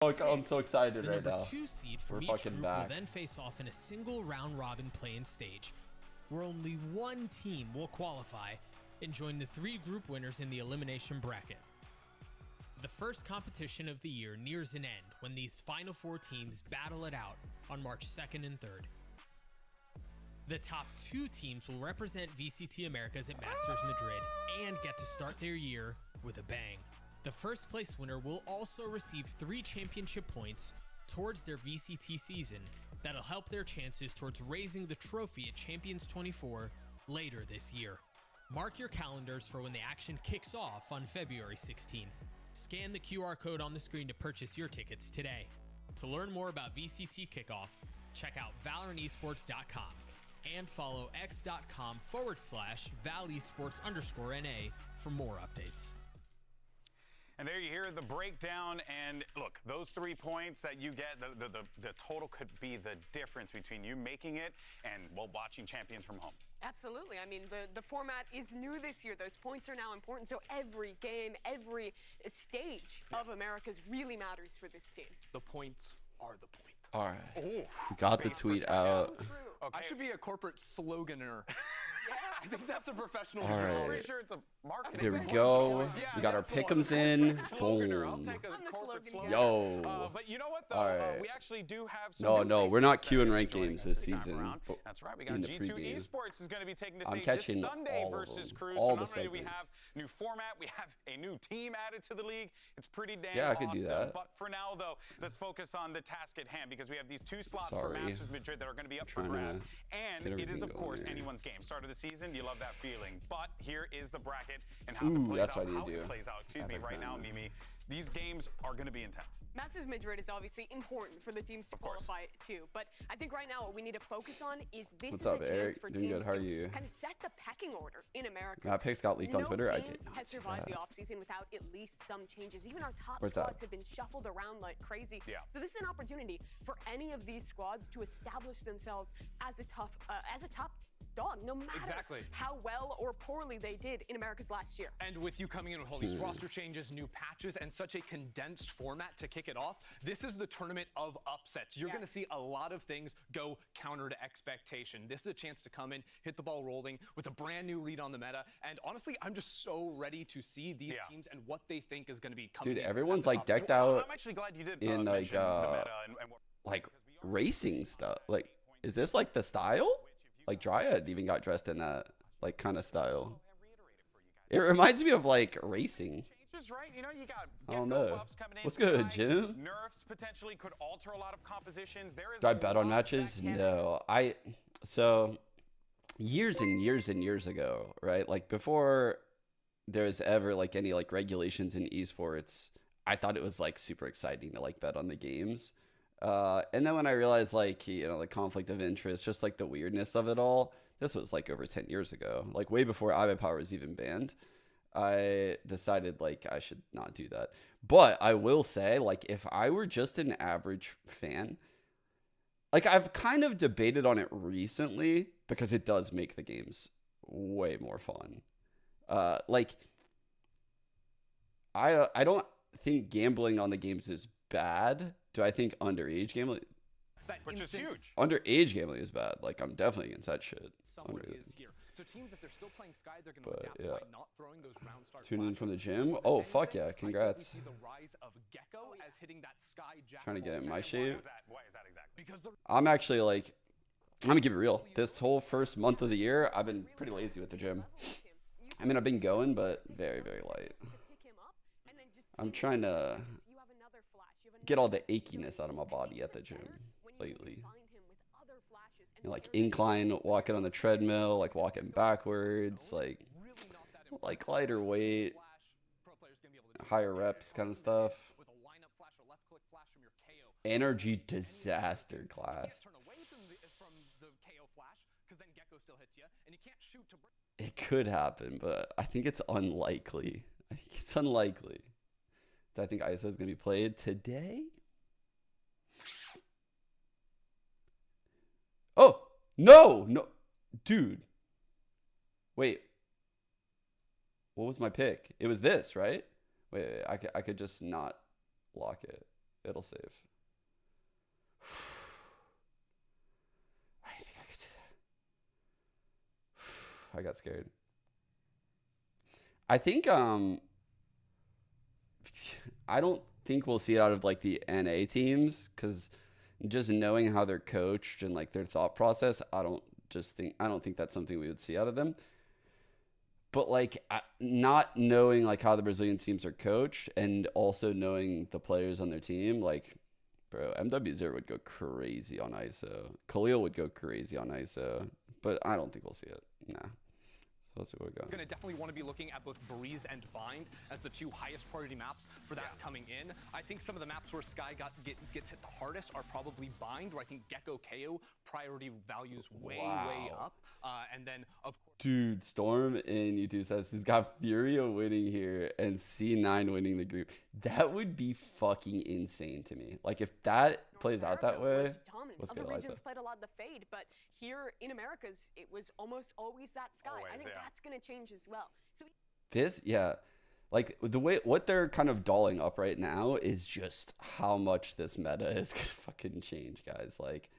Oh, I'm so excited The right number now. 2 seed from We're each fucking group back. will then face off in a single round-robin play-in stage, where only one team will qualify and join the 3 group winners in the elimination bracket. The first competition of the year nears an end when these final 4 teams battle it out on March 2nd and 3rd. The top 2 teams will represent VCT Americas at Masters Madrid and get to start their year with a bang. The first place winner will also receive 3 championship points towards their VCT season that'll help their chances towards raising the trophy at Champions 24 later this year. Mark your calendars for when the action kicks off on February 16th. Scan the QR code on the screen to purchase your tickets today. To learn more about VCT Kickoff, check out ValorantEsports.com and follow x.com/ValEsports_NA for more updates. And there you hear the breakdown, and look, those 3 points that you get, the total could be the difference between you making it and, well, watching champions from home. Absolutely. I mean, the format is new this year. Those points are now important. So every game, every stage of Americas really matters for this team. The points are the point. All right. Got the tweet out. Okay. I should be a corporate sloganer. I think that's a professional All job. right. I'm pretty sure it's a marketing. There we thing. go. Yeah, We got our that's the one. pick'ems in. Sloganer. I'll Boom. take a I'm the corporate slogan slogan. guy. Yo. But you know what, though? All right. We actually do have some No, new no, we're faces not that queuing are ranked joining games us this time season, around. but That's right. We in got the G2 pregame. Esports is going to be taking the I'm stage catching this Sunday all of versus them, Cruise. all So the not only do we segments. have new format, we have a new team added to the league. It's pretty damn Yeah, I could awesome. do that. But for now, though, let's focus on the task at hand because we have these 2 slots for Sorry. Masters Madrid that are going to be up for Trying to grabs. get And it is, everything of course, going here. anyone's game. Start of the season, you love that feeling. But here is the bracket and how it Ooh, plays that's out. what I need How to it do. plays out. Excuse me, Epic right now, round. Mimi. These games are going to be intense. Masters Madrid is obviously important for the teams to course. qualify too. But I think right now what we need to focus on is this What's is up, a chance Eric? for Doing teams good. How are to you? kind of set the pecking order in America. Matt picks got leaked on Twitter. I team did not has see survived that. the offseason without at least some changes. Even our top Where's that? slots have been shuffled around like crazy. Yeah. So this is an opportunity for any of these squads to establish themselves as a top dog, no matter Exactly. how well or poorly they did in America's last year. And with you coming in with all these roster changes, new patches, and such a condensed format to kick it off, this is the tournament of upsets. You're going to Yes. see a lot of things go counter to expectation. This is a chance to come in, hit the ball rolling with a brand new read on the meta. And honestly, I'm just so ready to see these teams and what they think is going to be coming Dude, in at everyone's the like top. decked Well, out I'm actually glad you did in, like, mention the meta and what, like racing stuff. Like, is this like the style? Like Dryad even got dressed in that like kind of style. It reminds me of like racing. changes, right? You know, you got I don't get-go know. buffs coming in. What's good, Sky, Jim? Nerfs potentially could alter a lot of compositions. There is Do I a bet lot on that matches? can No. So years and years and years ago, right? Like before there's ever like any like regulations in esports, I thought it was like super exciting to like bet on the games. And then when I realized like, you know, the conflict of interest, just like the weirdness of it all, this was like over 10 years ago, like way before iBuyPower was even banned. I decided like I should not do that. But I will say, like, if I were just an average fan, like I've kind of debated on it recently because it does make the games way more fun. Like I don't think gambling on the games is bad. Do I think underage gambling? It's that Which is instant huge. Underage gambling is bad. Like I'm definitely against that shit. Somebody Underage. is here. So teams, if they're still playing Sky, they're going to But, adapt yeah. by not throwing those round start Tuning in from the flashes. gym. More Oh than fuck anything, yeah! I think we Congrats. see the rise of Gecko as hitting that Sky jack Trying to get of in all my time. shape. Why is that exactly? Because the I'm actually like, I'm gonna keep it real. This whole first month of the year, I've been pretty lazy with the gym. I mean, I've been going, but very, very light. I'm trying to get all the achiness out of my body at the gym lately. You know, like incline, walking on the treadmill, like walking backwards, like lighter weight, pro players going to be able to do higher reps kind of stuff. with a lineup flash or left click flash from your KO. Energy disaster You class. can't turn away from the KO flash because then Gecko still hits you, and you can't shoot to break. It could happen, but I think it's unlikely. I think it's unlikely. Do I think ISO is going to be played today? Oh, no, no. Dude. Wait. What was my pick? It was this, right? Wait, I could just not lock it. It'll save. I think I could see that. I got scared. I think I don't think we'll see it out of like the NA teams, because just knowing how they're coached and like their thought process, I don't think that's something we would see out of them. But like not knowing like how the Brazilian teams are coached and also knowing the players on their team, like bro, MW0 would go crazy on ISO. Khalil would go crazy on ISO, but I don't think we'll see it. Nah. Let's see where we're going. Going to definitely want to be looking at both Breeze and Bind as the 2 highest priority maps for that coming in. I think some of the maps where Sky gets hit the hardest are probably Bind, where I think Gecko KO priority values way up. And then, of course... Dude, Storm in YouTube says he's got Furio winning here and C9 winning the group. That would be fucking insane to me. Like, if that plays out that way... Other regions played a lot of the fade, but here in Americas, it was almost always that Sky. I think that's going to change as well. So this, yeah, like the way what they're kind of dolling up right now is just how much this meta is going to fucking change, guys. Like,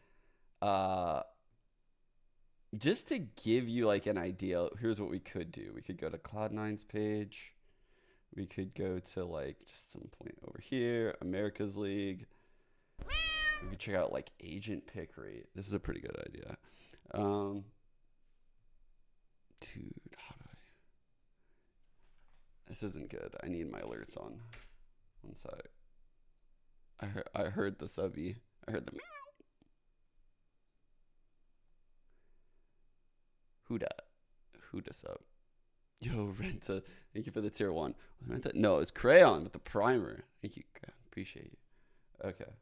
just to give you like an idea, here's what we could do. We could go to Cloud9's page. We could go to like just some point over here, America's League. We could check out like agent pick rate. This is a pretty good idea. Dude, how do I... This isn't good. I need my alerts on. One sec. I heard the subby. I heard the meow. Who da sub? Yo, Renta. Thank you for the tier 1. Renta? No, it's Crayon with the primer. Thank you. Appreciate you. Okay.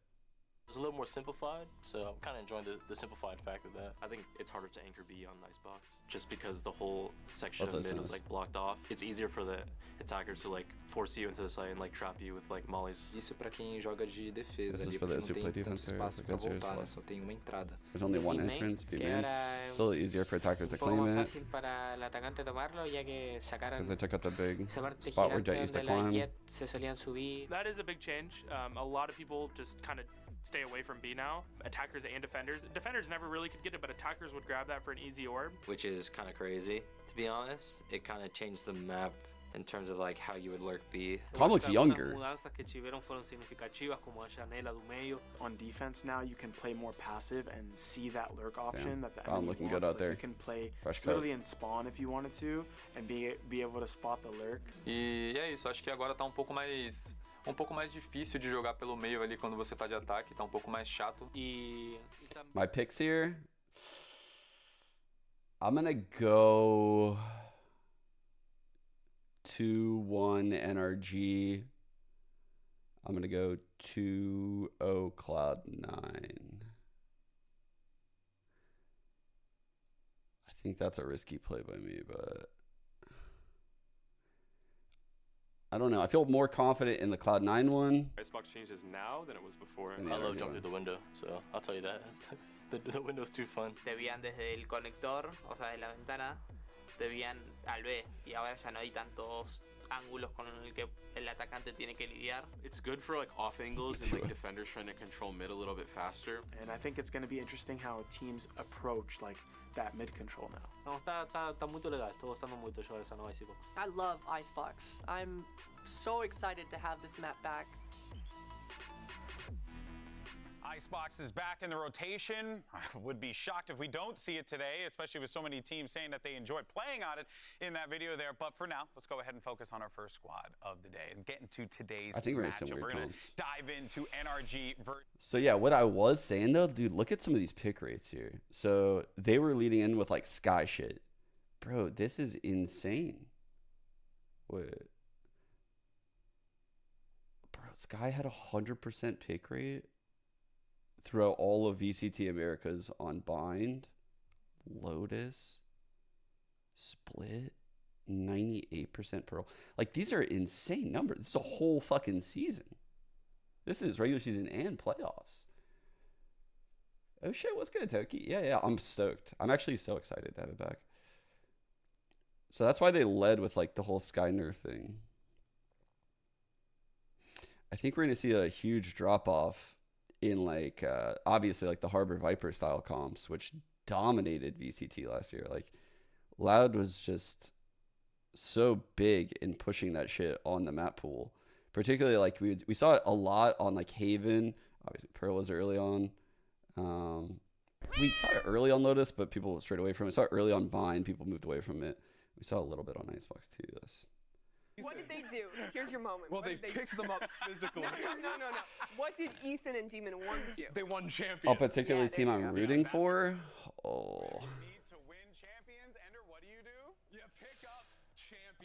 It's a little more simplified, so I'm kind of enjoying the simplified fact of that. I think it's harder to anchor B on Icebox, just because the whole section of mid is like blocked off. It's easier for the attacker to like force you into the site and like trap you with like mollies. Isso é pra quem joga de defesa ali, porque não tem tanto espaço pra voltar, né? Só tem uma entrada. There's only one entrance, B main. It's a little easier for attacker to claim it. Para el atacante tomarlo, ya que sacaron because they took out the big esa parte spot where Jet used to climb. Se solían subir. That is a big change. A lot of people just kind of stay away from B now. Attackers and defenders. Defenders never really could get it, but attackers would grab that for an easy orb. Which is kind of crazy, to be honest. It kind of changed the map in terms of like how you would lurk B. Calm looks younger. Que tiveram foram significativas, como a janela do meio. On defense now, you can play more passive and see that lurk option that the enemy looking good out there. You can play literally in spawn if you wanted to, and be able to spot the lurk. E é isso, acho que agora tá um pouco mais difícil de jogar pelo meio ali quando você tá de ataque, tá um pouco mais chato. My picks here. I'm gonna go 2-1 NRG. I'm gonna go 2-0 Cloud9. I think that's a risky play by me, but I don't know. I feel more confident in the Cloud9 one. Icebox changes now than it was before. I love jumping through the window, so I'll tell you that. the window's too fun. Debían desde el conector, o sea, de la ventana, debían al B, y ahora ya no hay tantos ángulos con el que el atacante tiene que lidiar. It's good for like off angles and like defenders trying to control mid a little bit faster. And I think it's going to be interesting how teams approach like that mid control now. No, está muito legal. Estou gostando muito de jogar essa nova Icebox. I love Icebox. I'm so excited to have this map back. Icebox is back in the rotation. I would be shocked if we don't see it today, especially with so many teams saying that they enjoyed playing on it in that video there. But for now, let's go ahead and focus on our first squad of the day and get into today's matchup. We're going to dive into NRG. So yeah, what I was saying though, dude, look at some of these pick rates here. So they were leading in with like Sky shit. Bro, this is insane. Wait. Bro, Sky had 100% pick rate throughout all of VCT Americas on Bind, Lotus, Split, 98% Pearl. Like, these are insane numbers. This is a whole fucking season. This is regular season and playoffs. Oh shit, what's good, Toki? Yeah, I'm stoked. I'm actually so excited to have it back. So that's why they led with like the whole Sky nerf thing. I think we're going to see a huge drop off in like obviously like the Harbor Viper style comps, which dominated VCT last year. Like Loud was just so big in pushing that shit on the map pool. Particularly like we saw it a lot on like Haven. Obviously Pearl was early on. We saw it early on Lotus, but people strayed away from it. We saw it early on Bind. People moved away from it. We saw a little bit on Icebox too. What did they do? Here's your moment. Well, What they did picked them up physically. No. What did Ethan and Demon 1 do? They won champions. A particular team I'm rooting for? Oh.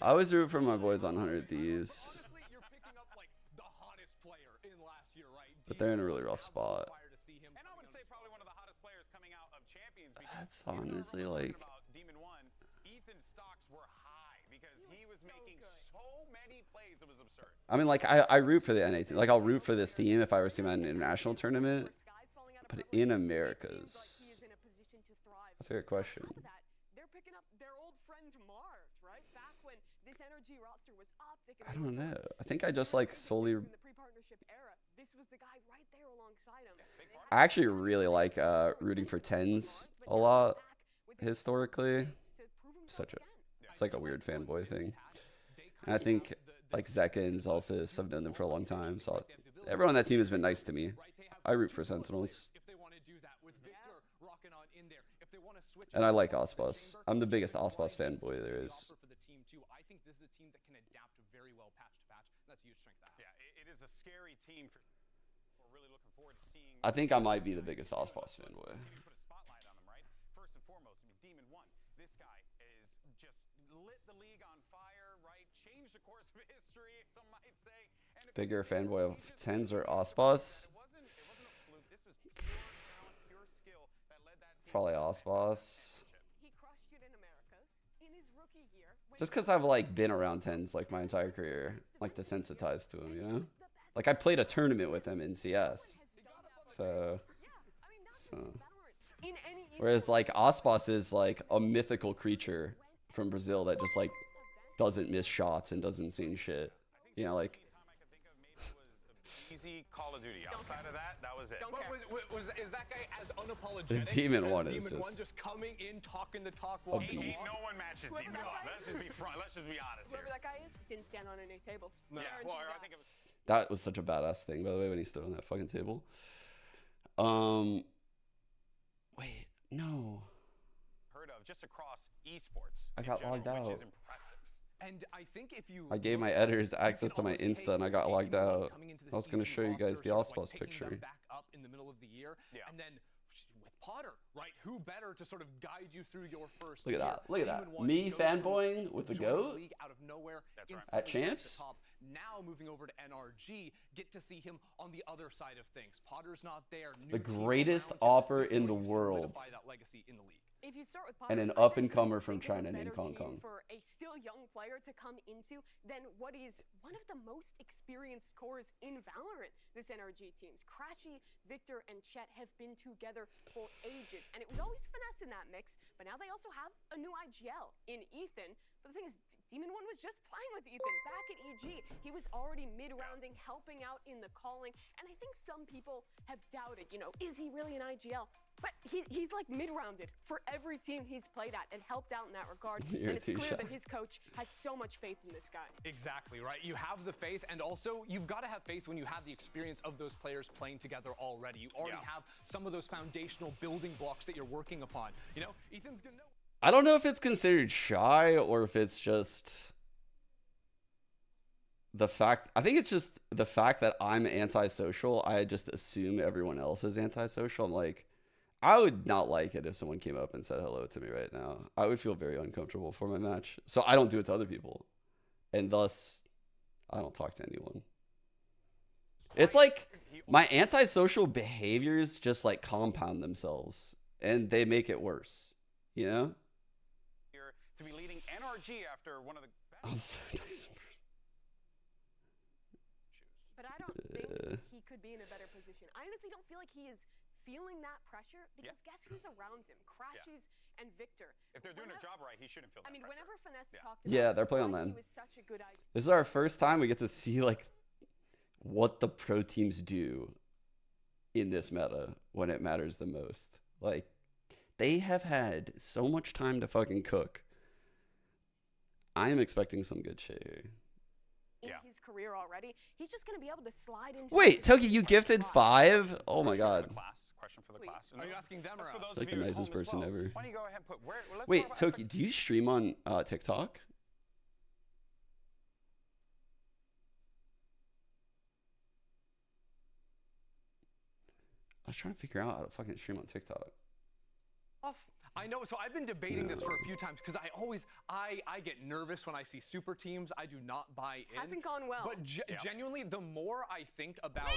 I always root for my boys on 100 Thieves. But they're in a really rough spot. That's honestly like... I mean, like, I root for the NA team. Like, I'll root for this team if I were to see them at an international tournament. But in Americas, that's a good question. They're picking up their old friend Marv, right? Back when this NRG roster was optic. I don't know. I think I just like solely... In the pre-partnership era, this was the guy right there alongside him. I actually really like rooting for tens a lot historically. It's like a weird fanboy thing. And I think like Zeka and Zalsis, I've known them for a long time. So everyone on that team has been nice to me. I root for Sentinels. And I like Ospas. I'm the biggest Ospas fanboy there is. I think this is a team that can adapt very well patch to patch. That's a huge strength to have. Yeah, it is a scary team. We're really looking forward to seeing. I think I might be the biggest Ospas fanboy. Put a spotlight on them, right? First and foremost, I mean, Demon 1. This guy is just lit the league on fire, right? Changed the course of history, some might say. And Bigger fanboy of tens or Ospas? It wasn't a fluke. This was pure talent, pure skill that led that team. Probably Ospas. He crushed it in Americas in his rookie year. Just because I've like been around tens like my entire career, like desensitized to him, you know? Like I played a tournament with him in CS. So whereas like Ospas is like a mythical creature from Brazil that just like doesn't miss shots and doesn't see shit. You know, like Easy Call of Duty. Outside of that, that was it. Is that guy as unapologetic? The Demon One Demon is One just coming in, talking the talk. a beast. No one matches Demon 1. Let's just be front. Let's just be honest here. Whoever that guy is, didn't stand on any tables. Yeah, well, I think it was. That was such a badass thing, by the way, when he stood on that fucking table. Wait, no. Heard of just across esports. I got logged out. Which is impressive. And I think if you I gave my editors access to my Insta and I got logged out. I was going to show you guys the Ospas picture. Back up in the middle of the year, and then with Potter, right? Who better to sort of guide you through your first Look at year? that. Look at that. Demon 1 Me goes from fanboying with the joining GOAT league out of nowhere, at Champs. top. Now moving over to NRG, get to see him on the other side of things. Potter's not there. The greatest opper in the world. That legacy in the league. If you start with And an Poggggg, up-and-comer from I think China it's a named better Kong Kong. team for a still young player to come into than what is one of the most experienced cores in Valorant. This NRG teams, Crashy, Victor, and Chet have been together for ages, and it was always finesse in that mix. But now they also have a new IGL in Ethan. But the thing is, Demon 1 was just playing with Ethan back at EG. He was already mid-rounding, helping out in the calling, and I think some people have doubted, you know, is he really an IGL? But he's like mid-rounded for every team he's played at and helped out in that regard. And it's clear that his coach has so much faith in this guy. Exactly, right? You have the faith, and also you've got to have faith when you have the experience of those players playing together already. You already have some of those foundational building blocks that you're working upon. You know, Ethan's gonna know. I don't know if it's considered shy or if it's just the fact. I think it's just the fact that I'm antisocial. I just assume everyone else is antisocial. I'm like, I would not like it if someone came up and said hello to me right now. I would feel very uncomfortable for my match. So I don't do it to other people. And thus, I don't talk to anyone. It's like my antisocial behaviors just like compound themselves and they make it worse. You know? To be leading NRG after one of the best. I'm so nice. But I don't think he could be in a better position. I honestly don't feel like he is feeling that pressure because guess who's around him? Crashies and Victor. If they're doing their job right, he shouldn't feel that pressure. Whenever Finesse talked Yeah, about they're playing on why LAN. he was such a good idea. This is our first time we get to see like what the pro teams do in this meta when it matters the most. Like, they have had so much time to fucking cook. I am expecting some good shit here. In his career already, he's just going to be able to slide into. Wait, Toki, you gifted 5? Oh my god. Question for the class. Are you asking them or us? It's like the nicest person ever. Why don't you go ahead and put let's Wait, talk about Toki, do you stream on TikTok? I was trying to figure out how to fucking stream on TikTok. I know, so I've been debating this for a few times because I get nervous when I see super teams. I do not buy in. Hasn't gone well. But genuinely, the more I think about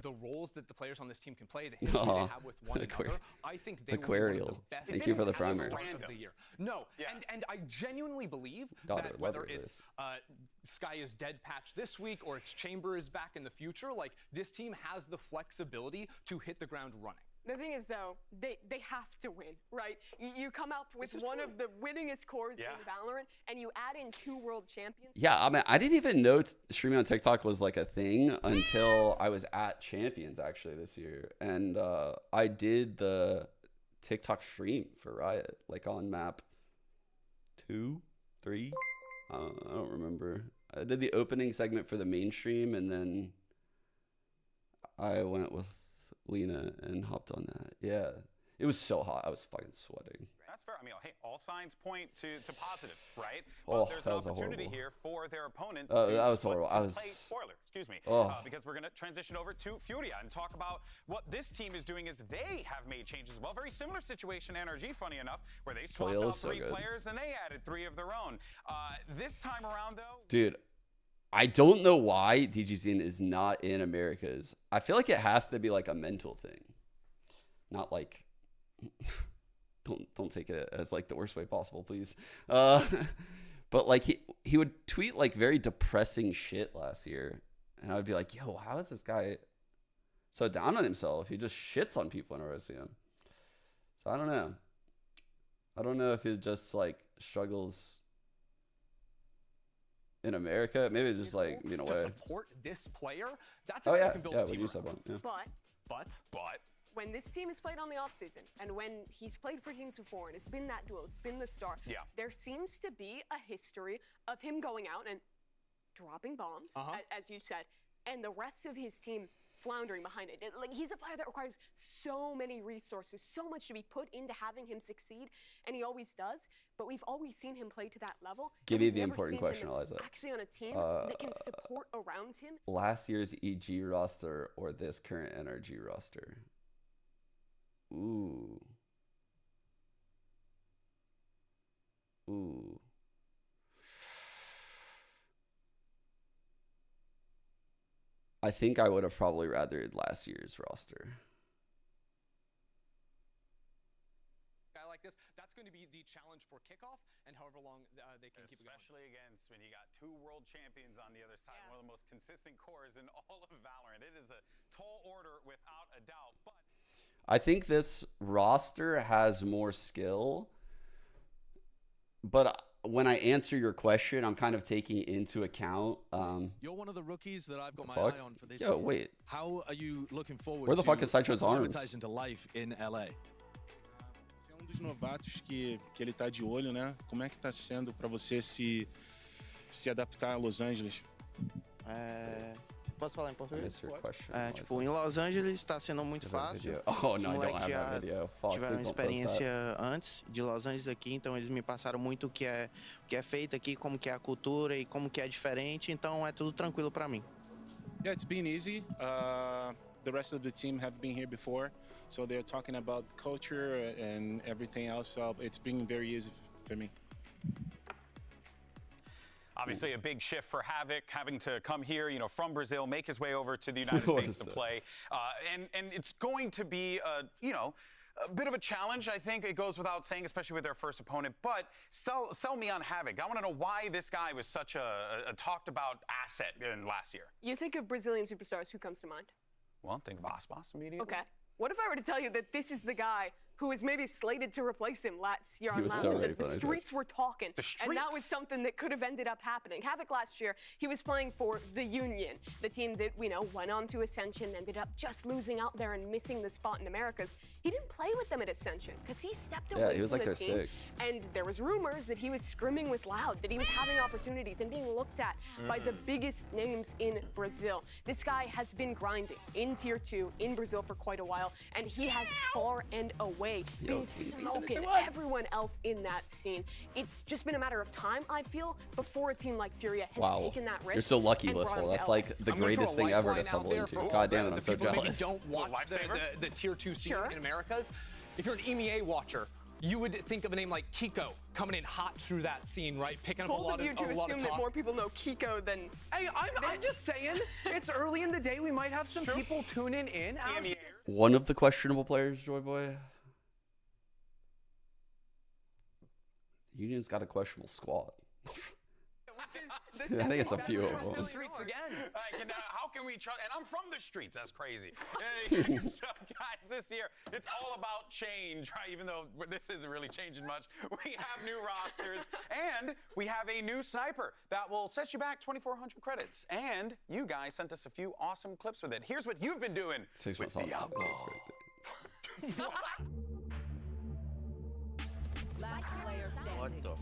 the roles that the players on this team can play, the history they have with one another, I think they will be one of the best. Thank you for the primer. Of the year. No, and I genuinely believe that whether it's Sky is dead patch this week or it's Chamber is back in the future, like this team has the flexibility to hit the ground running. The thing is, though, they have to win, right? You come out with one of the winningest cores in Valorant, and you add in 2 world champions. Yeah, I mean, I didn't even know streaming on TikTok was like a thing until I was at Champions actually this year, and I did the TikTok stream for Riot, like on map 2, 3. I don't remember. I did the opening segment for the mainstream, and then I went with Lena and hopped on that. Yeah, it was so hot. I was fucking sweating. That's fair. I mean, hey, all signs point to positives, right? Oh, but there's that an was opportunity horrible. here for their opponents That to was horrible. spoiler, excuse me, because we're going to transition over to Furia and talk about what this team is doing as they have made changes as well. Very similar situation, NRG, funny enough, where they swapped out 3 players and they added 3 of their own. This time around, though, dude, I don't know why DGZN is not in Americas. I feel like it has to be like a mental thing, not like don't take it as like the worst way possible, please. But like he would tweet like very depressing shit last year, and I would be like, yo, how is this guy so down on himself? He just shits on people in ROCM. So I don't know. I don't know if he just like struggles in America. Maybe it's just like, you know, to way. support this player. That's Oh how yeah, you can build a team. But when this team is played on the offseason, and when he's played for teams before, and it's been that duel, it's been the star, there seems to be a history of him going out and dropping bombs, as you said, and the rest of his team floundering behind it. Like, he's a player that requires so many resources, so much to be put into having him succeed, and he always does. But we've always seen him play to that level. Give you the important question, Eliza. Actually on a team that can support around him. Last year's EG roster or this current NRG roster? Ooh. I think I would have probably rathered last year's roster. Guy like this, that's going to be the challenge for Kickoff, and however long they can keep it going. Especially against when you got 2 world champions on the other side, one of the most consistent cores in all of Valorant. It is a tall order without a doubt. But I think this roster has more skill, but when I answer your question, I'm kind of taking into account. You're one of the rookies that I've got my fuck? eye on for this. Yo, wait. How are you looking forward? Where the fuck is Sideshow's arms? Into life in LA. Você é dos novatos que ele tá de olho, né? Como é que tá sendo para você se adaptar a Los Angeles? Posso falar em português? Tipo, em Los Angeles está sendo muito fácil. Os moleques já tiveram experiência antes de Los Angeles aqui, então eles me passaram muito o que é feito aqui, como que é a cultura e como que é diferente, então é tudo tranquilo para mim. Yeah, it's been easy. The rest of the team have been here before, so they're talking about culture and everything else, so it's been very easy for me. obviously a big shift for Havoc, having to come here, you know, from Brazil, make his way over to the United States to play. And it's going to be, you know, a bit of a challenge, I think it goes without saying, especially with their first opponent. But sell me on Havoc. I want to know why this guy was such a talked about asset in last year. You think of Brazilian superstars, who comes to mind? Well, think of Aspas immediately. Okay. What if I were to tell you that this is the guy who is maybe slated to replace him last year He on was Last so Year. ready The for that, streets were talking. And that was something that could have ended up happening. Havoc last year, he was playing for the Union, the team that, went on to Ascension, ended up just losing out there and missing the spot in Americas. He didn't play with them at Ascension because he stepped away he was from like the their team. sixth. And there was rumors that he was scrimming with Loud, that he was having opportunities and being looked at by the biggest names in Brazil. This guy has been grinding in Tier 2 in Brazil for quite a while, and he has far and away been smoking everyone else in that scene. It's just been a matter of time, I feel, before a team like Furia has taken that risk. You're so lucky, and brought him Blissful. to That's LA. like the greatest thing ever to stumble into. God damn it, I'm so Maybe jealous. don't watch the Tier 2 scene in Americas. If you're an EMEA watcher, you would think of a name like Kiko coming in hot through that scene, right? Picking up a lot of talk. Bold of you to assume that more people know Kiko than... Hey, I'm just saying, it's early in the day. We might have some people tuning in. One of the questionable players, Joy Boy. Union's got a questionable squad. I think it's a few of them. The streets again. How can we trust? And I'm from the streets. That's crazy. So, guys, this year it's all about change, right? Even though this isn't really changing much, we have new rosters and we have a new sniper that will set you back 2,400 credits. And you guys sent us a few awesome clips with it. Here's what you've been doing 6 with months the on outlaw. Last player standing. What the?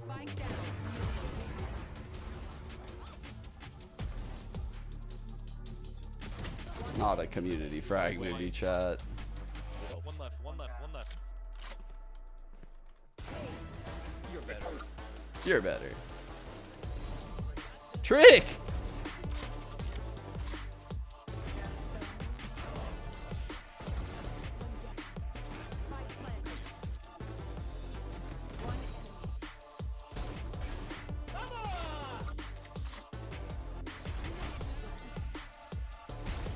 Spike down. Not a community frag movie, chat. One left. You're better. You're better. Trick!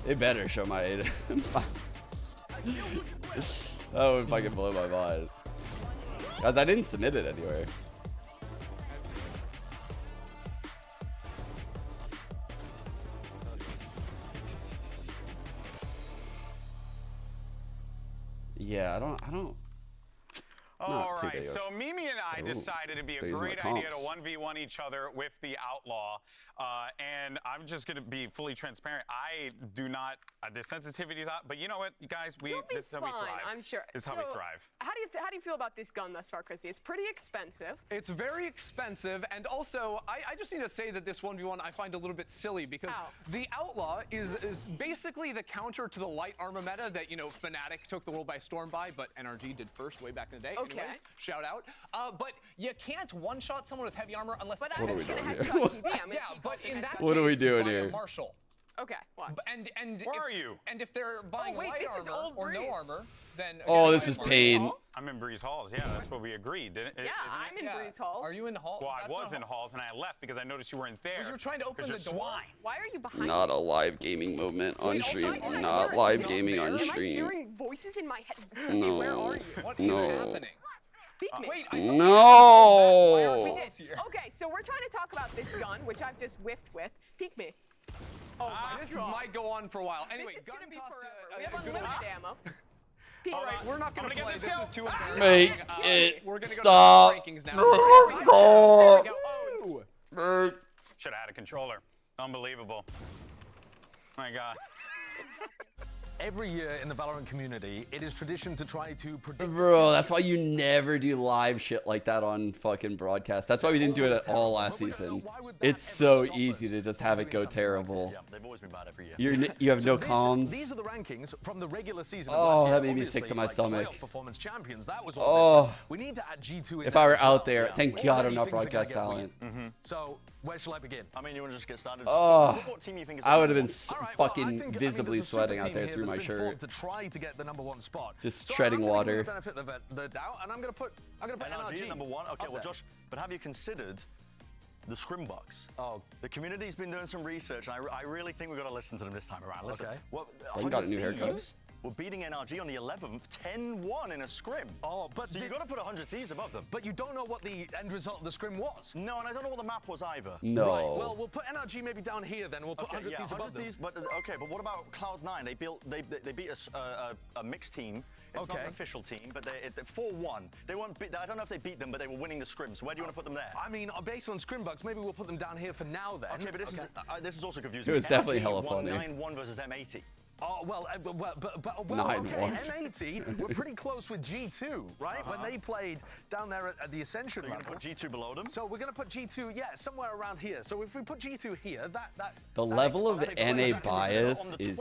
They better show my aid. That would fucking blow my mind. Guys, I didn't submit it anywhere. Yeah, I don't. All right, so Mimi and I decided it'd be a great idea to 1v1 each other with the Outlaw. And I'm just going to be fully transparent. I do not, the sensitivity's out, but you know what, you guys, this is how we thrive. I'm sure. This is how we thrive. How do you feel about this gun thus far, Chrissy? It's pretty expensive. It's very expensive, and also, I just need to say that this 1v1 I find a little bit silly because the Outlaw is basically the counter to the light armor meta that, Fnatic took the world by storm by, but NRG did first way back in the day. Okay. Anyways, shout out. But you can't one-shot someone with heavy armor unless but it's what are we doing here? Yeah, but in that what case, are we doing buy a here? Marshall. Okay, watch. And where are you? And if they're buying light armor or no armor, then oh, this is pain. I'm in Breeze Halls. Yeah, that's what we agreed, didn't it? Yeah, I'm in Breeze Halls. Are you in Halls? Well, I was in Halls and I left because I noticed you weren't there. Well, you were trying to open the door. Why are you behind Not me? a live gaming movement on Wait, stream. also, Not live gaming on Am I stream. hearing voices in my head? No. Where are you? What is happening? Speak me. Wait, no. Okay, so we're trying to talk about this gun, which I've just whiffed with. Peek me. Oh my this God. might go on for a while. Anyway, this is gun gonna be cost forever. We have unlimited ammo. All right, we're not going to play. This is too embarrassing. Make it We're going to stop. go to the rankings now. Stop. Should have had a controller. Unbelievable. My God. Every year in the Valorant community, it is tradition to try to predict. Bro, that's why you never do live shit like that on fucking broadcast. That's why we didn't do it at all last season. It's so easy to just have it go terrible. Yeah, they've always been bad every year. You have no comms. These are the rankings from the regular season. Oh, of last that year. made me sick to my Obviously, stomach. Playoff performance champions. That was all Oh, different. We need to add G2 in if there I were as well. out there, thank God I'm not Already broadcast things are gonna talent. get weird. So where shall I begin? I mean, you want to just get started? Oh, What team you think is I would have been All right, well, I fucking think visibly there's a super sweating out team there here through that's my been shirt. formed to try to get the #1 spot. Just So treading I'm gonna water. give the benefit of the doubt, and I'm gonna put NRG at #1. Okay, well, Josh, but have you considered the Scrimbox? Oh, the community's been doing some research, and I really think we've got to listen to them this time around. Listen, Okay. What, Oh, you got a new haircut? Thieves were beating NRG on the 11th, 10-1 in a scrim. Oh, but so you got to put 100 Thieves above them. But you don't know what the end result of the scrim was. No, and I don't know what the map was either. No. Right. Well, we'll put NRG maybe down here then. We'll put 100 Thieves above them. But okay, but what about Cloud9? They beat a mixed team. It's not an official team, but they 4-1. They weren't. I don't know if they beat them, but they were winning the scrim. So where do you want to put them there? I mean, based on scrim bugs, maybe we'll put them down here for now then. Okay, but this is also confusing. It was definitely NRG hella won funny. 9-1 versus M80. Oh, well, okay, 9-1. M80 were pretty close with G2, right? When they played down there at the Ascension We're going to put G2 below them? So we're going to put G2, yeah, somewhere around here. So if we put G2 here, the level of NA bias is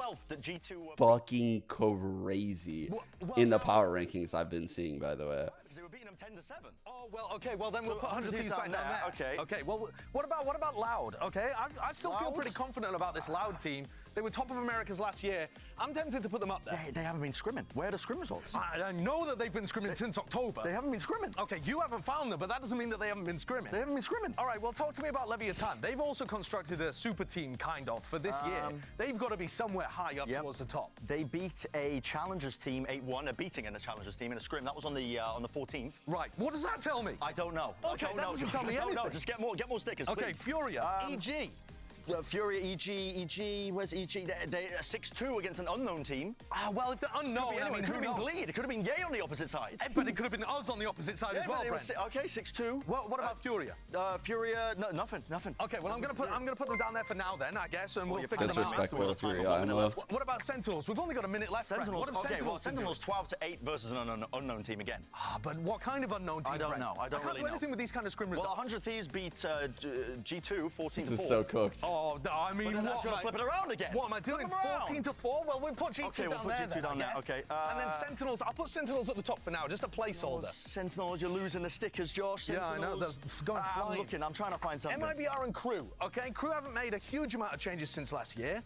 fucking crazy in the power rankings I've been seeing, by the way. They were beating them 10-7. Oh, well, okay, well then we'll put 100 Thieves back down there. Okay. Okay, well, what about Loud? Okay, I still feel pretty confident about this Loud team. They were top of Americas last year. I'm tempted to put them up there. They haven't been scrimming. Where are the scrim results? I know that they've been scrimming since October. They haven't been scrimming. Okay, you haven't found them, but that doesn't mean that they haven't been scrimming. They haven't been scrimming. All right, well, talk to me about Leviathan. They've also constructed a super team, kind of, for this year. They've got to be somewhere high up towards the top. They beat a Challengers team 8-1. They're beating a Challengers team in a scrim. That was on the 14th. Right. What does that tell me? I don't know. Okay, that doesn't tell me anything. Just get more stickers, Okay, please. Furia, EG. Furia, EG, where's EG? They're 6-2 against an unknown team. Well, if they're unknown, it could have been Bleed. It could have been Yay on the opposite side. But it could have been us on the opposite side as well, Brent. Okay, 6-2. What about Furia? Furia, nothing. Okay, well, I'm gonna put them down there for now then, I guess, and we'll figure them out Disrespectful afterwards. Furia, I know. What about Sentinels? We've only got a minute left, Brent. What have Sentinels to do? Sentinels 12-8 versus an unknown team again. But what kind of unknown team, I don't Brent? know. I don't really can't do know. anything with these kind of scrim results. Well, 100 Thieves beat G2 14-4. This is so cooked. Oh, I mean, But that's going to flip it around again. What am I doing? 14-4? Well, we'll put G2 down there. G2 down there. Okay. And then Sentinels. I'll put Sentinels at the top for now, just a placeholder. Sentinels, you're losing the stickers, Josh. Yeah, I know. They're going flying. I'm looking. I'm trying to find something. MIBR and Crew. Okay, Crew haven't made a huge amount of changes since last year.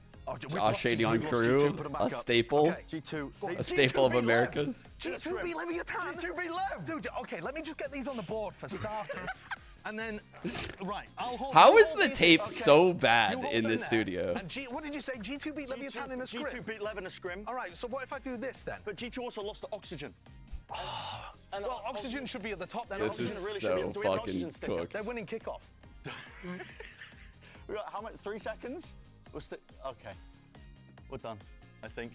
Shady on Crew, a staple. G2. A staple of Americas. G2 beat Leviathan. G2 beat Lev. Dude, okay, let me just get these on the board for starters. And then, right, I'll hold. How is the tape so bad in this studio? And what did you say? G2 beat Leviathan in a scrim? G2 beat Lev in a scrim. All right, so what if I do this then? But G2 also lost to Oxygen. Well, Oxygen should be at the top then. This Oxygen is really so fucking cooked. They're winning kickoff. We got how much? 3 seconds? Okay. We're done, I think.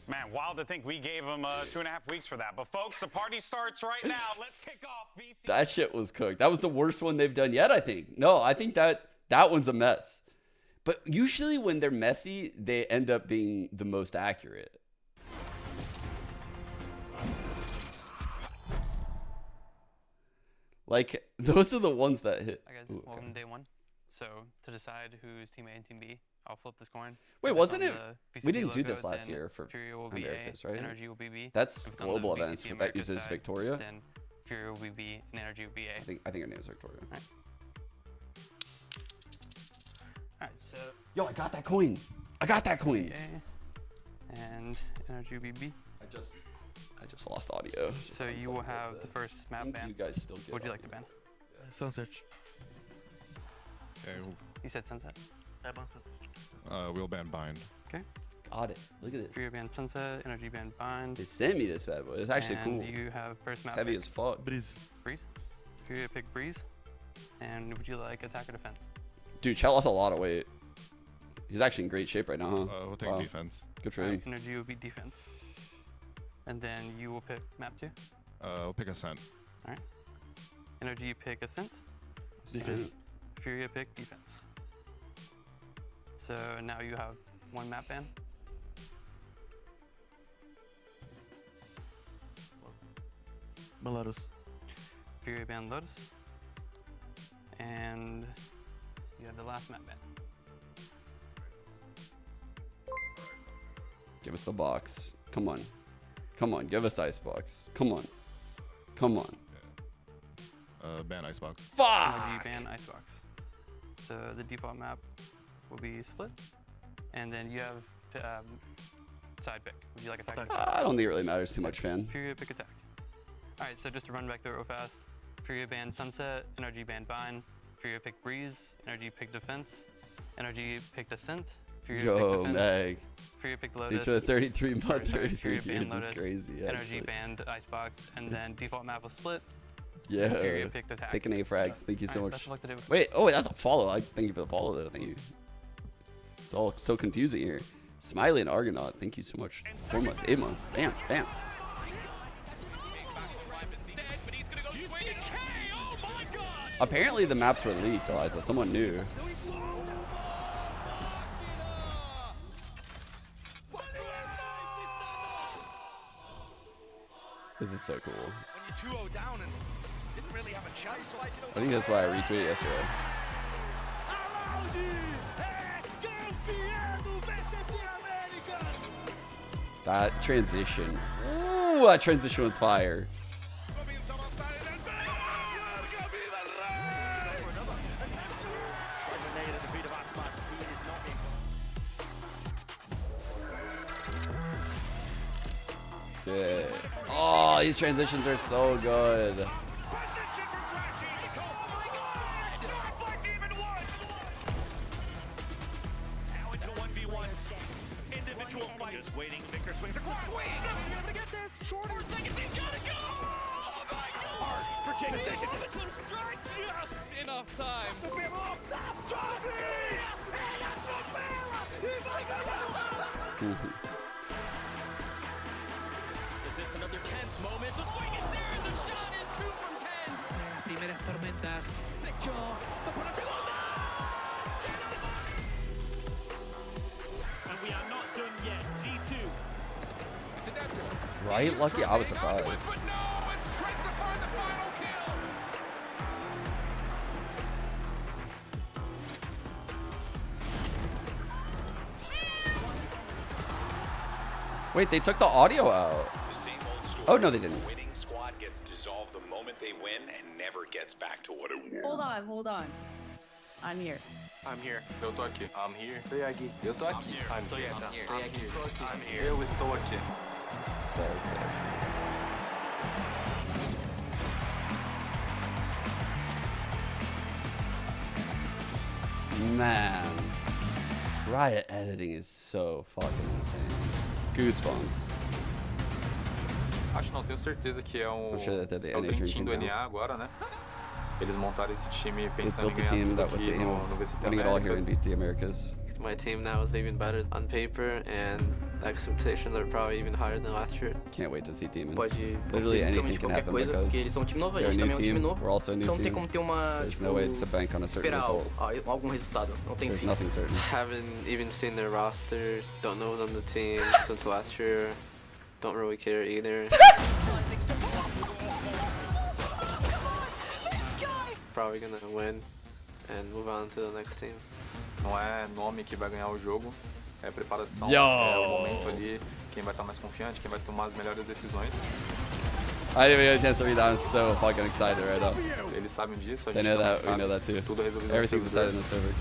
Man, wild to think we gave them 2.5 weeks for that. But folks, the party starts right now. Let's kick off VC. That shit was cooked. That was the worst one they've done yet, I think. No, I think that one's a mess. But usually when they're messy, they end up being the most accurate. Like, those are the ones that hit. Hi guys, welcome to day one. So, to decide who's Team A and Team B, I'll flip this coin. Wait, wasn't it? We didn't do this last year for Furia will be Americas, A, right? Energy will be B. That's If it's on the global VCT events, but that Americas uses side, Victoria. Then Furia will be B and Energy will be A. I think her name is Victoria. Alright, so. Yo, I got that coin. I got that coin. A and Energy will be B. I just lost audio. So you will have the first map ban. You guys still get What would you like to ban? Sunset. You said Sunset. We'll ban Bind. Okay. Got it. Look at this. Furia ban Sunset, Energy ban Bind. They sent me this bad boy. It's actually and cool. You have first map. It's heavy pick. as fuck. Breeze. Breeze. Furia pick Breeze. And would you like attack or defense? Dude, Chet lost a lot of weight. He's actually in great shape right now, huh? We'll take defense. Good for him. Energy will be defense. And then you will pick map 2. We'll pick Ascent. Alright. Energy pick Ascent. Defense. Furia pick defense. So now you have one map ban. Lotus. Furia ban Lotus. And you have the last map ban. Give us the box. Come on. Come on, give us Icebox. Come on. Come on. Ban Icebox. Fuck! Energy ban Icebox. So the default map will be split. And then you have side pick. Would you like attack? I don't think it really matters too much, fan. Furia pick attack. Alright, so just to run back through it real fast. Furia ban Sunset, Energy ban Bind, Furia pick Breeze, Energy pick Defense, Energy pick Ascent, Furia pick Yo, Defense, Meg. Fury picked Lotus. These are the 33-month, Fury 33 banned years is Lotus. crazy. Energy Actually. banned Icebox, and then default map was split. Yeah. Fury picked Attack. Taking A frags. Thank you so Alright, much. best of luck today. Wait. Oh, that's a follow. Thank you for the follow, though. Thank you. It's all so confusing here. Smiley and Argonaut. Thank you so much. 4 months, 8 months. Bam, bam. Apparently the maps were leaked, Eliza. Someone knew. This is so cool. I think that's why I retweeted yesterday. That transition. Ooh, that transition was fire. Yeah. Oh, these transitions are so good. Now into 1v1s. Individual fights. Waiting. Victor swings across. Swing! Able to get this. Shorter. 4 seconds. He's got to go! Oh my god! For James. Precision to the strike. Just enough time. Is this another tense moment? The swing is there and the shot is 2 from 10. Primeras tormentas. Pecho. Por la segunda. And we are not done yet. G2. It's inevitable. Right? Lucky I was surprised. But no, it's Trent to find the final kill. Wait, they took the audio out. The same old story. Oh, no, they didn't. The winning squad gets dissolved the moment they win and never gets back to what it was. Hold on. I'm here. I'm here. Eu tô aqui. I'm here. Tô aqui. Eu tô aqui. I'm here. I'm here. I'm here. Eu estou aqui. So sick. Man. Riot editing is so fucking insane. Goosebumps. Acho não, tenho certeza que é um. I'm sure that they're the É o NA Dream Dream Team Team do now. NA agora, né? Eles montaram esse time They pensando built em the ganhar team tudo that with aqui the, no VCT winning it all here Américas. in Beast the Americas. My team now is even better on paper, and the expectations are probably even higher than last year. Can't wait to see Demon. Pode Literally acontecer anything literalmente can qualquer happen coisa, because porque eles são um time novo, a they're a gente new também é um time team. novo. We're also a new Então não team. tem como ter uma, There's tipo, no way to bank on a certain esperar result. algum resultado. Não tem There's fixo. nothing certain. Haven't even seen their roster, don't know them the team since last year. Don't really care either. Probably gonna win and move on to the next team. Não é nome que vai ganhar o jogo, é preparação, Yo! é o momento ali, quem vai estar mais confiante, quem vai tomar as melhores decisões. I didn't even get a chance to read that. I'm so fucking excited right now. Eles sabem disso, a They gente know também that. We sabe. know that too. Tudo resolvido Everything's no decided in servidor. the server.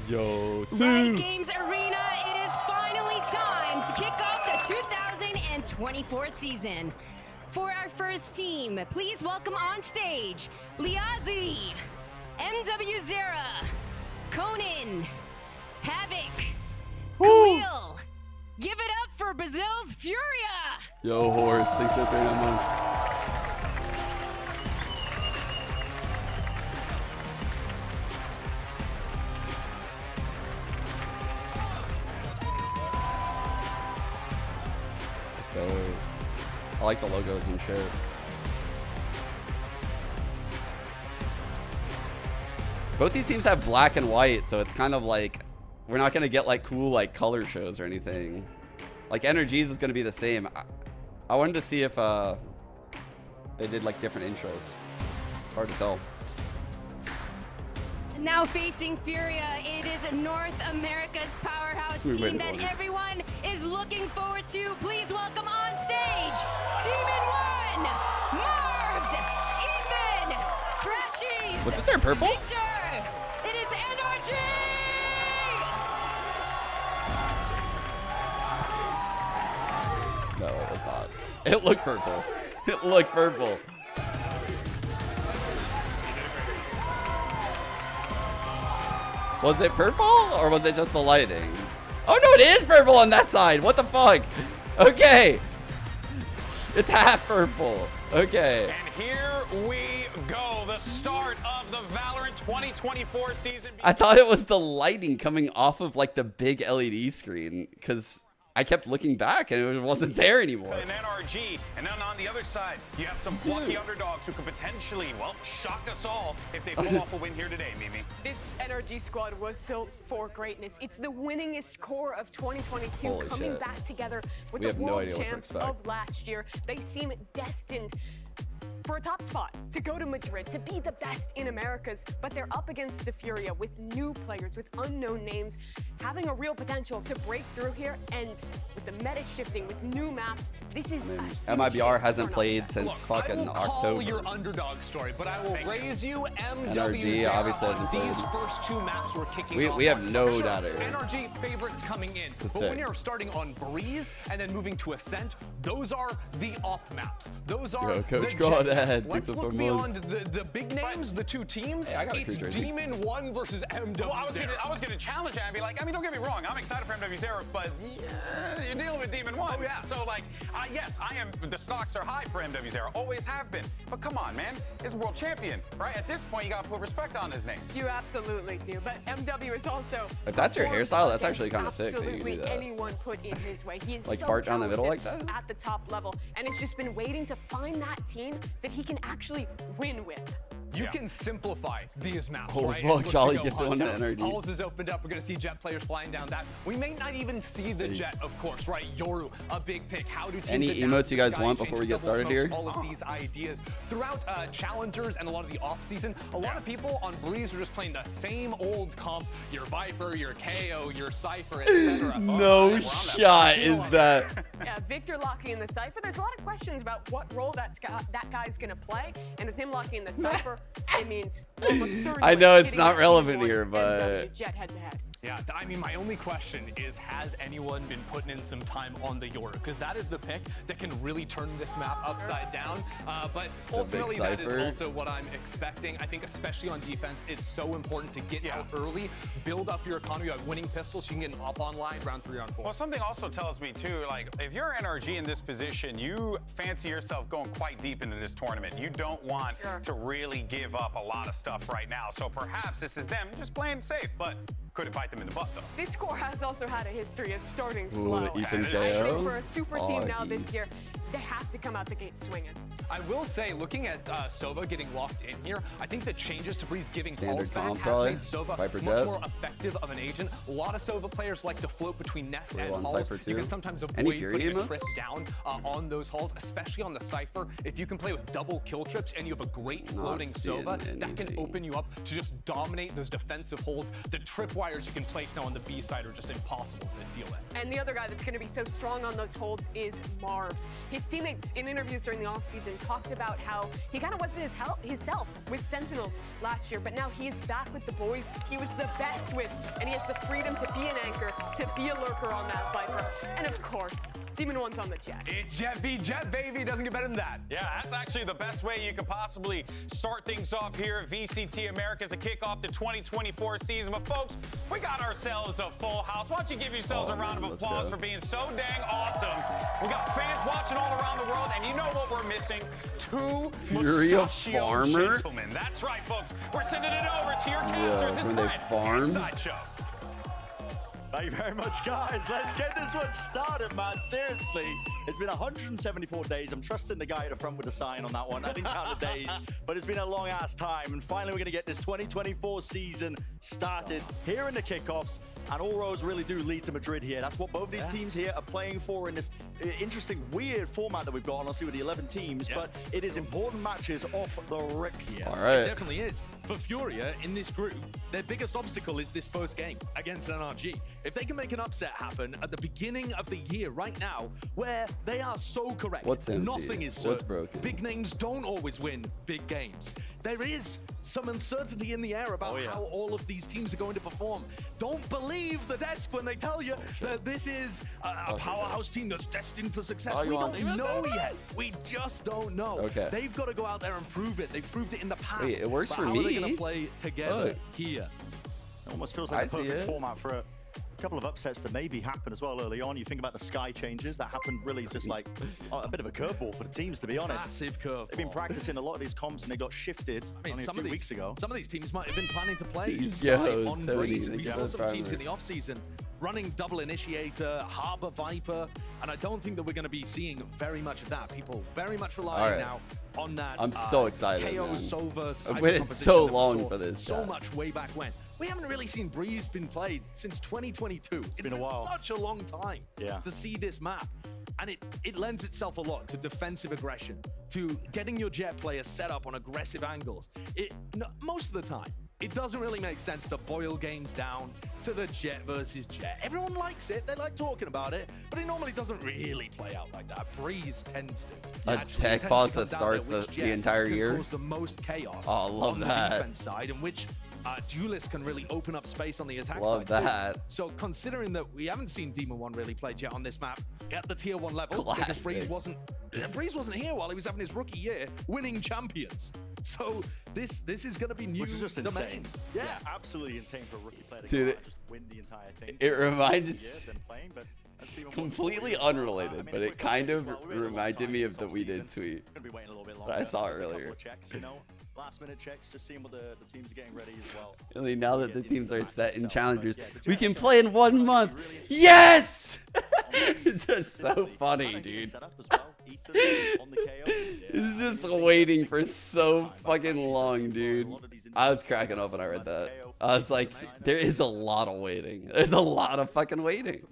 Yo, Riot Games Arena, it is finally time to kick off the 2024 season. For our first team, please welcome on stage Liazi, MW Zera, Conan, Havoc, Khalil. Give it up for Brazil's Furia. Yo, Horse. Thanks for the 39 months. So, I like the logos and shit. Both these teams have black and white, so it's kind of like we're not gonna get like cool like color shows or anything. Like Energies is gonna be the same. I wanted to see if they did like different intros. It's hard to tell. Now facing Furia, it is North America's powerhouse We made team it that on. everyone is looking forward to. Please welcome on stage Demon 1, Marved, Ethan, Crashies, What's this there, purple? Victor. It is NRG. No, it was not. It looked purple. It looked purple. Was it purple or was it just the lighting? Oh no, it is purple on that side. What the fuck? Okay. It's half purple. Okay. And here we go. The start of the Valorant 2024 season. I thought it was the lighting coming off of like the big LED screen because I kept looking back and it wasn't there anymore. An NRG, and then on the other side, you have some plucky underdogs who could potentially, well, shock us all if they pull off a win here today, Mimi. This NRG squad was built for greatness. It's the winningest core of 2022 Holy coming shit. back together with We the have no world idea what to champs expect. of last year. They seem destined for a top spot, to go to Madrid, to be the best in Americas, but they're up against the Furia with new players, with unknown names, having a real potential to break through here, and with the meta shifting, with new maps, this is a huge MIBR chance hasn't for an played upset. since fucking I will call October. your underdog story, but I will raise you NRG MWZ obviously hasn't on these played. first two maps we're kicking We off. have on. no Sure, data here. NRG favorites coming in, That's but sick. when you're starting on Breeze and then moving to Ascent, those are the op maps. Those are Yo, Coach, the go jet ahead. maps. Do Let's some look promos. beyond the big names, the two teams. Hey, I got a It's cruise rating. Demon 1 versus MWZ. Well, I was gonna challenge Abby. Like, I mean, don't get me wrong. I'm excited for MWZ, but you're dealing with Demon 1. Oh, yeah. So, like, yes, I am. The stocks are high for MWZ. Always have been. But come on, man. He's a world champion, right? At this point, you gotta put respect on his name. You absolutely do, but MW is also. If that's your performed hairstyle, that's against actually kinda sick that you can do Absolutely that. anyone put in his way. He is Like so Bart down the middle talented like that? at the top level, and it's just been waiting to find that team that he can actually win with. You can simplify these maps, Oh, right? fuck, And look Jolly to go get the hunt one to down. NRG. Halls is opened up. We're going to see jet players flying down that. We may not even see the jet, of course, right? Yoru, a big pick. How do teams Any adapt emotes to you guys sky want change, before we get double started smokes, here? All of these ideas. Throughout challengers and a lot of the off-season, a lot of people on Breeze are just playing the same old comps. Your Viper, your KO, your Cypher, etc. No shot is that. Yeah, Victor locking in the Cypher. There's a lot of questions about what role that guy's going to play, and with him locking in the Cypher, it means almost certainly I know it's hitting not that relevant Demon here, 1 but MW jet head-to-head. Yeah, I mean, my only question is, has anyone been putting in some time on the Yoru? Because that is the pick that can really turn this map upside down. But ultimately, that is Cypher. also what I'm expecting. I think especially on defense, it's so important to get out early, build up your economy by winning pistols. You can get an up online round 3, round 4. Well, something also tells me, too, like, if you're NRG in this position, you fancy yourself going quite deep into this tournament. You don't want to really give up a lot of stuff right now. So perhaps this is them just playing safe, but could it bite them in the butt, though? This core has also had a history of starting slow. Ethan I KO? think for a super team now this Poggggg. year, they have to come out the gate swinging. I will say, looking at Sova getting locked in here, I think the changes to Breeze giving Standard balls back comp, has probably. made Sova Viper much Jet. more effective of an agent. A lot of Sova players like to float between Nest Blue and on halls. Cypher You too. can sometimes Any avoid Fury putting a emotes? trip down on those halls, especially on the Cypher. If you can play with double kill trips and you have a great Not floating seeing Sova, that can anything. open you up to just dominate those defensive holds. The tripwires you can place now on the B side are just impossible to deal with. And the other guy that's going to be so strong on those holds is Marv. His teammates in interviews during the offseason talked about how he kind of wasn't himself with Sentinels last year, but now he is back with the boys he was the best with, and he has the freedom to be an anchor, to be a lurker on that Viper. And of course, Demon 1's on the jet. It's Jet v Jet, baby. Doesn't get better than that. Yeah, that's actually the best way you could possibly start things off here at VCT America as a kickoff the 2024 season. But folks, we got ourselves a full house. Why don't you give yourselves a round of applause for being so dang awesome. We got fans watching all around the world, and you know what we're missing? 2 Furia mustachio Farmer? gentlemen. That's right, folks. We're sending it over to your casters. It's when they Brett farm? and Sideshow. Thank you very much, guys. Let's get this one started, man. Seriously, it's been 174 days. I'm trusting the guy at the front with the sign on that one. I didn't count the days, but it's been a long-ass time. And finally, we're going to get this 2024 season started here in the kickoffs. And all roads really do lead to Madrid here. That's what both these teams here are playing for in this interesting, weird format that we've got, honestly, with the 11 teams. But it is important matches off the rip here. All right. It definitely is. For Furia in this group, their biggest obstacle is this first game against NRG. If they can make an upset happen at the beginning of the year right now, where they are so correct, What's empty? nothing is certain. What's broken? Big names don't always win big games. There is some uncertainty in the air about how all of these teams are going to perform. Don't believe the desk when they tell you that this is a powerhouse team that's destined for success. Oh, you We want don't defense? know yet. We just don't know. Okay. They've got to go out there and prove it. They've proved it in the past. Wait, it works But for how are they me? going to play together Look. here? It almost feels like I a see perfect it. format for it. a couple of upsets that maybe happen as well early on. You think about the Sky changes that happened really just like a bit of a curveball for the teams, to be honest. Massive curveball. They've been practicing a lot of these comps and they got shifted only a few weeks ago. Some of these teams might have been planning to play Sky Yo, on Tony, Breeze. We saw some teams in primary. the offseason running double initiator, Harbor Viper, and I don't think that we're going to be seeing very much of that. People very much relying now on that. I'm so excited, KO, man. Sova, I've waited so long for this. So much way back when. We haven't really seen Breeze been played since 2022. It's been a while. Such a long time to see this map. And it lends itself a lot to defensive aggression, to getting your Jet players set up on aggressive angles. Most of the time, it doesn't really make sense to boil games down to the Jet versus Jet. Everyone likes it, they like talking about it, but it normally doesn't really play out like that. Breeze tends to. A tech pause to start the entire year. Cause the most chaos oh, love on that. the defense side, in which duelists can really open up space on the attack Love side. that. Too. So considering that we haven't seen Demon 1 really play Jet on this map at the tier 1 level, because Breeze wasn't here while he was having his rookie year winning champions. So this is going to be new Which is just domains. insane. Yeah, absolutely insane for a rookie player to Dude, go out and just win the entire thing. It reminds Playing, but completely unrelated, but it kind of reminded me of the We Did tweet. I saw it earlier. Last minute checks, just seeing what the teams are getting ready as well. Really, now that the teams are set in challengers, we can play in 1 month. Yes! It's just so funny, dude. It's just waiting for so fucking long, dude. I was cracking up when I read that. I was like, there is a lot of waiting. There's a lot of fucking waiting.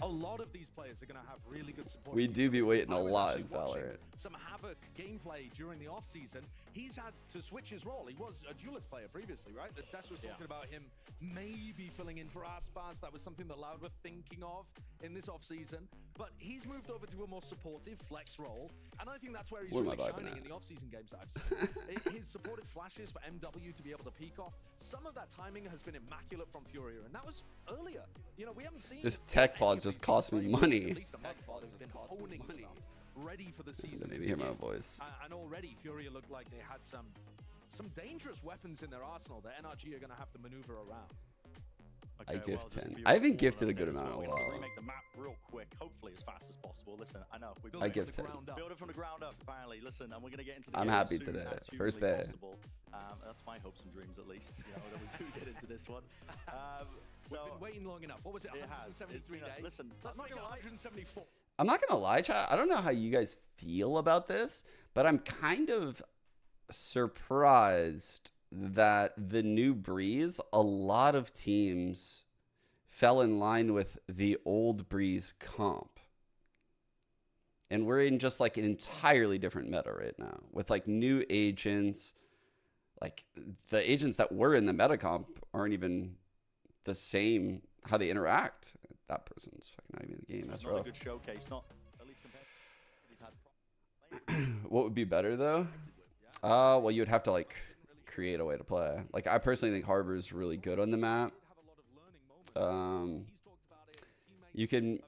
A lot of these players are going to have really good support. We do be waiting a lot in Valorant. Some Havoc gameplay during the offseason. He's had to switch his role. He was a duelist player previously, right? That Des was talking about him maybe filling in for Aspas. That was something that Loud were thinking of in this offseason. But he's moved over to a more supportive flex role. And I think that's where he's really shining in the offseason games that I've seen. His supportive flashes for MW to be able to peek off. Some of that timing has been immaculate from Furia. And that was earlier. You know, we haven't seen This tech pod just cost me money. Ready for the season. Maybe hear my own voice. And already Furia looked like they had some dangerous weapons in their arsenal that NRG are going to have to maneuver around. I gift 10. I haven't gifted a good amount in a while. Remake the map real quick, hopefully as fast as possible. Listen, I know we I gift 10. Build it from the ground up. Finally, listen, and we're gonna get into the I'm game happy as today. soon as First humanly day. possible. That's my hopes and dreams, at least. You know, that we do get into this one. We've been waiting long enough. What was it? 173 days. Listen, let's make it 174. I'm not gonna lie, chat. I don't know how you guys feel about this, but I'm kind of surprised that the new Breeze, a lot of teams fell in line with the old Breeze comp. And we're in just like an entirely different meta right now with like new agents. Like the agents that were in the meta comp aren't even the same how they interact. That person's fucking not even in the game. That's rough. Not a good showcase, not at least compared to he's had. What would be better though? Well, you would have to like create a way to play. Like I personally think Harbor is really good on the map. You can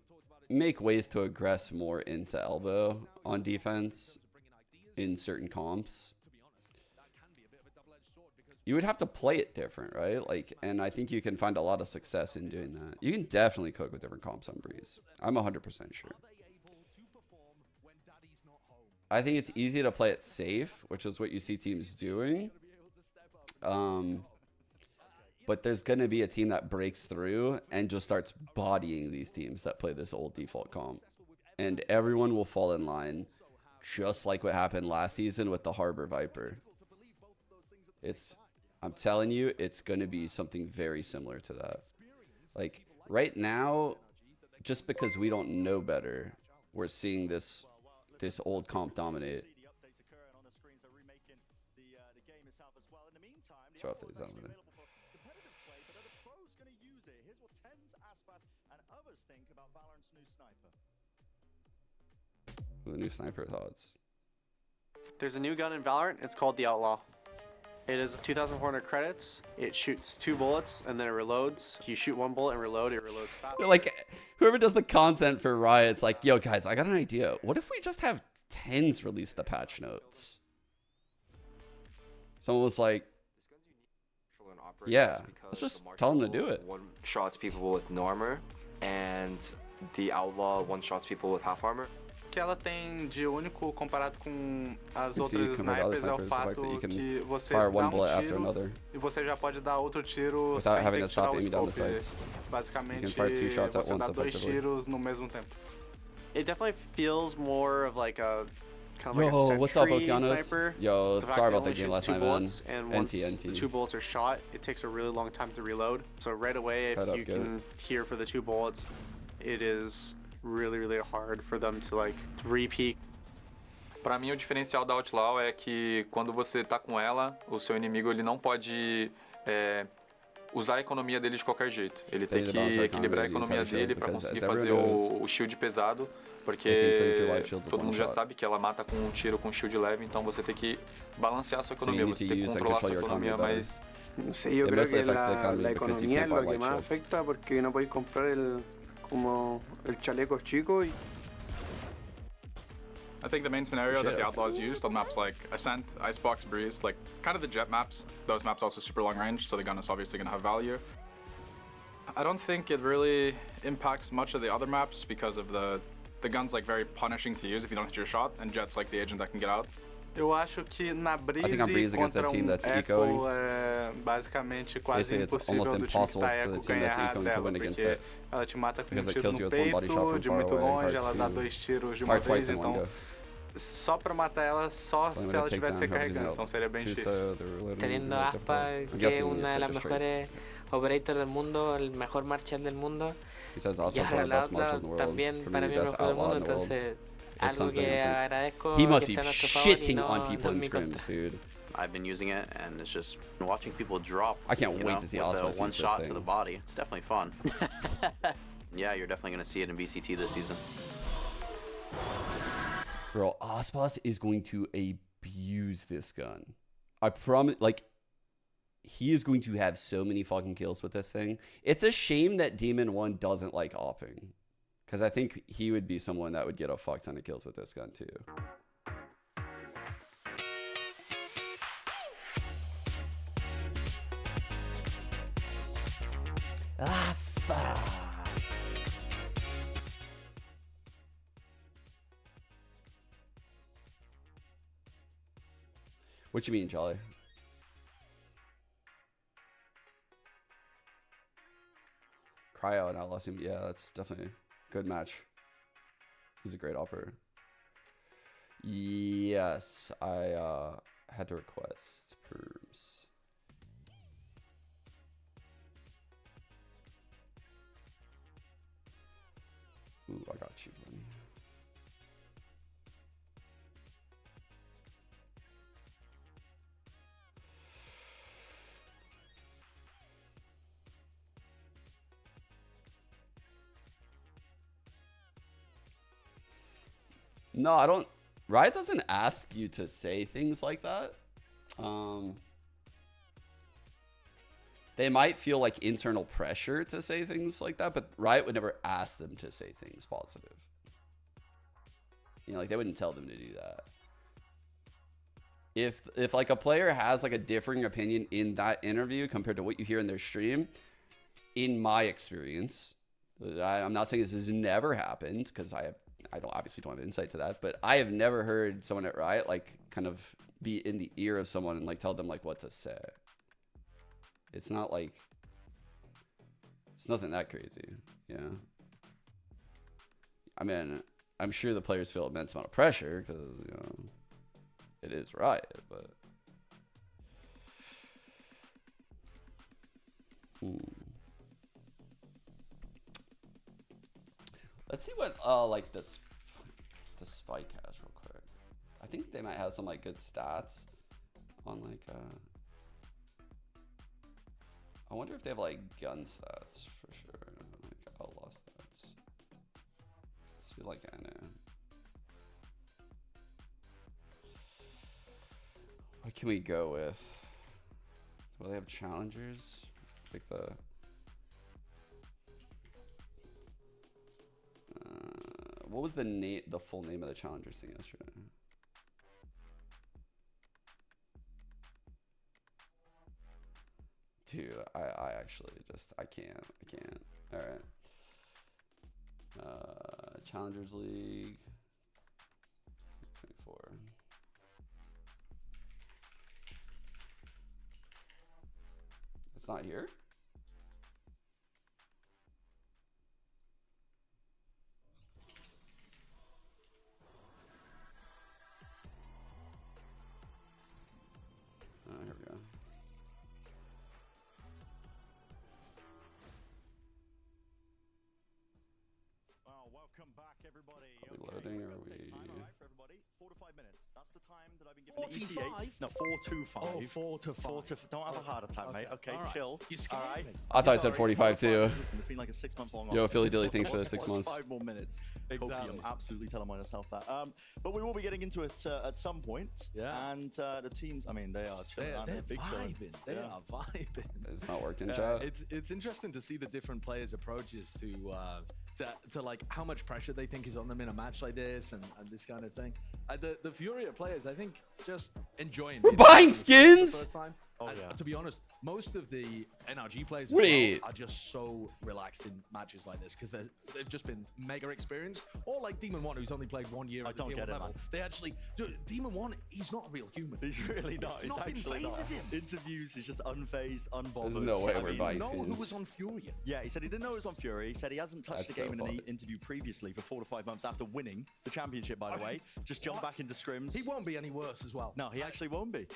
make ways to aggress more into elbow on defense in certain comps. You would have to play it different, right? Like, and I think you can find a lot of success in doing that. You can definitely cook with different comps on Breeze. I'm 100% sure. I think it's easy to play it safe, which is what you see teams doing. But there's going to be a team that breaks through and just starts bodying these teams that play this old default comp. And everyone will fall in line, just like what happened last season with the Harbor Viper. I'm telling you, it's going to be something very similar to that. Like, right now, just because we don't know better, we're seeing this old comp dominate. Throw off these dominate. The new sniper thoughts. There's a new gun in Valorant. It's called the Outlaw. It is 2,400 credits. It shoots 2 bullets and then it reloads. If you shoot 1 bullet and reload, it reloads fast. Like, whoever does the content for Riot's like, yo, guys, I got an idea. What if we just have 10s release the patch notes? Someone was like, Yeah, let's just tell them to do it. One shots people with no armor, and the outlaw one shots people with half armor. Que ela tem de único comparado com as You can see outras compared to other snipers é o snipers, the fact fato that you can que você fire dá one bullet after tiro another e você já pode dar outro tiro without sem having ter to que tirar stop o aiming down the scope. sights. Basicamente, You can fire 2 shots at você once dá dois effectively. tiros no mesmo tempo. It definitely feels more of like a kind of Yo, like a what's up, sentry Okeanos? sniper. Yo, The fact sorry that about it that only game shoots last two night, man. bullets, and once NT. the 2 bullets are shot, it takes a really long time to reload. So right away, if Head up, you good. can hear for the 2 bullets, it is really, really hard for them to like repeat. Pra mim, o diferencial da Outlaw é que quando você tá com ela, o seu inimigo ele não pode usar a economia dele de qualquer jeito. Ele tem que equilibrar a economia dele pra conseguir fazer o shield pesado, porque todo mundo já sabe que ela mata com um tiro com shield leve, então você tem que balancear a sua economia, você tem que controlar a sua economia, mas... Sí, yo creo que la economía es lo que más afecta porque no podéis comprar como el chaleco chico y I think the main scenario that the Outlaws used on maps like Ascent, Icebox, Breeze, like kind of the jet maps, those maps also super long range, so the gun is obviously going to have value. I don't think it really impacts much of the other maps because of the gun's like very punishing to use if you don't hit your shot, and Jet's like the agent that can get out. Eu acho que na Breeze I think on Breeze against that team that's echoing, é basicamente quase it's impossível almost do time que impossible tá for eco the team that's ganhar echoing to dela, win against porque it. ela te mata com um Because it tiro kills no you with one body shot peito, from de far muito away, longe, hard ela dá to- 2 tiros de or uma twice vez, in one então go. só pra matar ela, só So I'm se gonna ela take estivesse down Hubs recarregando, and então seria bem Two, difícil. so they're really Teniendo really Aspa, difficult. I'm que es guessing una de las they're straight. mejores operators del mundo, el mejor marshal del mundo. He says Y Aspa's ahora the la best marshal in the otra world. también For para me, mí el best mejor del outlaw mundo, in the world. entonces That's algo something que I think. agradezco He must que be esté a nuestro favor y shitting no, on people no in en mi contra. scrims, dude. I've been using it, and it's just watching people drop. I can't you wait know, to see with Aspas one use this shot thing. to the body. It's definitely fun. Yeah, you're definitely going to see it in VCT this season. Bro, Aspas is going to abuse this gun. I promise, like, he is going to have so many fucking kills with this thing. It's a shame that Demon 1 doesn't like opping. Because I think he would be someone that would get a fuck ton of kills with this gun, too. Aspas. What you mean, Jolly? Cryo and Outlaw seem, yeah, that's definitely a good match. He's a great operator. Yes, I had to request perms. Ooh, I got you, buddy. No, I don't. Riot doesn't ask you to say things like that. They might feel like internal pressure to say things like that, but Riot would never ask them to say things positive. You know, like they wouldn't tell them to do that. If like a player has like a differing opinion in that interview compared to what you hear in their stream, in my experience, I'm not saying this has never happened because I obviously don't have insight to that, but I have never heard someone at Riot like kind of be in the ear of someone and like tell them like what to say. It's not like, it's nothing that crazy, yeah. I mean, I'm sure the players feel immense amount of pressure because, you know, it is Riot, but let's see what like the Spike has real quick. I think they might have some like good stats on like I wonder if they have like gun stats for sure, like outlaw stats. Let's see, like I know. What can we go with? Well, they have challengers. Like the what was the full name of the challengers thing yesterday? Dude, actually. Just I can't. All right. Challengers League 24. It's not here. Oh, here we go. Well, welcome back, everybody. Are we loading or are we? Time, all right, for everybody. 4 to 5 minutes. That's the time that I've been given. 45? No, 4 to 5. Oh, 4 to 5. Don't have a heart attack, mate. Okay, All right. chill. You scared all right. me. I thought I said Sorry, 45 too. Listen, it's been like a 6-month long. Yo, off. Philly Dilly, thanks for the What's 6 months. 5 more minutes. Exactly. I'm absolutely telling myself that. But we will be getting into it at some point. Yeah. And the teams, I mean, they are chilling. They're Big chilling. vibing. They are vibing. It's not working, chat. It's interesting to see the different players' approaches to like how much pressure they think is on them in a match like this and this kind of thing. The Furia players, I think, just enjoying. We're buying skins. The first time. Oh, And yeah. To be honest, most of the NRG players as Wait. well are just so relaxed in matches like this because they've just been mega experienced. Or like Demon One, who's only played 1 year I at the don't Tier get 1 it, level. man. They actually, Demon One, he's not a real human. He's really not. He's Nothing actually not. phases him. Interviews, he's just unfazed, unbothered. There's no way we're He buying didn't know who skins. was on Furia. Yeah, he said he didn't know it was on Fury. He said he hasn't touched That's the game so in funny. an interview previously for 4 to 5 months after winning the championship, by the way. Just jump back into scrims. He won't be any worse as well. No, he actually won't be.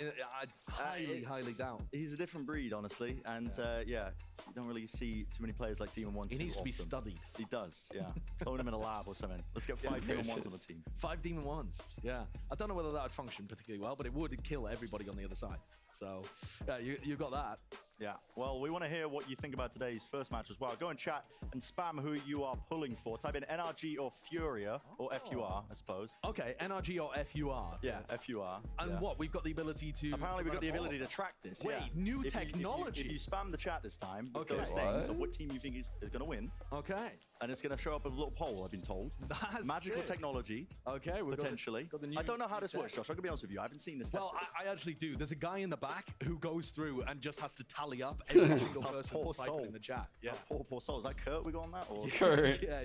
I highly doubt. He's a different breed, honestly. And yeah, you don't really see too many players like Demon 1. He needs to be often. studied. He does, yeah. Own him in a lab or something. Let's get 5 Demon 1s on the team. 5 Demon Ones. Yeah. I don't know whether that would function particularly well, but it would kill everybody on the other side. So, yeah, you got that. Yeah. Well, we want to hear what you think about today's first match as well. Go and chat and spam who you are pulling for. Type in NRG or Furia, or FUR, I suppose. Okay, NRG or FUR. Yeah, FUR. And yeah. what? We've got the ability to... Apparently, we've got the run up ability all to track this. Wait, yeah. new If you- technology? If you spam the chat this time with Okay. those things What? of what team you think is going to win, Okay. and it's going to show up a little poll, I've been told. That's Magical sick. technology, Okay, we've potentially. Got the new, I don't know how this new works, tech. Josh. I'm going to be honest with you. I haven't seen this. Well, tested. I actually do. There's a guy in the back who goes through and just has to tally up every single That person poor typing soul. in the chat. Yeah. That poor soul. Is that Kurt we got on that? Or? Kurt. Yeah.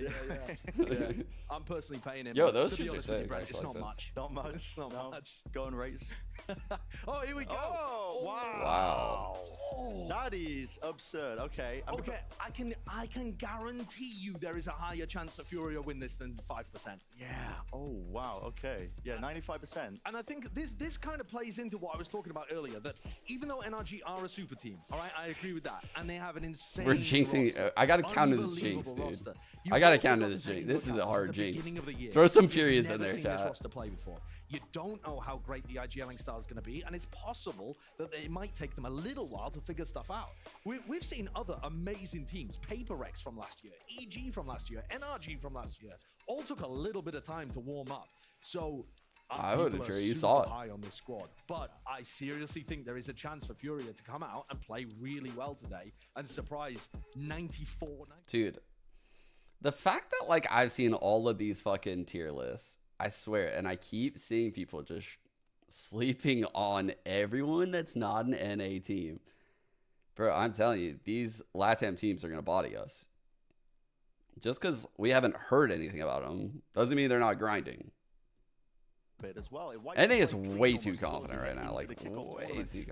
Yeah. I'm personally paying him. Yo, but those to be shoes are honest with you, sick. Brett, I it's actually not like much. Not much. It's not No. much. Go and race. Oh, here we go. Oh, wow. Wow. Oh. That is absurd. Okay. Okay, I can guarantee you there is a higher chance that Furia win this than 5%. Yeah. Oh, wow. Okay. Yeah, 95%. And I think this kind of plays into what I was talking about earlier, that even though NRG are a super team, all right, I agree with that, and they have an insane We're jinxing. roster, I gotta counter this jinx, unbelievable dude. roster. I gotta also counter got this to take jinx. into This is account a hard the jinx. beginning of the year. Throw some You've Furious in never there, seen this chat. roster play before. You don't know how great the IGLing style is going to be, and it's possible that it might take them a little while to figure stuff out. We've seen other amazing teams, PaperX from last year, EG from last year, NRG from last year, all took a little bit of time to warm up. So I would people have are you super saw it. high on this squad, but I seriously think there is a chance for Furia to come out and play really well today and surprise 94. Dude, the fact that like I've seen all of these fucking tier lists, I swear, and I keep seeing people just sleeping on everyone that's not an NA team. Bro, I'm telling you, these LATAM teams are going to body us. Just because we haven't heard anything about them doesn't mean they're not grinding. Bit as well. NA is way too confident right now, like way too Where,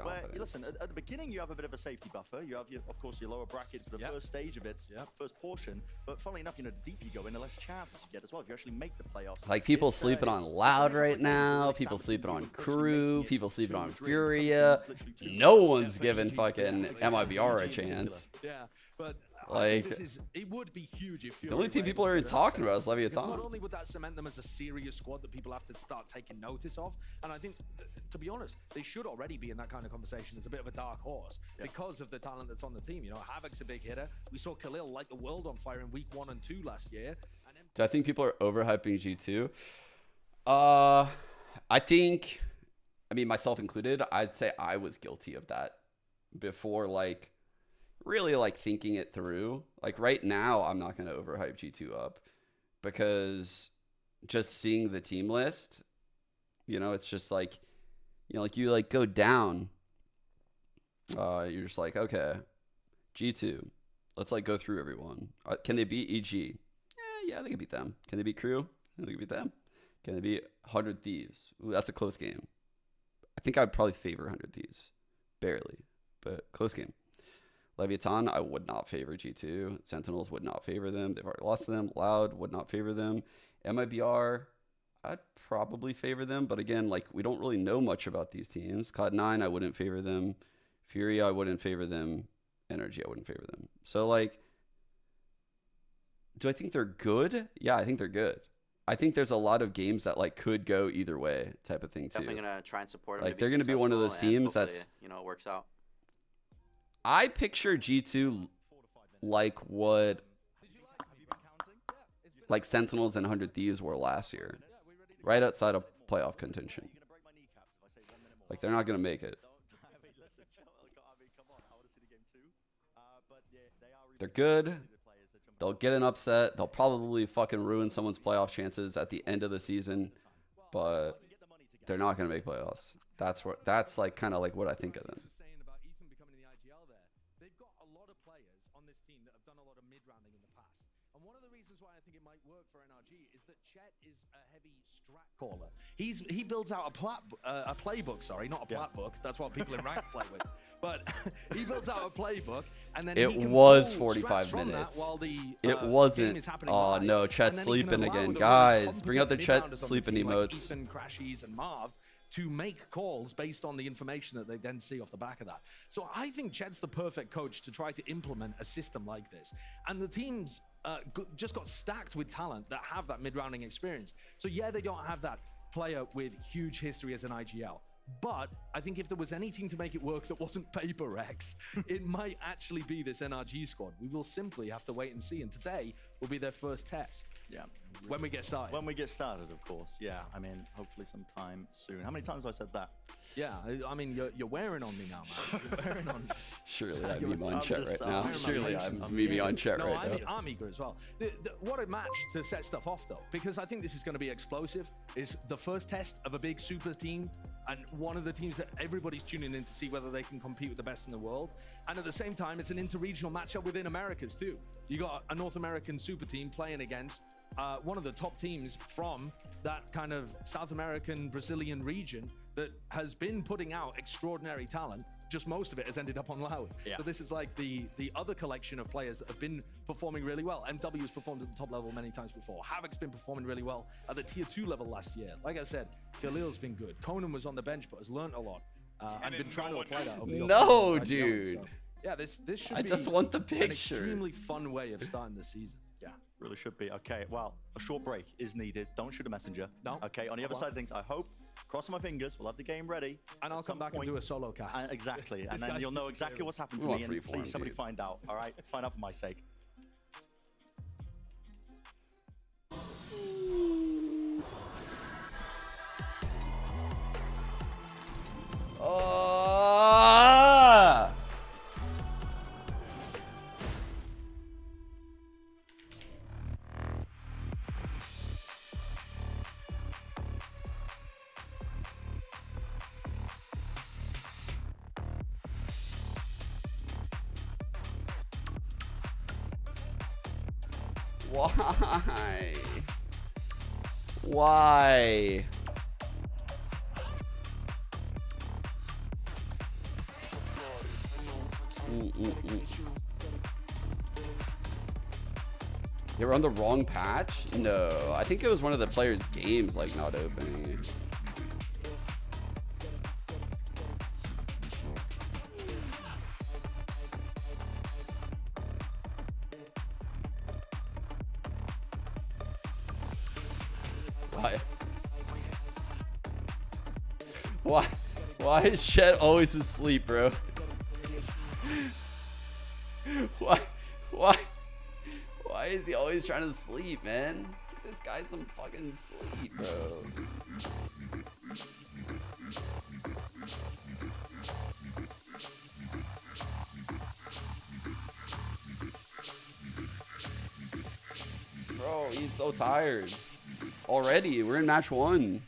confident. listen, at the beginning you have a bit of a safety buffer. You have, of course, your lower bracket for the first stage of its first portion. But funnily enough, the deeper you go in, the less chances you get as well. If you actually make the playoffs, Like people It's, sleeping on it's Loud very right complicated. It's now, really people established sleeping in on people pushing, Crew, making it people sleeping on to a dream. Furia. Some teams literally No do. one's giving fucking MIBR a chance. Yeah, but Like, it would be huge if the only team were people able are to do that. talking about is Because Leviathan. not only would that cement them as a serious squad that people have to start taking notice of, and I think, to be honest, they should already be in that kind of conversation as a bit of a dark horse because of the talent that's on the team. You know, Havoc's a big hitter. We saw Khalil light the world on fire in week 1 and 2 last year. And then Do I think people are overhyping G2? I think, I mean, myself included, I'd say I was guilty of that before, like, really, like, thinking it through. Like, right now, I'm not going to overhype G2 up because just seeing the team list, you know, it's just like, you know, like, you, like, go down. You're just like, okay. G2. Let's like go through everyone. Can they beat EG? Yeah, they can beat them. Can they beat Crew? They can beat them. Can they beat 100 Thieves? Ooh, that's a close game. I think I'd probably favor 100 Thieves. Barely, but close game. Leviathan, I would not favor G2. Sentinels would not favor them. They've already lost to them. Loud would not favor them. MIBR, I'd probably favor them. But again, like we don't really know much about these teams. Cloud9, I wouldn't favor them. Fury, I wouldn't favor them. Energy, I wouldn't favor them. So like, do I think they're good? Yeah, I think they're good. I think there's a lot of games that like could go either way type of thing too. Definitely gonna try and support them. Like they're gonna be one of those teams that's, it works out. I picture G2 like what like Sentinels and 100 Thieves were last year, right outside of playoff contention. Like they're not gonna make it. They're good. They'll get an upset. They'll probably fucking ruin someone's playoff chances at the end of the season, but they're not going to make playoffs. That's like kind of like what I think of them. Saying about Ethan becoming the IGL there, they've got a lot of players on this team that have done a lot of mid-rounding in the past. And one of the reasons why I think it might work for NRG is that Chet is a heavy strat caller. He builds out a playbook, sorry, not a plat book. That's what people in rank play with. But he builds out a playbook, and then it he can was pull 45 strats minutes. While the, it game wasn't. is happening Oh live, no, and Chet's then he sleeping can allow again, the guys. Bring out the mid-rounders Chet on sleeping team like emotes. Ethan, Crashies, and Marv to make calls based on the information that they then see off the back of that. So I think Chet's the perfect coach to try to implement a system like this. And the teams just got stacked with talent that have that mid-rounding experience. So yeah, they don't have that player with huge history as an IGL. But I think if there was any team to make it work that wasn't Paper Rex, it might actually be this NRG squad. We will simply have to wait and see. And today will be their first test. Yeah. When we get started. When we get started, of course. Yeah. I mean, hopefully sometime soon. How many times have I said that? Yeah. I mean, you're wearing on me now, man. You're wearing on me. Surely I'm meme on Chet right now. Surely I'm meme on Chet right now. I'm eager as well. What a match to set stuff off, though, because I think this is going to be explosive. It's the first test of a big super team, and one of the teams that everybody's tuning in to see whether they can compete with the best in the world. And at the same time, it's an inter-regional matchup within Americas too. You got a North American super team playing against one of the top teams from that kind of South American, Brazilian region that has been putting out extraordinary talent. Just most of it has ended up on Loud. Yeah. So this is like the other collection of players that have been performing really well. MW has performed at the top level many times before. Havoc's been performing really well at the tier 2 level last year. Like I said, Khalil's been good. Conan was on the bench but has learned a lot. And been trying to apply that over the No, dude. So, yeah, this should be I just want the an picture. extremely fun way of starting the season. Yeah, really should be. Okay, well, a short break is needed. Don't shoot a messenger. No. Okay, on the other side of things, I hope, crossing my fingers, we'll have the game ready. And I'll come back and do a solo cast. Exactly, and This then guy's you'll know exactly what's happened to me, and please, somebody find out, all right? Find out for my sake. Why? Why? They were on the wrong patch? No, I think it was one of the players' games like not opening. Why is Chet always asleep, bro? Why is he always trying to sleep, man? Give this guy some fucking sleep, bro. Bro, he's so tired. Already, we're in match 1.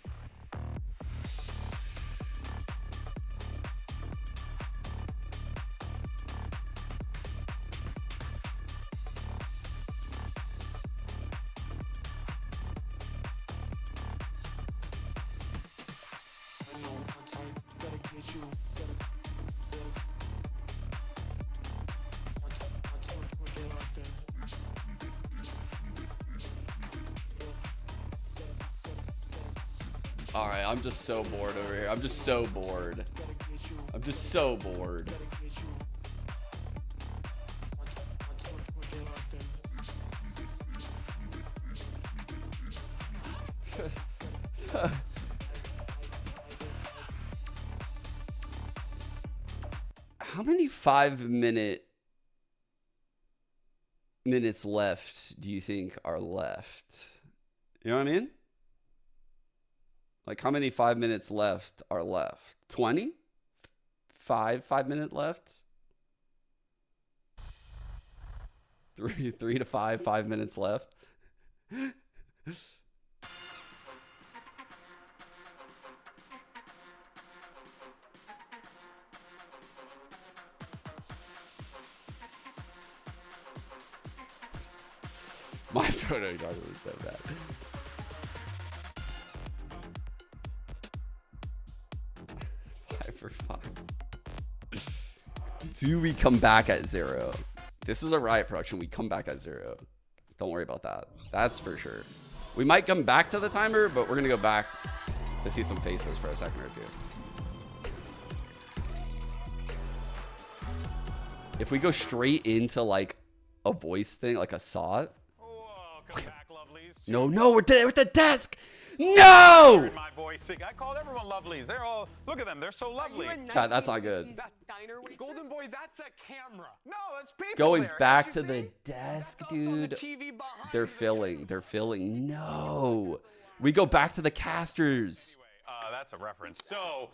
All right, I'm just so bored over here. I'm just so bored. I'm just so bored. How many 5-minute minutes left do you think are left? You know what I mean? Like, how many 5 minutes left are left? 20? 5-minute left? 3 to 5 minutes left. My photo was so bad. For 5. Do we come back at 0? This is a Riot production. We come back at 0. Don't worry about that. That's for sure. We might come back to the timer, but we're gonna go back to see some faces for a second or two. If we go straight into like a voice thing, like a SOT. No, we're there at the desk. No! My voice. I called everyone lovelies. They're all, look at them. They're so lovely. Chat, that's not good. Golden Boy, that's a camera. No, that's people. Going back to the desk, dude. They're filling. They're filling. No. We go back to the casters. That's a reference. So,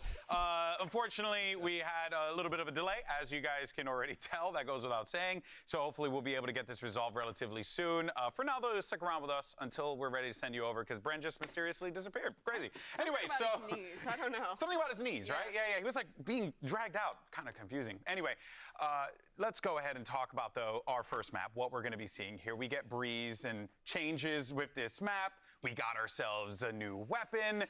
unfortunately, we had a little bit of a delay, as you guys can already tell. That goes without saying. So, hopefully, we'll be able to get this resolved relatively soon. For now, though, stick around with us until we're ready to send you over, because Bren just mysteriously disappeared. Crazy. Anyway, so his knees. I don't know. Something about his knees, right? Yeah. He was like being dragged out. Kind of confusing. Anyway, let's go ahead and talk about, though, our first map, what we're going to be seeing here. We get Breeze and changes with this map. We got ourselves a new weapon.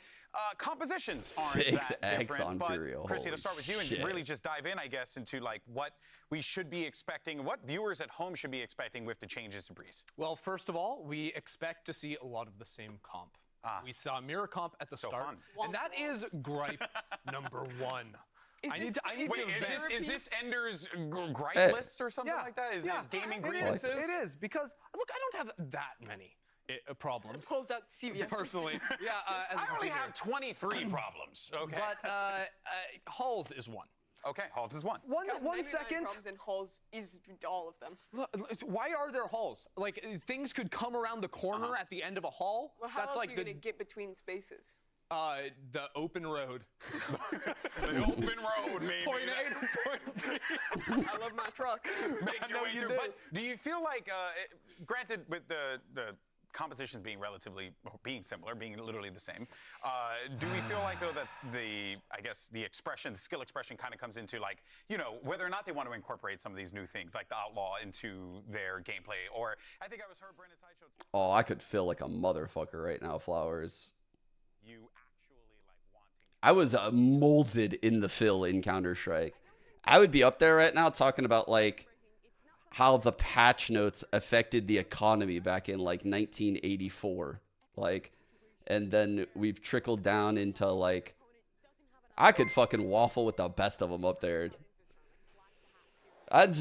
Compositions aren't that different. But Chrissy, to start with you and really just dive in, I guess, into like what we should be expecting, what viewers at home should be expecting with the changes to Breeze. Well, first of all, we expect to see a lot of the same comp. We saw mirror comp at the start, and that is gripe number 1. Is this Ender's gripe list or something like that? Is gaming grievances? It is, because look, I don't have that many problems. Close out CVS. Personally, I only have 23 problems. Okay, but Halls is one. Okay, Halls is one. One second. Problems in Halls is all of them. Look, why are there halls? Like things could come around the corner at the end of a hall. Well, how else are you gonna get between spaces? The open road. The open road, maybe. Point A to point B. I love my truck. Make your way through. But do you feel like, granted, with the compositions being being similar, being literally the same, do we feel like, though, that the skill expression kind of comes into, like, you know, whether or not they want to incorporate some of these new things, like the Outlaw, into their gameplay? Or I think I was heard Brandon Sideshow. Oh, I could feel like a motherfucker right now, Flowers. You actually like wanting. I was molded in the fill in Counter-Strike. I would be up there right now talking about like how the patch notes affected the economy back in like 1984. Like, and then we've trickled down into like, I could fucking waffle with the best of them up there. I'd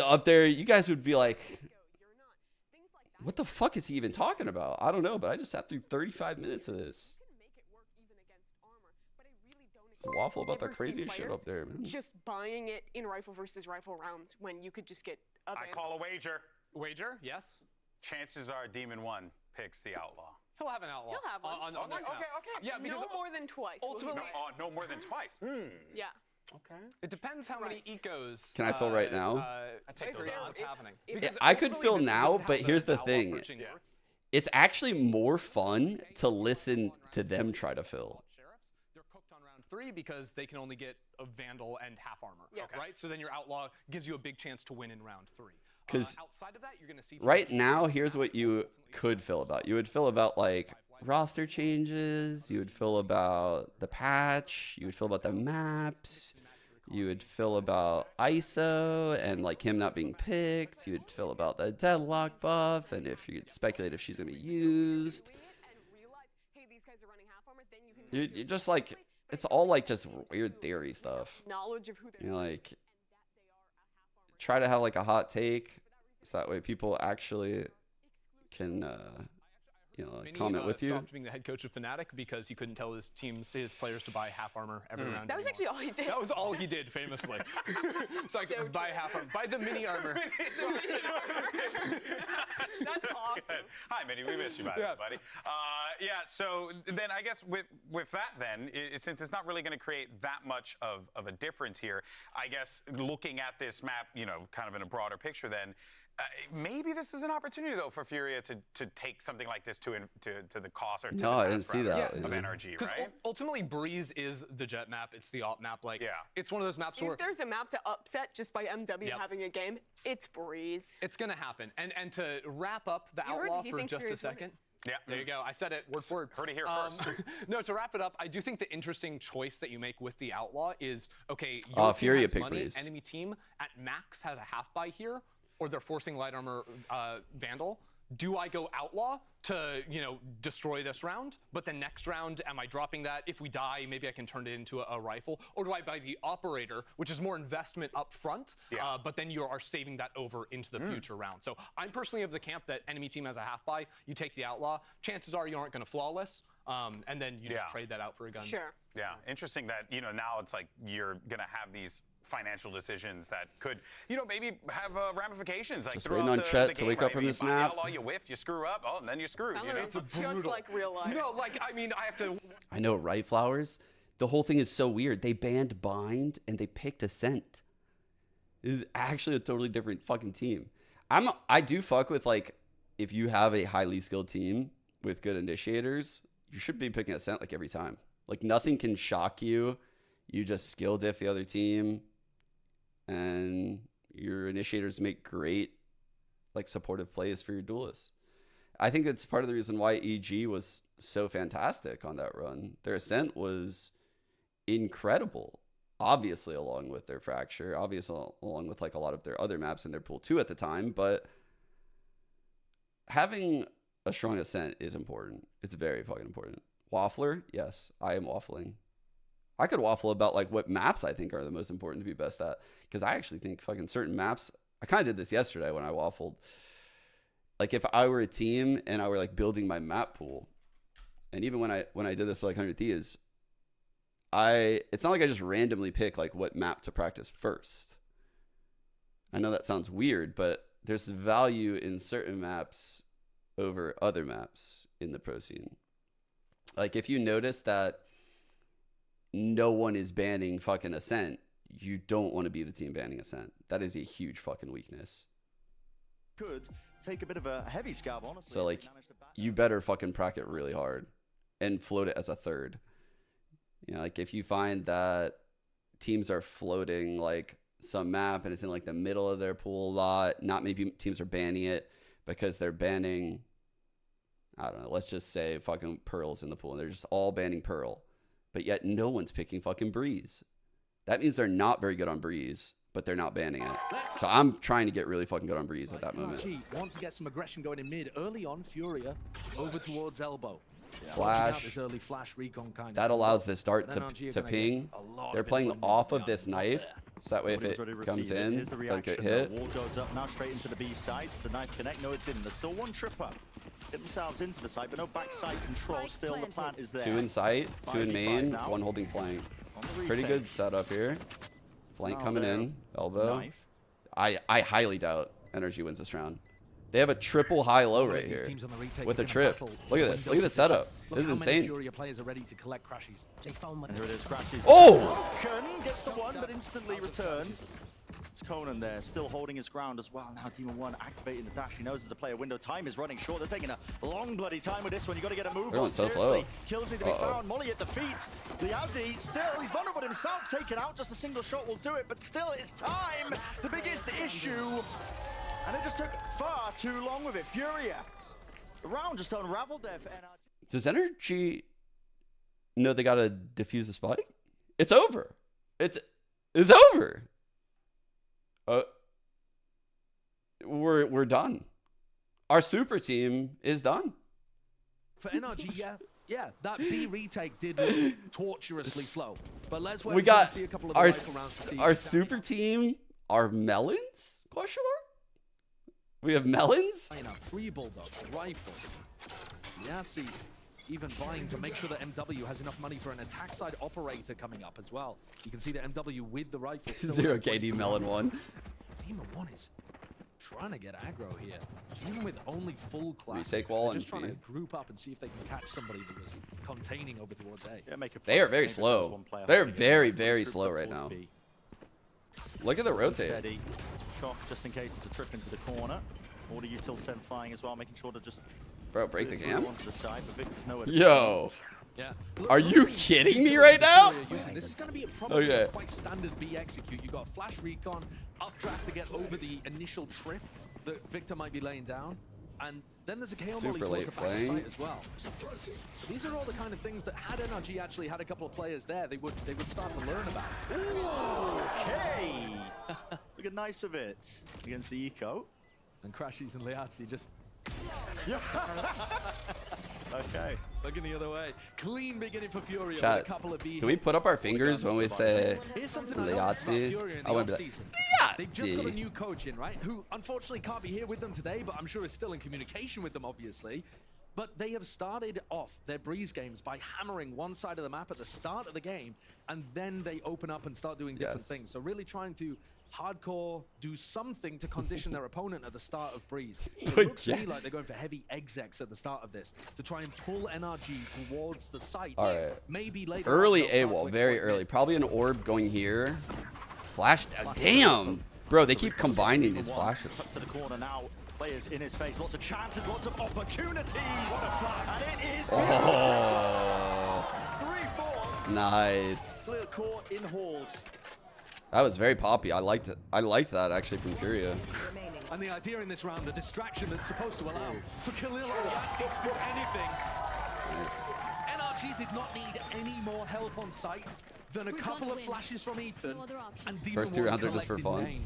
up there, you guys would be like, what the fuck is he even talking about? I don't know, but I just sat through 35 minutes of this. Waffle about the craziest shit up there, man. Just buying it in rifle versus rifle rounds when you could just get a I call a wager. Wager? Yes. Chances are Demon 1 picks the Outlaw. He'll have an Outlaw. He'll have one. On this map. Okay. Yeah, because no more than twice. Ultimately, no more than twice. Yeah. Okay. It depends how many ecos. Can I fill right now? I take those odds. Happening. I could fill now, but here's the thing. It's actually more fun to listen to them try to fill. They're cooked on round 3 because they can only get a Vandal and half armor. Right? So then your Outlaw gives you a big chance to win in round 3. Because outside of that, you're going to see right now, here's what you could fill about. You would fill about like roster changes. You would feel about the patch. You would feel about the maps. You would feel about ISO and like him not being picked. You would feel about the deadlock buff and if you'd speculate if she's gonna be used. You're just like, it's all like just weird theory stuff. You know, like try to have like a hot take so that way people actually can you know, like, comment with you. Stopped being the head coach of Fnatic because he couldn't tell his players to buy half armor every round. That was actually all he did. That was all he did, famously. It's like, buy half armor, buy the mini armor. That's awesome. Hi, Minnie. We missed you, buddy. Yeah. So then, I guess with that, then, since it's not really going to create that much of a difference here, I guess looking at this map, you know, kind of in a broader picture, then. Maybe this is an opportunity though for Furia to take something like this to the cost or to the I didn't see that of NRG, right? Ultimately, Breeze is the jet map. It's the op map. Like, it's one of those maps where if there's a map to upset just by MW having a game, it's Breeze. It's gonna happen. And to wrap up the Outlaw for just a second. Yeah, there you go. I said it word for word. Heard it here first. No, to wrap it up, I do think the interesting choice that you make with the Outlaw is, okay, your team Furia has pick money, Breeze. enemy team at max has a half buy here, or they're forcing light armor Vandal. Do I go Outlaw to, you know, destroy this round? But the next round, am I dropping that? If we die, maybe I can turn it into a rifle. Or do I buy the Operator, which is more investment up front, but then you are saving that over into the future round. So I'm personally of the camp that enemy team has a half buy. You take the Outlaw. Chances are you aren't going to flawless. And then you just trade that out for a gun. Sure. Yeah, interesting that, you know, now it's like you're going to have these financial decisions that could, you know, maybe have ramifications. Like just waiting on Chet to wake up from this nap. Outlaw, you whiff, you screw up, and then you're screwed. You know? It's just like real life. No, like, I mean, I have to... I know, right, Flowers? The whole thing is so weird. They banned Bind and they picked Ascent. This is actually a totally different fucking team. I do fuck with, like, if you have a highly skilled team with good initiators, you should be picking Ascent like every time. Like, nothing can shock you. You just skill diff the other team. And your initiators make great, like, supportive plays for your duelists. I think that's part of the reason why EG was so fantastic on that run. Their Ascent was incredible, obviously, along with their Fracture, obviously along with, like, a lot of their other maps in their pool too at the time. But having a strong Ascent is important. It's very fucking important. Waffler, yes, I am waffling. I could waffle about like what maps I think are the most important to be best at, because I actually think fucking certain maps. I kind of did this yesterday when I waffled. Like if I were a team and I were like building my map pool, and even when I did this like 100 Thieves, it's not like I just randomly pick like what map to practice first. I know that sounds weird, but there's value in certain maps over other maps in the pro scene. Like if you notice that no one is banning fucking Ascent, you don't want to be the team banning Ascent. That is a huge fucking weakness. Could take a bit of a heavy scab, honestly. So like, you better fucking prac it really hard and float it as a third. You know, like if you find that teams are floating like some map and it's in like the middle of their pool a lot, not many teams are banning it because they're banning, I don't know, let's just say fucking Pearl's in the pool and they're just all banning Pearl. But yet no one's picking fucking Breeze. That means they're not very good on Breeze, but they're not banning it. So I'm trying to get really fucking good on Breeze at that moment. Want to get some aggression going in mid. Early on, Furia over towards elbow. Flash. This early flash recon kind that of allows the start to ping. They're playing off of this knife, so that way if it comes in, don't get hit. The wall goes up now straight into the B side. The knife connect. No, it's in. There's still one trip up. Get themselves into the site, but no backside control. Still, the plant is there. 2 in sight, 2 in main, 1 holding flank. Pretty good setup here. Flank coming in, elbow. I highly doubt NRG wins this round. They have a triple high-low right here with a trip. Look at this. Look at the setup. This is insane. Furia players are ready to collect crashes. Here it is, crashes. Oh! Conan gets the one, but instantly returned. It's Conan there, still holding his ground as well. Now Demon 1 activating the dash. He knows there's a player window. Time is running short. They're taking a long bloody time with this one. You got to get a move on. So Seriously, kills need to be found. Molly at the feet. Liazzi still, he's vulnerable himself. Taken out. Just a single shot will do it, but still it's time. The biggest issue. And it just took far too long with it. Furia. The round just unraveled there for NRG. Does Energy know they gotta defuse the spike? It's over. It's over. We're done. Our super team is done. For NRG, yeah, that B retake did look torturously slow. But let's wait We got see a couple of the our rifle rounds to see our exactly super team. Our melons? Question mark. We have melons. 3 bulldogs, rifle. Yahtzee even vying to make sure that MW has enough money for an attack side operator coming up as well. You can see the MW with the rifle. 0 KD melon 1. Demon 1 is trying to get aggro here, even with only full class. Retake wall and just trying to group up and see if they can catch somebody that was containing over towards A. Yeah, they are very slow. They're very, very slow right now. Look at the rotate. Steady. Shot just in case it's a trip into the corner. Order util send flying as well, making sure to just break the cam. To the side, but Yo. Yeah. Are you kidding me right now? This is going to be a probably quite standard B execute. You got flash recon, updraft to get over the initial trip that Victor might be laying down, and then there's a KO molly Super late to playing site as well. These are all the kind of things that had NRG actually had a couple of players there, they would start to learn about. Okay. Look at nice of it against the eco. And Crashies and Liazzi just. Okay. Looking the other way. Clean beginning for Furia. Chat, with a couple of B can we put up our fingers when we say Liazzi? I went to They've just got a new coach in, right? Who unfortunately can't be here with them today, but I'm sure is still in communication with them, obviously. But they have started off their Breeze games by hammering one side of the map at the start of the game, and then they open up and start doing different things. So really trying to hardcore do something to condition their opponent at the start of Breeze. It looks to me like they're going for heavy execs at the start of this to try and pull NRG towards the site. All right. Maybe later. Early AWOL, very early. Probably an orb going here. Flash. Damn, bro, they keep combining these flashes. Tucked to the corner now. Players in his face. Lots of chances, lots of opportunities. And it is. Oh. 3-4. Nice. Clear court in halls. That was very poppy. I liked it. I liked that actually from Furia. And the idea in this round, the distraction that's supposed to allow for Khalil or Yahtzee to do anything. NRG did not need any more help on site than a couple of flashes from Ethan. And First 2 rounds are just for fun.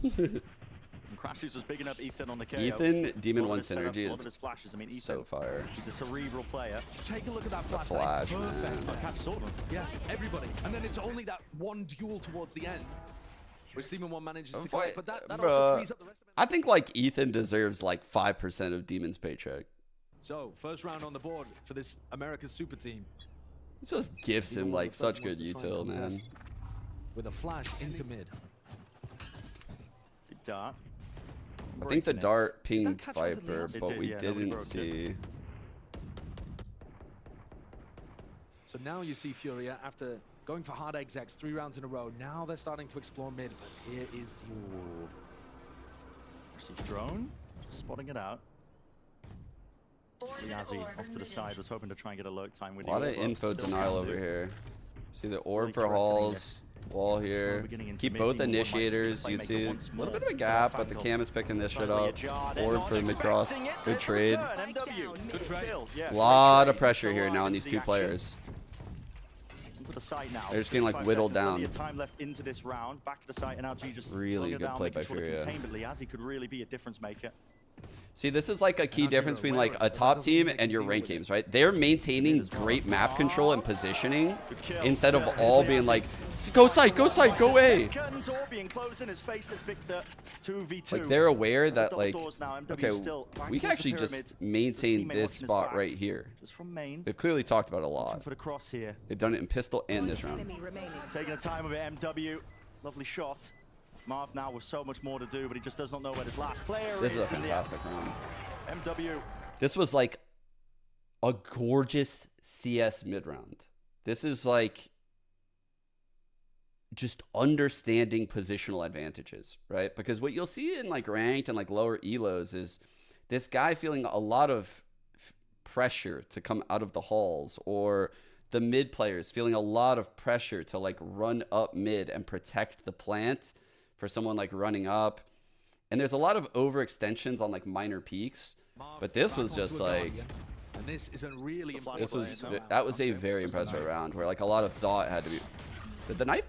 Crashes was big enough. Ethan on the KO. Ethan, Demon 1 synergy is flashes. I mean, Ethan, so fire. He's a cerebral player. Take a look at that flash. Flash, man. Catches all of them. Yeah, everybody. And then it's only that one duel towards the end, which Demon 1 manages to fight. But that also frees up the rest of it. I think like Ethan deserves like 5% of Demon's paycheck. So first round on the board for this America's super team. It just gives him like such good util, man. With a flash into mid. Dart. I think the dart pinged Viper, but we didn't see. So now you see Furia after going for hard execs 3 rounds in a row. Now they're starting to explore mid, but here is Demon. Message drone, just spotting it out. Liazzi off to the side, was hoping to try and get a lurk time with a lot of info denial over here. See the orb for halls, wall here. Keep both initiators. You see a little bit of a gap, but the cam is picking this shit up. Orb for the mid cross. Good trade. A lot of pressure here now on these 2 players. To the side now. They're just getting like whittled down. Time left into this round. Back to the site, and NRG just really good play by Furia. Liazzi could really be a difference maker. See, this is like a key difference between like a top team and your rank games, right? They're maintaining great map control and positioning instead of all being like, go side, go away. Like they're aware that like, okay, we can actually just maintain this spot right here. They've clearly talked about it a lot. They've done it in pistol and this round. Taking the time of it, MW. Lovely shot. Marv now with so much more to do, but he just does not know where his last player is. This is a fantastic round. MW. This was like a gorgeous CS mid round. This is like just understanding positional advantages, right? Because what you'll see in like ranked and like lower elos is this guy feeling a lot of pressure to come out of the halls, or the mid players feeling a lot of pressure to like run up mid and protect the plant for someone like running up. And there's a lot of overextensions on like minor peaks, but this was just like this is a really important. This was that was a very impressive round where like a lot of thought had to be. Did the knife?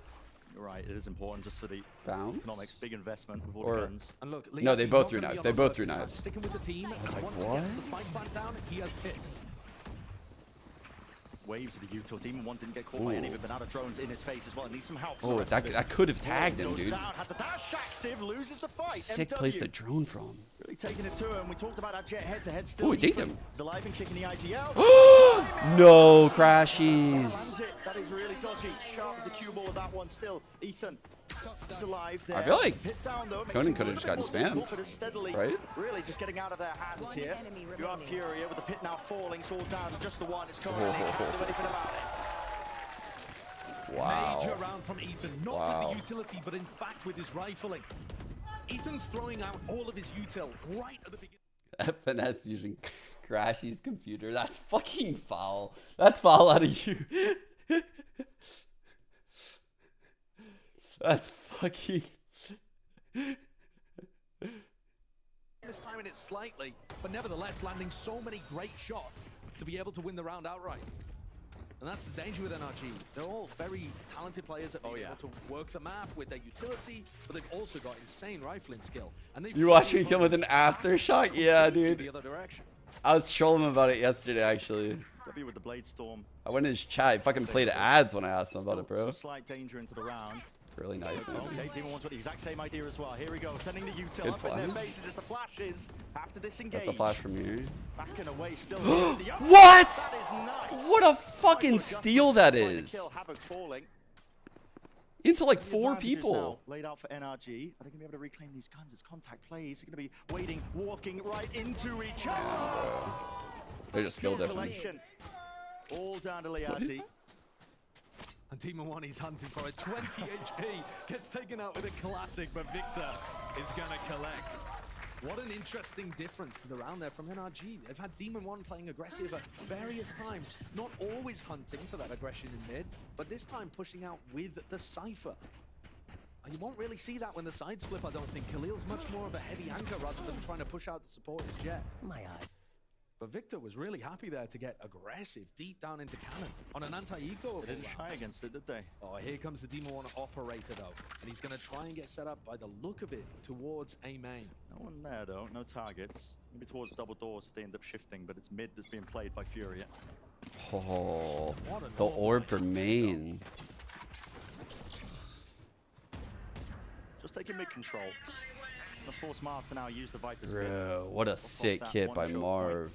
You're right. It is important just for the bounce economics, big investment with all or the guns. And look, no, they both threw knives. They both threw knives. Sticking with the team. I was like, once what? he gets the spike plant down, he has picked. Waves of the util. Demon 1 didn't get caught by any of it, but out of drones in his face as well. Needs some help. Oh, that could have tagged him, dude. Down, had the dash active, loses the fight. Sick MW place to drone from. Really taking it to him. We talked about that jet head-to-head still. Oh, he dinked him. He's alive and kicking the IGL. No crashies. That is really dodgy. Sharp as a cue ball with that one still. Ethan is alive there. I feel like Pit down, though, Conan could have just gotten spammed, but is steadily, right? Really just getting out of their hands here. If you have Furia with the pit now falling, it's all down to just the one. It's coming and he can't do anything about it. Wow. Major round from Ethan, not with the utility, but in fact with his rifling. Ethan's throwing out all of his util right at the beginning. Finesse using Crashy's computer. That's fucking foul. That's foul out of you. That's fucking. Mistiming it slightly, but nevertheless landing so many great shots to be able to win the round outright. And that's the danger with NRG. They're all very talented players that are able to work the map with their utility, but they've also got insane rifling skill. And You watched me come with an aftershock? Yeah, dude. The other direction. I was trolling him about it yesterday, actually. W with the blade storm. I went in his chat. He fucking played ads when I asked him about it, bro. Some slight danger into the round. Really nice. Okay, Demon wants the exact same idea as well. Here we go, sending the util Good up in their flash. faces as the flashes have to disengage. That's a flash from you. Back and away, still. What? That is nice. What a fucking steal that is. Kill, Havoc falling. Into like The 4 advantage is people. now laid out for NRG. Are they going to be able to reclaim these guns? It's contact plays. They're going to be waiting, walking right into each other. They're just skill different. Collection. All down to Liazzi. And Demon 1 is hunting for it. 20 HP. Gets taken out with a classic, but Victor is going to collect. What an interesting difference to the round there from NRG. They've had Demon 1 playing aggressive at various times. Not always hunting for that aggression in mid, but this time pushing out with the Cypher. And you won't really see that when the sides flip, I don't think. Khalil's much more of a heavy anchor rather than trying to push out to support his jet. My eye. But Victor was really happy there to get aggressive deep down into cannon on an anti-eco. They didn't try against it, did they? Oh, here comes the Demon 1 operator though. And he's going to try and get set up by the look of it towards A main. No one there though, no targets. Maybe towards double doors if they end up shifting, but it's mid that's being played by Furia. Oh, the orb for main. Just taking mid control. The force Marv to now use the Viper's Bro, what a sick kit by Marv.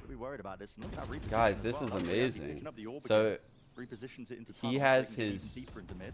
Be worried about this. And look at that Guys, reposition this as is well. amazing. Up the orb So again, repositions it into he tunnels, has taking it his even deeper into mid.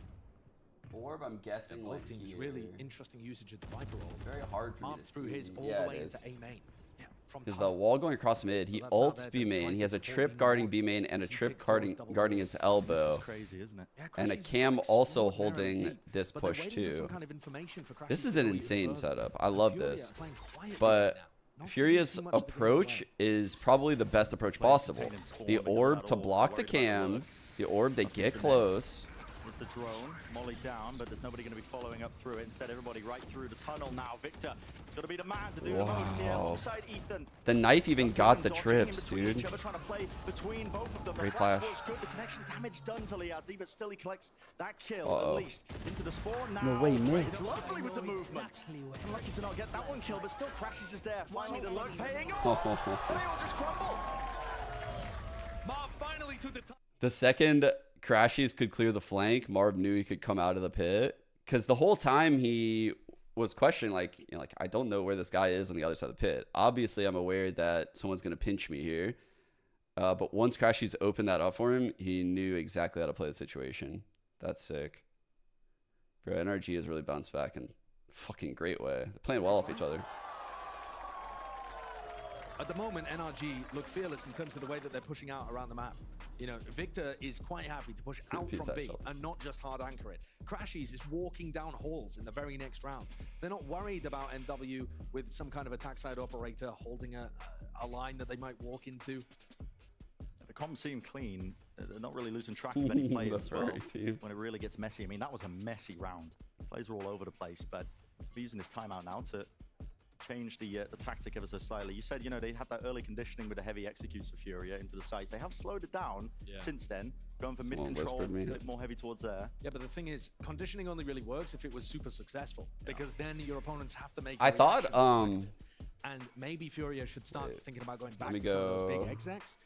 orb, I'm guessing, Both like teams here. really interesting usage of the Viper roll. Very hard for me Marv to threw his see. all Yeah, the way it into is. A main. Yeah, from Is the tunnel. wall going across mid? He So that's out ults there B to main. try He has a to support trip Demon guarding 1. B main and a He trip picks towards guarding double guarding doors. his elbow. This is crazy, isn't it? Yeah, And a Crashies cam flex also more narrow holding deep, this but they're push waiting for some too. kind of information for This Crashies is to an go even insane further. setup. I And love Furia this. are playing quietly But right now. Not Furia's too much of the game approach away. is probably the best approach possible. The orb to block the cam, the orb they get close. There's the drone, Molly down, but there's nobody going to be following up through it. Instead, everybody right through the tunnel now. Victor is going to be the man to do the most here Wow. alongside Ethan. The knife even got the Dodging in trips, between dude. each other, trying to play between both of them. Great the flash flash. was good. The connection damage done to Liazzi, but still he collects that kill Uh-oh. at least into the spawn. Now No way, it's missed. lovely with the movement. Unlucky to not get that one kill, but still Crashies is there. Finally, the luck paying off. And they all just crumble. Marv finally took the time. The second Crashies could clear the flank, Marv knew he could come out of the pit. Because the whole time he was questioning, like, you know, like, I don't know where this guy is on the other side of the pit. Obviously, I'm aware that someone's going to pinch me here. But once Crashies opened that up for him, he knew exactly how to play the situation. That's sick. Bro, NRG has really bounced back in a fucking great way. They're playing well off each other. At the moment, NRG look fearless in terms of the way that they're pushing out around the map. You know, Victor is quite happy to push out Piece from that B shot. and not just hard anchor it. Crashies is walking down halls in the very next round. They're not worried about NW with some kind of attack side operator holding a line that they might walk into. The comms seem clean. They're not really losing track of any players That's as well right, team. when it really gets messy. I mean, that was a messy round. Players are all over the place, but we're using this timeout now to change the tactic ever so slightly. You said, you know, they had that early conditioning with the heavy executes for Furia into the sites. They have slowed it down since then, going for mid-control, a bit more heavy towards there. Yeah, but the thing is, conditioning only really works if it was super successful, because then your opponents have to make I thought, and maybe Furia should start thinking about going back me to some of those go. big execs.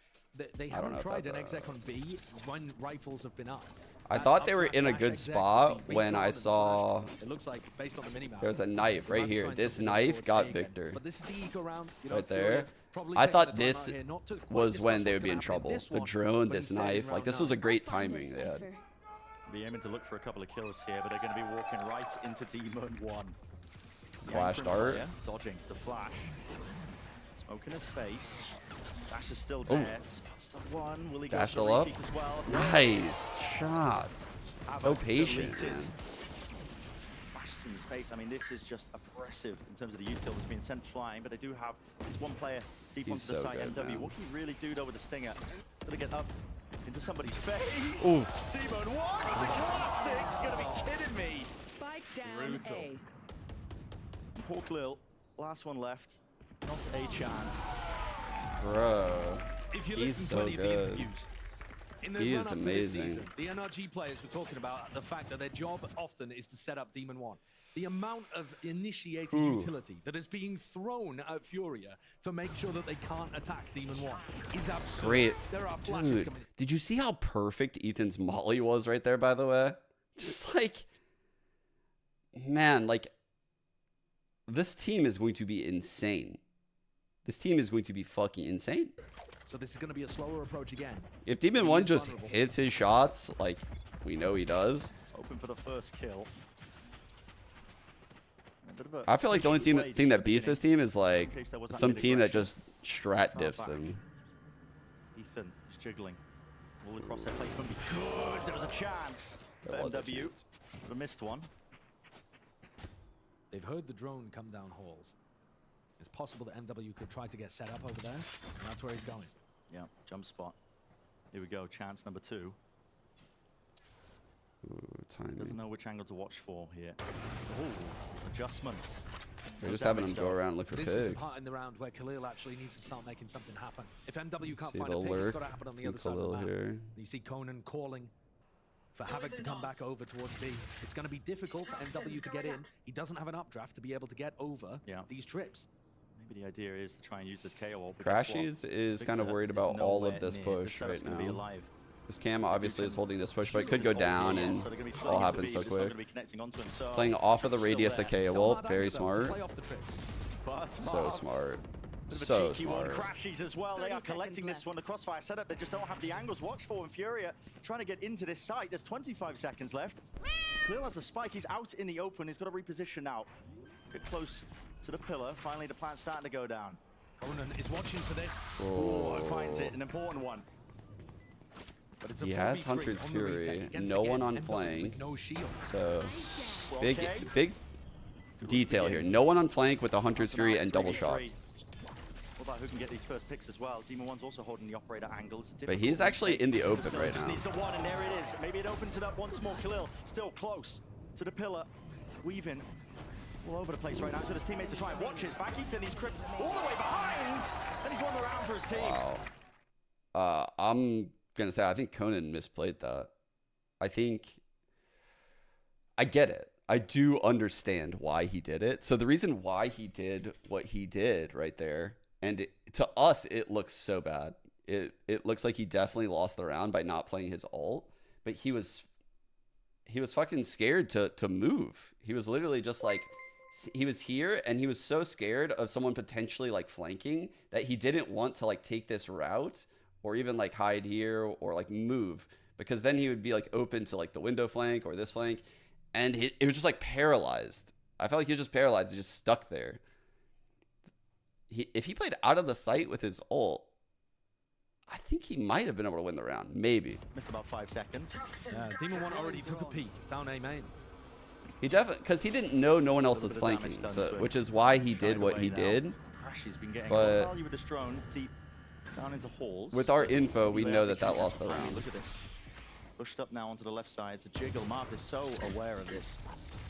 They haven't tried an exec on B when rifles have been up. I thought they were in a good spot when I saw It looks like, based on the minimap, there's a knife right here. This knife got Victor but this is the eco round, you know, right there. I thought this was when they would be in trouble. The drone, this knife, like this was a great timing they had. Be aiming to look for a couple of kills here, but they're going to be walking right into Demon 1. Flash dart. Dodging the flash. Smoke in his face. Dash is still there. Spots the one. Will he go Dash for still the up. re-peek as well? Nice shot. So patient, man. Flashes in his face. I mean, this is just oppressive in terms of the util that's being sent flying, but they do have this one player deep onto the site, MW. Man. What can he really do though with the stinger? Gonna get up into somebody's face. Ooh. Demon 1 with the classic. You're gonna be kidding me. Spike down A. Poor Khalil, last one left. Not a chance. Bro, if you he's listen so to any of the good. interviews, in the He run is up to this amazing. season, the NRG players were talking about the fact that their job often is to set up Demon 1. The amount of initiated utility that is being thrown at Furia to make sure that they can't attack Demon 1 is absurd. Great. There are flashes Dude, coming. did you see how perfect Ethan's molly was right there, by the way? Just like, man, like, this team is going to be insane. This team is going to be fucking insane. So this is going to be a slower approach again. If Demon 1 just hits his shots, like we know he does. Open for the first kill. I feel like the only thing that beats this team is like some team that just strat diffs them. Ethan is jiggling. Will the crosshair placement be good? There was a chance for MW. But a missed one. They've heard the drone come down halls. It's possible that MW could try to get set up over there, and that's where he's going. Yeah, jump spot. Here we go, chance number 2. Timing. Doesn't know which angle to watch for here. Oh, adjustment. They're just having him go around and look for This is the pigs. part in the round where Khalil actually needs to start making something happen. If MW can't See find the a pick, it's lurk got to happen on the from other side of the Khalil map. here. You see Conan calling for Havoc to come back over towards B. It's going to be difficult for MW to get in. He doesn't have an updraft to be able to get over these trips. Maybe the idea is to try and use this KO ult. Crashies is kind of worried about all of this push right now. This cam obviously is holding this push, but it could go down and all happen so quick. Playing off of the radius of KO ult, very smart. So smart. So smart. Crashies as well. They are collecting this one. The crossfire setup, they just don't have the angles. Watch for and Furia trying to get into this site. There's 25 seconds left. Khalil has a spike. He's out in the open. He's got to reposition now. Get close to the pillar. Finally, the plan's starting to go down. Conan is watching for this. Oh, finds it. An important one. But it's a He has 4v3 Hunter's on the Fury, retake against, no again, one on MW flank. with no shield. So big detail here. No one on flank with the Hunter's Fury and double shot. What about who can get these first picks as well? Demon 1's also holding the operator angle. But he's actually in the open right just now. needs the one, and there it is. Maybe it opens it up once more. Khalil still close to the pillar. Weaving all over the place right now. So his teammates to try and watch his back. Ethan, he's cripped all the way behind. And he's won the round for his team. Wow. I'm going to say, I think Conan misplayed that. I get it. I do understand why he did it. So the reason why he did what he did right there, and to us, it looks so bad. It looks like he definitely lost the round by not playing his ult, but he was fucking scared to move. He was literally just like, he was here and he was so scared of someone potentially like flanking that he didn't want to like take this route or even like hide here or like move, because then he would be like open to like the window flank or this flank. And it was just like paralyzed. I felt like he was just paralyzed. He just stuck there. If he played out of the sight with his ult, I think he might have been able to win the round. Maybe. Missed about 5 seconds. Yeah, Demon 1 already took a peek down A main. He definitely, because he didn't know no one else was flanking, so, which is why he did what he did. Crashy's been getting But value with this drone deep down into halls. with our info, we know that lost the round. Look at this. Pushed up now onto the left side. It's a jiggle. Marth is so aware of this.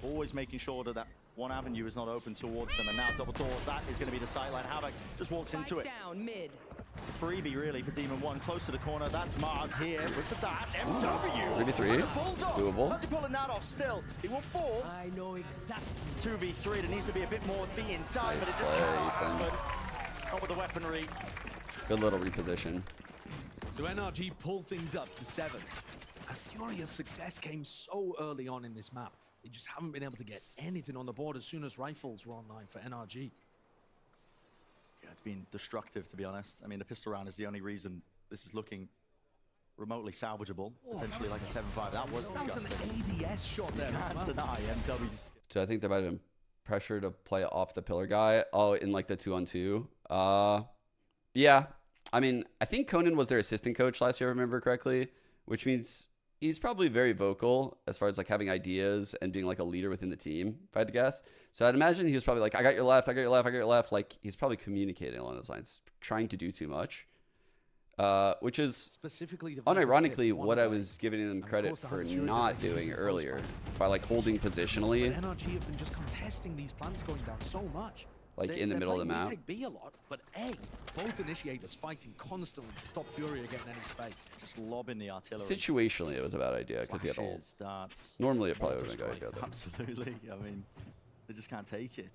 Always making sure that One avenue is not open towards them, and now double doors. That is going to be the sideline. Havoc just walks into it. Down mid. It's a freebie, really, for Demon 1. Close to the corner. That's Marv here with the dash. MW. 3v3. Doable. How's he pulling that off still? He will fall. I know exactly. 2v3. There needs to be a bit more being done, but it just can't happen. Not with the weaponry. Good little reposition. So NRG pulled things up to 7. And Furia's success came so early on in this map. They just haven't been able to get anything on the board as soon as rifles were online for NRG. Yeah, it's been destructive, to be honest. I mean, the pistol round is the only reason this is looking remotely salvageable. Potentially like a 7-5. That was disgusting. That was an ADS shot there. Can't deny MW's. So I think there might have been pressure to play off the pillar guy. Oh, in like the 2-on-2. Yeah. I mean, I think Conan was their assistant coach last year, if I remember correctly, which means he's probably very vocal as far as like having ideas and being like a leader within the team, if I had to guess. So I'd imagine he was probably like, I got your left, I got your left, I got your left. Like he's probably communicating along those lines, trying to do too much, which is specifically unironically what I was giving them credit for not doing earlier by like holding positionally. But NRG have been just contesting these plants going down so much. Like in the middle of the map. They take B a lot, but A, both initiators fighting constantly to stop Furia getting any space. Just lobbing the artillery. Situationally, it was a bad idea because he had ult. Normally, it probably would have been a good idea. Absolutely. I mean, they just can't take it.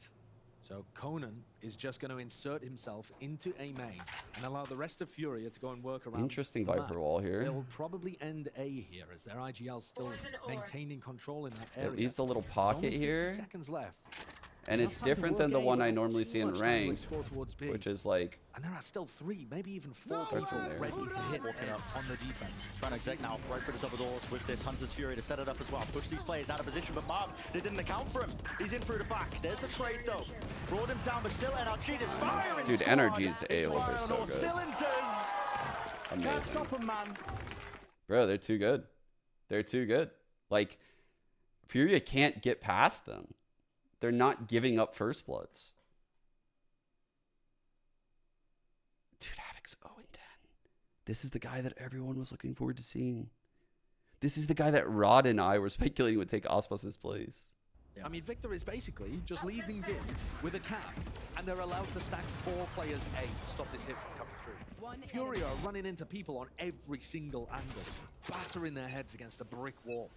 So Conan is just going to insert himself into A main and allow the rest of Furia to go and work around. Interesting Viper wall here. They'll probably end A here as their IGL still maintaining control in that area. It leaves a little pocket here. Seconds left. And it's different than the one I normally see in ranked, which is like... And there are still 3, maybe even 4 people ready to hit on the defense. Trying to exec now, right for the double doors with this Hunter's Fury to set it up as well. Push these players out of position, but Mark, they didn't account for him. He's in through the back. There's the trade, though. Brought him down, but still NRG is firing. Dude, NRG's AOs are so good. Cylinders. Amazing. Can't stop him, man. Bro, they're too good. They're too good. Like, Furia can't get past them. They're not giving up first bloods. Dude, Havoc's 0-10. This is the guy that everyone was looking forward to seeing. This is the guy that Rod and I were speculating would take Ospas's place. I mean, Victor is basically just leaving Din with a cap, and they're allowed to stack 4 players A to stop this hit from coming through. Furia are running into people on every single angle, battering their heads against a brick wall.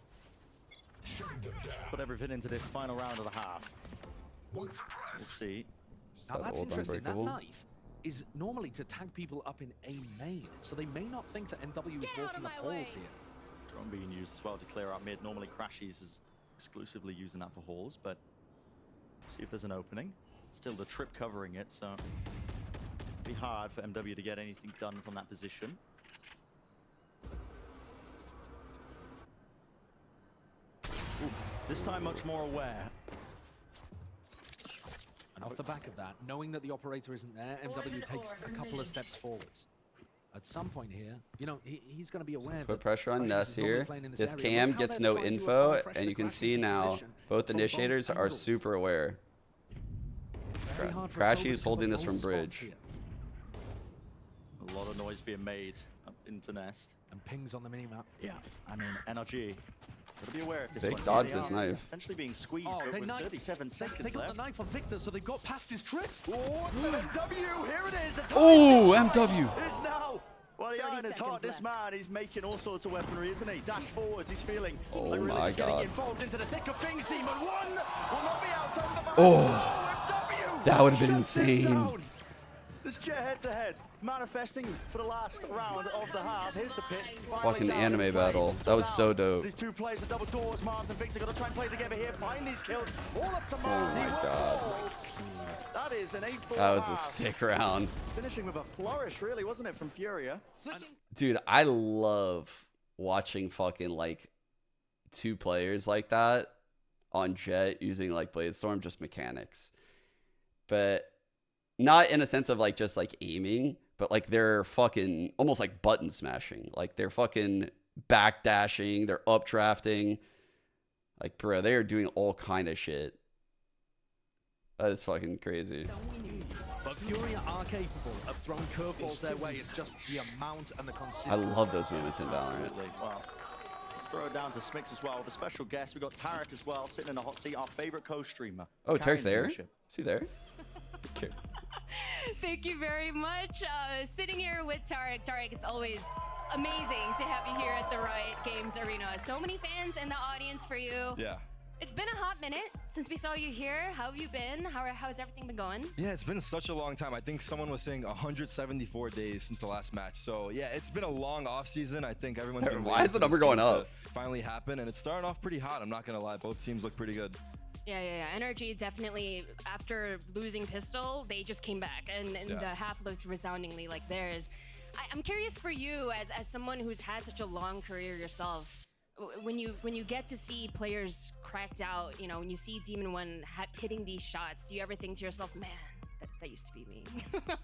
Put everything into this final round of the half. We'll see. Now that's interesting. That knife is normally to tag people up in A main, so they may not think that MW is walking the halls here. Drone being used as well to clear out mid. Normally Crashies is exclusively using that for halls, but see if there's an opening. Still the trip covering it, so it'll be hard for MW to get anything done from that position. Ooh, this time much more aware. And off the back of that, knowing that the operator isn't there, MW takes a couple of steps forwards. At some point here, you know, he's going to be aware. Put pressure on Ness here. This cam gets no info, and you can see now both initiators are super aware. Crashy is holding this from bridge. A lot of noise being made up into Nest. And pings on the minimap. Yeah, I mean, NRG. Gotta be aware of this. They dodge this knife. Potentially being squeezed, but with 37 seconds left. They got the knife on Victor, so they got past his trip. Oh, MW, here it is. Oh, MW. Is now. Well, the iron is hot. This man, he's making all sorts of weaponry, isn't he? Dash forwards, he's feeling. Oh like really my just God. Getting involved into the thick of things. Demon 1 will not be out on the Oh, that would have been insane. This jet head-to-head, manifesting for the last round of the half. Here's the pit. Fucking anime battle. That was so dope. These 2 players are double doors. Marv and Victor got to try and play together here. Find these kills. All up to Marv. Oh my God. That is an 8-4. That was a sick round. Finishing with a flourish, really, wasn't it, from Furia? Dude, I love watching fucking like 2 players like that on Jet using like Bladestorm, just mechanics. But not in a sense of like just like aiming, but like they're fucking almost like button smashing. Like they're fucking backdashing, they're updrafting. Like, bro, they are doing all kind of shit. That is fucking crazy. But Furia are capable of throwing curveballs their way. It's just the amount and the consistency. I love those moments in Valorant. Well, throw it down to Smix as well. With a special guest, we've got Tarek as well, sitting in the hot seat, our favorite co-streamer. Oh, Tarek's there? Is he there? Okay. Thank you very much. Sitting here with Tarek. Tarek, it's always amazing to have you here at the Riot Games Arena. So many fans in the audience for you. Yeah. It's been a hot minute since we saw you here. How have you been? How's everything been going? Yeah, it's been such a long time. I think someone was saying 174 days since the last match. So yeah, it's been a long off season. I think everyone's been Why is the number going up? Finally happen, and it's starting off pretty hot. I'm not gonna lie. Both teams look pretty good. Yeah. NRG definitely, after losing Pistol, they just came back, and the half looks resoundingly like theirs. I'm curious for you, as someone who's had such a long career yourself, when you get to see players cracked out, you know, when you see Demon One hitting these shots, do you ever think to yourself, man, that used to be me?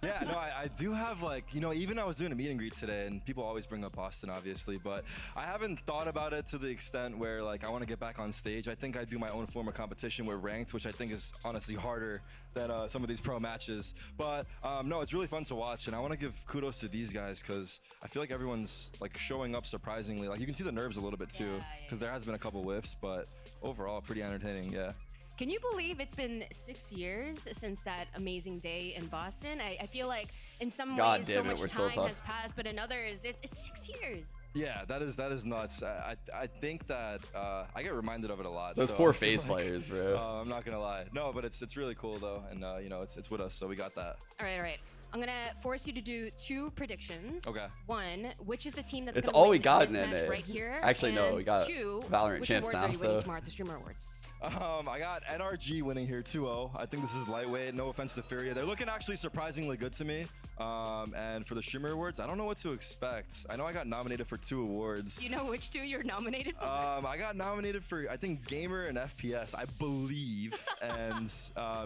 Yeah, no, I do have, like, you know, even I was doing a meet and greet today, and people always bring up Boston, obviously, but I haven't thought about it to the extent where, like, I want to get back on stage. I think I do my own form of competition with ranked, which I think is honestly harder than some of these pro matches. But no, it's really fun to watch, and I want to give kudos to these guys because I feel like everyone's like showing up surprisingly. Like, you can see the nerves a little bit too, because there has been a couple whiffs, but overall pretty entertaining. Yeah. Can you believe it's been 6 years since that amazing day in Boston? I feel like in some ways so much time has passed, but in others it's 6 years. Yeah, that is nuts. I think that I get reminded of it a lot. Those poor FaZe players, bro. I'm not gonna lie. No, but it's really cool though, and you know, it's with us, so we got that. All right. I'm gonna force you to do 2 predictions. Okay. 1, which is the team that's it's gonna all win we got this in match NA. right here? Actually, no, we got 2, Valorant which champs awards now. are you winning tomorrow at the Streamer Awards? I got NRG winning here 2-0. I think this is lightweight. No offense to Furia. They're looking actually surprisingly good to me. And for the Streamer Awards, I don't know what to expect. I know I got nominated for 2 awards. Do you know which 2 you're nominated for? I got nominated for, I think, Gamer and FPS, I believe. And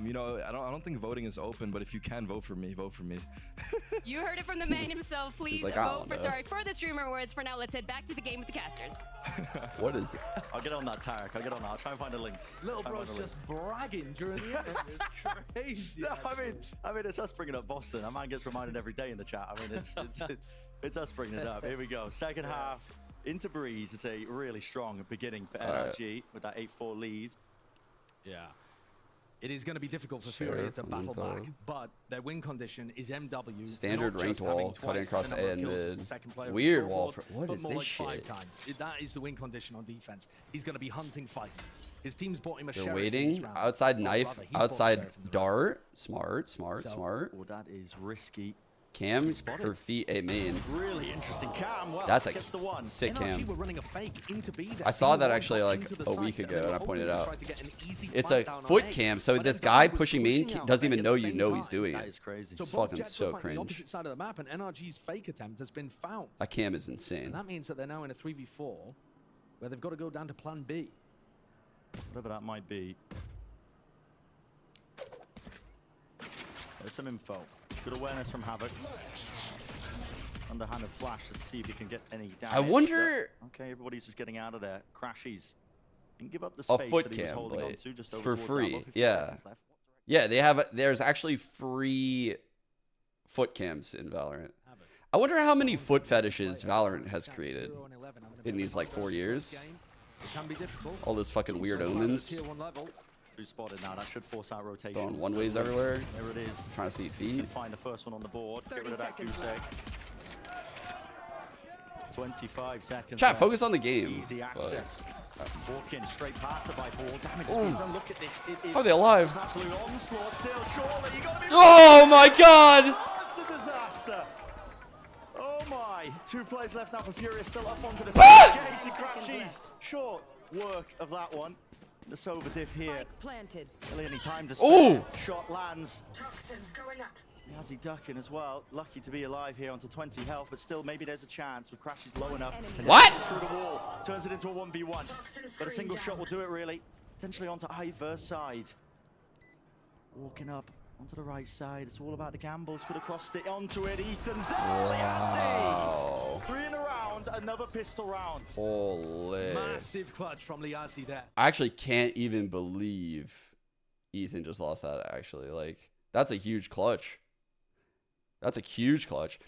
you know, I don't think voting is open, but if you can vote for me, vote for me. You heard it from the man himself. Please like, vote for Tarek for the Streamer Awards. For now, let's head back to the game with the casters. What is it? I'll get on that, Tarek. I'll get on that. I'll try and find the links. Little bro's just bragging during the interview. It's crazy. No, I mean, it's us bringing up Boston. That man gets reminded every day in the chat. I mean, it's us bringing it up. Here we go. Second half into Breeze. It's a really strong beginning for NRG with that 8-4 lead. Yeah. It is going to be difficult for Furia to battle back, but their win condition is MW. Standard ranked wall, cutting across A and mid. Weird wall. What is this shit? 5 times. That is the win condition on defense. He's going to be hunting fights. His team's bought him a They're sheriff waiting. Outside knife, outside dart. Smart. Well, that is risky. Cam for feet A main. Really interesting cam. Well, that's gets the one. Sick cam. Were running a fake into B. I saw that actually like a week ago, and I pointed out. It's a foot cam, so this guy pushing main doesn't even know he's doing it. That is crazy. It's fucking so The cringe. opposite side of the map, and NRG's fake attempt has been found. That cam is insane. And that means that they're now in a 3v4, where they've got to go down to plan B. Whatever that might be. There's some info. Good awareness from Havoc. Underhanded flash to see if he can get any damage. I wonder. Okay, everybody's just getting out of there. Crashies. And give up the space A foot that he was cam holding on blade to just over for towards free. Albo, 50 Yeah. seconds left. Yeah, they have. There's actually free foot cams in Valorant. I wonder how many foot fetishes Valorant has created in these like 4 years. It can be difficult. All those fucking weird omens. Tier 1 level. Who's spotted now? That should force out rotation. Throwing one ways everywhere. There it is. Trying to see feet. Can find the first one on the board. Get rid of that goose egg. 25 seconds. Chat, left. focus on the game. Easy access. Walking straight past the Viper. Damage is being done. Look at this. It is How are they alive? an absolute onslaught still. Surely you got to be. Oh my god! It's a disaster. Oh my. 2 players left now for Furia. Still up onto the Ah! Casey crashes. Short work of that one. The Sova diff here. Planted. Really any time to Ooh. spare. Shot lands. Toxins going up. Yazzie ducking as well. Lucky to be alive here onto 20 health, but still maybe there's a chance with crashes low enough. And What? Through the wall. Turns it into a 1v1. But a single shot will do it really. Potentially onto Iver's side. Walking up onto the right side. It's all about the gambles. Could have crossed it onto it. Ethan's there. Wow. Liazzi. 3 in a round. Another pistol round. Holy. Massive clutch from Liazzi there. I actually can't even believe Ethan just lost that, actually. Like, that's a huge clutch. That's a huge clutch.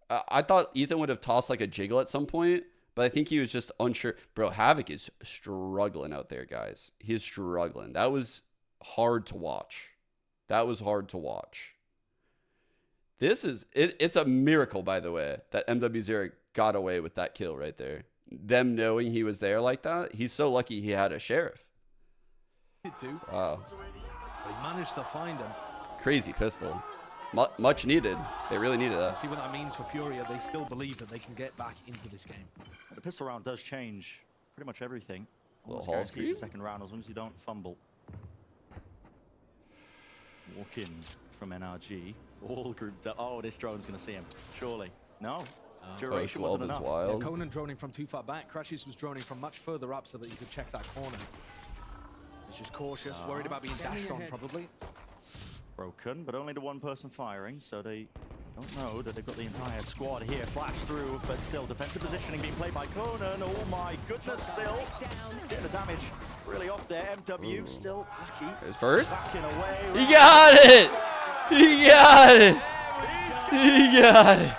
I thought Ethan would have tossed like a jiggle at some point, But I think he was just unsure. Bro, Havoc is struggling out there, guys. He's struggling. That was hard to watch. That was hard to watch. This is... It's a miracle, by the way, that MW0 got away with that kill right there. Them knowing he was there like that. He's so lucky he had a sheriff. Wow. They managed to find him. Crazy pistol. Much needed. They really needed that. See what that means for Furia. They still believe that they can get back into this game. The pistol round does change pretty much everything. Little Almost hall guarantees screen. the second round as long as you don't fumble. Walk in from NRG. All grouped up. Oh, this drone's going to see him. Surely. No. Duration wasn't enough. Yeah, Conan droning from too far back. Crashes was droning from much further up so that he could check that corner. He's just cautious, worried about being dashed on probably. Broken, but only the one person firing, so they don't know that they've got the entire squad here. Flash through, but still defensive positioning being played by Conan. Oh my goodness, still getting the damage really off there. MW still lucky. His first. Backing away. He got it. He got it. He got it.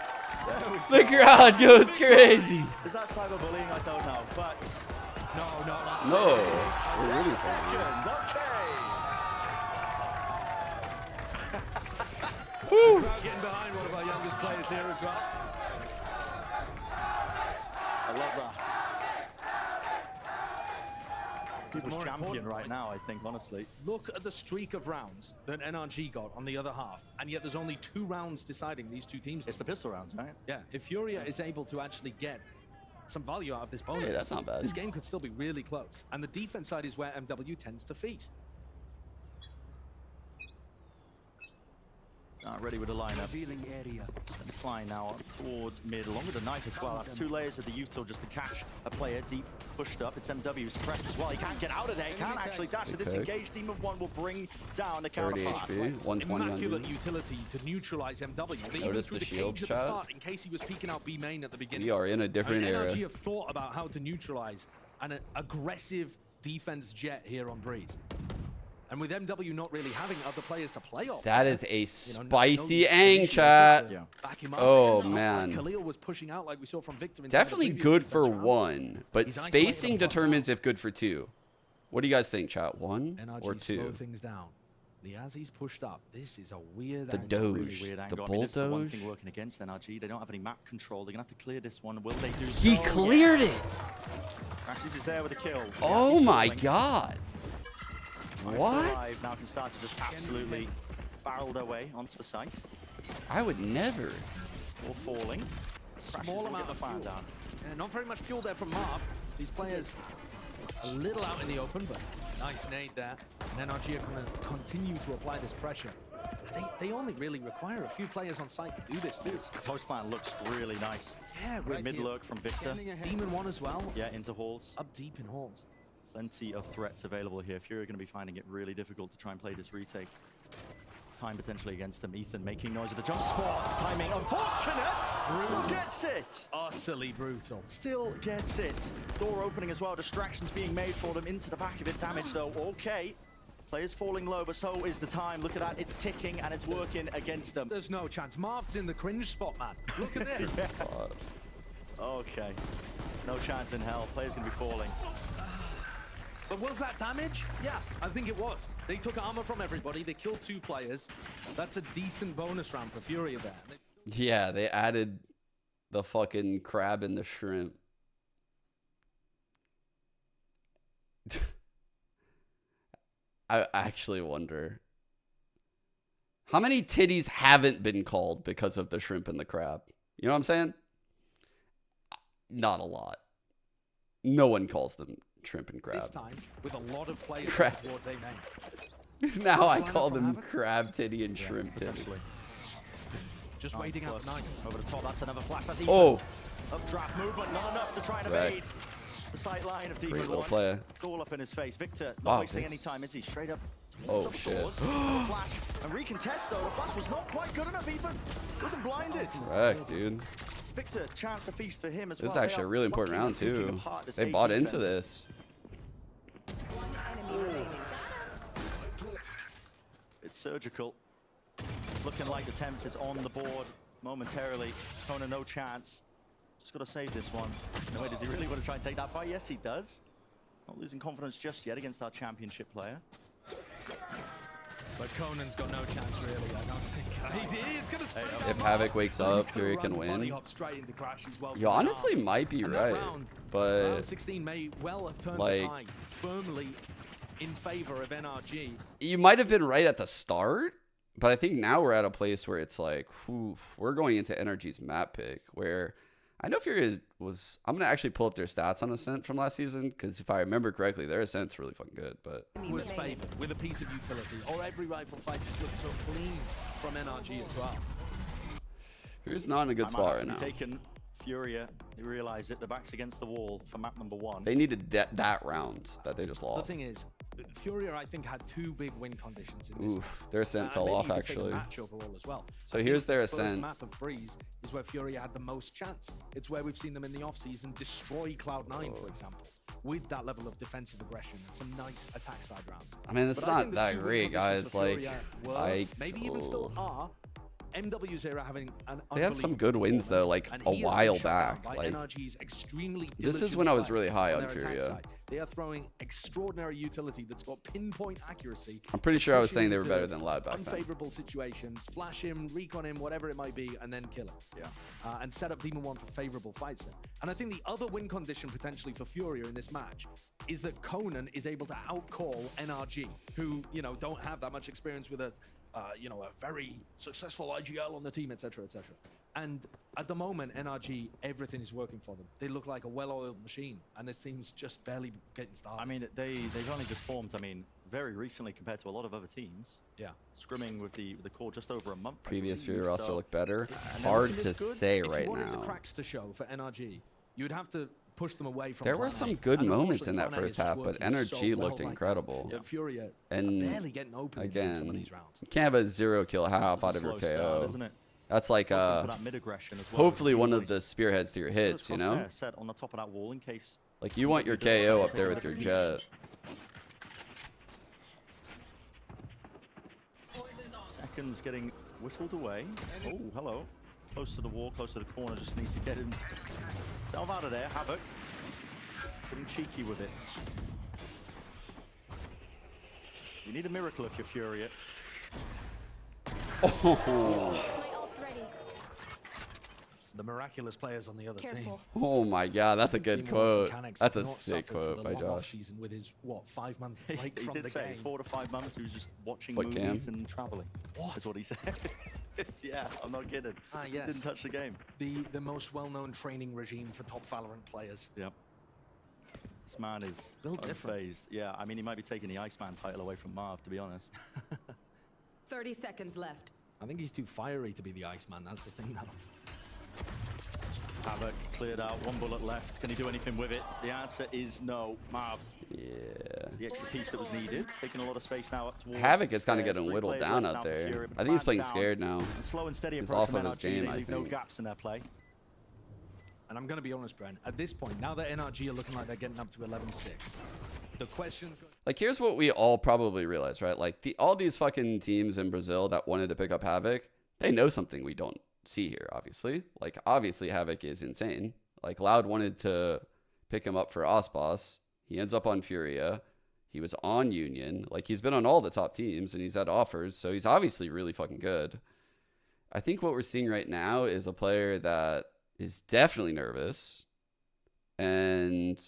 The crowd goes crazy. Is that cyberbullying? I don't know, but no. No. We're really Second, Woo. Getting behind one of our youngest players here as well. I love that. People's champion right now, I think, honestly. Look at the streak of rounds that NRG got on the other half, and yet there's only 2 rounds deciding these two teams. It's the pistol rounds, right? Yeah, if Furia is able to actually get some value out of this bonus, hey, that's not bad. This game could still be really close. And the defense side is where MW tends to feast. Ready with the lineup. Area. And flying now towards mid, along with the knife as well. That's 2 layers of the util just to catch a player deep pushed up. It's MW suppressed as well. He can't get out of there. He can't actually dash to disengage. Demon 1 will bring down the 30 counterpart. HP, 120 Immaculate utility to neutralize MW. They even Notice threw the the shields, cage at the chat. start in case he was peeking out B main at the beginning. We are in a different era. NRG have thought about how to neutralize an aggressive defense jet here on Breeze. And with MW not really having other players to play off. That is a spicy ang, chat. Oh, man. Khalil was pushing out like we saw from Victor. Definitely good for 1, but spacing determines if good for 2. What do you guys think, chat? 1 or 2? Slow things down. Liazzi's pushed up. This is a weird The angle. Doge. Really weird The angle. I bull mean, this is the one Doge. thing working against NRG. They don't have any map control. They're going to have to clear this one. Will they do so? He cleared it. Crashes is there with a kill. Oh my god. What? Now can start to just absolutely barrel their way onto the site. I would never. Or falling. Small amount of fuel. Down. Yeah, not very much fuel there from Marv. These players a little out in the open, but nice nade there. And NRG are going to continue to apply this pressure. They only really require a few players on site to do this too. Post plan looks really nice. Yeah, With mid lurk from Victor. Demon 1 as well. Yeah, into halls. Up deep in halls. Plenty of threats available here. Fury are going to be finding it really difficult to try and play this retake. Time potentially against them. Ethan making noise at the jump spot. Timing unfortunate. Still gets it. Utterly brutal. Still gets it. Door opening as well. Distractions being made for them into the back of it. Damage though. Okay. Players falling low, but so is the time. Look at that. It's ticking and it's working against them. There's no chance. Marv's in the cringe spot, man. Look at this. Okay. No chance in hell. Players going to be falling. But was that damage? Yeah, I think it was. They took armor from everybody. They killed 2 players. That's a decent bonus round for Furia there. Yeah, they added the fucking crab and the shrimp. I actually wonder how many titties haven't been called because of the shrimp and the crab. You know what I'm saying? Not a lot. No one calls them shrimp and crab. This time, with a lot of players Crab. towards A main. Now I call them crab titty and shrimp titty. Just waiting out the knife. Over the top, that's another flash. That's Oh. Updraft movement, not enough to try and evade the sight line of Demon 1. Great little play. It's all up in his face. Victor not Wow, wasting this- any time, is he? Straight up. Oh, Up shit. doors. Another flash. And recontest though. The flash was not quite good enough, Ethan. Wasn't blinded. Correct, dude. Victor, chance to feast for him as This is well. actually a really important round, too. They bought into this. It's surgical. It's looking like the 10th is on the board momentarily. Kona, no chance. Just got to save this one. No way, does he really want to try and take that fight? Yes, he does. Not losing confidence just yet against our championship player. But Conan's got no chance, really. I don't think. He's going to spray If Havoc wakes up, Fury can win. You honestly might be right, but round 16 may well have turned like, the tide firmly in favor of NRG. You might have been right at the start, but I think now we're at a place where it's like, whew, we're going into NRG's map pick, where I know Fury was. I'm gonna actually pull up their stats on Ascent from last season, because if I remember correctly, their Ascent's really fucking good. But Was favored with a piece of utility, or every rifle fight just looked so clean from NRG as well. Fury's not in a good spot right now. Taken Furia, they realize it. The back's against the wall for map number 1. They needed that round that they just lost. The thing is, Furia, I think, had 2 big win conditions in this Oof, map. their Ascent fell off, actually. Match overall as well. So here's their First Ascent. map of Breeze is where Furia had the most chance. It's where we've seen them in the offseason destroy Cloud9, for example, with that level of defensive aggression and some nice attack side rounds. I mean, it's not that great, guys. Like, maybe even still are. MW's era having an they had some good wins though, like a while back. Like, this is when I was really high on Furia. They are throwing extraordinary utility that's got pinpoint accuracy. I'm pretty sure I was saying they were better than Loud back then. Unfavorable situations, flash him, recon him, whatever it might be, and then kill him. Yeah. And set up Demon 1 for favorable fights then. And I think the other win condition potentially for Furia in this match is that Conan is able to outcall NRG, who, you know, don't have that much experience with a very successful IGL on the team, etc., etc. And at the moment, NRG, everything is working for them. They look like a well-oiled machine, and this team's just barely getting started. I mean, they've only just formed, I mean, very recently compared to a lot of other teams. Yeah. Scrimming with the core just over a month. Previous Fury roster looked better. Hard to say right if you wanted now. the cracks to show for NRG, you would have to push them away from There were some good moments in that first half, but NRG looked incredible. And again, you can't have a 0-kill half out of your KO. That's like hopefully one of the spearheads to your hits, you know? Set on the top of that wall in case. Like you want your KO up there with your jet. Seconds getting whistled away. Oh, hello. Close to the wall, close to the corner, just needs to get himself out of there. Havoc getting cheeky with it. You need a miracle if you're Furia. Oh. The miraculous players on the other team. Oh my god, that's a good quote. That's a not sick quote by Josh. Season with his, what, 5-month break He from did the say game. 4 to 5 months he was just watching Foot movies cam. and traveling. What? That's what he said. Yeah, I'm not kidding. Yes. He didn't touch the game. The most well-known training regime for top Valorant players. Yep. This man is unfazed. Yeah, I mean, he might be taking the Iceman title away from Marv, to be honest. 30 seconds left. I think he's too fiery to be the Iceman. That's the thing now. Havoc cleared out, 1 bullet left. Can he do anything with it? The answer is no. Marv. Yeah. The extra piece that was needed. Taking a lot of space now up towards Havoc is kind of stairs. getting 3 whittled players down left out now for there. Fury, but I think he's the playing plan's scared down. now. A slow and steady He's approach off from of his NRG. game, They I leave no think. gaps in their play. And I'm going to be honest, Brent. At this point, now that NRG are looking like they're getting up to 11-6, the question... Like, here's what we all probably realize, right? Like, all these fucking teams in Brazil that wanted to pick up Havoc, they know something we don't see here, obviously. Like, obviously, Havoc is insane. Like, Loud wanted to pick him up for Osboss. He ends up on Furia. He was on Union. Like, he's been on all the top teams, and he's had offers, so he's obviously really fucking good. I think what we're seeing right now is a player that is definitely nervous, and...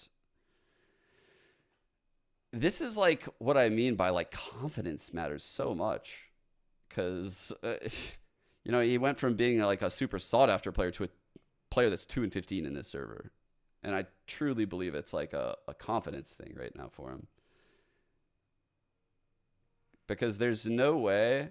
this is like what I mean by like confidence matters so much, because you know, he went from being like a super sought after player to a player that's 2-15 in this server, and I truly believe it's like a confidence thing right now for him, because there's no way.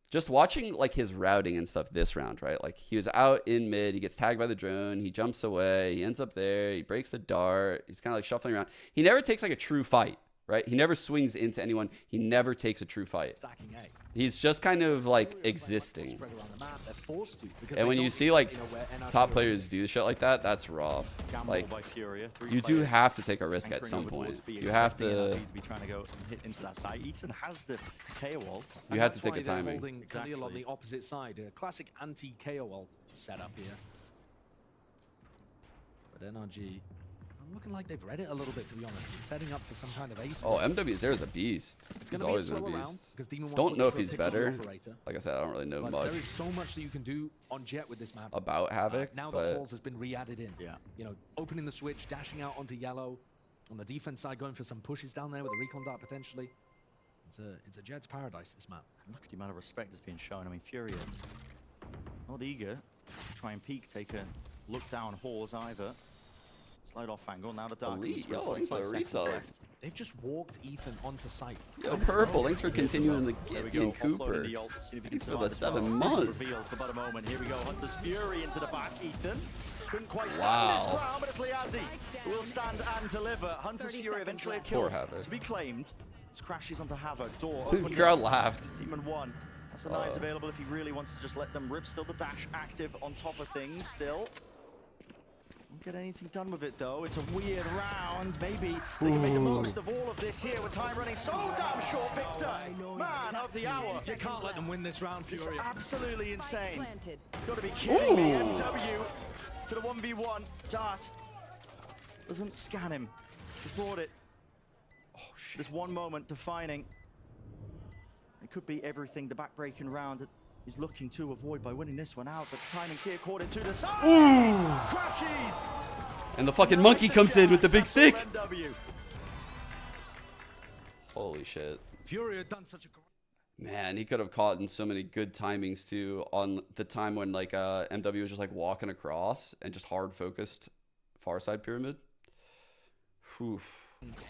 Just watching like his routing and stuff this round, right? Like he was out in mid, he gets tagged by the drone, he jumps away, he ends up there, he breaks the dart, he's kind of like shuffling around. He never takes like a true fight, right? He never swings into anyone. He never takes a true fight. He's just kind of like existing. And when you see like top players do shit like that, that's rough. Like you do have to take a risk at some point. You have to. Be trying to go and hit into that side. Ethan has the KO ult. You have to take a timing. Holding Khalil on the opposite side, a classic anti-KO ult setup here. But NRG, I'm looking like they've read it a little bit, to be honest. They're setting up for some kind of ace. Oh, MWZero is a beast. He's always been a beast. Don't know if he's better. Like I said, I don't really know much. There is so much that you can do on Jet with this map. About Havoc, now but the halls has been re-added in. Yeah. You know, opening the switch, dashing out onto yellow. On the defense side, going for some pushes down there with a recon dart potentially. It's a Jet's paradise, this map. And look at the amount of respect that's being shown. I mean, Furia, not eager to try and peek, take a look down halls either. Slide off angle, now the dark. Yo, thanks for the resub. They've just walked Ethan onto site. Yo, Purple, thanks for continuing the gift, and Cooper. Thanks for the 7 months. For about a moment. Here we go, Hunter's Fury into the back, Ethan. Couldn't quite stand this ground, but it's Liazzi who will stand and deliver. Hunter's Fury eventually a kill to be claimed. It crashes onto Havoc. Door open. Crowd laughed. Demon 1. That's the knives available if he really wants to just let them rip. Still the dash active on top of things still. Won't get anything done with it though. It's a weird round. Maybe they can make the most of all of this here with time running so damn short. Victor, man of the hour. You can't let them win this round, Fury. It's absolutely insane. Got to be kidding me. MW to the 1v1. Dart doesn't scan him. He's brought it. Oh shit. This one moment defining. It could be everything the back-breaking round that he's looking to avoid by winning this one out, but the timing's here according to the side. Crashes! And the fucking monkey comes in with the big stick. Holy shit. Fury had done such a Man, he could have caught in so many good timings too on the time when like MW was just like walking across and just hard focused far side pyramid. Whew.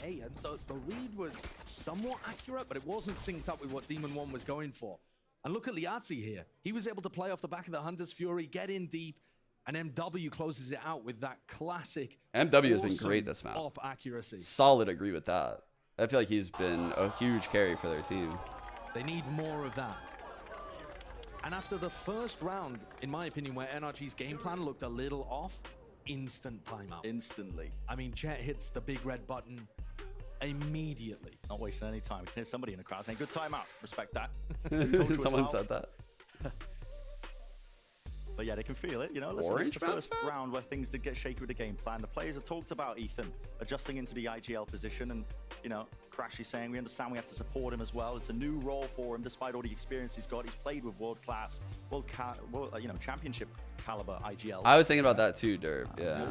Hey, and the read was somewhat accurate, but it wasn't synced up with what Demon 1 was going for. And look at Liazzi here. He was able to play off the back of the Hunter's Fury, get in deep, and MW closes it out with that classic MW has been great this map. Op accuracy. Solid, agree with that. I feel like he's been a huge carry for their team. They need more of that. And after the first round, in my opinion, where NRG's game plan looked a little off, instant timeout. Instantly. I mean, Jet hits the big red button immediately. Not wasting any time. There's somebody in the crowd saying, good timeout. Respect that. Someone said that. But yeah, they can feel it, you know. Listen, it's the first round where things did get shaky with the game plan. The players have talked about Ethan adjusting into the IGL position, and you know, Crash is saying we understand we have to support him as well. It's a new role for him, despite all the experience he's got. He's played with world-class, championship caliber IGL. I was thinking about that too, Derp. Yeah,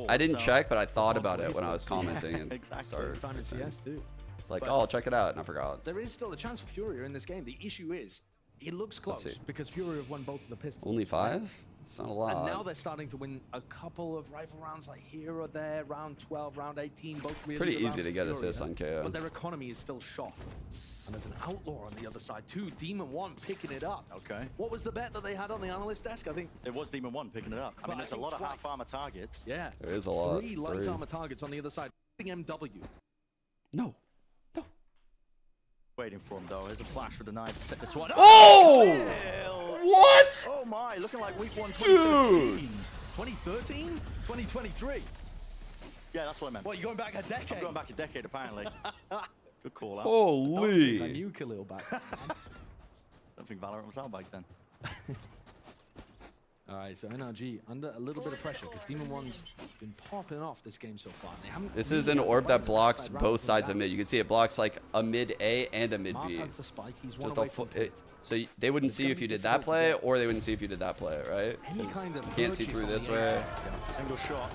I didn't check, but I thought about it when I was commenting. And exactly. It's time in CS too. It's like, oh, I'll check it out, and I forgot. There is still a chance for Furia in this game. The issue is, it looks close because Furia have won both of the pistols. Only 5? It's not a lot. And now they're starting to win a couple of rifle rounds, like here or there, round 12, round 18, both really pretty easy to get assists on KO. But their economy is still shot. And there's an outlaw on the other side too. Demon 1 picking it up. Okay. What was the bet that they had on the analyst desk? I think it was Demon 1 picking it up. I mean, there's a lot of half armor targets. Yeah. There is a lot. 3 light armor targets on the other side. MW. No. Waiting for him though. There's a flash with the knife to set this one. Oh! What? Oh my, looking like week 1 2013. 2013? 2023. Yeah, that's what I meant. What, you going back a decade? I'm going back a decade apparently. Good call out. Holy. I knew Khalil back then. Don't think Valorant was out back then. Alright, so NRG under a little bit of pressure because Demon 1's been popping off this game so far. This is an orb that blocks both sides of mid. You can see it blocks like a mid A and a mid B. Has the spike. He's one away from so they wouldn't see if you did that play, or they wouldn't see if you did that play, right? Any kind of you can't see through this way. Single shot.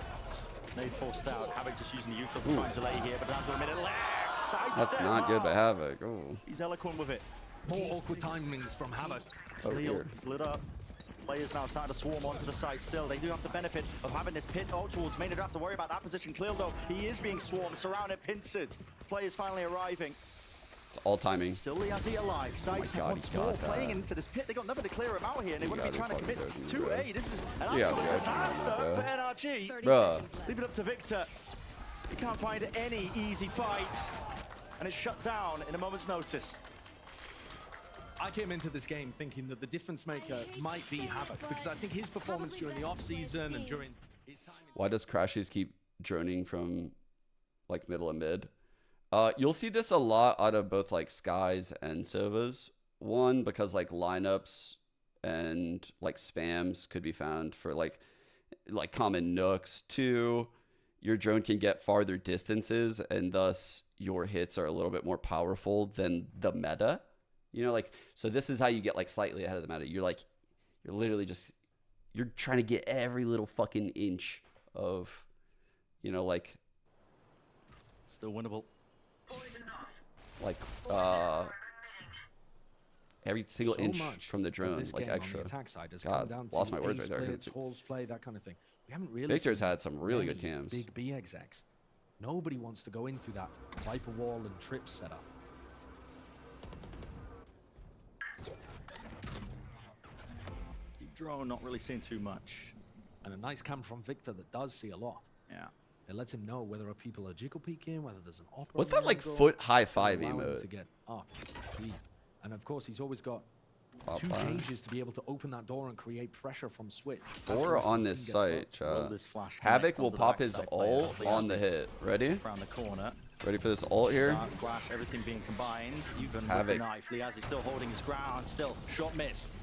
Nade forced out. Havoc just using the youth to try and delay here, but down to a minute left. Side That's step. not good by Havoc. Oh. He's eloquent with it. More awkward timings from Havoc. Khalil is lit up. Players now starting to swarm onto the site still. They do have the benefit of having this pit towards main. They don't have to worry about that position. Khalil, though, he is being swarmed, surrounded, pincered. Players finally arriving. It's all timing. Still Liazzi alive. Sides once more playing into this pit. They got nothing to clear him out here, and they would be trying to commit to A. This is an absolute disaster for NRG. Bruh. Leave it up to Victor. He can't find any easy fight, and it's shut down in a moment's notice. I came into this game thinking that the difference maker might be Havoc because I think his performance during the off-season and during his time... Why does Crashies keep droning from like middle and mid? You'll see this a lot out of both like Skies and Sovas. One, because like lineups and like spams could be found for like like common nooks. 2, your drone can get farther distances, and thus your hits are a little bit more powerful than the meta. You know, like, so this is how you get like slightly ahead of the meta. You're literally just, you're trying to get every little fucking inch of, you know, like, still winnable. Like, every single inch from the drone, like extra. God, lost my words right there. Halls play, that kind of thing. We haven't really Victor's had some really good cams. Big B execs. Nobody wants to go into that Viper wall and trip setup. Drone not really seeing too much. And a nice cam from Victor that does see a lot. Yeah. It lets him know whether people are jiggle peeking, whether there's an opera. What's that like foot high five emote? To get up. And of course, he's always got 2 cages to be able to open that door and create pressure from switch. 4 on this site, Havoc will pop his ult on the hit. Ready? Around the corner. Ready for this ult here? Flash, everything being combined. Even Havoc. with the knife, Liazzi still holding his ground. Still shot missed.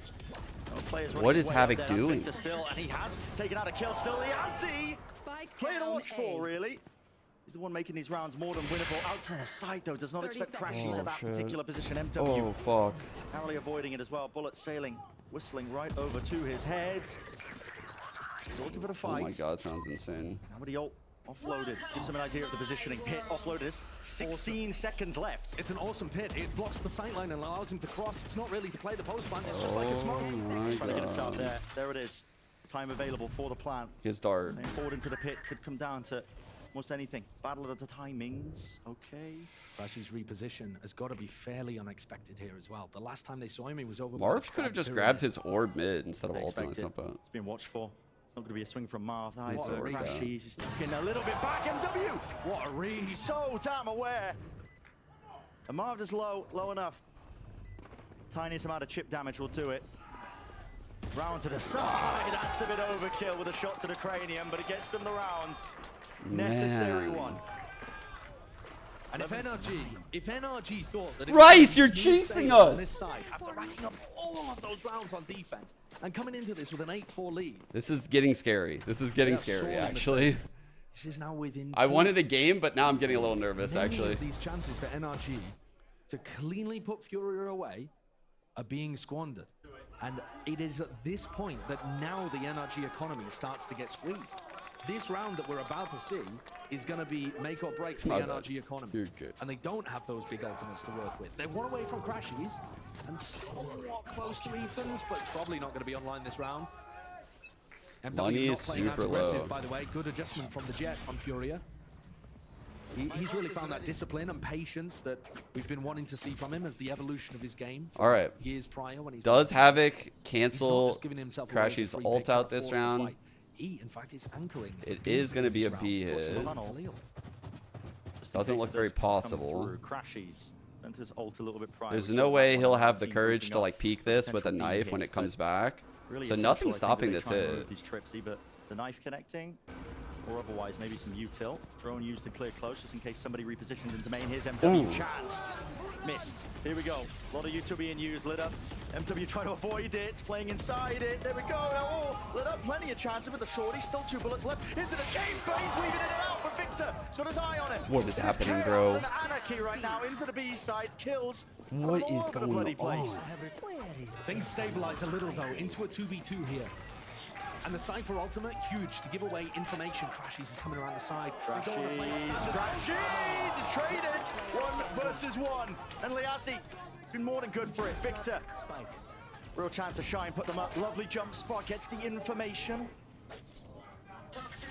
What is Havoc doing? Still, and he has taken out a kill. Still, Liazzi. Player to watch for, really. He's the one making these rounds more than winnable. Out to the side, though. Does not expect crashes at that particular position. MW. Oh, fuck. Narrowly avoiding it as well. Bullet sailing, whistling right over to his head. He's looking for the fight. Oh my god, sounds insane. Nobody ult offloaded. Gives him an idea of the positioning. Pit offloaded. 16 seconds left. It's an awesome pit. It blocks the sight line and allows him to cross. It's not really to play the post plant. It's just like a smoke. Trying to get himself there. There it is. Time available for the plant. His dart. Playing forward into the pit could come down to almost anything. Battle of the timings. Okay. Crashy's reposition has got to be fairly unexpected here as well. The last time they saw him, he was over. Marv could have just grabbed his orb mid instead of ulting. It's being watched for. It's not going to be a swing from Marv. What a read. He's stuck in a little bit back. MW. What a read. So damn aware. And Marv is low enough. Tiniest amount of chip damage will do it. Round to the side. That's a bit overkill with a shot to the cranium, but it gets them the round. Necessary one. And if NRG thought that Rice, you're chasing us! On this side, after racking up all of those rounds on defense and coming into this with an 8-4 lead. This is getting scary. This is getting scary, actually. This is now within. I wanted the game, but now I'm getting a little nervous, actually. These chances for NRG to cleanly put Furia away are being squandered. And it is at this point that now the NRG economy starts to get squeezed. This round that we're about to see is going to be make or break for the NRG economy. You're good. And they don't have those big ultimates to work with. They're 1 away from Crashies and somewhat close to Ethan's, but probably not going to be online this round. Money is super low. By the way, good adjustment from the Jet on Furia. He's really found that discipline and patience that we've been wanting to see from him as the evolution of his game. All right. Years prior when does Havoc cancel Crashy's ult out this round? He, in fact, is anchoring. It is going to be a B hit. Doesn't look very possible. There's no way he'll have the courage to like peek this with a knife when it comes back. So nothing's stopping this hit. These trips, either the knife connecting or otherwise maybe some util. Drone used to clear close just in case somebody repositions into main. Here's MW chance. Missed. Here we go. A lot of util being used. Lit up. MW trying to avoid it. Playing inside it. There we go. Oh, lit up. Plenty of chances with the shorty. Still 2 bullets left. Into the chamber. He's weaving in and out. But Victor has got his eye on it. What is happening, bro? And anarchy right now into the B side. Kills. What is going on? Things stabilize a little though into a 2v2 here. And the Cypher ultimate, huge to give away information. Crashies is coming around the side. Crashies is traded. 1 versus 1. And Liazzi has been more than good for it. Victor. Spike. Real chance to shine, put them up. Lovely jump spot, gets the information.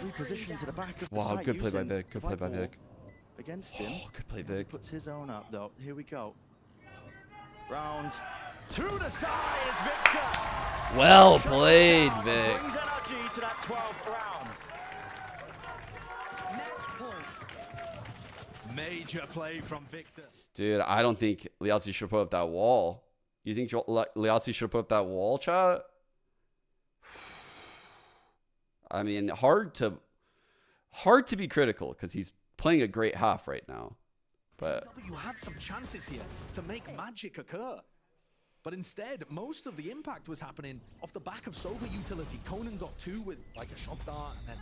Repositioned to the back of the site. Wow, good play by Vic. Good play by Vic. Against him. Oh, good play, Vic. Puts his own up though. Here we go. Round to the side is Victor. Well played, Vic. Brings NRG to that 12th round. Major play from Victor. Dude, I don't think Liazzi should put up that wall. You think Liazzi should put up that wall, chat? I mean, hard to be critical because he's playing a great half right now. But you had some chances here to make magic occur. But instead, most of the impact was happening off the back of Sova utility. Conan got 2 with like a shock dart and then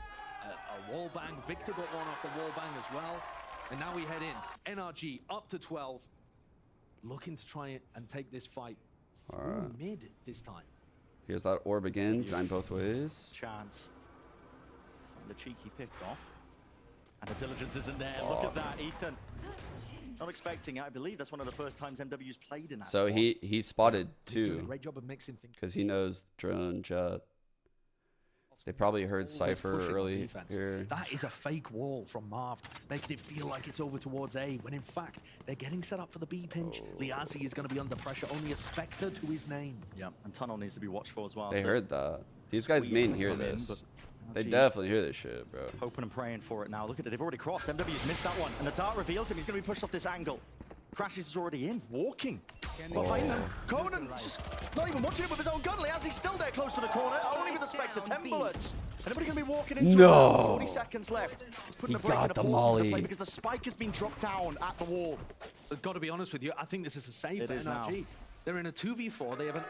a wall bang. Victor got 1 off a wall bang as well. And now we head in. NRG up to 12. Looking to try and take this fight through mid this time. Here's that orb again, giant both ways. Chance. Find the cheeky pick off. And the diligence isn't there. Look at that, Ethan. Not expecting it. I believe that's one of the first times MW's played in that So spot. he spotted He's doing a 2 great job of mixing things. because he knows drone jet. They probably heard Cypher early here. That is a fake wall from Marv, making it feel like it's over towards A, when in fact, they're getting set up for the B pinch. Liazi is going to be under pressure, only a Spectre to his name. Yeah, and Tunnel needs to be watched for as well. They so heard that. These guys main hear this. They definitely hear this shit, bro. hoping and praying for it now. Look at it, they've already crossed. MW's missed that one, and the dart reveals him. He's going to be pushed off this angle. Crashes is already in, walking. Behind them, Conan just not even watching it with his own gun. Liazi's still there close to the corner, only with the Spectre, 10 bullets. Anybody going to be walking into it? 40 seconds left. He's putting a break in the pause into play because the spike has been dropped down at the wall. I've got to be honest with you, I think this is a save It for is NRG. now. They're in a 2v4, they have an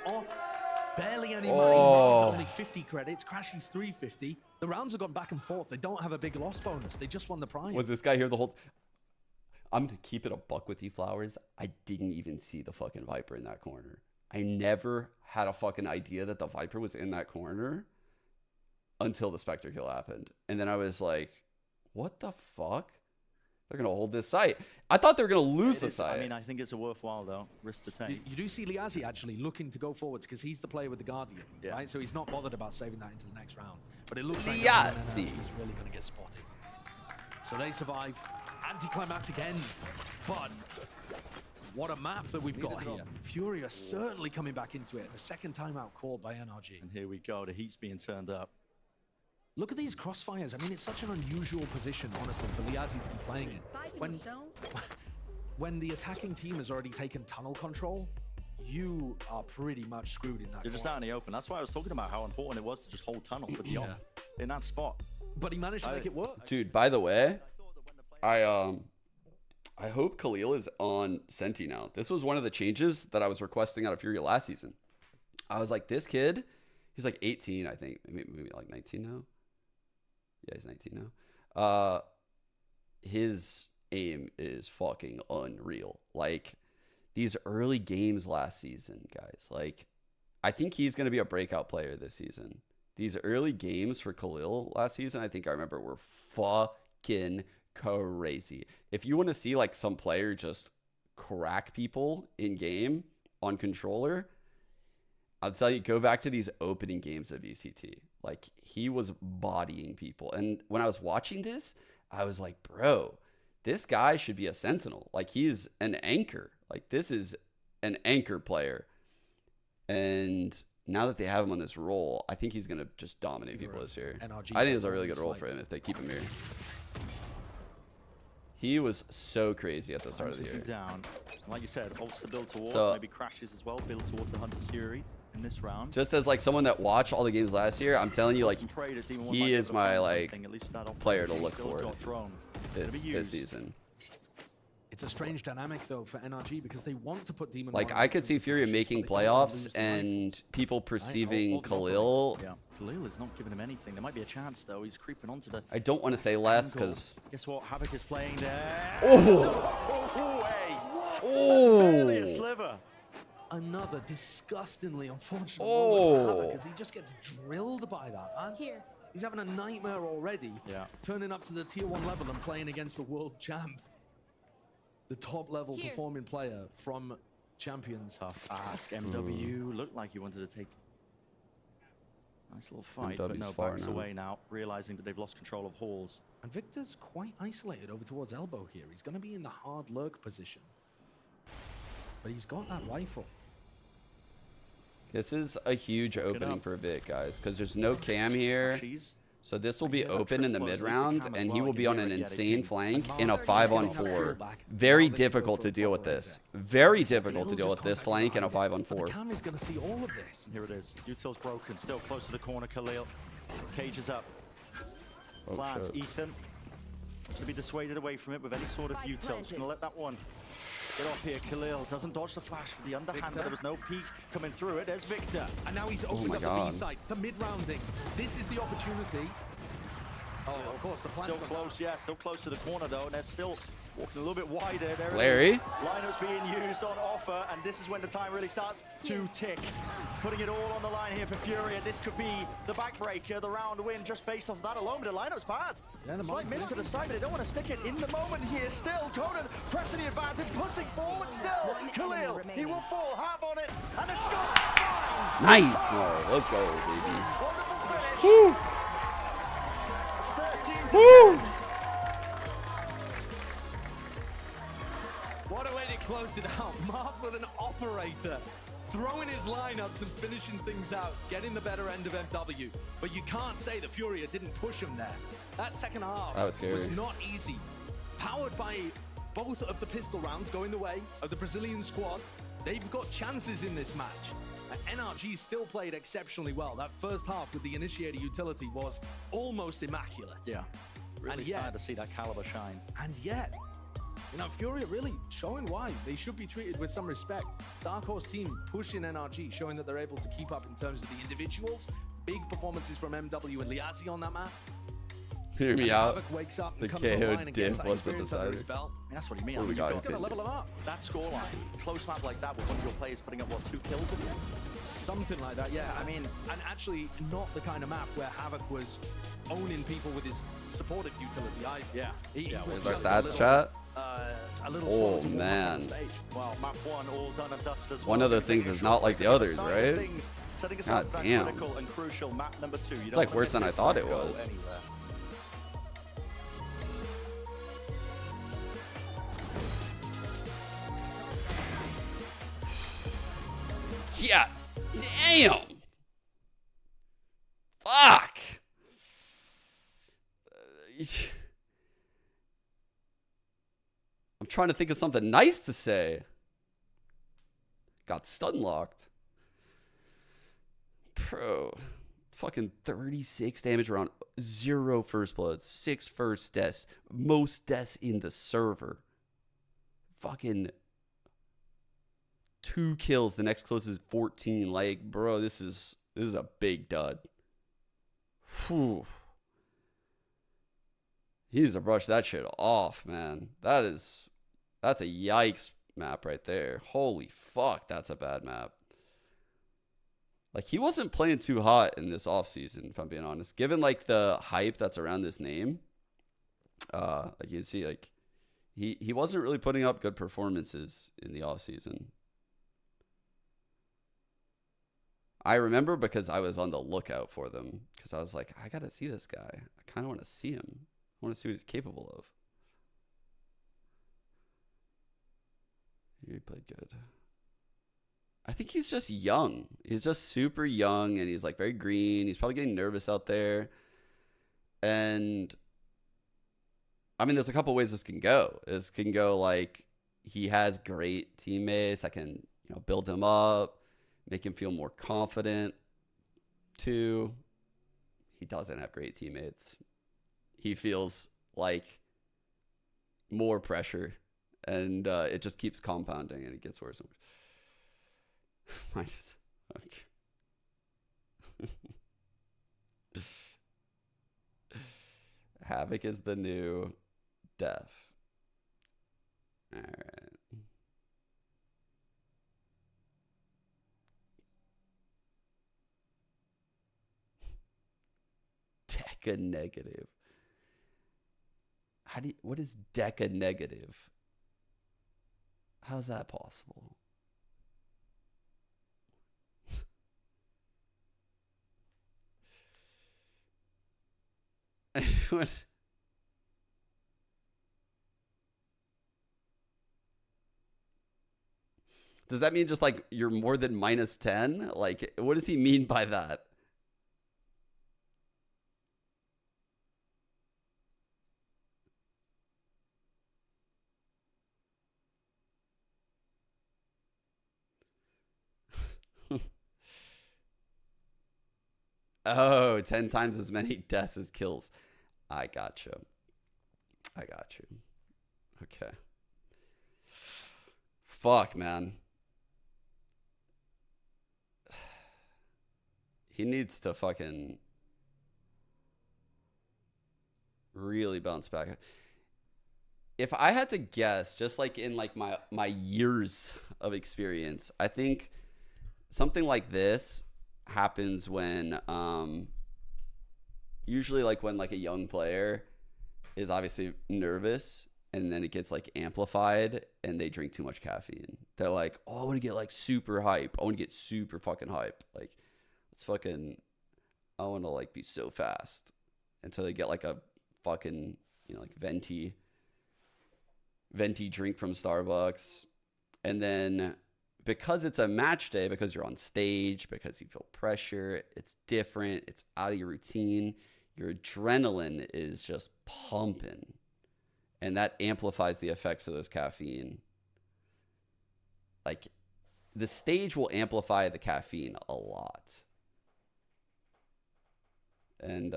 barely any money, only 50 credits, Crashy's 350. The rounds have gone back and forth, they don't have a big loss bonus, they just won the prize. Was this guy here the whole... I'm going to keep it a buck with you, Flowers. I didn't even see the fucking Viper in that corner. I never had a fucking idea that the Viper was in that corner until the Spectre kill happened. And then I was like, what the fuck? They're going to hold this site. I thought they were going to lose the site. I mean, I think it's a worthwhile, though, risk to take. You do see Liazi actually looking to go forwards because he's the player with the Guardian, right? So he's not bothered about saving that into the next round. But it looks like he's really going to get spotted. So they survive. Anticlimactic end, but what a map that we've got here. Fury are certainly coming back into it. The second timeout called by NRG. And here we go, the heat's being turned up. Look at these crossfires. I mean, it's such an unusual position, honestly, for Liazi to be playing in. When the attacking team has already taken tunnel control, you are pretty much screwed in that. You're just out in the open. That's why I was talking about how important it was to just hold tunnel with the op in that spot. But he managed to make it work. Dude, by the way, I hope Khalil is on Senti now. This was one of the changes that I was requesting out of Fury last season. I was like, this kid, he's like 18, I think. Maybe like 19 now. Yeah, he's 19 now. His aim is fucking unreal. Like, these early games last season, guys. Like, I think he's going to be a breakout player this season. These early games for Khalil last season, I think I remember, were fucking crazy. If you want to see like some player just crack people in game on controller, I'll tell you, go back to these opening games of VCT. Like, he was bodying people. And when I was watching this, I was like, bro, this guy should be a sentinel. Like, he's an anchor. Like, this is an anchor player. And now that they have him on this role, I think he's going to just dominate people this year. I think it's a really good role for him if they keep him here. He was so crazy at the start of the year. Down. Like you said, ults to build towards, So, maybe crashes as well, build towards the Hunter's Fury in this round. Just as like someone that watched all the games last year, I'm telling you, like, he is my like player to look for this season. It's a strange dynamic though for NRG because they want to put Demon. Like, I could see Fury making playoffs and people perceiving Khalil. Yeah, Khalil is not giving him anything. There might be a chance though. He's creeping onto the. I don't want to say less because. Guess what? Havoc is playing there. Barely a sliver. Another disgustingly unfortunate moment for Havoc as he just gets drilled by that, man. He's having a nightmare already. Yeah. Turning up to the tier 1 level and playing against the world champ. The top level performing player from Champions. Tough ask. MW looked like he wanted to take a nice little fight, but no, backs away now, realizing that they've lost control of halls. And Victor's quite isolated over towards elbow here. He's going to be in the hard lurk position. But he's got that rifle. This is a huge opening for Vic, guys, because there's no cam here. So this will be open in the mid round, and he will be on an insane flank in a 5-on-4. Very difficult to deal with this. Very difficult to deal with this flank in a 5-on-4. Cam is going to see all of this. Here it is. Util's broken. Still close to the corner. Khalil. Cage is up. Plant. Ethan. To be dissuaded away from it with any sort of util. Just going to let that one Get off here, Khalil. Doesn't dodge the flash for the underhand, but there was no peek coming through it. There's Victor. And now he's opened up the B side, the mid-rounding. This is the opportunity. Oh, of course, the plan. Still close, yeah, still close to the corner though, and they're still walking a little bit wider. There Larry. it is. Lineups being used on offer, and this is when the time really starts to tick. Putting it all on the line here for Furia. This could be the backbreaker, the round win, just based off of that alone, but the lineup's bad. Yeah, Slight miss to the side, but they don't want to stick it in the moment here. Still, Conan pressing the advantage, pushing forward still. Khalil, he will fall, half on it, and a shot finds. Nice. Oh, let's go, baby. Wonderful finish. Woo. It's 13 to Woo. 10. What a way to close it out. Marth with an operator, throwing his lineups and finishing things out, getting the better end of MW. But you can't say that Furia didn't push him there. That second half That was scary. not easy. Powered by both of the pistol rounds going the way of the Brazilian squad, they've got chances in this match. And NRG still played exceptionally well. That first half with the initiator utility was almost immaculate. Yeah, really And yet- sad to see that caliber shine. And yet, you know, Furia really showing why they should be treated with some respect. Dark Horse team pushing NRG, showing that they're able to keep up in terms of the individuals. Big performances from MW and Liazi on that map. Hear me And out. Havoc wakes up and The comes KO online and gets diff that was the experience under his decider. belt. I mean, that's what you mean. What I do mean, we got? you've It's gonna level him up. that scoreline, close map like that with one of your players putting up, what, 2 kills at the end? Something like that, yeah. I mean, and actually not the kind of map where Havoc was owning people with his supportive utility either. Yeah. He was Where's our just a stats, little, chat? a little Oh, slow to warm up on man. the stage. Well, map 1 all done and dusted as One well. of those things is not like the others, right? Setting us God up for that damn. critical and crucial map number 2. It's like worse than I thought it was. Anywhere. Yeah. Damn. Fuck. I'm trying to think of something nice to say. Got stun locked. Bro. Fucking 36 damage around 0 first bloods, 6 first deaths, most deaths in the server. Fucking 2 kills. The next closest is 14. Like, bro, this is a big dud. Whew. He needs to brush that shit off, man. That's a yikes map right there. Holy fuck, that's a bad map. Like, he wasn't playing too hot in this offseason, if I'm being honest. Given, like, the hype that's around this name, like, you can see, like, he wasn't really putting up good performances in the offseason. I remember because I was on the lookout for them. Because I was like, I got to see this guy. I kind of want to see him. I want to see what he's capable of. He played good. I think he's just young. He's just super young, and he's like very green. He's probably getting nervous out there. And I mean, there's a couple ways this can go. This can go like he has great teammates that can, you know, build him up, make him feel more confident. 2, he doesn't have great teammates. He feels like more pressure, and it just keeps compounding, and it gets worse and worse. Minus. Okay. Havoc is the new Def. All right. Deca negative. What is Deca negative? How's that possible? What? Does that mean just like you're more than -10? Like, what does he mean by that? Oh, 10 times as many deaths as kills. I got you. I got you. Okay. fuck, man. He needs to fucking really bounce back. If I had to guess, just like in like my years of experience, I think something like this happens when usually like when like a young player is obviously nervous, and then it gets like amplified and they drink too much caffeine. They're like, oh, I want to get like super hype. I want to get super fucking hype. Like, let's fucking, I want to like be so fast. Until they get like a fucking, you know, like venti drink from Starbucks. And then because it's a match day, because you're on stage, because you feel pressure, it's different, it's out of your routine, your adrenaline is just pumping. And that amplifies the effects of those caffeine. Like, the stage will amplify the caffeine a lot. And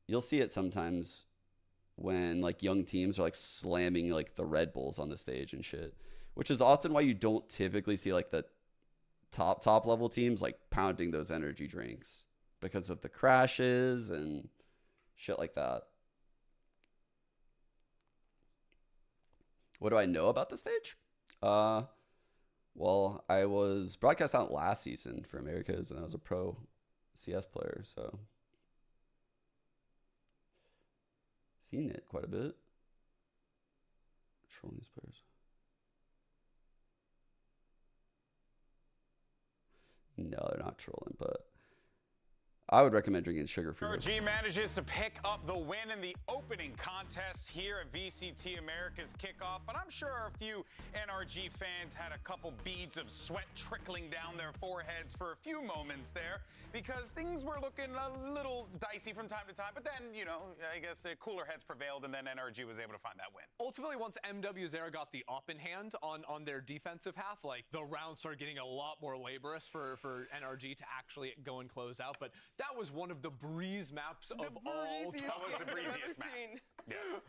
you'll see it sometimes when like young teams are like slamming like the Red Bulls on the stage and shit, which is often why you don't typically see like the top level teams like pounding those energy drinks, because of the crashes and shit like that. What do I know about the stage? Well, I was broadcast out last season for Americas, and I was a pro CS player, so seen it quite a bit. Trolling these players. No, they're not trolling, but I would recommend drinking sugar-free. NRG manages to pick up the win in the opening contest here at VCT America's Kickoff, but I'm sure a few NRG fans had a couple beads of sweat trickling down their foreheads for a few moments there, because things were looking a little dicey from time to time, but then, you know, I guess cooler heads prevailed, and then NRG was able to find that win. Ultimately, once MWZera got the op in hand on their defensive half, like, the rounds started getting a lot more laborious for NRG to actually go and close out, but that was one of the breeze maps of all time. That was the breeziest map. Yes.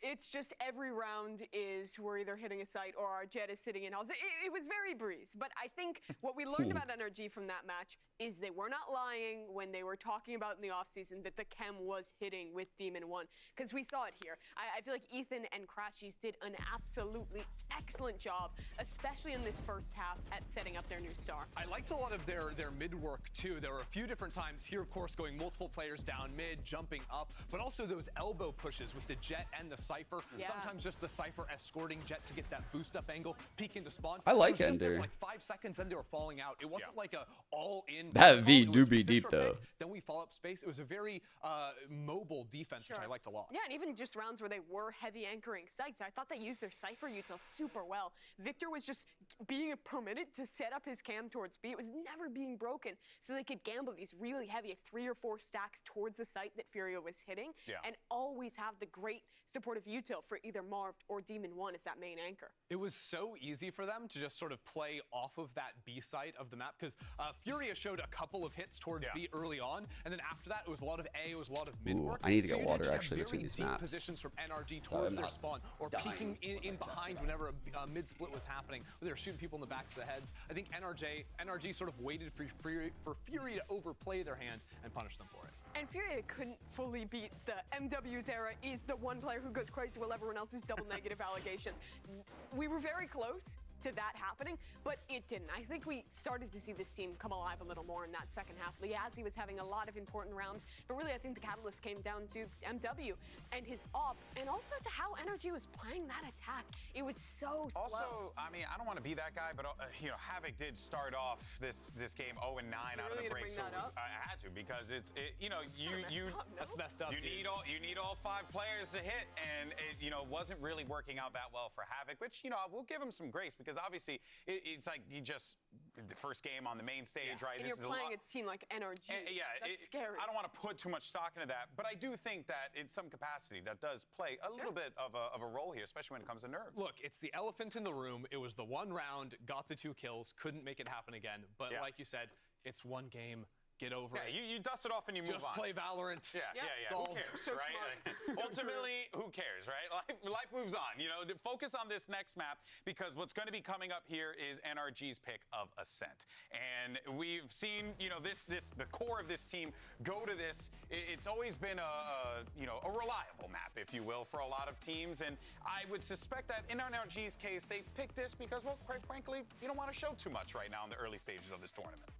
It's just every round is we're either hitting a site or our jet is sitting in halls. It was very breeze. But I think what we learned about NRG from that match is they were not lying when they were talking about in the offseason that the chem was hitting with Demon 1. Because we saw it here. I feel like Ethan and Crashies did an absolutely excellent job, especially in this first half, at setting up their new star. I liked a lot of their mid work too. There were a few different times here, of course, going multiple players down mid, jumping up, but also those elbow pushes with the jet and the Cypher. Yeah. Sometimes just the Cypher escorting jet to get that boost up angle, peek into spawn. I like Ender. Like 5 seconds, then they were falling out. It wasn't like a all-in. That V do be deep though. Then we fall up space. It was a very mobile defense, which I liked a lot. Yeah, and even just rounds where they were heavy anchoring sites, I thought they used their Cypher util super well. Victor was just being permitted to set up his cam towards B. It was never being broken, so they could gamble these really heavy 3 or 4 stacks towards the site that Furio was hitting, and always have the great supportive util for either Marved or Demon 1 as that main anchor. It was so easy for them to just sort of play off of that B side of the map, because Furia showed a couple of hits towards B early on, and then after that it was a lot of A, it was a lot of mid work. I need to get so water actually between these maps. Positions from NRG towards their spawn, or peeking in behind whenever a mid split was happening, where they were shooting people in the back of the heads. I think NRG sort of waited for Fury to overplay their hand and punish them for it. And Furia couldn't fully beat the MWZera is the one player who goes crazy while everyone else is double negative allegation. We were very close to that happening, but it didn't. I think we started to see this team come alive a little more in that second half. Liazzi was having a lot of important rounds, but really I think the catalyst came down to MW and his op, and also to how NRG was playing that attack. It was so slow. Also, I mean, I don't want to be that guy, but you know, Havoc did start off this game 0-9 out of the break, so I had to, because you know, that's messed up. You need all 5 players to hit, and it, you know, wasn't really working out that well for Havoc, which, you know, we'll give him some grace, because obviously it's like the first game on the main stage, right? And this you're playing a team like NRG. That's scary. I don't want to put too much stock into that, but I do think that in some capacity that does play a little bit of a role here, especially when it comes to nerves. Look, it's the elephant in the room. It was the one round, got the 2 kills, couldn't make it happen again. But like you said, it's one game. get over it. Yeah, you dust it off and you move on. Just play Valorant. Yeah. Solved. Who cares, right? Ultimately, who cares, right? Life moves on. You know, focus on this next map because what's going to be coming up here is NRG's pick of Ascent, and we've seen, you know, the core of this team go to this. It's always been a reliable map, if you will, for a lot of teams, and I would suspect that in NRG's case, they picked this because, well, quite frankly, you don't want to show too much right now in the early stages of this tournament.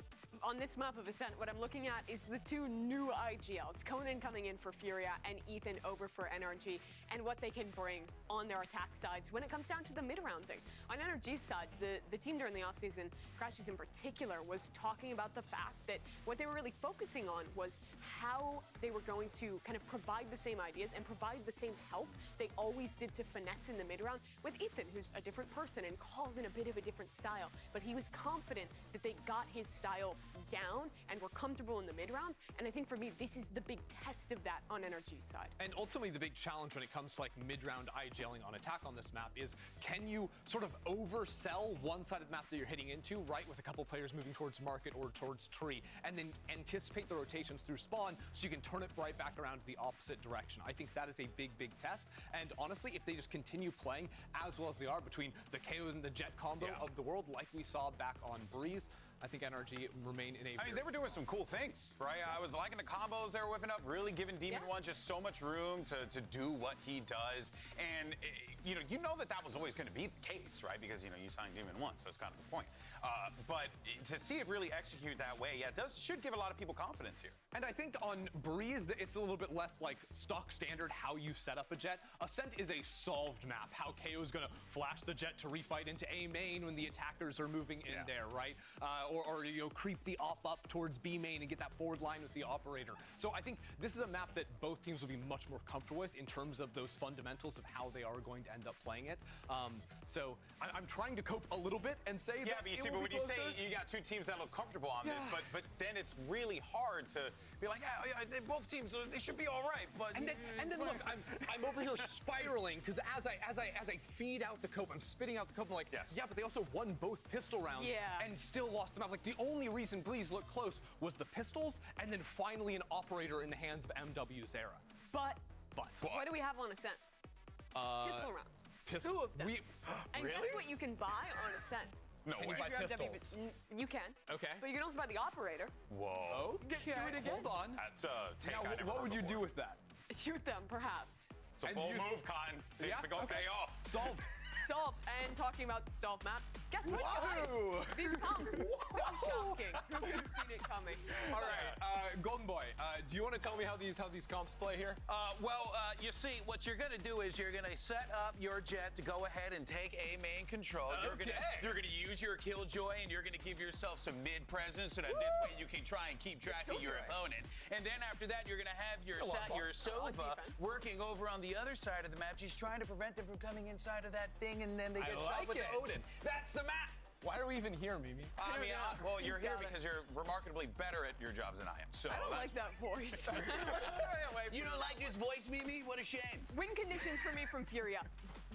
On this map of Ascent, what I'm looking at is the two new IGLs, Conan coming in for Furia and Ethan over for NRG, and what they can bring on their attack sides when it comes down to the mid-rounding. On NRG's side, the team during the offseason, Crashies in particular, was talking about the fact that what they were really focusing on was how they were going to kind of provide the same ideas and provide the same help they always did to finesse in the mid-round with Ethan, who's a different person and calls in a bit of a different style. But he was confident that they got his style down and were comfortable in the mid-rounds, and I think for me this is the big test of that on NRG's side. And ultimately the big challenge when it comes to like mid-round IGLing on attack on this map is, can you sort of oversell one side of the map that you're hitting into, right, with a couple players moving towards market or towards tree, and then anticipate the rotations through spawn so you can turn it right back around to the opposite direction. I think that is a big test, and honestly, if they just continue playing as well as they are between the KO and the Jet combo of the world like we saw back on Breeze, I think NRG remain in a... I mean, they were doing some cool things, right? I was liking the combos they were whipping up, really giving Demon One just so much room to do what he does. And, you know that was always going to be the case, right? Because, you know, you signed Demon One, so it's kind of the point. But to see it really execute that way, yeah, it should give a lot of people confidence here. And I think on Breeze, it's a little bit less like stock standard how you set up a Jet. Ascent is a solved map, how KO is going to flash the Jet to refight into A main when the attackers are moving in there, right? Or you know, creep the op up towards B main and get that forward line with the operator. So I think this is a map that both teams will be much more comfortable with in terms of those fundamentals of how they are going to end up playing it. So I'm trying to cope a little bit and say that. Yeah, but you see, but when you say you got two teams that look comfortable on this, but then it's really hard to be like, both teams, they should be all right. But and then look, I'm over here spiraling because as I feed out the cope, I'm spitting out the cope. I'm like, yeah, but they also won both pistol rounds and still lost the map. Like the only reason Breeze looked close was the pistols, and then finally an operator in the hands of MW's era. But what do we have on Ascent? Pistol rounds. Two of them. And really? guess what you can buy on Ascent? No way. If you're pistols. You can. Okay. But you can also buy the operator. Whoa. Do it again. Hold on. That's a take now, I never what would you heard do before. with that? Shoot them, perhaps. It's a bold move, Con. See if it gonna pay off. Solved. Solved. And talking about solved maps, guess what, guys? These comps, so shocking. Who could have seen it coming? All right, Golden Boy, do you want to tell me how these comps play here? You see, what you're gonna do is you're gonna set up your Jet to go ahead and take A main control. You're gonna use your Killjoy, and you're gonna give yourself some mid presence so that this way you can try and keep track of your opponent. And then after that, you're gonna have your Sova working over on the other side of the map, just trying to prevent them from coming inside of that thing, and then they get shot with the Odin. That's the map. Why are we even here, Mimi? I mean, well, you're here because you're remarkably better at your jobs than I am. So I don't like that voice. You don't like this voice, Mimi? What a shame. Win conditions for me from Furia.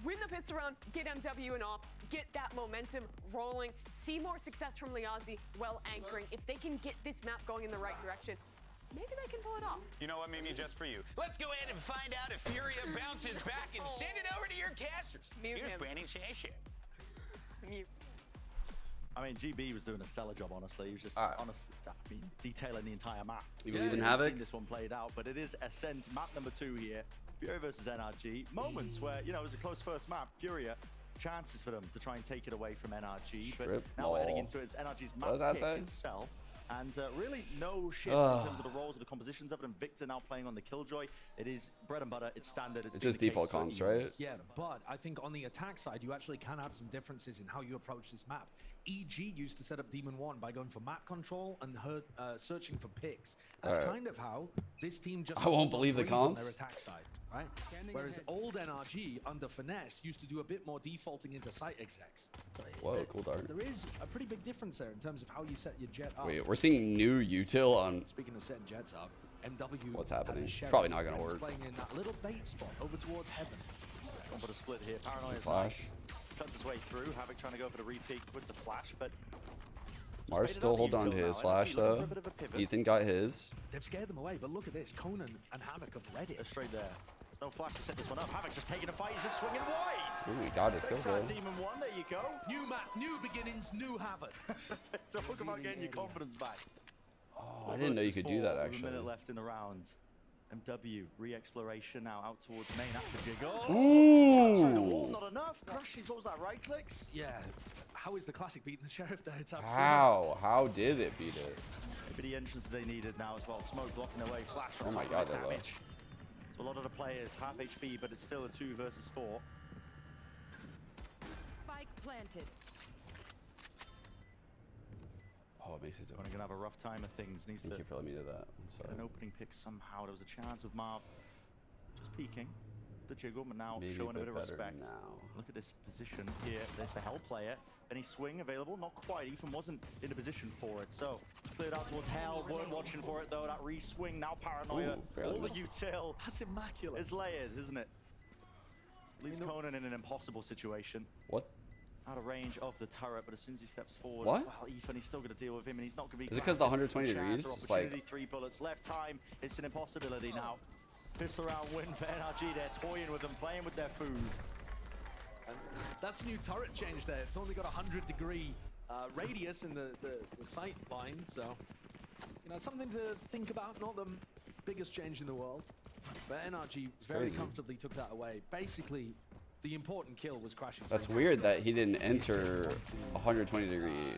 Win the pistol round, get MW and off, get that momentum rolling, see more success from Liazi while anchoring. If they can get this map going in the right direction, maybe they can pull it off. You know what, Mimi, just for you. Let's go ahead and find out if Furia bounces back and send it over to your casters. Mute Here's him. Brandon Shasha. Mute. I mean, GB was doing a stellar job, honestly. He was just, detailing the entire map. You believe in Havoc? Seen this one played out, but it is Ascent, map number 2 here. Furia versus NRG. Moments where, you know, it was a close first map. Furia, chances for them to try and take it away from NRG. But now we're heading into it. It's NRG's map pick itself. And really no shift in terms of the roles or the compositions of it. And Victor now playing on the Killjoy. It is bread and butter. It's standard. It's just default comps, right? Yeah, but I think on the attack side, you actually can have some differences in how you approach this map. EG used to set up Demon 1 by going for map control and searching for picks. That's kind of how this team just... I won't believe the on comps. their attack side, right? Whereas old NRG under Finesse used to do a bit more defaulting into site execs. Whoa, cool dart. There is a pretty big difference there in terms of how you set your Jet up. Wait, we're seeing new util on... Speaking of setting Jets up, MW... What's happening? It's probably not going to work. Playing in that little bait spot over towards heaven. One for the split here. Paranoia Flash. cuts his way through. Havoc trying to go for the repeat with the flash, but Mars still hold on to his flash though. Ethan got his. They've scared them away, but look at this. Conan and Havoc have read it. Straight there. There's no flash to set this one up. Havoc's just taking a fight. He's just swinging wide. Ooh, he got his kill though. Demon 1, there you go. New map, new beginnings, new Havoc. Talk about getting your confidence back. Oh, I didn't know you could do that actually. A minute left in the round. MW, re-exploration now out towards main. That's a jiggle. Ooh. Shots through the wall, not enough. Crushes, what was that, right clicks? Yeah. How is the classic beating the sheriff there? It's absolutely. How did it beat it? Maybe the entrance they needed now as well. Smoke blocking away, flash. Oh my god, they're low. So a lot of the players half HP, but it's still a 2 versus 4. Spike planted. Oh, it makes it difficult. Gonna have a rough time of things. Needs Thank to you for letting me do that. get an opening pick somehow. There was a chance with Marv just peeking the jiggle, but now Maybe showing a bit of better respect. now. Look at this position here. There's the Hell player. Any swing available? Not quite. Ethan wasn't in a position for it. So cleared out towards Hell. Weren't watching for it though. That re-swing. Now Paranoia. Ooh, All the missed. util. That's immaculate. It's layers, isn't it? Leaves Conan in an impossible situation. What? Out of range of the turret, but as soon as he steps forward, What? well, Ethan, he's still going to deal with him, and he's not going to be. Is it 'cause the 120 Chance degrees? or It's like- opportunity, 3 bullets left. Time. It's an impossibility now. Pistol round win for NRG. They're toying with them, playing with their food. And that's new turret change there. It's only got a 100-degree radius in the sight line, so you know, something to think about. Not the biggest change in the world, but NRG very crazy. comfortably took that away. Basically, the important kill was crashing. That's weird that he didn't enter 120-degree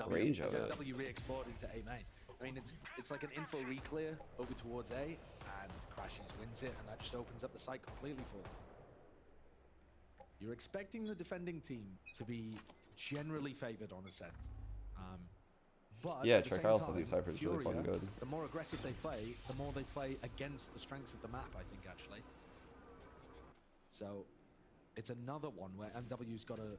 range of it. MW re-explored into A main. I mean, it's like an info re-clear over towards A, and Crashies wins it, and that just opens up the site completely for them. You're expecting the defending team to be generally favored on ascent. But Yeah, at the same Tricalis, I time, think Cypher's really Furia, fucking good. The more aggressive they play, the more they play against the strengths of the map, I think, actually. So it's another one where MW's got to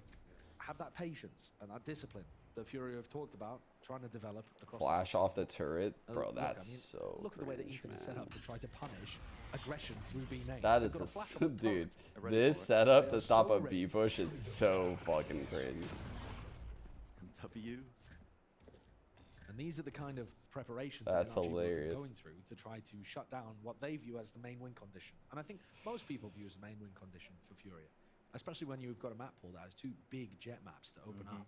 have that patience and that discipline that Fury have talked about, trying to develop across. Flash off the turret, bro. Look, That's I mean, so. look at the way that cringe, Ethan man. is set up to try to punish aggression through B main. That They've is got a the flash off the dude. turret. This setup They to are stop so a ready. B push is so fucking cringe. W. And these are the kind of preparations That's that NRG will be hilarious. going through to try to shut down what they view as the main win condition. And I think most people view as the main win condition for Furia, especially when you've got a map pool that has 2 big jet maps to open up.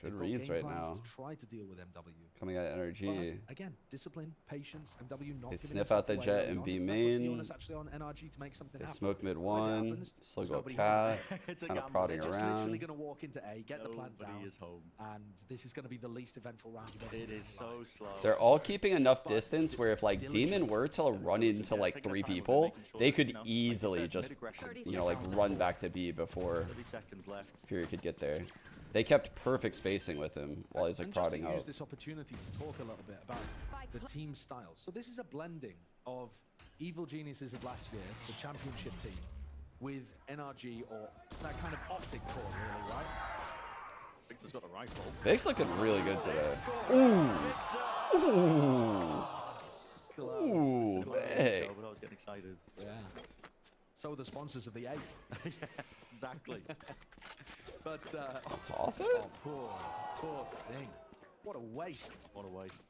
Good They've got reads game right plans now. to try to deal with MW. Coming out of energy. But again, discipline, patience, MW not They giving sniff out the themselves away jet early and on. B That puts main. the onus actually on NRG to make something They happen. smoke mid As it 1. happens, Slow there's go nobody cat. home. It's a Kind of gamble. prodding They're just literally around. going to walk into A, get the plant Nobody down, is home. and this is going to be the least eventful round you've ever It seen is in your life. so slow. They're all keeping enough distance where if like Demon were to run into like 3 people, they could easily just, you know, like run back to B before 30 seconds left. Fury could get there. They kept perfect spacing with him while he's like And just prodding to out. use this opportunity to talk a little bit about the team styles. So this is a blending of Evil Geniuses of last year, the championship team, with NRG or that kind of optic core, really, right? Victor's got a rifle. Vic's looking really good today. Ooh. Ooh. Ooh, Vic. But I was getting excited. Yeah. So are the sponsors of the Ace. Yeah, exactly. But Toss it? Oh, poor thing. What a waste. What a waste.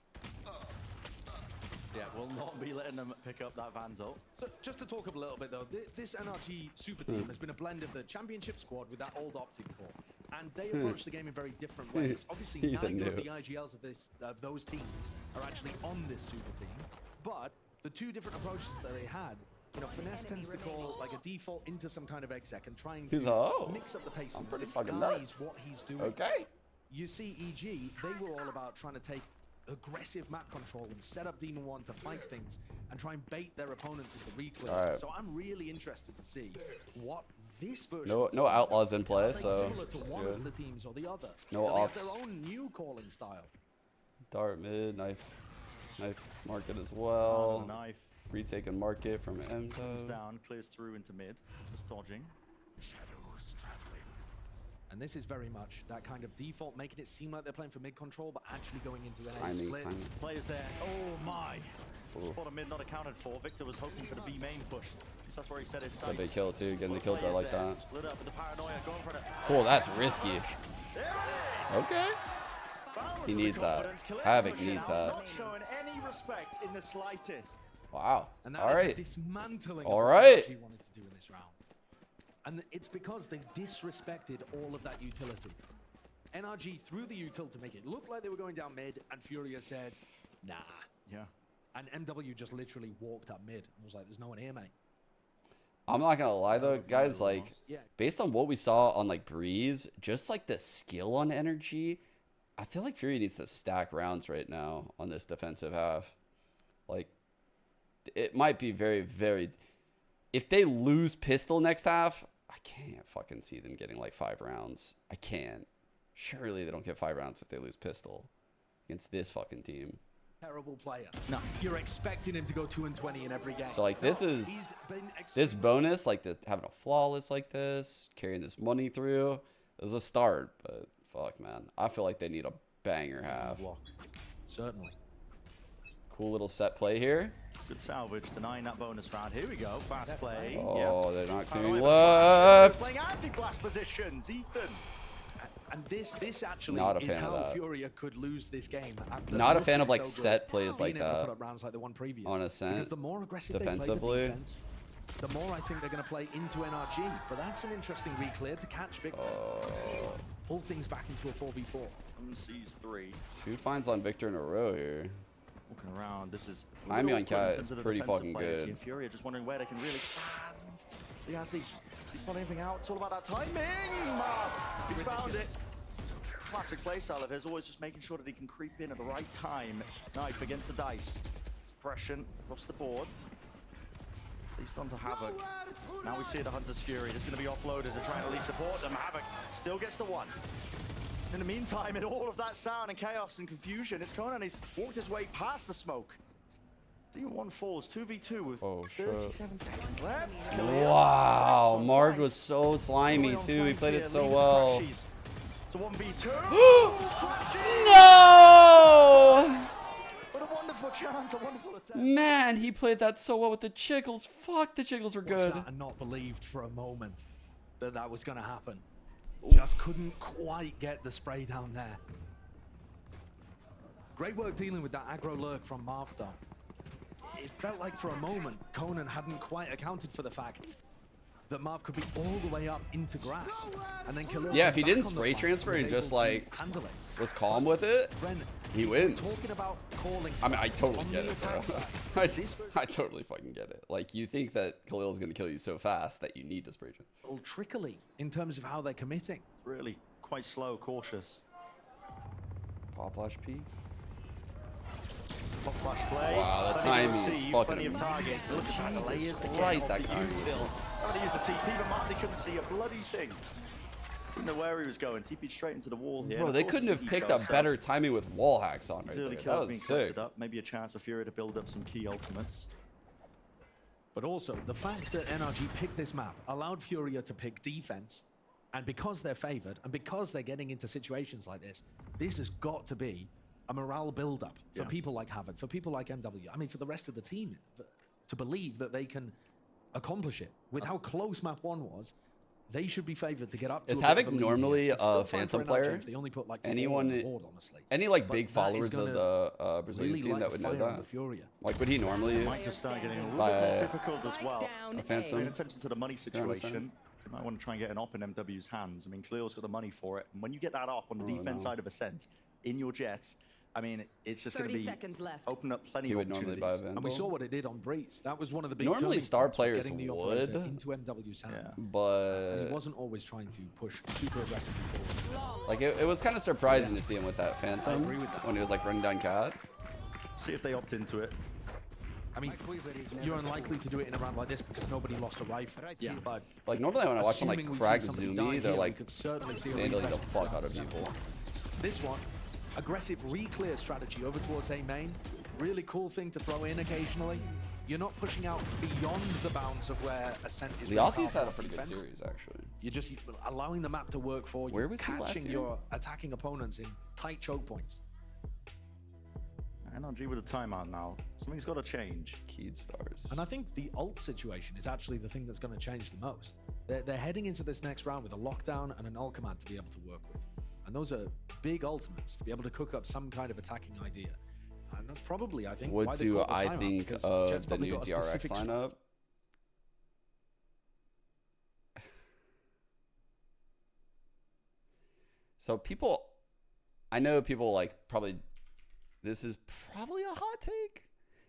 Yeah, we'll not be letting them pick up that Vandal. So just to talk a little bit though, this NRG super team has been a blend of the championship squad with that old optic core, and they approach the game in very different ways. Obviously, You neither of knew. the IGLs of those teams are actually on this super team, but the 2 different approaches that they had. You know, Finesse tends to go like a default into some kind of exec and trying to mix up the pace I'm and pretty fucking disguise nuts. what he's doing. Okay. You see EG, they were all about trying to take aggressive map control and set up Demon 1 to fight things and try and bait their opponents into reclear. Alright. So I'm really interested to see what this version No, of the no team outlaws in play, are they so similar to one good. of the teams or the other. No Do they have ops. their own new calling style. Dart mid, knife market as well. Knife. Retaken market from Comes Emto. down, clears through into mid. Just dodging. And this is very much that kind of default, making it seem like they're playing for mid control, but actually going into an A Timing, split. timing. Players there. Oh my. Ooh. Bottom mid not accounted for. Victor was hoping for the B main push. That's where he set his Got a sights. big kill too, getting the kill Players like there. that. Split up with the paranoia, going for the. Cool, that's risky. There it is. Okay. He needs that. Havoc needs that. Not showing any respect in the slightest. Wow. And that All is a right. dismantling All of right. what NRG wanted to do in this round. And it's because they disrespected all of that utility. NRG threw the util to make it look like they were going down mid, and Furia said, nah. Yeah. And MW just literally walked up mid and was like, there's no one here, mate. I'm not gonna lie though, guys, like based on what we saw on like Breeze, just like the skill on energy, I feel like Fury needs to stack rounds right now on this defensive half. Like it might be very, very, if they lose pistol next half, I can't fucking see them getting like 5 rounds. I can't. Surely they don't get 5 rounds if they lose pistol against this fucking team. Terrible player. No, you're expecting him to go 2-20 in every game. So like this is this bonus, like the having a flawless like this, carrying this money through is a start. But fuck, man, I feel like they need a banger half. Certainly. Cool little set play here. Good salvage, denying that bonus round. Here we go, fast play. Oh, they're not Paranoid clearing left. left. Playing anti-flash positions, Ethan. And this actually Not a is fan of how that. Furia could lose this game. After Not a fan looking of like so set good, plays like being able to that put up rounds like the one previous. on Ascent Because the more aggressive they defensively. play the defense, the more I think they're going to play into NRG. But that's an interesting reclear to catch Victor. Pull things back into a 4v4. Sees 3. 2 finds on Victor in a row here. Walking around, this is timing on Cat is pretty fucking players. good. Furia just wondering where they can really stand. Liazzi, he's found anything out. It's all about that timing. Marved. He's found it. Classic playstyle of his, always just making sure that he can creep in at the right time. Knife against the dice. Suppression across the board. Least onto Havoc. Now we see the Hunter's Fury. It's going to be offloaded to try and at least support them. Havoc still gets the 1. In the meantime, in all of that sound and chaos and confusion, it's Conan. He's walked his way past the smoke. Demon 1 falls 2v2 with 37 seconds left. Wow, Marge was so slimy too. He played it so well. It's a 1v2. No! What a wonderful chance, a wonderful attack. Man, he played that so well with the Chiggles. Fuck, the Chiggles were good. And not believed for a moment that that was going to happen. Just couldn't quite get the spray down there. Great work dealing with that aggro lurk from Marv though. It felt like for a moment Conan hadn't quite accounted for the fact that Marv could be all the way up into grass. And then Khalil Yeah, if he didn't spray transfer and just like was calm with it, he wins. I mean, I totally get it, bro. I totally fucking get it. Like, you think that Khalil is going to kill you so fast that you need to spray transfer. All trickly in terms of how they're committing. Really quite slow, cautious. Pop flash P. Pop flash play. Wow, the timing is fucking plenty of targets. Look at that layers again. Christ, that util. Trying to use the TP, but Marty couldn't see a bloody thing. Didn't know where he was going. TP straight into the wall here. Bro, they couldn't have picked up better timing with wall hacks on right there. That was sick. Up. Maybe a chance for Fury to build up some key ultimates. But also, the fact that NRG picked this map allowed Furia to pick defense. And because they're favored, and because they're getting into situations like this has got to be a morale build-up for people like Havoc, for people like MW. I mean, for the rest of the team to believe that they can accomplish it. With how close map 1 was, they should be favored to get up to. Is Havoc normally a Phantom player? They only put like Anyone, board, honestly. any like big followers of the Brazilian scene that would know that? Like, would he normally? It might just start getting a little bit more difficult as well. A Phantom. Paying attention to the money situation. You might want to try and get an op in MW's hands. I mean, Khalil's got the money for it. And when you get that op on the defense side of Ascent in your Jets, I mean, it's just going to be open up plenty of opportunities. And we saw what it did on Breeze. That was one of the big normally star players getting the would into MW's hand. But and he wasn't always trying to push super aggressively forward. Like it was kind of surprising to see him with that Phantom. I agree with that. When he was like running down Cat. See if they opt into it. I mean, you're unlikely to do it in a round like this because nobody lost a rifle. Yeah, but like normally when I watch them like Krag Zumi, they're like handling the fuck out of people. This one, aggressive re-clear strategy over towards A main. Really cool thing to throw in occasionally. You're not pushing out beyond the bounds of where Ascent is. The Aussies had a pretty good series, actually. You're just allowing the map to work for you. Where was he last catching year? your attacking opponents in tight choke points. NRG with a timeout now. Something's got to change. Keyed stars. And I think the ult situation is actually the thing that's going to change the most. They're heading into this next round with a lockdown and an ult command to be able to work with. And those are big ultimates to be able to cook up some kind of attacking idea. And that's probably, I think, What why they do caught the I timeout, think because of Jet's the probably new got a DRX specific lineup? So people, I know people like probably, this is probably a hot take.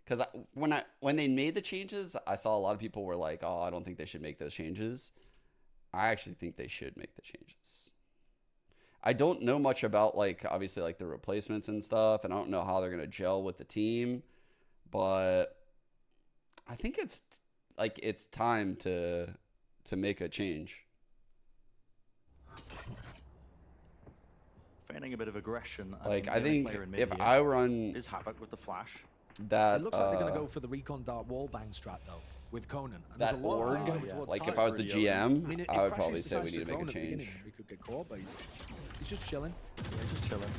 Because when they made the changes, I saw a lot of people were like, oh, I don't think they should make those changes. I actually think they should make the changes. I don't know much about, like, obviously, like, the replacements and stuff, and I don't know how they're going to gel with the team, but I think it's, like, it's time to make a change. Feigning a bit of aggression. Like, I think if I run... Is Havoc with the flash. That, it looks like they're going to go for the recon dart wall bang strat, though, with Conan. And that org, like, if I was the GM, I would probably say we need to make a change. We could get caught, but he's just chilling. Yeah, just chilling.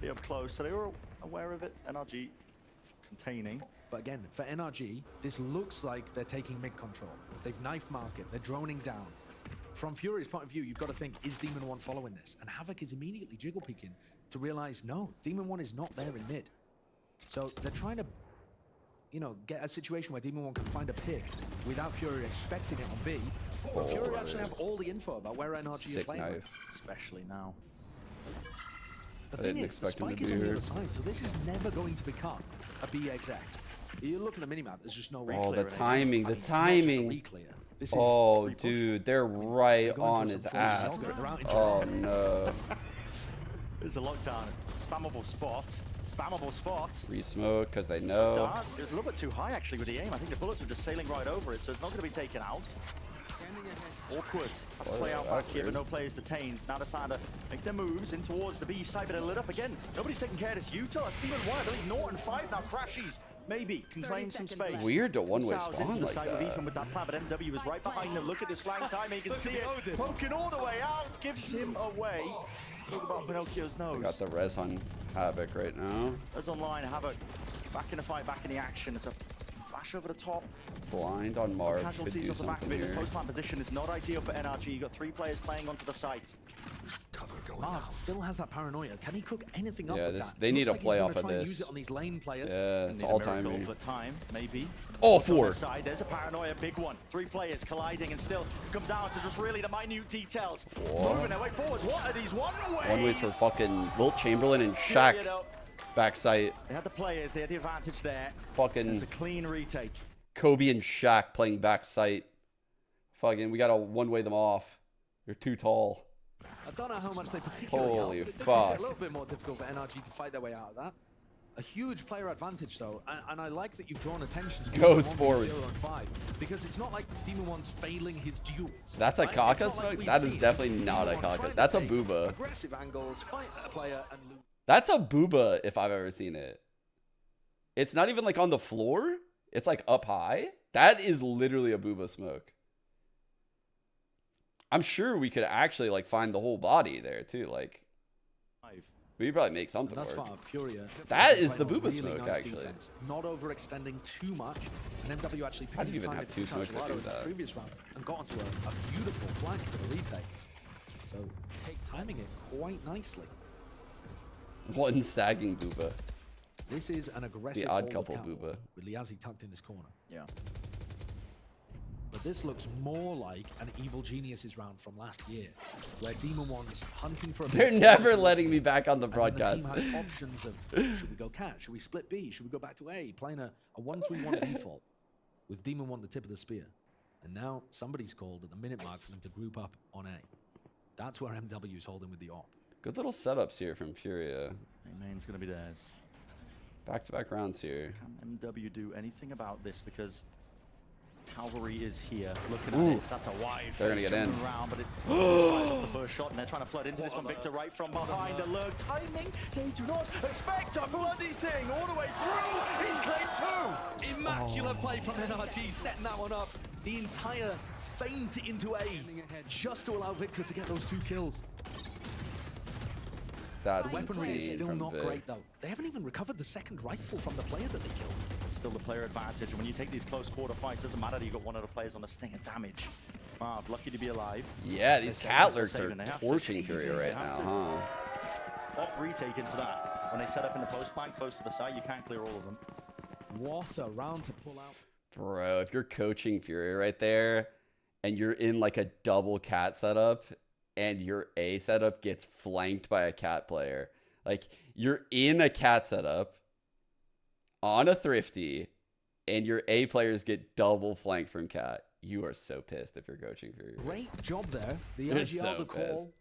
Be up close, so they were aware of it. NRG containing. But again, for NRG, this looks like they're taking mid control. They've knife market, they're droning down. From Fury's point of view, you've got to think, is Demon 1 following this? And Havoc is immediately jiggle peeking to realize, no, Demon 1 is not there in mid. So they're trying to, you know, get a situation where Demon 1 can find a pick without Fury expecting it on B. But Fury actually have all the info about where NRG is playing with, especially now. The thing is, the spike is on the other side, so this is never going to become a B exec. You look at the minimap, there's just no Oh, the timing, the timing. Oh, dude, they're right on his ass. Oh, no. There's a lockdown. Spammable spot. Spammable spot. Re-smoke because they know. Darts. It was a little bit too high, actually, with the aim. I think the bullets were just sailing right over it, so it's not going to be taken out. Awkward. Have to play out back here, but no players detained. Now they're starting to make their moves in towards the B side, but they're lit up again. Nobody's taking care of this Utah. Demon 1, I believe Norton 5 now crashes. Maybe can claim some space. Weird to one-way spawn like that. With Ethan with that plan, but MW is right behind them. Look at this flank timing. You can see it poking all the way out. Gives him away. Talk about Pinocchio's nose. I got the res on Havoc right now. Res online, Havoc back in the fight, back in the action. It's a flash over the top. Blind on Mark. Casualties off the back of it. His post-plant position is not ideal for NRG. You got 3 players playing onto the site. Mark still has that paranoia. Can he cook anything up with that? They need to play off of this. Use it on these lane players. Yeah, it's all timing. Time, maybe. All 4. Side. There's a paranoia, big one. 3 players colliding and still come down to just really the minute details. Moving their way forwards. What are these one-ways? One-ways for fucking Wilt Chamberlain and Shaq. Backside. They had the players. They had the advantage there. Fucking. It's a clean retake. Kobe and Shaq playing backside. Fucking, we gotta one-way them off. You're too tall. I don't know how much they particularly Holy help. fuck. A little bit more difficult for NRG to fight their way out of that. A huge player advantage though, and I like that you've drawn attention to Go forwards. 0 and 5, because it's not like Demon 1's failing his duels. That's a Kaka smoke? Like that is definitely not a Kaka. That's a booba. Aggressive angles, fight a player and lose. That's a booba if I've ever seen it. It's not even like on the floor. It's like up high. That is literally a booba smoke. I'm sure we could actually like find the whole body there too. Like we could probably make something that's work. far Furia. That is the booba really smoke nice actually. Defense, not overextending too much. And MW actually How do picked you even have 2 smokes that do in the that? previous round and got onto a beautiful flank for the retake. So timing it quite nicely. One sagging booba. This is an aggressive The odd couple booba. with Liazzi tucked in this corner. Yeah. But this looks more like an Evil Geniuses round from last year, where Demon 1's hunting for a... They're never letting me back on the broadcast. The team had options of, should we go cat? Should we split B? Should we go back to A? Playing a 1-3-1 default with Demon 1 the tip of the spear. And now somebody's called at the minute mark for them to group up on A. That's where MW's holding with the op. Good little setups here from Furia. Main's going to be theirs. Back-to-back rounds here. Can MW do anything about this? Because Cavalry is here. Looking at it. That's a wide. They're going to get in. Around, but it the first shot, and they're trying to flood into this one. Victor right from behind. Alert timing. They do not expect a bloody thing all the way through. He's claimed 2. Immaculate play from NRG, setting that one up. The entire feint into A, just to allow Victor to get those 2 kills. That's the weaponry is still not Vic. great though. They haven't even recovered the second rifle from the player that they killed. Still the player advantage, and when you take these close quarter fights, doesn't matter that you got one of the players on the stinger damage. Marv, lucky to be alive. Yeah, these cat lurks are torching Fury right now, huh? Op retake into that. When they set up in the post plan close to the site, you can't clear all of them. What a round to pull out. Bro, if you're coaching Fury right there and you're in like a double cat setup and your A setup gets flanked by a cat player, like you're in a cat setup on a Thrifty and your A players get double flanked from cat, you are so pissed if you're coaching Fury. Great job there. The energy out the call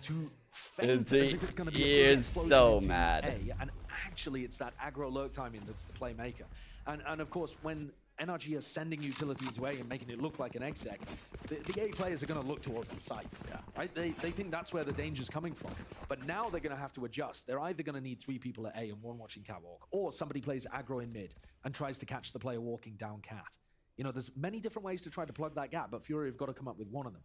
to It's as if it's going to be a big explosion so into mad. A, and actually, it's that aggro lurk timing that's the playmaker. And of course, when NRG are sending utility into A and making it look like an exec, the A players are going to look towards the site. Right? They think that's where the danger's coming from. But now they're going to have to adjust. They're either going to need 3 people at A and 1 watching catwalk, or somebody plays aggro in mid and tries to catch the player walking down cat. You know, there's many different ways to try to plug that gap, but Fury have got to come up with one of them.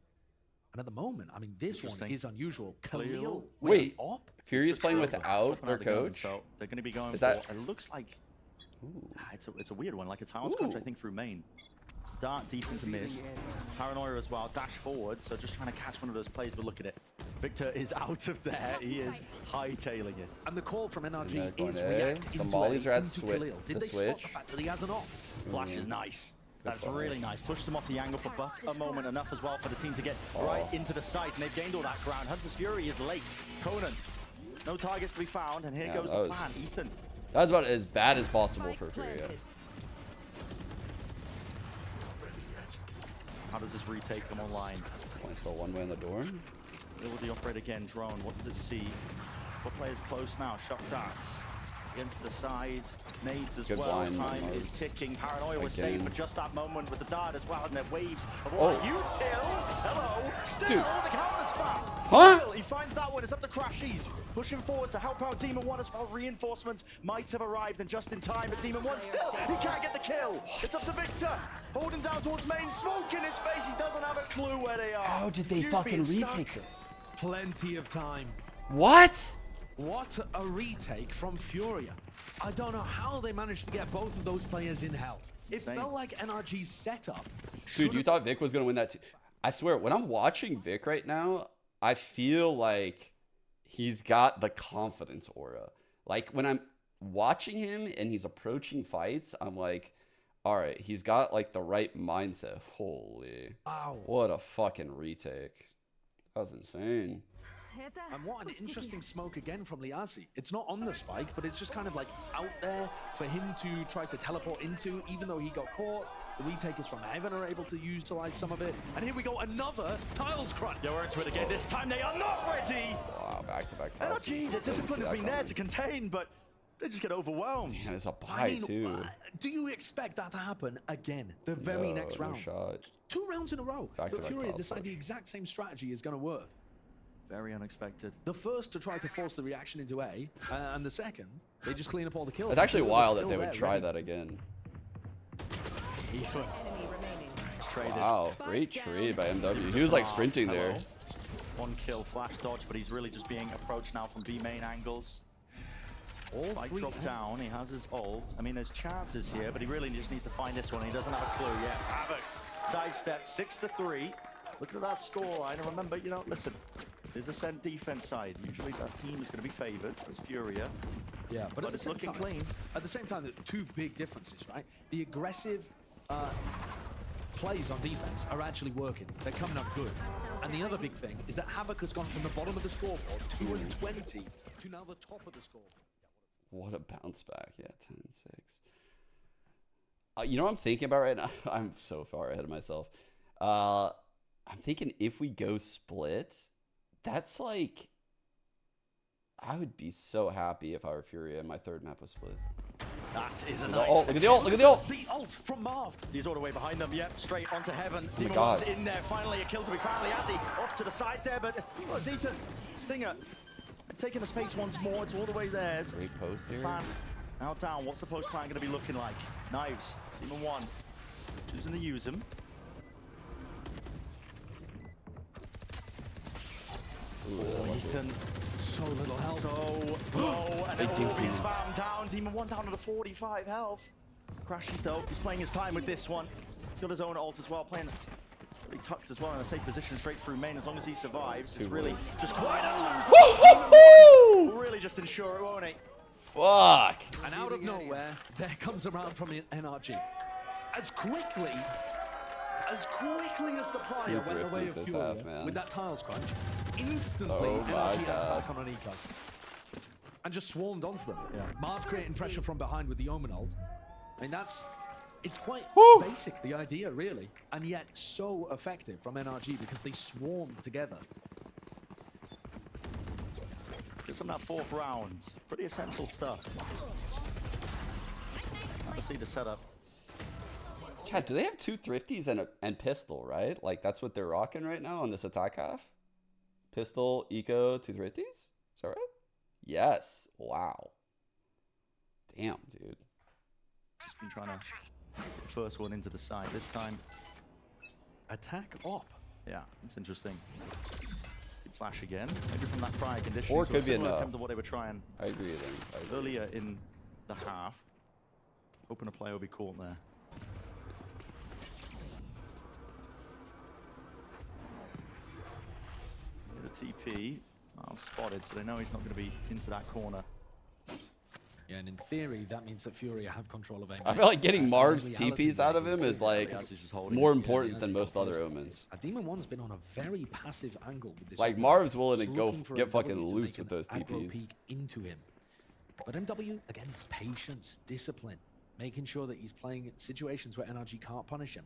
And at the moment, I mean, this one is unusual. Khalil, wait, Op? Fury is playing without their coach? So they're going to be going is for, that... it looks like, it's a weird one, like a Towers coach, I think, through main. Dart deep into mid. Paranoia as well, dash forward, so just trying to catch one of those plays, but look at it. Victor is out of there, he is hightailing it. And the call from NRG is react into the mollies are at Khalil. Did they spot the fact that he has an op? Flash is nice. That's really nice. Pushes them off the angle for but a moment, enough as well for the team to get right into the site, and they've gained all that ground. Hunter's Fury is late. Conan, no targets to be found, and here goes the plan. Ethan. That was about as bad as possible for Fury. How does this retake come online? Still one way on the door. Will the operator again, drone, what does it see? What player's close now? Shock darts. Against the side, nades as well. Time is ticking. Paranoia was safe for just that moment with the dart as well, and then waves of all that. Util, hello, still the counter spam. Huh? He finds that one. It's up to Crashies, pushing forward to help out Demon 1 as well. Reinforcements might have arrived and just in time, but Demon 1 still, he can't get the kill. It's up to Victor, holding down towards main, smoke in his face. He doesn't have a clue where they are. How did they fucking retake this? Plenty of time. What? What a retake from Furia. I don't know how they managed to get both of those players in hell. It felt like NRG's setup. Dude, you thought Vic was going to win that too? I swear, when I'm watching Vic right now, I feel like he's got the confidence aura. Like when I'm watching him and he's approaching fights, I'm like, all right, he's got like the right mindset. Holy. Wow. What a fucking retake. That was insane. And what an interesting smoke again from Liazi. It's not on the spike, but it's just kind of like out there for him to try to teleport into, even though he got caught. The retakers from Heaven are able to utilize some of it. And here we go, another Tiles crunch. Yeah, we're into it again. This time they are not ready. Wow, back-to-back Tiles. NRG, the discipline has been there to contain, but they just get overwhelmed. Damn, it's a buy too. Do you expect that to happen again the very next round? Shot. 2 rounds in a row. Back-to-back But Fury Tiles decide the exact same strategy is going to work. Very unexpected. The first to try to force the reaction into A, and the second, they just clean up all the kills. It's actually wild that they would try that again. Ethan. Wow, great trade by MW. He was like sprinting there. 1 kill, flash dodge, but he's really just being approached now from B main angles. Spike dropped down, he has his ult. I mean, there's chances here, but he really just needs to find this one. He doesn't have a clue yet. Havoc, sidestep, 6-3. Look at that scoreline, and remember, you know, listen, there's a Ascent defense side. Usually that team is going to be favored as Furia. Yeah, but it's looking clean. At the same time, there are 2 big differences, right? The aggressive plays on defense are actually working. They're coming up good. And the other big thing is that Havoc has gone from the bottom of the scoreboard, 2-20, to now the top of the scoreboard. What a bounce back. Yeah, 10-6. You know what I'm thinking about right now? I'm so far ahead of myself. I'm thinking if we go split, that's like, I would be so happy if I were Furia and my 3rd map was split. That is a nice ult. Look at the ult. Look at the ult. The ult from Marv. He's all the way behind them. Yep, straight onto Heaven. Oh Demon One's in there. Finally a kill to be found. Liazi off to the side there, but oh, it's Ethan. Stinger taking the space once more. It's all the way theirs. Great post here. Plan now down. What's the post plan going to be looking like? Knives. Demon 1 choosing to use them. Ooh, Ethan, so little health. So low, and it all being spammed down. Demon 1 down to 45 health. Crashes though, he's playing his time with this one. He's got his own ult as well, playing Really tucked as well in a safe position straight through main. As long as he survives, it's really bullets. just quite a lose. Will really just ensure it, won't he? Fuck. And out of nowhere, there comes a round from NRG. As quickly as the prior went the way of Furia with that tiles crunch, instantly NRG has back on an eco. And just swarmed onto them. Yeah. Marv creating pressure from behind with the Omen ult. I mean, it's quite basic, the idea, really. And yet so effective from NRG because they swarm together. Just on that fourth round. Pretty essential stuff. Let's see the setup. Chad, do they have 2 thrifties and pistol, right? Like, that's what they're rocking right now on this attack half? Pistol, eco, 2 thrifties? Is that right? Yes. Wow. Damn, dude. Just been trying to get the first one into the side. This time, attack op. Yeah, it's interesting. Flash again, maybe from that prior condition. Or it could be a no. Attempt of what they were trying. I agree with him. Earlier in the half. Hoping a play will be caught there. The TP, spotted, so they know he's not going to be into that corner. Yeah, and in theory, that means that Furia have control of aim. I feel like getting Marv's TPs out of him is like more important than most other Omens. Demon One's been on a very passive angle with this. Like Marv's willing to go get fucking loose with those TPs. Into him. But MW, again, patience, discipline, making sure that he's playing situations where NRG can't punish him.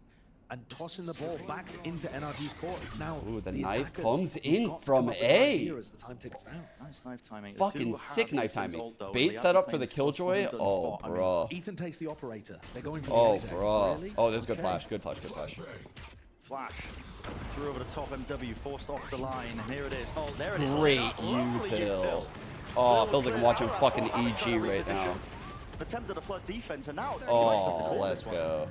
And tossing the ball back into NRG's court. It's now the knife comes in from A. As the time ticks down. Nice knife timing. Fucking sick knife timing. Bait set up for the Killjoy. Oh, bro. Ethan takes the operator. They're going for the exec. Bro. Really? Oh, this is good flash. Good flash. Good flash. Flash. Threw over the top. MW forced off the line. And here it is. Oh, there it is. Great util. Oh, it feels like I'm watching fucking EG right now. Attempted a flood defense and now. Oh, let's go.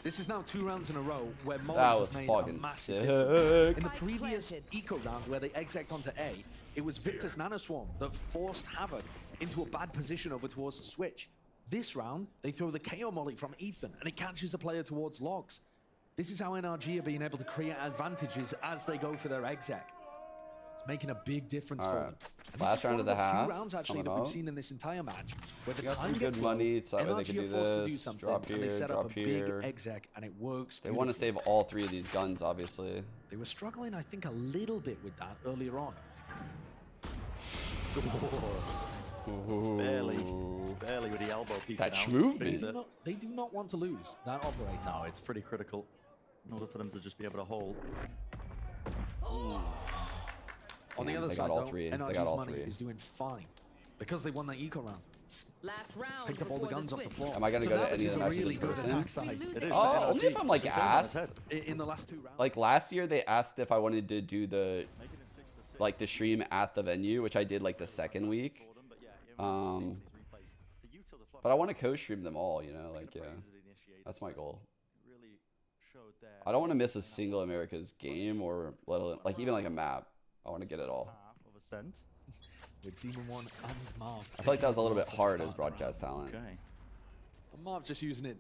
This is now 2 rounds in a row where Mullins has made fucking a massive sick. difference. In the previous eco round where they exec'd onto A, it was Victor's Nanoswarm that forced Havoc into a bad position over towards the switch. This round, they throw the KO molly from Ethan and it catches the player towards logs. This is how NRG are being able to create advantages as they go for their exec. It's making a big difference for them. And last round of the half. Rounds actually that we've seen in this entire match where the got time some good money. It's not they can do this. Drop here, and they set drop up a here. big exec and it works. They want to save all 3 of these guns, obviously. They were struggling, I think, a little bit with that earlier on. Barely with the elbow peeking that out. movement. They do not want to lose that operator. No, it's pretty critical in order for them to just be able to hold. On the other they side, got all 3. They got all 3. Is doing fine because they won that eco round. Last round. Picked up all the guns off the floor. Am I gonna go to any of the matches in person? Oh, only if I'm like asked. In the last 2 rounds. Like last year, they asked if I wanted to do the stream at the venue, which I did like the 2nd week. But I want to co-stream them all, you know, like, yeah, that's my goal. I don't want to miss a single America's game or let alone, like, even like a map. I want to get it all. With Demon One and Marv. I feel like that was a little bit hard as broadcast talent. Okay. Marv just using it,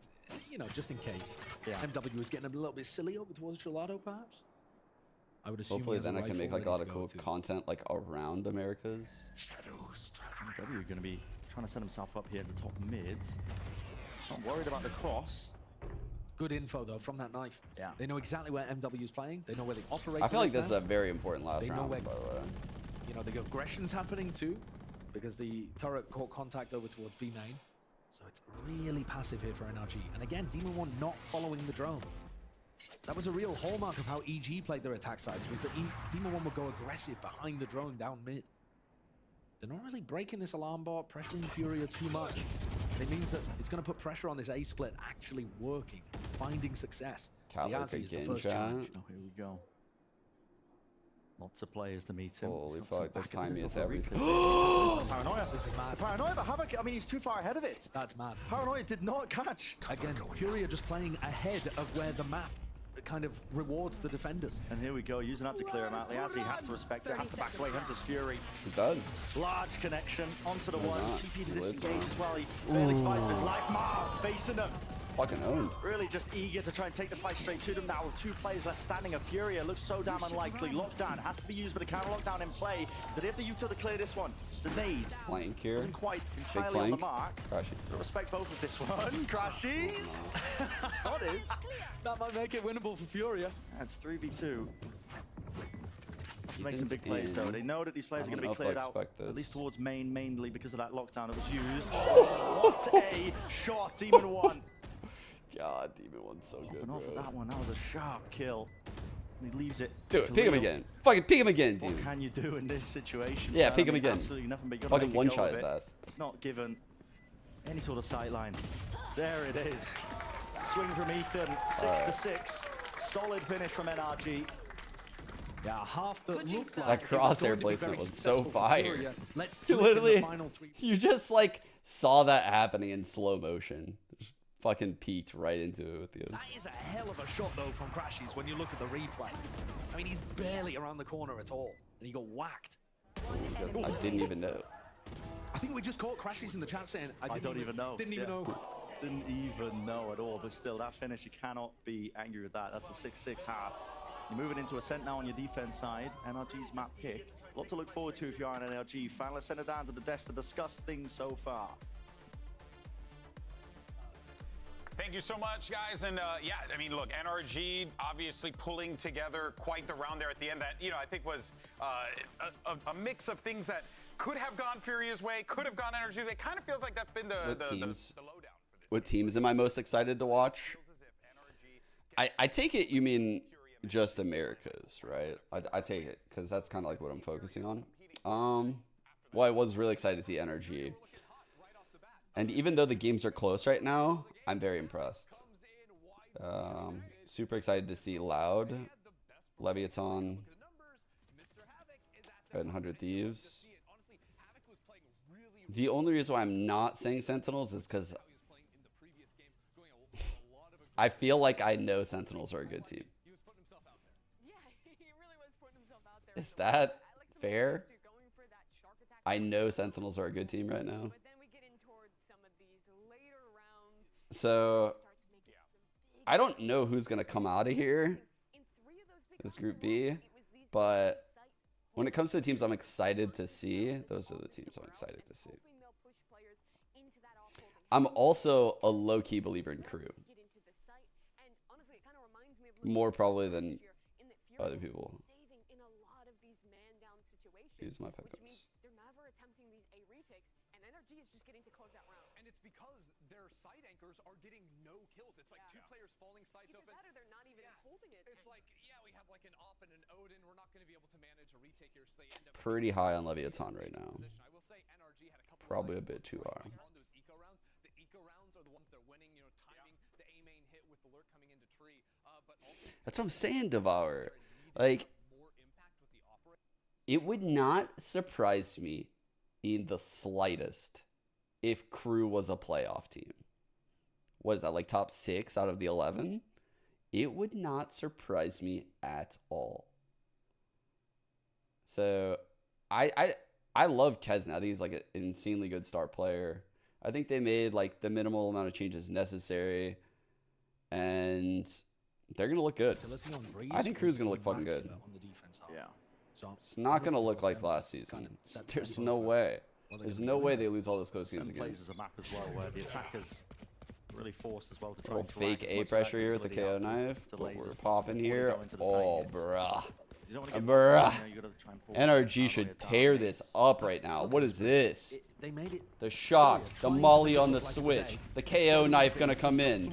you know, just in case. Yeah. MW was getting a little bit silly over towards Gelato, perhaps. I would assume. Hopefully, then I can make like a lot of cool content like around Americas. MW going to be trying to set himself up here at the top mid. Not worried about the cross. Good info though from that knife. Yeah. They know exactly where MW is playing. They know where the operator is. I feel like this is a very important last round, by the way. You know, the aggression's happening too, because the turret caught contact over towards B main. So it's really passive here for NRG. And again, Demon One not following the drone. That was a real hallmark of how EG played their attack sides, was that Demon One would go aggressive behind the drone down mid. They're not really breaking this alarm bar, pressuring Furia too much. It means that it's going to put pressure on this A split actually working, finding success. Liazi is the first challenge. Oh, here we go. Lots of players to meet him. Holy fuck, this time he is everything. Paranoia. This is mad. The Paranoia, but Havoc, I mean, he's too far ahead of it. That's mad. Paranoia did not catch. Again, Furia just playing ahead of where the map kind of rewards the defenders. And here we go, using that to clear him out. Liazi has to respect it, has to back away. Hunter's Fury. He's done. Large connection onto the one. TP to disengage as well. He barely spies his life. Marv facing them. fucking owned. Really just eager to try and take the fight straight to them now with 2 players left standing. A Furia looks so damn unlikely. Lockdown has to be used, but a counter lockdown in play. Do they have the util to clear this one? It's a nade. Flank here. Isn't quite Big entirely on the flank. mark. Crashy. Respect both of this one. Crashies. Spotted. That might make it winnable for Furia. That's 3v2. Make some big plays though. They know that these players are going to be cleared out, at least towards main, mainly because of that lockdown that was used. What a shot, Demon 1. God, Demon 1's so good, Off bro. of that one, that was a sharp kill. And he leaves it. Do it. Pick him again. Fucking pick him again, dude. What can you do in this situation? Yeah, Sam? pick I him mean, again. Absolutely nothing, but you Fucking one-shot his ass. It's not given any sort of sight line. There it is. Swing from Ethan, 6-6. Solid finish from NRG. Yeah, half the looked like That crosshair placement was so fire. Let's Literally, you just like saw that happening in slow motion. Just fucking peeked right into it with you. That is a hell of a shot though from Crashies when you look at the replay. I mean, he's barely around the corner at all, and he got whacked. I didn't even know. I think we just caught Crashies in the chat saying, I don't even know. Didn't even know. Didn't even know at all, but still, that finish, you cannot be angry with that. That's a 6-6 half. You're moving into Ascent now on your defense side. NRG's map pick. A lot to look forward to if you are an NRG fan. Let's send it down to the desk to discuss things so far. Thank you so much, guys. And yeah, I mean, look, NRG obviously pulling together quite the round there at the end that, you know, I think was a mix of things that could have gone Furia's way, could have gone NRG's way. It kind of feels like that's been the lowdown. What teams am I most excited to watch? I take it you mean just Americas, right? I take it because that's kind of like what I'm focusing on. Well, I was really excited to see NRG. And even though the games are close right now, I'm very impressed. Super excited to see Loud, Leviathan, and 100 Thieves. The only reason why I'm not saying Sentinels is because I feel like I know Sentinels are a good team. Is that fair? I know Sentinels are a good team right now. So I don't know who's going to come out of here, this Group B, but when it comes to the teams I'm excited to see, those are the teams I'm excited to see. I'm also a low-key believer in crew. More probably than other people. Use my pickups. And it's because their side anchors are getting no kills. It's like two players falling sides open. They're not even holding it. It's like, yeah, we have like an Op and an Odin. We're not going to be able to manage a retake here, so they end up Pretty high on Leviathan right now. I will say NRG had a couple Probably a bit too high. on those eco rounds. The eco rounds are the ones they're winning, you know, timing the A main hit with the lurk coming into tree. But That's what I'm saying, Devour. Like, it would not surprise me in the slightest if Crew was a playoff team. What is that, like top 6 out of the 11? It would not surprise me at all. So, I love Kesna. I think he's like an insanely good star player. I think they made like the minimal amount of changes necessary, and they're gonna look good. I think Crew's gonna look fucking good. Yeah. It's not gonna look like last season. There's no way. There's no way they lose all those close games again. Plays as a map as well, where the attackers really forced as well to try Little and drag fake as A much of pressure that here with the utility KO out knife. to But lasers we're before popping you here. go into the Oh, side hits. bruh. You don't wanna get Bruh. bogged down, you gotta try and pull NRG out should of tear it. this up right now. What is this? They made it. The shot, the molly on the switch, the KO knife gonna come in.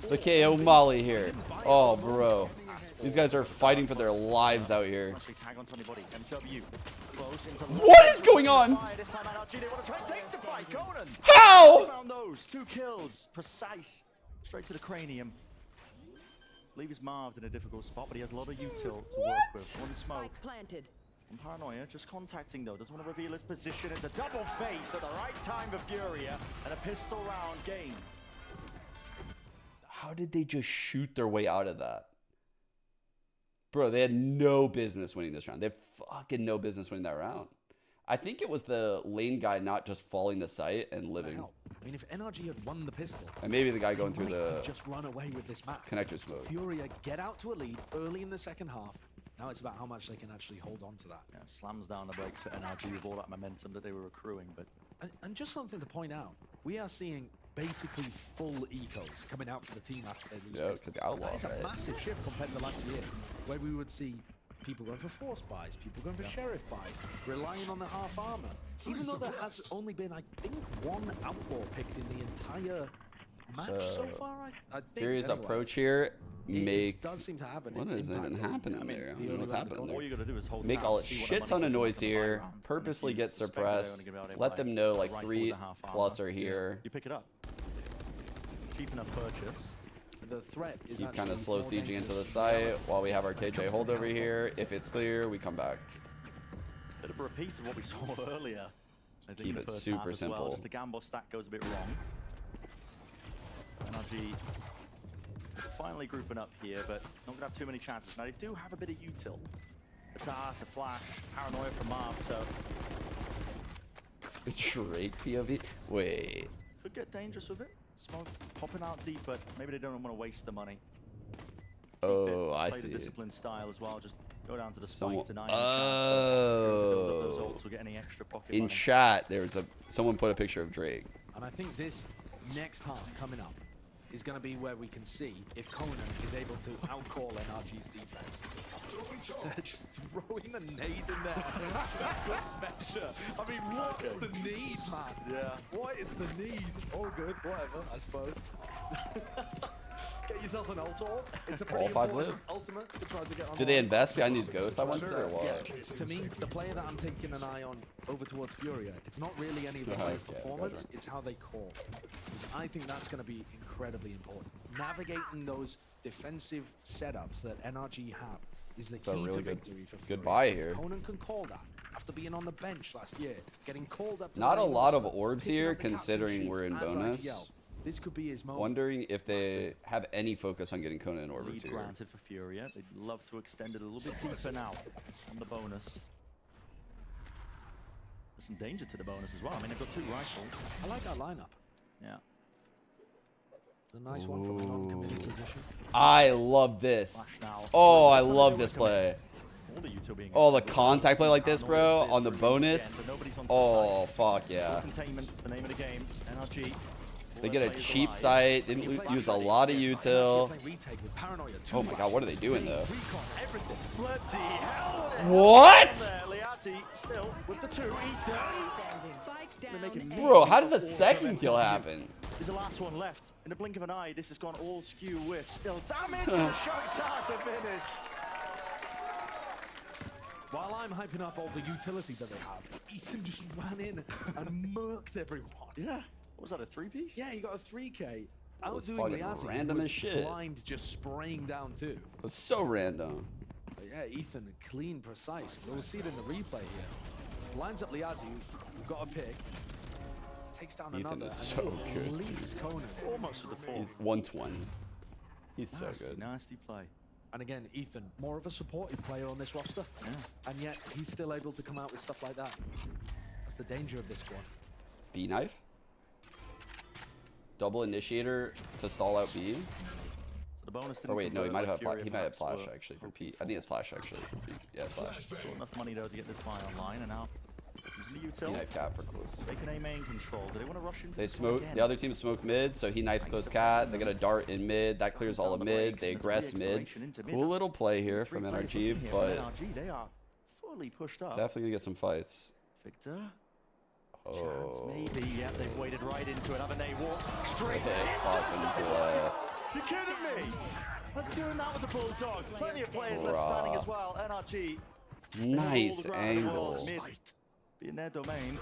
The KO molly here. Oh, bro. These guys are fighting for their lives out here. What is going on? How? Found those 2 kills, precise, straight to the cranium. Leaves Marved in a difficult spot, but he has a lot of util to work with. One smoke. Planted. And Paranoia just contacting though, doesn't want to reveal his position. It's a double face at the right time for Furia, and a pistol round gained. How did they just shoot their way out of that? Bro, they had no business winning this round. They had fucking no business winning that round. I think it was the lane guy not just falling to sight and living. I mean, if NRG had won the pistol, And maybe the guy going through the just run away with this map. connector smoke. Furia get out to a lead early in the second half. Now it's about how much they can actually hold on to that. Yeah, slams down the brakes for NRG with all that momentum that they were accruing. But and just something to point out, we are seeing basically full ecos coming out for the team after they lose. Yeah, pistol. to the outlaw, That is right? a massive shift compared to last year, where we would see people going for force buys, people going for sheriff buys, relying on the half armor. Even though there has only been, I think, one outlaw picked in the entire match so far. I think Furious anyway. approach here. It does seem to have an What is impact even on- happening I mean, there? I the don't know early what's round happening goal. there. all you got to do is hold Make tight, a see what shit that ton of money noise can come here. around. Purposely And if you get suspect they're only suppressed. gonna be able to Let buy them know a like rifle 3 with a half plus armor, are here. You pick it up. Cheap enough purchase. The threat is Keep kind actually of slow more sieging into the dangerous. site while we have our KJ hold over here. If it's clear, we come back. Bit of a repeat of what we saw earlier. I think Keep in the it first super half as well. simple. Just the gamble stack goes a bit wrong. NRG finally grouping up here, but not gonna have too many chances. Now they do have a bit of util. A dart, a flash, paranoia from Marv, so Drake POV? Wait. could get dangerous with it. Smoke popping out deep, but maybe they don't want to waste the money. Oh, I Play see. the disciplined style as well. Just go down to the Someone, spike, deny any chance to build up those oh. ults or get any extra pocket In money. chat, someone put a picture of Drake. And I think this next half coming up is going to be where we can see if Conan is able to outcall NRG's defense. Just throwing the nade in there. Good measure. I mean, what's the need, man? Yeah. What is the need? All good, whatever, I suppose. Get yourself an ult orb. It's a pretty All 5 important live. ultimate to try to get on. Do they invest behind these ghosts, I want to, Sure. or what? Yeah. To me, the player that I'm taking an eye on over towards Furia, it's not really any of the Okay, players' gotcha. performance, it's how they call. Because I think that's going to be incredibly important. Navigating those defensive setups that NRG have is the That's a key really to good- victory for good Furia. buy If here. Conan can call that after being on the bench last year, getting called up to Not the a main lot of roster, orbs picking here, up the captain considering sheets we're in as bonus. IGL. This could be his moment. Wondering if they have any focus on getting Conan and orbs Lead here. granted for Furia. They'd love to extend it a little bit deeper now on the bonus. There's some danger to the bonus as well. I mean, they've got 2 rifles. I like that lineup. Yeah. It's a nice one from a non-committed position. I love this. Flash now. Oh, I That's love what this they were play. All the util being Oh, the extended. contact play like this, Paranoia bro, clears on the through bonus. again, so nobody's onto the Oh, site. fuck yeah. Containment is the name of the game. NRG. They get a cheap site, didn't use a lot of util. Oh my god, what are they doing though? Bloody hell! What? Liazzi still with the 2 ether. They're making Bro, how did the minuscule second kill momentum. happen? There's the last one left. In the blink of an eye, this has gone all skew with. Still damage and a shot to finish. While I'm hyping up all the utility that they have, Ethan just ran in and murked everyone. Yeah. What was that, a 3-piece? Yeah, he got a 3K. That was Outdoing fucking Liazzi, random who as was shit. blind, just spraying down too. It was so random. But yeah, Ethan, clean, precise. We'll see it in the replay here. Blinds up Liazzi, who got a pick. Takes down Ethan another. is and so good, leads Conan. Almost with the 4. He's 120. He's so Nasty, good. nasty play. And again, Ethan, more of a supportive player on this roster. Yeah. And yet, he's still able to come out with stuff like that. That's the danger of this squad. B knife? Double initiator to stall out B? So the bonus Or wait, no, he might have Furia he might have perhaps flash were actually for P. I think it's flash actually for P. Yeah, it's flash. Got enough money though to get this buy online, and now using the He util. knife cap for close. They can aim main control. Do they want to rush into They this smoke. again? The other team smoke mid, so he knifes close cat. They get a dart in mid. That clears all of mid. They aggress mid. Cool little play here from NRG, but NRG, they are fully pushed up. definitely gonna get some fights. Victor. Oh. Chance maybe. Yeah, they've waded right into it, haven't they? Walk straight Sick into fucking the play. You kidding me? Let's doing that with the Bulldog. Plenty of players left standing as well. NRG. Nice All the ground angle. balls mid. Be in their domain.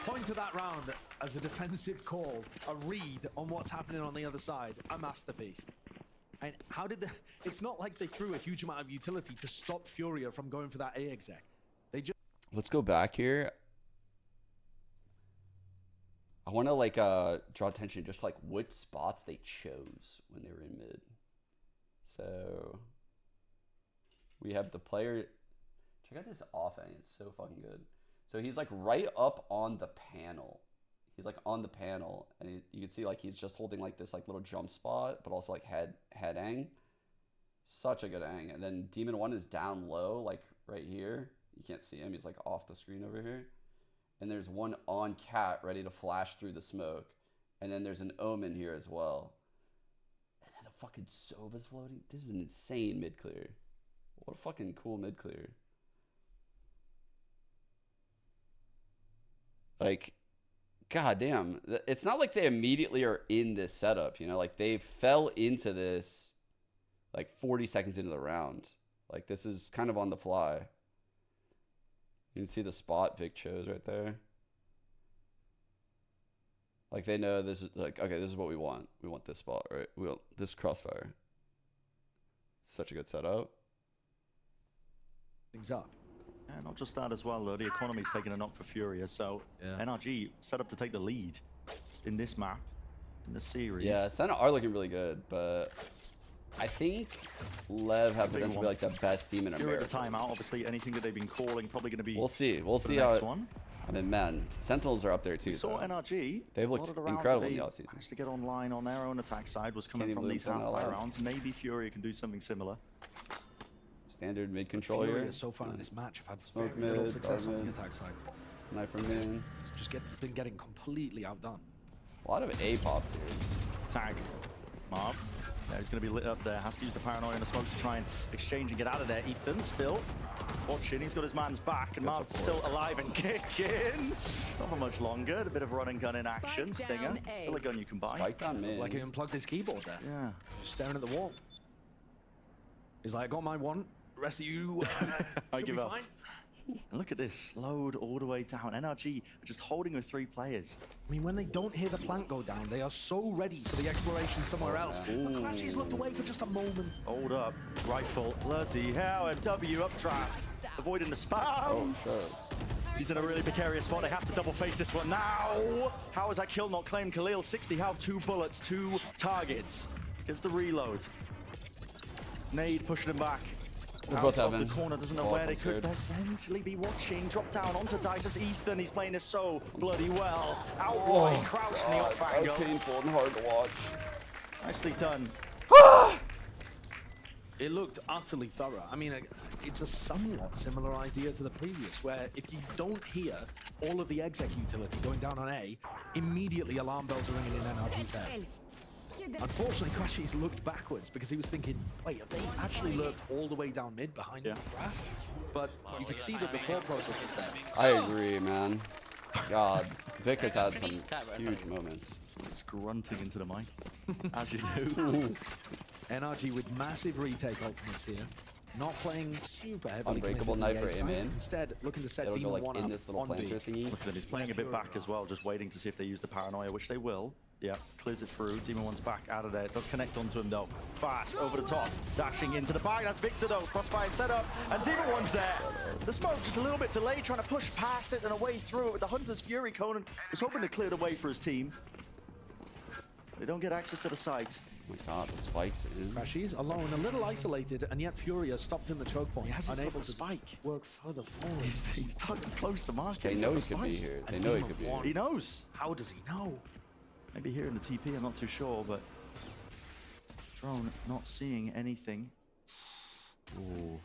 Point to that round as a defensive call, a read on what's happening on the other side, a masterpiece. And how did they... It's not like they threw a huge amount of utility to stop Furia from going for that A exec. They just... Let's go back here. I want to like draw attention just like which spots they chose when they were in mid. So We have the player. Check out this offense. It's so fucking good. So he's like right up on the panel. He's like on the panel, and you can see like he's just holding like this like little jump spot, but also like head ang. Such a good ang. And then Demon 1 is down low, like right here. You can't see him. He's like off the screen over here. And there's one on Cat ready to flash through the smoke. And then there's an Omen here as well. And then the fucking Sova's floating. This is an insane mid clear. What a fucking cool mid clear. Like, goddamn. It's not like they immediately are in this setup, you know? Like, they fell into this like 40 seconds into the round. Like, this is kind of on the fly. You can see the spot Vic chose right there. Like, they know this is like, okay, this is what we want. We want this spot, right? We want this crossfire. Such a good setup. Things up. And not just that as well, though. The economy's taking a knock for Furia, so NRG set up to take the lead in this map, in the series. Yeah, Senna are looking really good, but I think Lev have potential to be like the best team in America. At the timeout, obviously, anything that they've been calling probably going to be. We'll see. We'll see how. I mean, man, Sentinels are up there too. We saw NRG. They've looked incredible in the offseason. Managed to get online on their own attack side. Was coming from these half-fire rounds. Maybe Furia can do something similar. Standard mid control here. So far in this match, have had Smoke very little mid, success on mid. the attack side. Sniper mid. Just been getting completely outdone. A lot of A pops here. Tag. Marv. Yeah, he's going to be lit up there. Has to use the paranoia and the smoke to try and exchange and get out of there. Ethan still watching. He's got his man's back, and Marv's still alive and kicking. Not for much longer. A bit of run and gun in action. Stinger. Still a gun you can buy. Spike down mid. Like he unplugged his keyboard there. Yeah. Just staring at the wall. He's like, I got my one. The rest of you I should give be up. fine. And look at this, load all the way down. NRG are just holding with 3 players. I mean, when they don't hear the plant go down, they are so ready for the exploration somewhere else. But Crashy's looked away for just a moment. Hold up, rifle, bloody hell, and W updraft. Avoiding the spam. Oh, sure. He's in a really precarious spot. They have to double face this one now. How is that kill not claimed? Khalil, 60 health, 2 bullets, 2 targets. Gets the reload. Nade pushing him back. Out of the corner, doesn't know where they could potentially be watching. Drop down onto Dices. Ethan, he's playing this so bloody well. Outright crouched in the off angle. That was painful and hard to watch. Nicely done. It looked utterly thorough. I mean, it's a somewhat similar idea to the previous, where if you don't hear all of the exec utility going down on A, immediately alarm bells are ringing in NRG's head. Unfortunately, Crashy's looked backwards because he was thinking, wait, have they actually lurked all the way down mid behind the grass? But you could see that the thought process was there. I agree, man. God, Vic has had some huge moments. It's grunting into the mic, as you do. NRG with massive retake ultimates here. Not playing super heavily. Unbreakable knife for him in. Instead, looking to set It'll Demon go like 1 in up this little on planter B. thingy. Look at him, he's playing a bit back as well, just waiting to see if they use the paranoia, which they will. Yeah, clears it through. Demon 1's back out of there. It does connect onto him though. Fast, over the top, dashing into the bag. That's Victor though. Crossfire set up, and Demon 1's there. The smoke just a little bit delayed, trying to push past it and away through it with the Hunter's Fury. Conan was hoping to clear the way for his team. They don't get access to the site. Oh my god, the spikes. Crashy's alone, a little isolated, and yet Furia stopped in the choke point. He has unable to spike. Work further forward. He's tugged close to market. They know he could be here. They know he could be here. He knows. How does he know? Maybe here in the TP, I'm not too sure, but Drone not seeing anything. Ooh.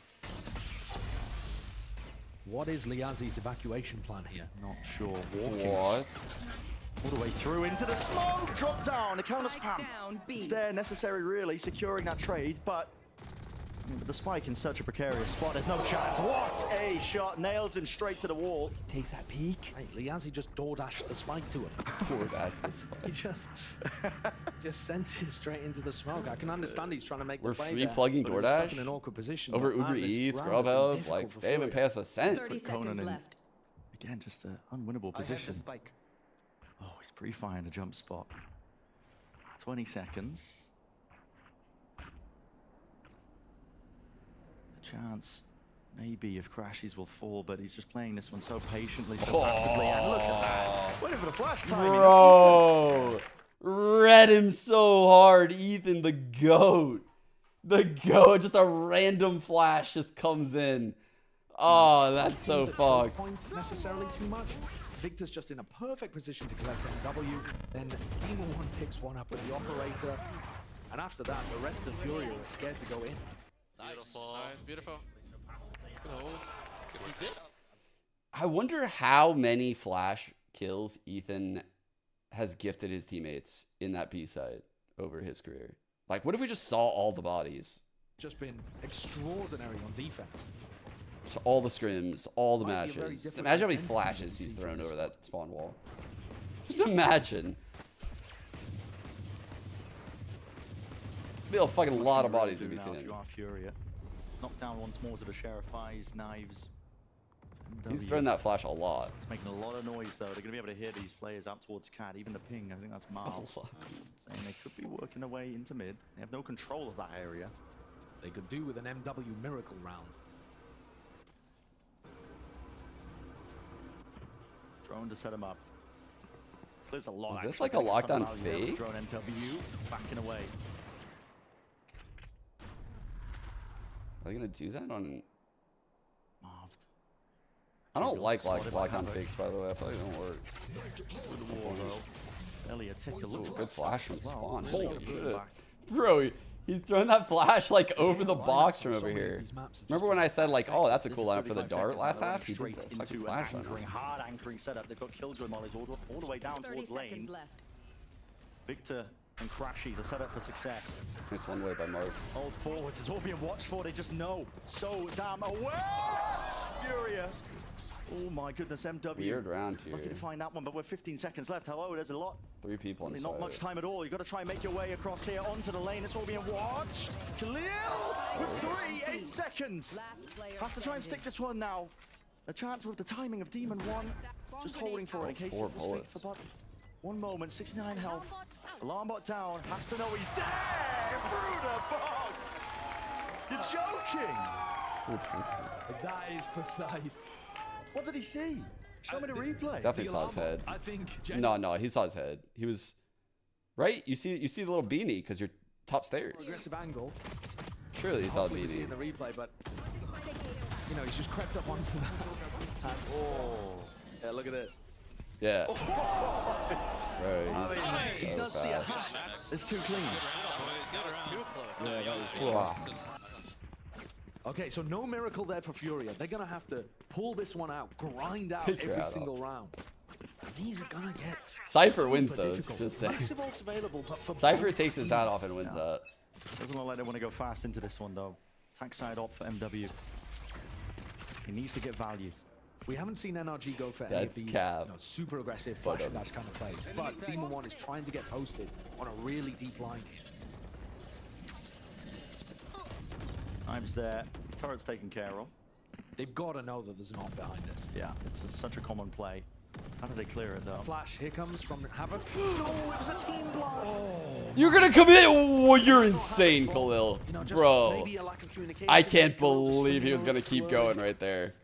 What is Liazi's evacuation plan here? Not sure. Walking. What? All the way through into the smoke. Drop down. The counter spam. It's there, necessary really, securing that trade, but I mean, with the spike in such a precarious spot, there's no chance. What a shot. Nails him straight to the wall. Takes that peek. Hey, Liazi just door-dashed the spike to him. Door-dashed the spike. He just sent it straight into the smoke. I can understand he's trying to make We're the play free there, plugging but he's stuck DoorDash in an awkward position. over But, Uber man, this Eats, round has been Grubhub. difficult Like, for they haven't Furia. paid us a cent. 30 Conan seconds in. left. Again, just an unwinnable position. Oh, he's pre-firing the jump spot. 20 seconds. A chance, maybe, if Crashies will fall, but he's just playing this one so patiently, so passively. And look at that. Waiting for the flash timing. Bro, read him so hard, Ethan the GOAT. The go, just a random flash just comes in. Oh, that's so fucked. Point necessarily too much. Victor's just in a perfect position to collect MW. Then Demon One picks one up with the operator. And after that, the rest of Fury are scared to go in. Beautiful. Nice, beautiful. Good hold. Good one too. I wonder how many flash kills Ethan has gifted his teammates in that B side over his career. Like, what if we just saw all the bodies? Just been extraordinary on defense. So all the scrims, all the matches. Imagine how many flashes he's thrown over that spawn wall. Just imagine. Be a fucking lot of bodies we'd be seeing. You are Furia. Knocked down once more to the Sheriff Eyes, Knives. He's thrown that flash a lot. It's making a lot of noise though. They're going to be able to hear these players out towards Cat. Even the ping, I think that's Marl. Saying they could be working their way into mid. They have no control of that area. They could do with an MW miracle round. Drone to set him up. So there's a lot. Is this like a lockdown fake? Drone MW backing away. Are they gonna do that on? I don't like lockdown fakes, by the way. I feel like they don't work. With the wall though. Elliot, take a look. Good flash from spawn. Holy shit. Bro, he's throwing that flash like over the box from over here. Remember when I said like, oh, that's a cool lineup for the dart last half? He did the fucking flash on him. Hard anchoring setup. They've got Killjoy knowledge all the way down towards lane. Victor and Crashies are set up for success. Nice one way by Mark. Old forwards is all being watched for. They just know so damn aware. Furia. Oh my goodness, MW. Weird round here. Lucky to find that one, but we're 15 seconds left. Hello, there's a lot. 3 people inside. Not much time at all. You've got to try and make your way across here onto the lane. It's all being watched. Khalil with 8 seconds. Has to try and stick this one now. A chance with the timing of Demon One. Just holding for it in case it was fake for button. 1 moment, 69 health. Alarm bot down. Has to know he's there. Bruder box. You're joking. That is precise. What did he see? Show me the replay. Definitely saw his head. I think. No, he saw his head. He was right. You see the little beanie because you're top stairs. Aggressive angle. Surely he saw the See in beanie. the replay, but you know he's just crept up onto that. That's, yeah, look at this. Yeah. Bro, he does see a hat. It's too clean. Yeah, that was Wow. Okay, so no miracle there for Furia. They're gonna have to pull this one out, grind out Take your every hat single round. And these are gonna get Cypher wins those. difficult. Just saying. Massive ults available, but for Cypher both takes his hat teams. off and wins that. Doesn't look like they want to go fast into this one though. Tank side op for MW. He needs to get value. We haven't seen NRG go for any That's of these cap. super aggressive flash and dash kind of plays. But Demon One is trying to get posted on a really deep line. Time's there. Turret's taken care of. They've got to know that there's an op behind this. Yeah, it's such a common play. How do they clear it though? Flash, here comes from Havoc. No, it was a team block. You're gonna commit? Oh, you're insane, Khalil. Bro, I can't believe he was gonna keep going right there.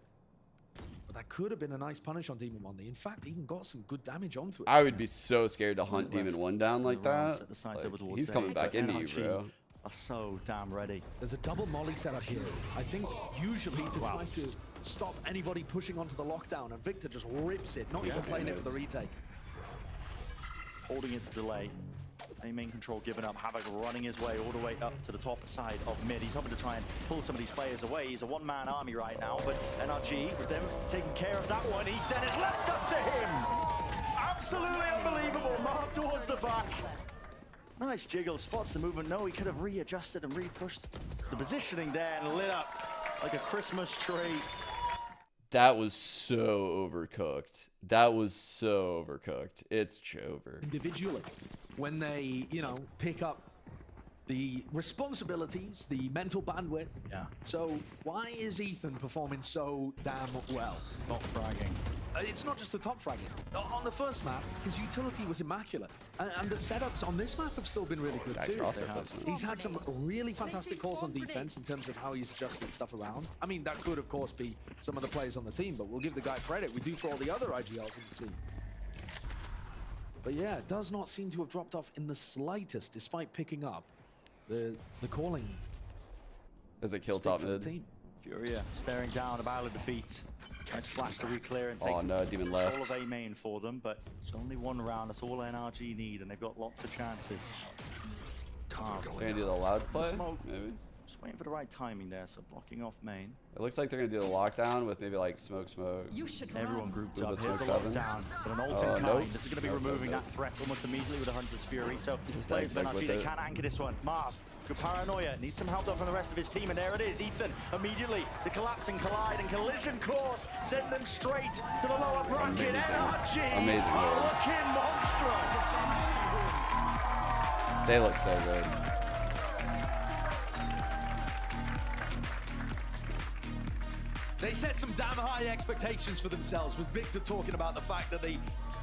But that could have been a nice punish on Demon One. They, in fact, even got some good damage onto it. I would be so scared to hunt Demon One down like that. Like, he's coming back into you, bro. Are so damn ready. There's a double molly set up here. I think usually to try to stop anybody pushing onto the lockdown, and Victor just rips it, not even playing it for the retake. Holding its delay. Main control given up. Havoc running his way all the way up to the top side of mid. He's hoping to try and pull some of these players away. He's a one-man army right now, but NRG with them taking care of that one. Ethan is left up to him. Absolutely unbelievable. Mark towards the back. Nice jiggle, spots the movement. No, he could have readjusted and re-pushed the positioning there and lit up like a Christmas tree. That was so overcooked. That was so overcooked. It's over. Individually, when they, pick up the responsibilities, the mental bandwidth. Yeah. So why is Ethan performing so damn well? Not fragging. It's not just the top fragging. On the first map, his utility was immaculate. And the setups on this map have still been really good too. He's had some really fantastic calls on defense in terms of how he's adjusted stuff around. I mean, that could, of course, be some of the players on the team, but we'll give the guy credit. We do for all the other IGLs in the scene. But yeah, it does not seem to have dropped off in the slightest, despite picking up the calling As it kills top mid. Furia staring down a battle of defeat. Nice flash to re-clear and take Demon left. all of A main for them, but it's only one round. That's all NRG need, and they've got lots of chances. They're gonna do the loud play, maybe. Just waiting for the right timing there, so blocking off main. It looks like they're gonna do the lockdown with maybe like smoke. Everyone grouped up. Smoke Here's a 7. lockdown, but an ult in kind. This is going to be removing that threat almost immediately with a Hunter's Fury. So players of NRG, they can anchor this one. Marv, good paranoia, needs some help though from the rest of his team, and there it is. Ethan immediately the collapsing collide and collision course send them straight to the lower bracket. NRG are looking monstrous. They look so good. They set some damn high expectations for themselves, with Victor talking about the fact that they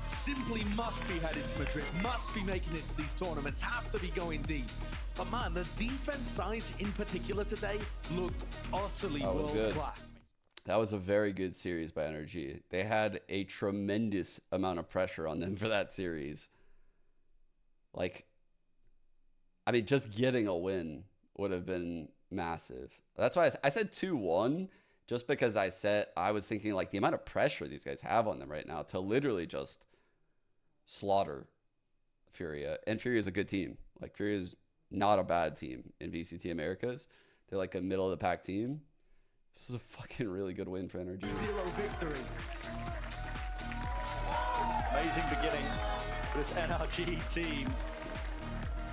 simply must be headed to Madrid, must be making it to these tournaments, have to be going deep. But man, the defense sides in particular today looked utterly world class. That was a very good series by NRG. They had a tremendous amount of pressure on them for that series. Like, I mean, just getting a win would have been massive. That's why I said 2-1. Just because I was thinking like the amount of pressure these guys have on them right now to literally just slaughter Furia. And Furia is a good team. Like Furia is not a bad team in VCT Americas. They're like a middle of the pack team. This is a fucking really good win for NRG. 0 victory. Amazing beginning for this NRG team.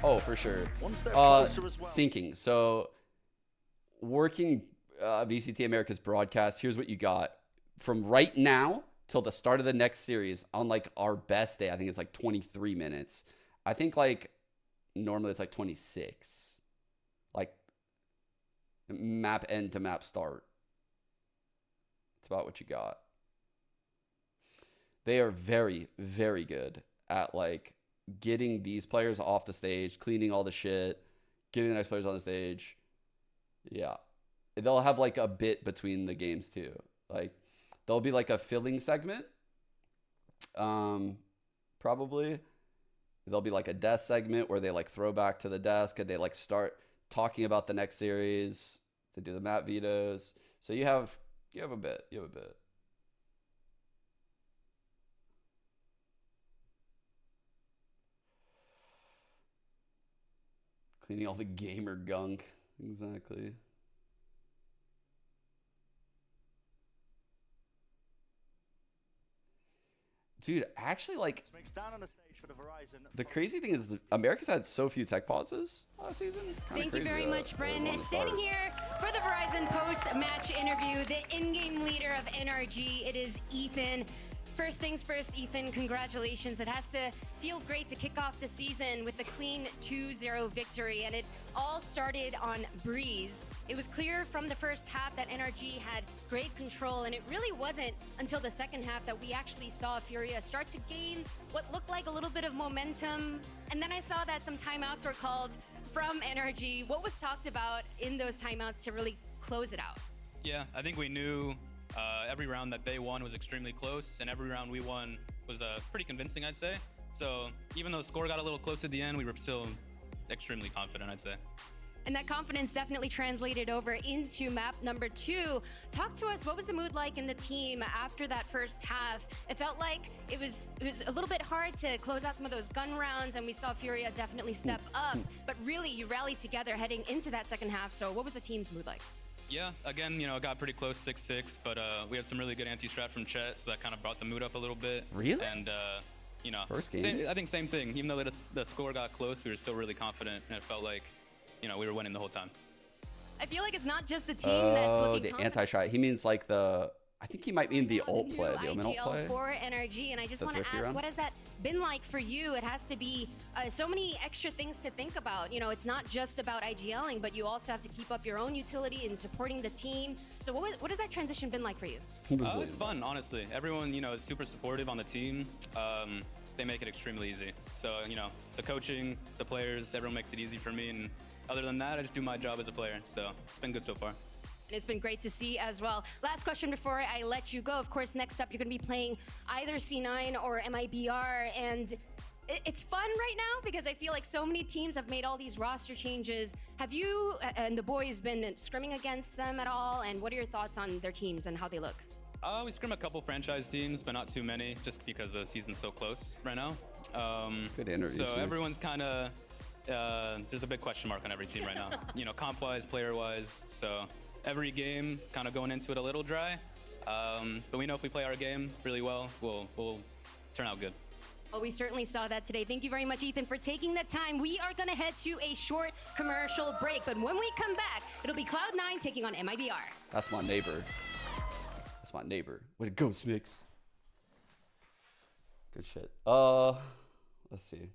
Oh, for sure. One step closer as well. Syncing. So working VCT America's broadcast, here's what you got. From right now till the start of the next series, on like our best day, I think it's like 23 minutes. I think like normally it's like 26. Like map end to map start. It's about what you got. They are very, very good at like getting these players off the stage, cleaning all the shit, getting the next players on the stage. Yeah. They'll have like a bit between the games too. Like there'll be like a filling segment. Probably. There'll be like a desk segment where they like throw back to the desk and they like start talking about the next series. They do the map vetoes. So you have a bit. You have a bit. Cleaning all the gamer gunk. Exactly. Dude, actually, like, the crazy thing is America's had so few tech pauses last season. Thank you very much, Bren. Standing here for the Verizon post-match interview, the in-game leader of NRG, it is Ethan. First things first, Ethan, congratulations. It has to feel great to kick off the season with a clean 2-0 victory, and it all started on Breeze. It was clear from the first half that NRG had great control, and it really wasn't until the second half that we actually saw Furia start to gain what looked like a little bit of momentum. And then I saw that some timeouts were called from NRG. What was talked about in those timeouts to really close it out? Yeah, I think we knew every round that they won was extremely close, and every round we won was pretty convincing, I'd say. So even though the score got a little close at the end, we were still extremely confident, I'd say. And that confidence definitely translated over into map number 2. Talk to us, what was the mood like in the team after that first half? It felt like it was a little bit hard to close out some of those gun rounds, and we saw Furia definitely step up. But really, you rallied together heading into that second half. So what was the team's mood like? Yeah, again, it got pretty close, 6-6, but we had some really good anti-strat from Chet, so that kind of brought the mood up a little bit. Really? And, first game, I think same thing. Even though the score got close, we were still really confident, and it felt like, we were winning the whole time. I feel like it's not just the team that's looking the anti-shot. He means like I think he might mean the ult play, the omen ult play. For NRG, and I just want to ask, what has that been like for you? It has to be so many extra things to think about. It's not just about IGLing, but you also have to keep up your own utility and supporting the team. So what has that transition been like for you? It's fun, honestly. Everyone, is super supportive on the team. They make it extremely easy. So, the coaching, the players, everyone makes it easy for me. And other than that, I just do my job as a player. So it's been good so far. It's been great to see as well. Last question before I let you go. Of course, next up, you're going to be playing either C9 or MIBR. And it's fun right now because I feel like so many teams have made all these roster changes. Have you and the boys been scrimming against them at all? And what are your thoughts on their teams and how they look? We scrim a couple franchise teams, but not too many, just because the season's so close right now. Good interview. So everyone's kind of, there's a big question mark on every team right now. You know, comp-wise, player-wise. So every game kind of going into it a little dry. But we know if we play our game really well, we'll turn out good. Well, we certainly saw that today. Thank you very much, Ethan, for taking the time. We are going to head to a short commercial break, but when we come back, it'll be Cloud9 taking on MIBR. That's my neighbor. That's my neighbor. Way to go, Smix. Good shit. Let's see.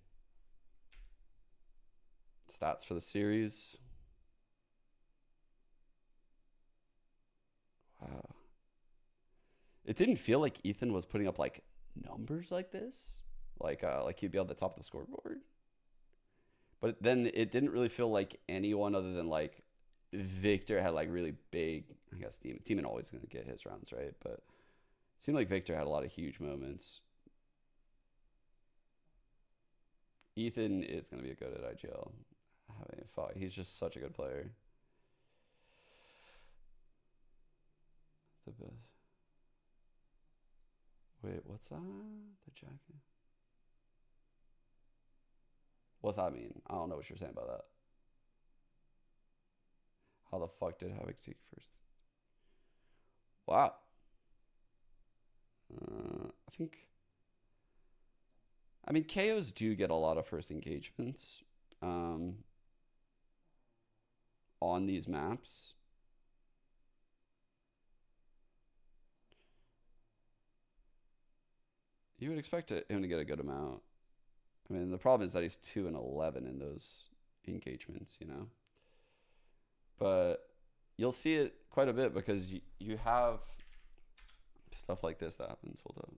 Stats for the series. Wow. It didn't feel like Ethan was putting up like numbers like this. Like he'd be on the top of the scoreboard. But then it didn't really feel like anyone other than like Victor had like really big, I guess Demon always going to get his rounds, right? But it seemed like Victor had a lot of huge moments. Ethan is going to be good at IGL. He's just such a good player. The best. Wait, what's that? The jacket? What's that mean? I don't know what you're saying about that. How the fuck did Havoc take first? Wow. I mean, KOs do get a lot of first engagements on these maps. You would expect him to get a good amount. I mean, the problem is that he's 2-11 in those engagements, you know. But you'll see it quite a bit because you have stuff like this that happens. Hold up.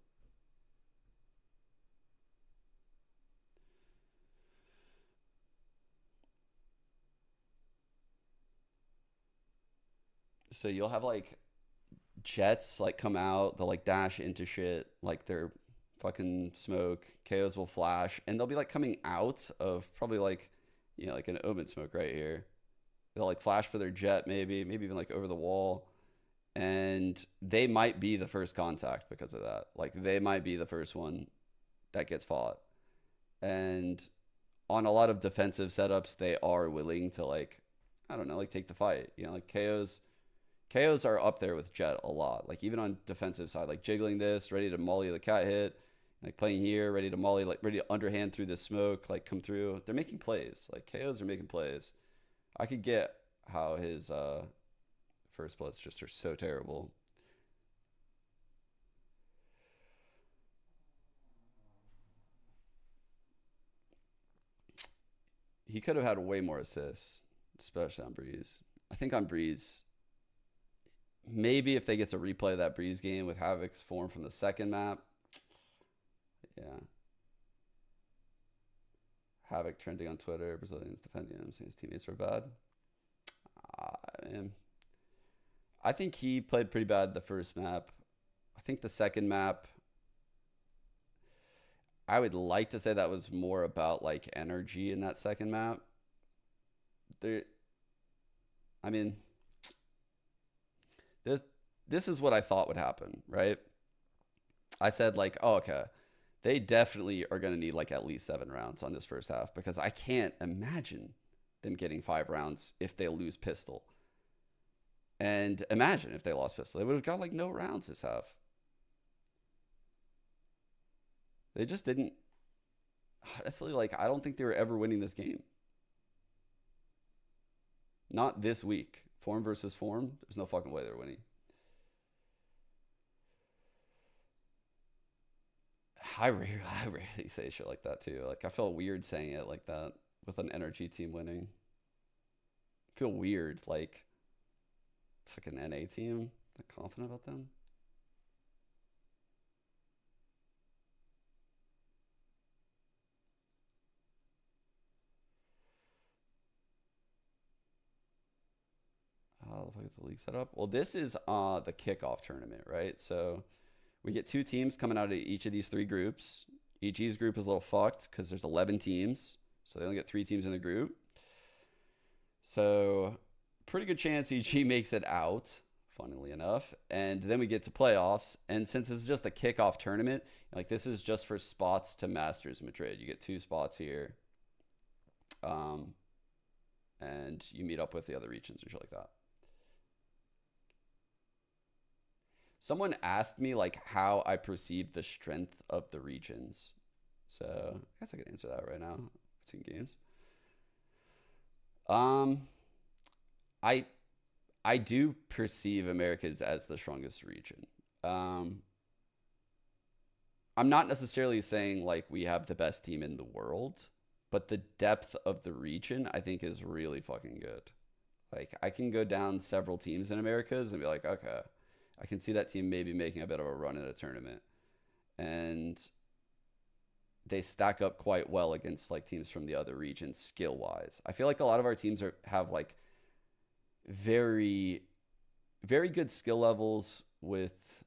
So you'll have like jets like come out, they'll like dash into shit, like they're fucking smoke, KOs will flash, and they'll be like coming out of probably like, you know, like an Omen smoke right here. They'll like flash for their jet, maybe even like over the wall, and they might be the first contact because of that. Like they might be the first one that gets fought. And on a lot of defensive setups, they are willing to like, I don't know, like take the fight. You know, like KOs are up there with Jet a lot. Like even on defensive side, like jiggling this, ready to molly the cat hit, like playing here, ready to molly, like ready to underhand through the smoke, like come through. They're making plays. Like KOs are making plays. I could get how his first splits just are so terrible. He could have had way more assists, especially on Breeze. I think on Breeze, maybe if they get to replay that Breeze game with Havoc's form from the second map. Yeah. Havoc trending on Twitter. Brazilians defending him, saying his teammates were bad. I think he played pretty bad the first map. I think the second map, I would like to say that was more about like energy in that second map. This is what I thought would happen, right? I said like, oh, okay, they definitely are going to need like at least 7 rounds on this first half because I can't imagine them getting 5 rounds if they lose pistol. And imagine if they lost pistol, they would have got like no rounds this half. They just didn't. Honestly, like I don't think they were ever winning this game. Not this week. Form versus form. There's no fucking way they're winning. I rarely say shit like that too. Like I feel weird saying it like that with an energy team winning. I feel weird, like fucking NA team. Not confident about them. How the fuck is the league set up? Well, this is the kickoff tournament, right? So we get 2 teams coming out of each of these 3 groups. EG's group is a little fucked because there's 11 teams, so they only get 3 teams in the group. So pretty good chance EG makes it out, funnily enough. And then we get to playoffs. And since it's just a kickoff tournament, like this is just for spots to Masters Madrid. You get 2 spots here. And you meet up with the other regions and shit like that. Someone asked me like how I perceive the strength of the regions. So I guess I could answer that right now between games. I do perceive Americas as the strongest region. I'm not necessarily saying like we have the best team in the world, but the depth of the region I think is really fucking good. Like I can go down several teams in Americas and be like, okay, I can see that team maybe making a bit of a run in a tournament. And they stack up quite well against like teams from the other regions skill wise. I feel like a lot of our teams have like very, very good skill levels with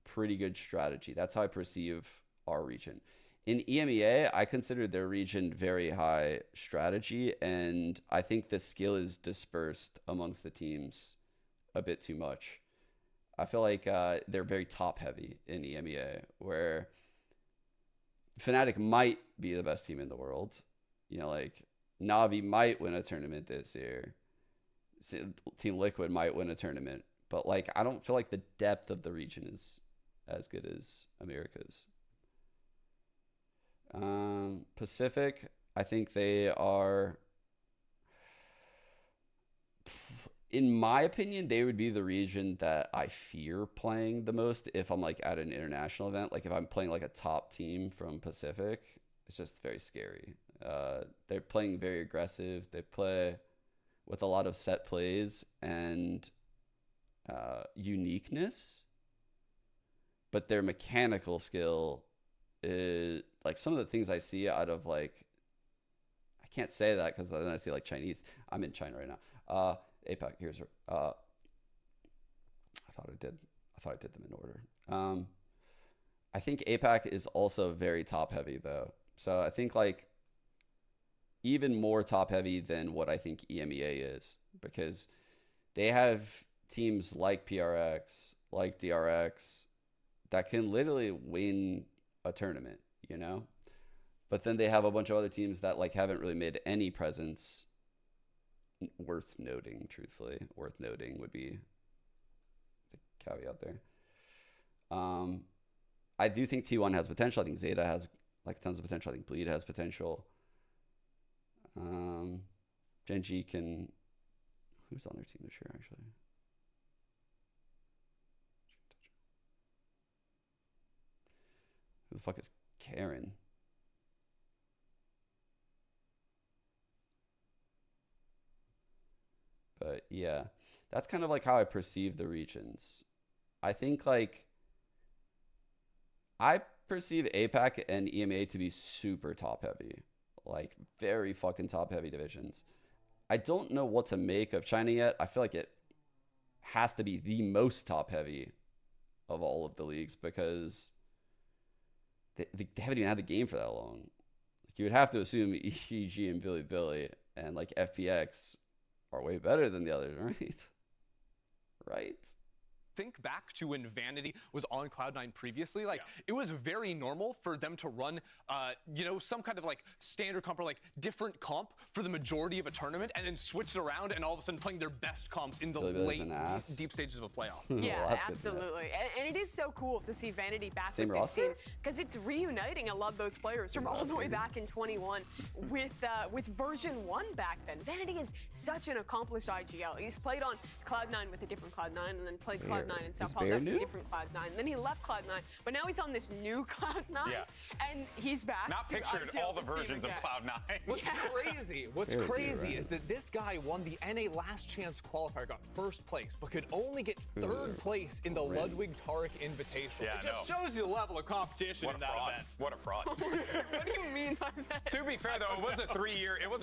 pretty good strategy. That's how I perceive our region. In EMEA, I consider their region very high strategy, and I think the skill is dispersed amongst the teams a bit too much. I feel like they're very top heavy in EMEA, where Fnatic might be the best team in the world. You know, like Navi might win a tournament this year. Team Liquid might win a tournament, but like I don't feel like the depth of the region is as good as America's. Pacific, I think they are, in my opinion, they would be the region that I fear playing the most if I'm like at an international event. Like if I'm playing like a top team from Pacific, it's just very scary. They're playing very aggressive. They play with a lot of set plays and uniqueness, but their mechanical skill is like some of the things I see out of like, I can't say that because then I see like Chinese. I'm in China right now. APAC, here's I thought I did them in order. I think APAC is also very top heavy though. So I think like even more top heavy than what I think EMEA is, because they have teams like PRX, like DRX that can literally win a tournament, you know? But then they have a bunch of other teams that like haven't really made any presence worth noting, truthfully. Worth noting would be the caveat there. I do think T1 has potential. I think Zeta has like tons of potential. I think Bleed has potential. Genji can... Who's on their team this year, actually? Who the fuck is Karen? But yeah, that's kind of like how I perceive the regions. I think like I perceive APAC and EMEA to be super top heavy, like very fucking top heavy divisions. I don't know what to make of China yet. I feel like it has to be the most top heavy of all of the leagues because they haven't even had the game for that long. Like you would have to assume EG and Billy and like FPX are way better than the others, right? Right? Think back to when Vanity was on Cloud9 previously. Like, it was very normal for them to run, you know, some kind of like standard comp or like different comp for the majority of a tournament and then switch it around and all of a sudden playing their best comps in the late, deep stages of a playoff. Yeah, well, absolutely. And it is so cool to see Vanity back Same with roster? this team because it's reuniting a lot of those players from all the way back in 21 with version 1 back then. Vanity is such an accomplished IGL. He's played on Cloud9 with a different Cloud9 and then played Cloud9 in Sao Paulo with a different Cloud9. And then he left Cloud9, but now he's on this new Cloud9 and he's back. Not pictured all the versions of Cloud9. What's crazy is that this guy won the NA Last Chance qualifier, got first place, but could only get third place in the Ludwig Tarek Invitational. Yeah, it just shows you the level of competition in that event. What a fraud. What do you mean by that? To be fair though, it was a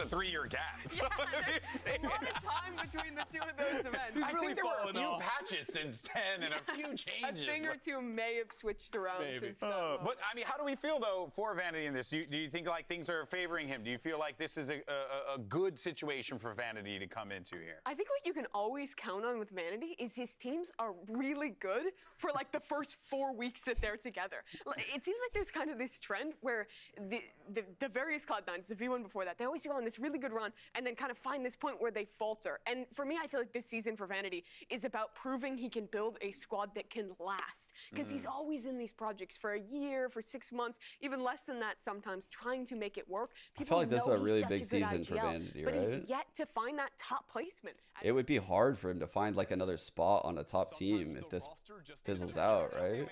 3-year gap. So a lot of time between the two of those events. I think there were a few patches since 10 and a few changes. A thing or two may have switched around since then. But I mean, how do we feel though for Vanity in this? Do you think like things are favoring him? Do you feel like this is a good situation for Vanity to come into here? I think what you can always count on with Vanity is his teams are really good for like the first 4 weeks that they're together. It seems like there's kind of this trend where the various Cloud9s, the V1 before that, they always go on this really good run and then kind of find this point where they falter. And for me, I feel like this season for Vanity is about proving he can build a squad that can last. Because he's always in these projects for a year, for 6 months, even less than that sometimes, trying to make it work. I feel like this is a really big season for Vanity, but right? he's yet to find that top placement. It would be hard for him to find like another spot on a top team if this fizzles out, right?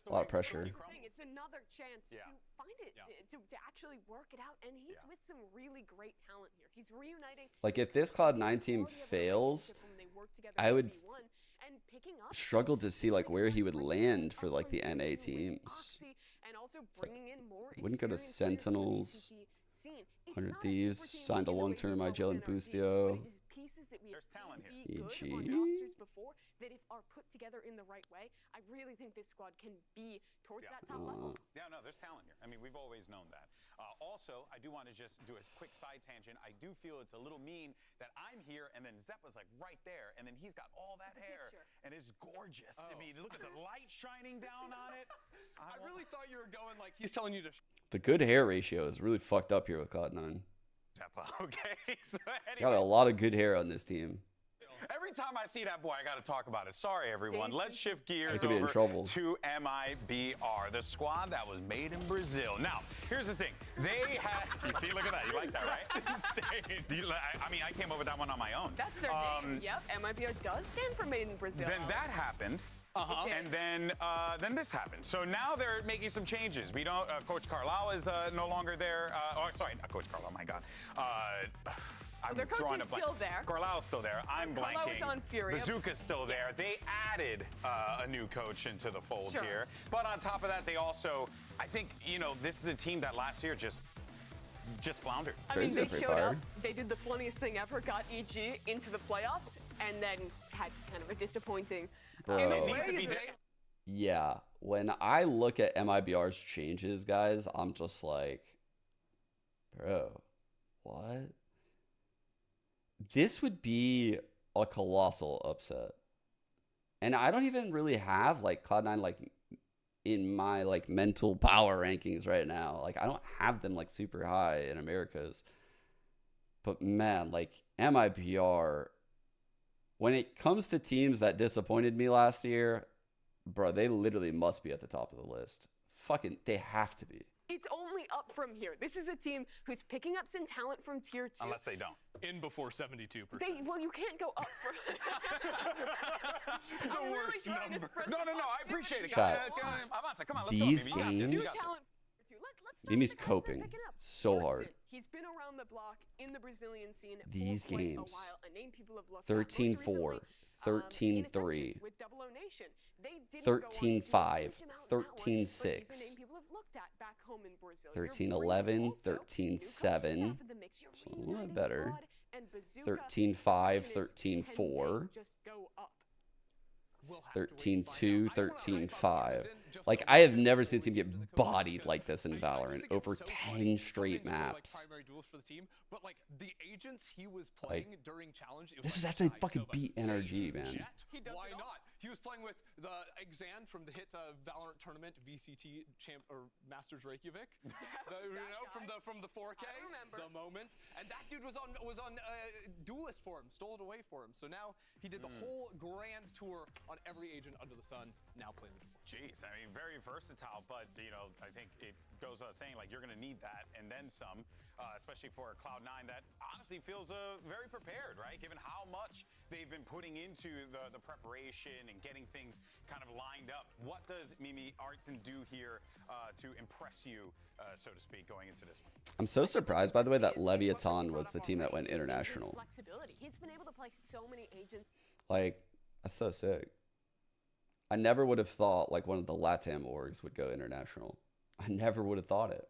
A lot of pressure. It's another chance to find it, to actually work it out, and he's with some really great talent here. He's reuniting. Like if this Cloud9 team fails, I would struggle to see like where he would land for like the NA teams. It's like, wouldn't go to Sentinels. 100 Thieves signed a long-term IGL and Boostio. There's talent here. EG. Before that if are put together in the right way, I really think this squad can be towards that top level. Yeah, no, there's talent here. I mean, we've always known that. Also, I do want to just do a quick side tangent. I do feel it's a little mean that I'm here and then Zeppa's like right there, and then he's got all that hair, and it's gorgeous. I mean, look at the light shining down on it. I really thought you were going like he's telling you to. The good hair ratio is really fucked up here with Cloud9. Zeppa, okay. So anyway. Got a lot of good hair on this team. Every time I see that boy, I got to talk about it. Sorry, everyone. Let's shift gears could be in over trouble. to MIBR, the squad that was made in Brazil. Now, here's the thing. They had... You see, look at that. You like that, right? Insane. I mean, I came up with that one on my own. That's their name. Yep, MIBR does stand for Made in Brazil. Then that happened. And then this happened. So now they're making some changes. We don't. Coach Carlau is no longer there. Sorry, not Coach Carlau. My God. Their coach is still there. Carlau's still there. I'm blanking. Carlau's on Fury. Bazooka's still there. They added a new coach into the fold here. But on top of that, they also, I think, you know, this is a team that last year just floundered. I mean, they showed up. They did the funniest thing ever. Got EG into the playoffs, and then had kind of a disappointing. Yeah, when I look at MIBR's changes, guys, I'm just like, bro, what? This would be a colossal upset. And I don't even really have like Cloud9 like in my like mental power rankings right now. Like I don't have them like super high in Americas. But man, like MIBR, when it comes to teams that disappointed me last year, bro, they literally must be at the top of the list. Fucking, they have to be. It's only up from here. This is a team who's picking up some talent from tier 2. Unless they don't. In before 72%. Well, you can't go up for the worst number. No, I appreciate it. Chat. Avanza, come on, let's These go. games, Mimi's coping so hard. He's been around the block in the Brazilian scene These for quite games, a while. A name people have looked at. 13-4, 13-3, with Double O Nation. They didn't 13-5, 13-6, He's a name people have looked at back home in Brazil. 13-11, 13-7, so a lot better, 13-5, 13-4, 13-2, 13-5. Like, I have never seen a team get bodied like this in Valorant over 10 straight maps. Primary duels for the team, but like the agents he was playing during challenge. This is after they fucking beat NRG, man. Why not? He was playing with the Exan from the hit Valorant tournament, VCT champ or Masters Reykjavik. From the 4K. The moment, and that dude was on duelist for him, stole it away for him. So now he did the whole grand tour on every agent under the sun. Now playing the duel. Jeez, I mean, very versatile, but, you know, I think it goes without saying, like, you're going to need that and then some, especially for Cloud9 that honestly feels very prepared, right? Given how much they've been putting into the preparation and getting things kind of lined up. What does Mimi Artson do here to impress you, so to speak, going into this one? I'm so surprised, by the way, that Leviathan was the team that went international. He's been able to play so many agents. Like, that's so sick. I never would have thought like one of the LATAM orgs would go international. I never would have thought it.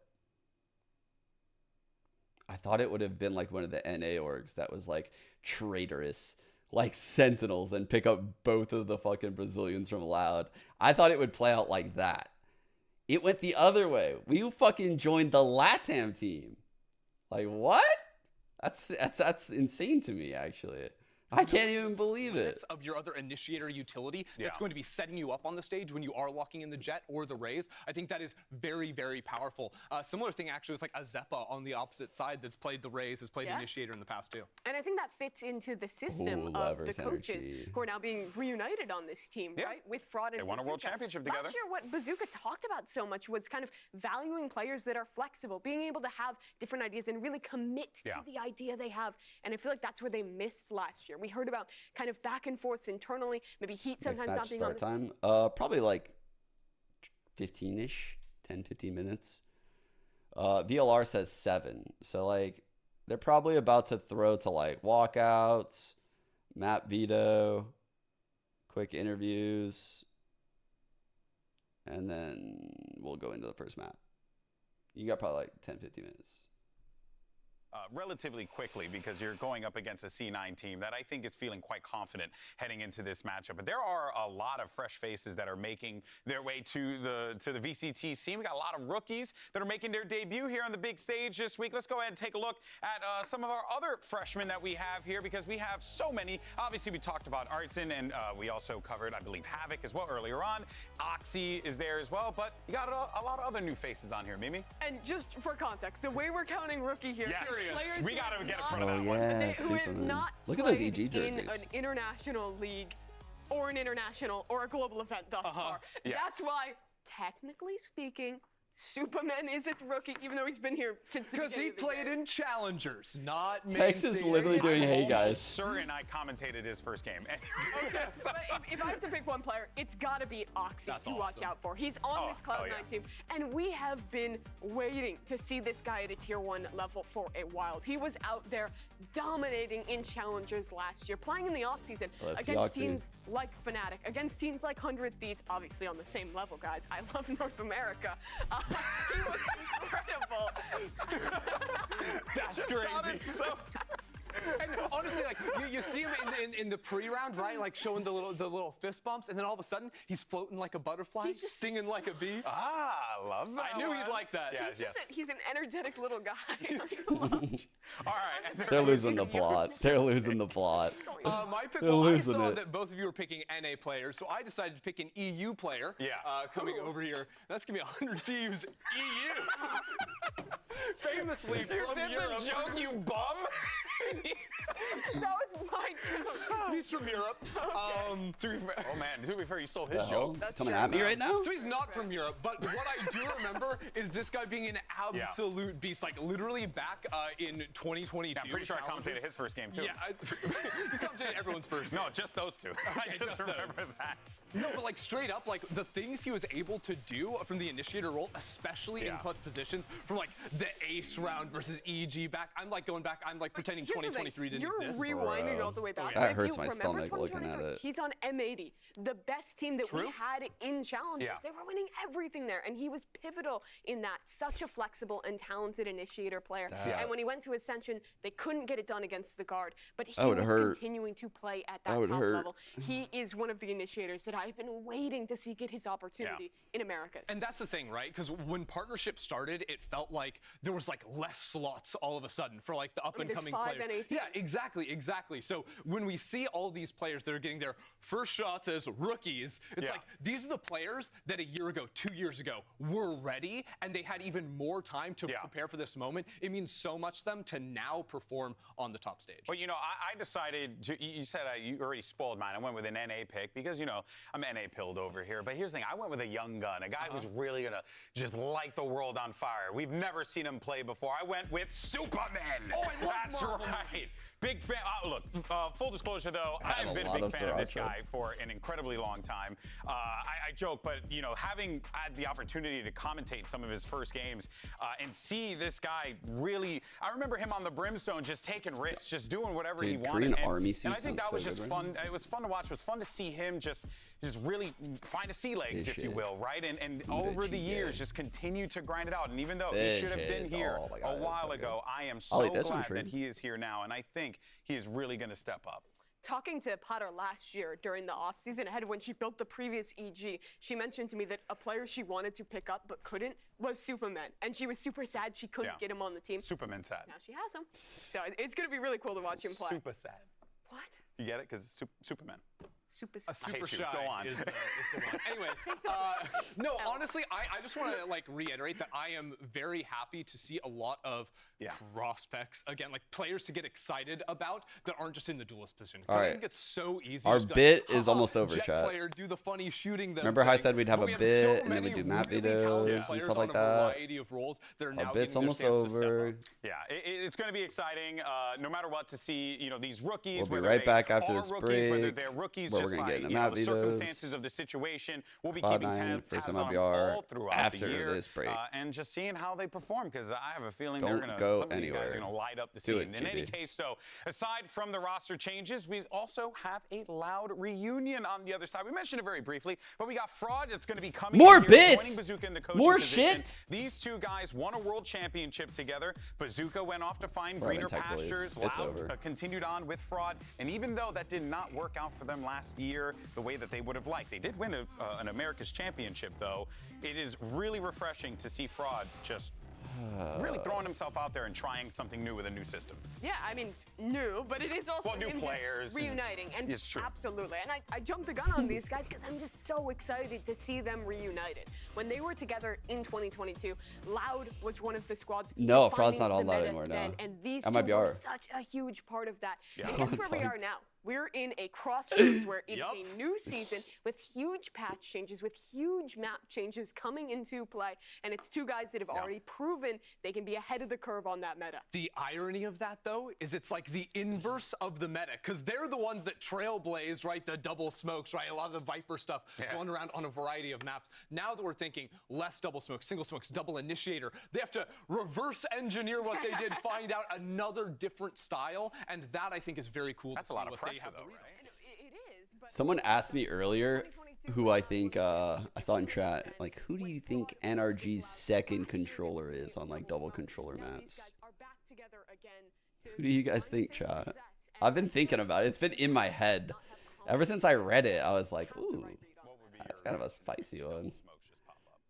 I thought it would have been like one of the NA orgs that was like traitorous, like Sentinels and pick up both of the fucking Brazilians from Loud. I thought it would play out like that. It went the other way. We fucking joined the LATAM team. Like, what? That's insane to me, actually. I can't even believe it. Of your other initiator utility that's going to be setting you up on the stage when you are locking in the Jet or the Raze. I think that is very, very powerful. Similar thing actually with like Azepa on the opposite side that's played the Raze, has played initiator in the past too. And I think that fits into the system of the coaches who are now being reunited on this team, right? With Fraud and They won a world championship together. Last year, what Bazooka talked about so much was kind of valuing players that are flexible, being able to have different ideas and really commit to the idea they have. And I feel like that's where they missed last year. We heard about kind of back and forths internally, maybe Heat sometimes not being on the time. Probably like 15-ish, 10, 15 minutes. VLR says 7. So like they're probably about to throw to like walkouts, map veto, quick interviews, and then we'll go into the first map. You got probably like 10, 15 minutes. Relatively quickly, because you're going up against a C9 team that I think is feeling quite confident heading into this matchup. But there are a lot of fresh faces that are making their way to the VCT scene. We got a lot of rookies that are making their debut here on the big stage this week. Let's go ahead and take a look at some of our other freshmen that we have here, because we have so many. Obviously, we talked about Artson, and we also covered, I believe, Havoc as well earlier on. Oxy is there as well, but you got a lot of other new faces on here, Mimi. And just for context, the way we're counting rookie here, we got to get in front of that one. Who have not Look at those played EG jerseys. in an international league or an international or a global event thus far. That's why, technically speaking, Superman is a rookie, even though he's been here since the beginning. Because he played in Challengers, not Tex is literally doing, hey guys. I'm certain I commentated his first game. Okay, but if I have to pick one player, it's got to be Oxy to watch out for. He's on this Cloud9 team, and we have been waiting to see this guy at a Tier 1 level for a while. He was out there dominating in Challengers last year, playing in the offseason against teams like Fnatic, against teams like 100 Thieves, obviously on the same level, guys. I love North America. He was incredible. That's crazy. And honestly, like you see him in the pre-round, right? Like showing the little fist bumps, and then all of a sudden he's floating like a butterfly, he's just stinging like a bee. Love that. I knew he'd like that. He's an energetic little guy. All right. They're losing the plot. They're losing the plot. My pick, I saw that both of you were picking NA players, so I decided to pick an EU player coming over here. That's going to be 100 Thieves EU. Famously from Europe. The joke, you bum. That was my joke. He's from Europe. To be fair, you stole his joke. That's coming at me right now? So he's not from Europe, but what I do remember is this guy being an absolute beast, like literally back in 2022. Yeah, I'm pretty sure I commentated his first game too. Yeah, you commentated everyone's first. No, just those two. I just remember that. No, but like straight up, like the things he was able to do from the initiator role, especially in clutch positions, from like the ace round versus EG back. I'm like going back. I'm like pretending 2023 didn't exist. You're rewinding all the way back. That hurts my stomach looking at it. He's on M80, the best team that we had in Challengers. They were winning everything there, and he was pivotal in that. Such a flexible and talented initiator player. And when he went to Ascension, they couldn't get it done against the guard, but he was continuing to play at that top level. He is one of the initiators that I've been waiting to see get his opportunity in Americas. And that's the thing, right? Because when partnership started, it felt like there was like less slots all of a sudden for like the up and coming players. Yeah, exactly. So when we see all these players that are getting their first shots as rookies, it's like these are the players that a year ago, 2 years ago, were ready, and they had even more time to prepare for this moment. It means so much to them to now perform on the top stage. Well, you know, I decided to, you said you already spoiled mine. I went with an NA pick because, you know, I'm NA pilled over here. But here's the thing. I went with a young gun, a guy who's really going to just light the world on fire. We've never seen him play before. I went with Superman. Oh, I love That's Marvel right. movies. Big fan. Look, full disclosure, though, I've been a big fan of this guy for an incredibly long time. I joke, but, you know, having had the opportunity to commentate some of his first games and see this guy really, I remember him on the Brimstone just taking risks, just doing whatever he wanted. And I think that was just fun. It was fun to watch. It was fun to see him just really find a sea legs, if you will, right? And over the years, just continue to grind it out. And even though he should have been here a while ago, I am so glad that he is here now. And I think he is really going to step up. talking to Potter last year during the offseason, ahead of when she built the previous EG, she mentioned to me that a player she wanted to pick up but couldn't was Superman. And she was super sad she couldn't get him on the team. Superman sad. Now she has him. So it's going to be really cool to watch him play. Super sad. What? You get it? Because it's Superman. Super A super shy Go on. is the one. Anyways, no, honestly, I just want to like reiterate that I am very happy to see a lot of prospects again, like players to get excited about that aren't just in the duelist position. All I right. think it's so easy. Our to be bit like, is almost over, Jet chat. player, do the funny shooting them Remember how I thing. said we'd have But a we bit so and then we'd many do map really videos talented and players stuff like on that? A variety of roles that are now Our bit's getting their almost chance to step over. up. Yeah, it's going to be exciting, no matter what, to see these rookies. We'll be whether right they back after are this rookies, whether break, they're rookies where just we're gonna by get into the map circumstances videos. of the situation. We'll be Cloud9 keeping first tabs on them MLBR all throughout after the year, this break. and just seeing how they perform, because I have a feeling Don't they're going to go some of these guys anywhere. are going to light up the Do scene. it, In any GB. case, though, aside from the roster changes, we also have a Loud reunion on the other side. We mentioned it very briefly, but we got Fraud that's going to be coming More in here, bits! joining Bazooka in the coaching More position. shit! These two guys won a world championship together. Bazooka went off to find We're having greener tech delays. pastures. It's Loud over. continued on with Fraud, and even though that did not work out for them last year the way that they would have liked, they did win an America's championship, though. It is really refreshing to see Fraud just really throwing himself out there and trying something new with a new system. Yeah, I mean, new, but it is also Well, new him just players and- reuniting. And It's true. absolutely. And I jumped the gun on these guys because I'm just so excited to see them reunited. When they were together in 2022, Loud was one of the squads. No, Fraud's defining not on the Loud meta anymore then, now. And these That two might be were ours. such a huge part of that. Yeah. And guess It's where we are fine. now? We're in a crossroads where it is a new season with huge patch changes, with huge map changes coming into play. And it's two guys that have already proven they can be ahead of the curve on that meta. The irony of that, though, is it's like the inverse of the meta, because they're the ones that trailblaze, right, the double smokes, right, a lot of the Viper stuff going around on a variety of maps. Now that we're thinking less double smokes, single smokes, double initiator, they have to reverse engineer what they did, find out another different style, and that, I think, is very cool to see what they have. It is, but Someone asked me earlier who I think I saw in chat, like, who do you think NRG's second controller is on like double controller maps? Who do you guys think, chat? I've been thinking about it. It's been in my head ever since I read it. I was like, ooh, that's kind of a spicy one.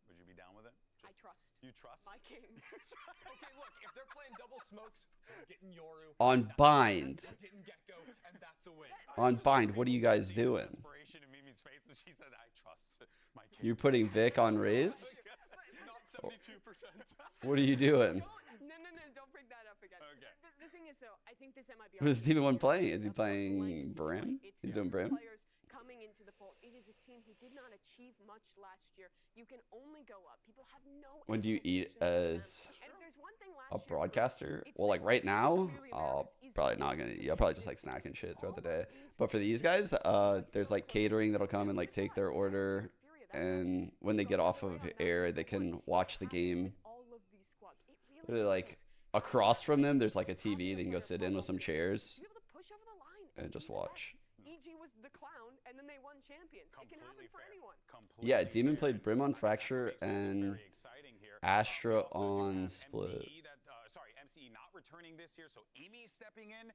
Would you be down with it? I trust. You trust? My king. Okay, look, if they're playing double smokes, we're getting Yoru. On bind. We're getting Gecko, and that's a win. On bind, what are you guys doing? Inspiration in Mimi's face, and she said, I trust my king. You putting Vic on Raze? Not 72%. What are you doing? No, don't bring that up again. Okay. The thing is, though, I think this might be. What is Demon One playing? Is he playing Brim? He's doing Brim? Players coming into the fold. It is a team who did not achieve much last year. You can only go up. People have no. When do you eat as And if there's one thing a last year, broadcaster? Well, like right now, I'll probably not gonna eat. I'll probably just like snack and shit throughout the day. But for these guys, there's like catering that'll come and like take their order, and when they get off of air, they can watch the game. all of these squads, it really Literally, like across from them, there's like a TV. They can go sit in with some chairs be able to push over the line and just watch. EG was the clown, and then they won champions. It can happen for anyone. Yeah, Demon played Brim on Fracture and Astra on Split. MCE not returning this year, so Amy stepping in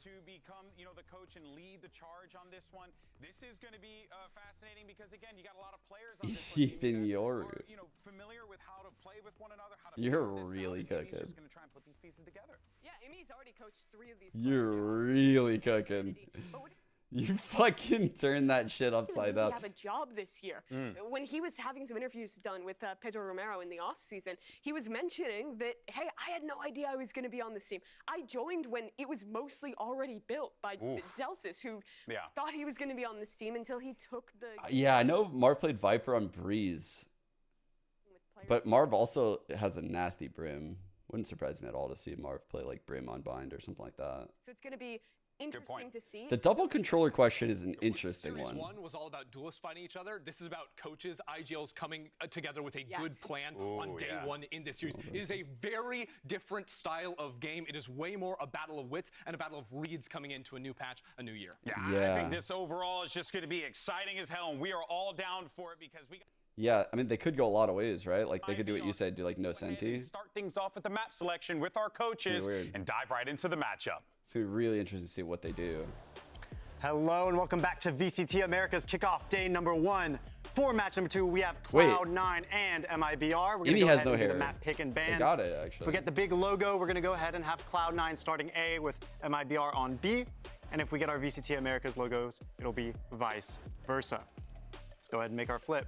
to become, the coach and lead the charge on this one. This is going to be fascinating because, again, you got a lot of players on this one Even Yoru. familiar with how to play with one another, how to You're figure this really out, and Amy's cooking. just going to try and put these pieces together. Yeah, Amy's already coached 3 of these. You're really cooking. You fucking turned that shit upside He down. have a job this year. When he was having some interviews done with Pedro Romero in the off season, he was mentioning that, hey, I had no idea I was going to be on this team. I joined when it was mostly already built by Delsis, who thought he was going to be on this team until he took the. Yeah, I know Marv played Viper on Breeze, but Marv also has a nasty Brim. Wouldn't surprise me at all to see Marv play like Brim on Bind or something like that. So it's going to be interesting to see. The double controller question is an interesting Series one. 1 was all about duelists fighting each other. This is about coaches, IGLs coming together with a good plan on day 1 in this series. It is a very different style of game. It is way more a battle of wits and a battle of reads coming into a new patch, a new year. Yeah, I think this overall is just going to be exciting as hell, and we are all down for it because we. Yeah, I mean, they could go a lot of ways, right? Like, they could do what you said, do like no senti. Start things off with the map selection with our coaches weird. and dive right into the matchup. It's going to be really interesting to see what they do. Hello and welcome back to VCT America's Kickoff Day number 1. For match number 2, we have Cloud9 and MIBR. We're going to go ahead and do the map pick and ban. They got it, actually. If we get the big logo, we're going to go ahead and have Cloud9 starting A with MIBR on B. And if we get our VCT America's logos, it'll be vice versa. Let's go ahead and make our flip.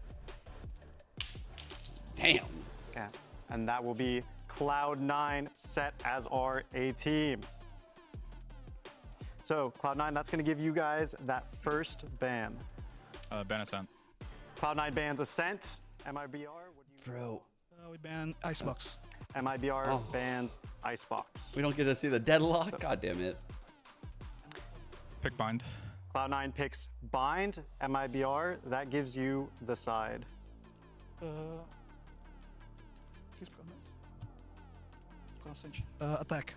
Damn. Okay. And that will be Cloud9 set as our A team. So Cloud9, that's going to give you guys that first ban. Ban Ascent. Cloud9 bans Ascent. MIBR, what do you Bro. We ban Icebox. MIBR bans Icebox. We don't get to see the deadlock? God damn it. Pick Bind. Cloud9 picks Bind. MIBR, that gives you the side. Attack.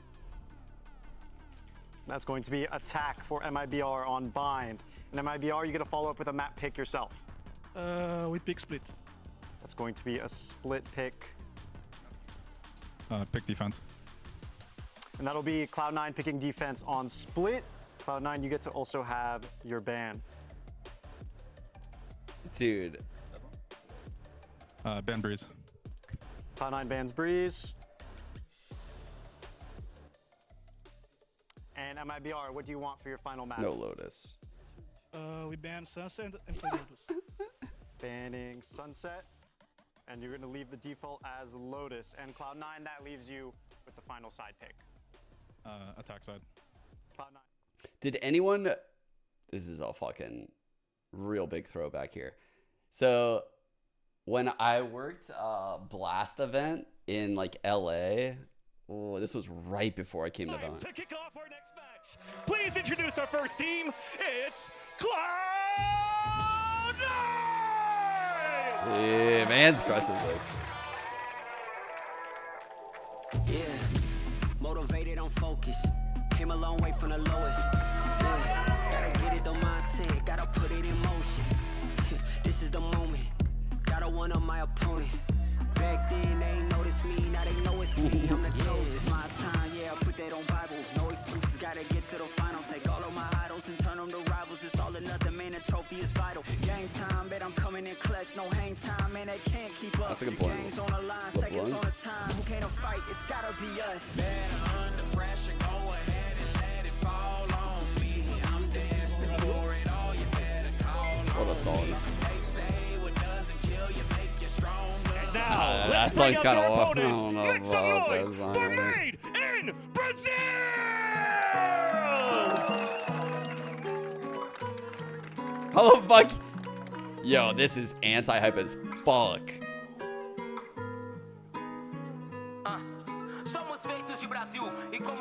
That's going to be attack for MIBR on Bind. And MIBR, you get to follow up with a map pick yourself. We pick Split. That's going to be a split pick. Pick Defense. And that'll be Cloud9 picking defense on Split. Cloud9, you get to also have your ban. Dude. Ban Breeze. Cloud9 bans Breeze. And MIBR, what do you want for your final map? No Lotus. We ban Sunset and play Lotus. Banning Sunset. And you're going to leave the default as Lotus. And Cloud9, that leaves you with the final side pick. Attack side. Cloud9. Did anyone... This is a fucking real big throwback here. So when I worked Blast event in like LA... Oh, this was right before I came to Valorant. To kick off our next match, please introduce our first team. It's Cloud9! Yeah, man's crushes it. Yeah, motivated, I'm focused. Came a long way from the lowest. Yeah, gotta get it, the mindset, gotta put it in motion. This is the moment, gotta one up my opponent. Back then they ain't noticed me, now they know it's me. I'm the chosen. It's my time, yeah, I put that on Bible. No excuses, gotta get to the final. Take all of my idols and turn them to rivals. It's all or nothing, man, the trophy is vital. Game time, bet I'm coming in clutch. No hang time, man, they can't keep up. That's a good point. Games on the line, seconds on the time. Who can't fight? It's gotta be us. Better under pressure, go ahead and let it fall on me. I'm destined for it all, you better call What a song. They say what doesn't kill you make you stronger. Now, that song's kind of off. I don't know Make some about noise that song. for Made in Brazil! How the fuck? Yo, this is anti-hype as fuck.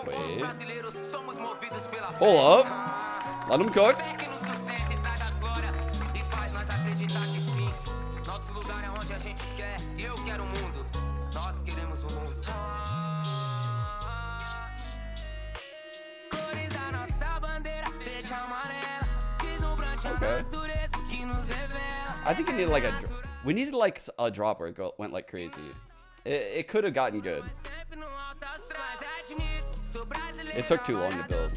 Wait. Hold up. Let him cook. Okay. I think we needed like we needed like a drop where it went like crazy. It could have gotten good. It took too long to build.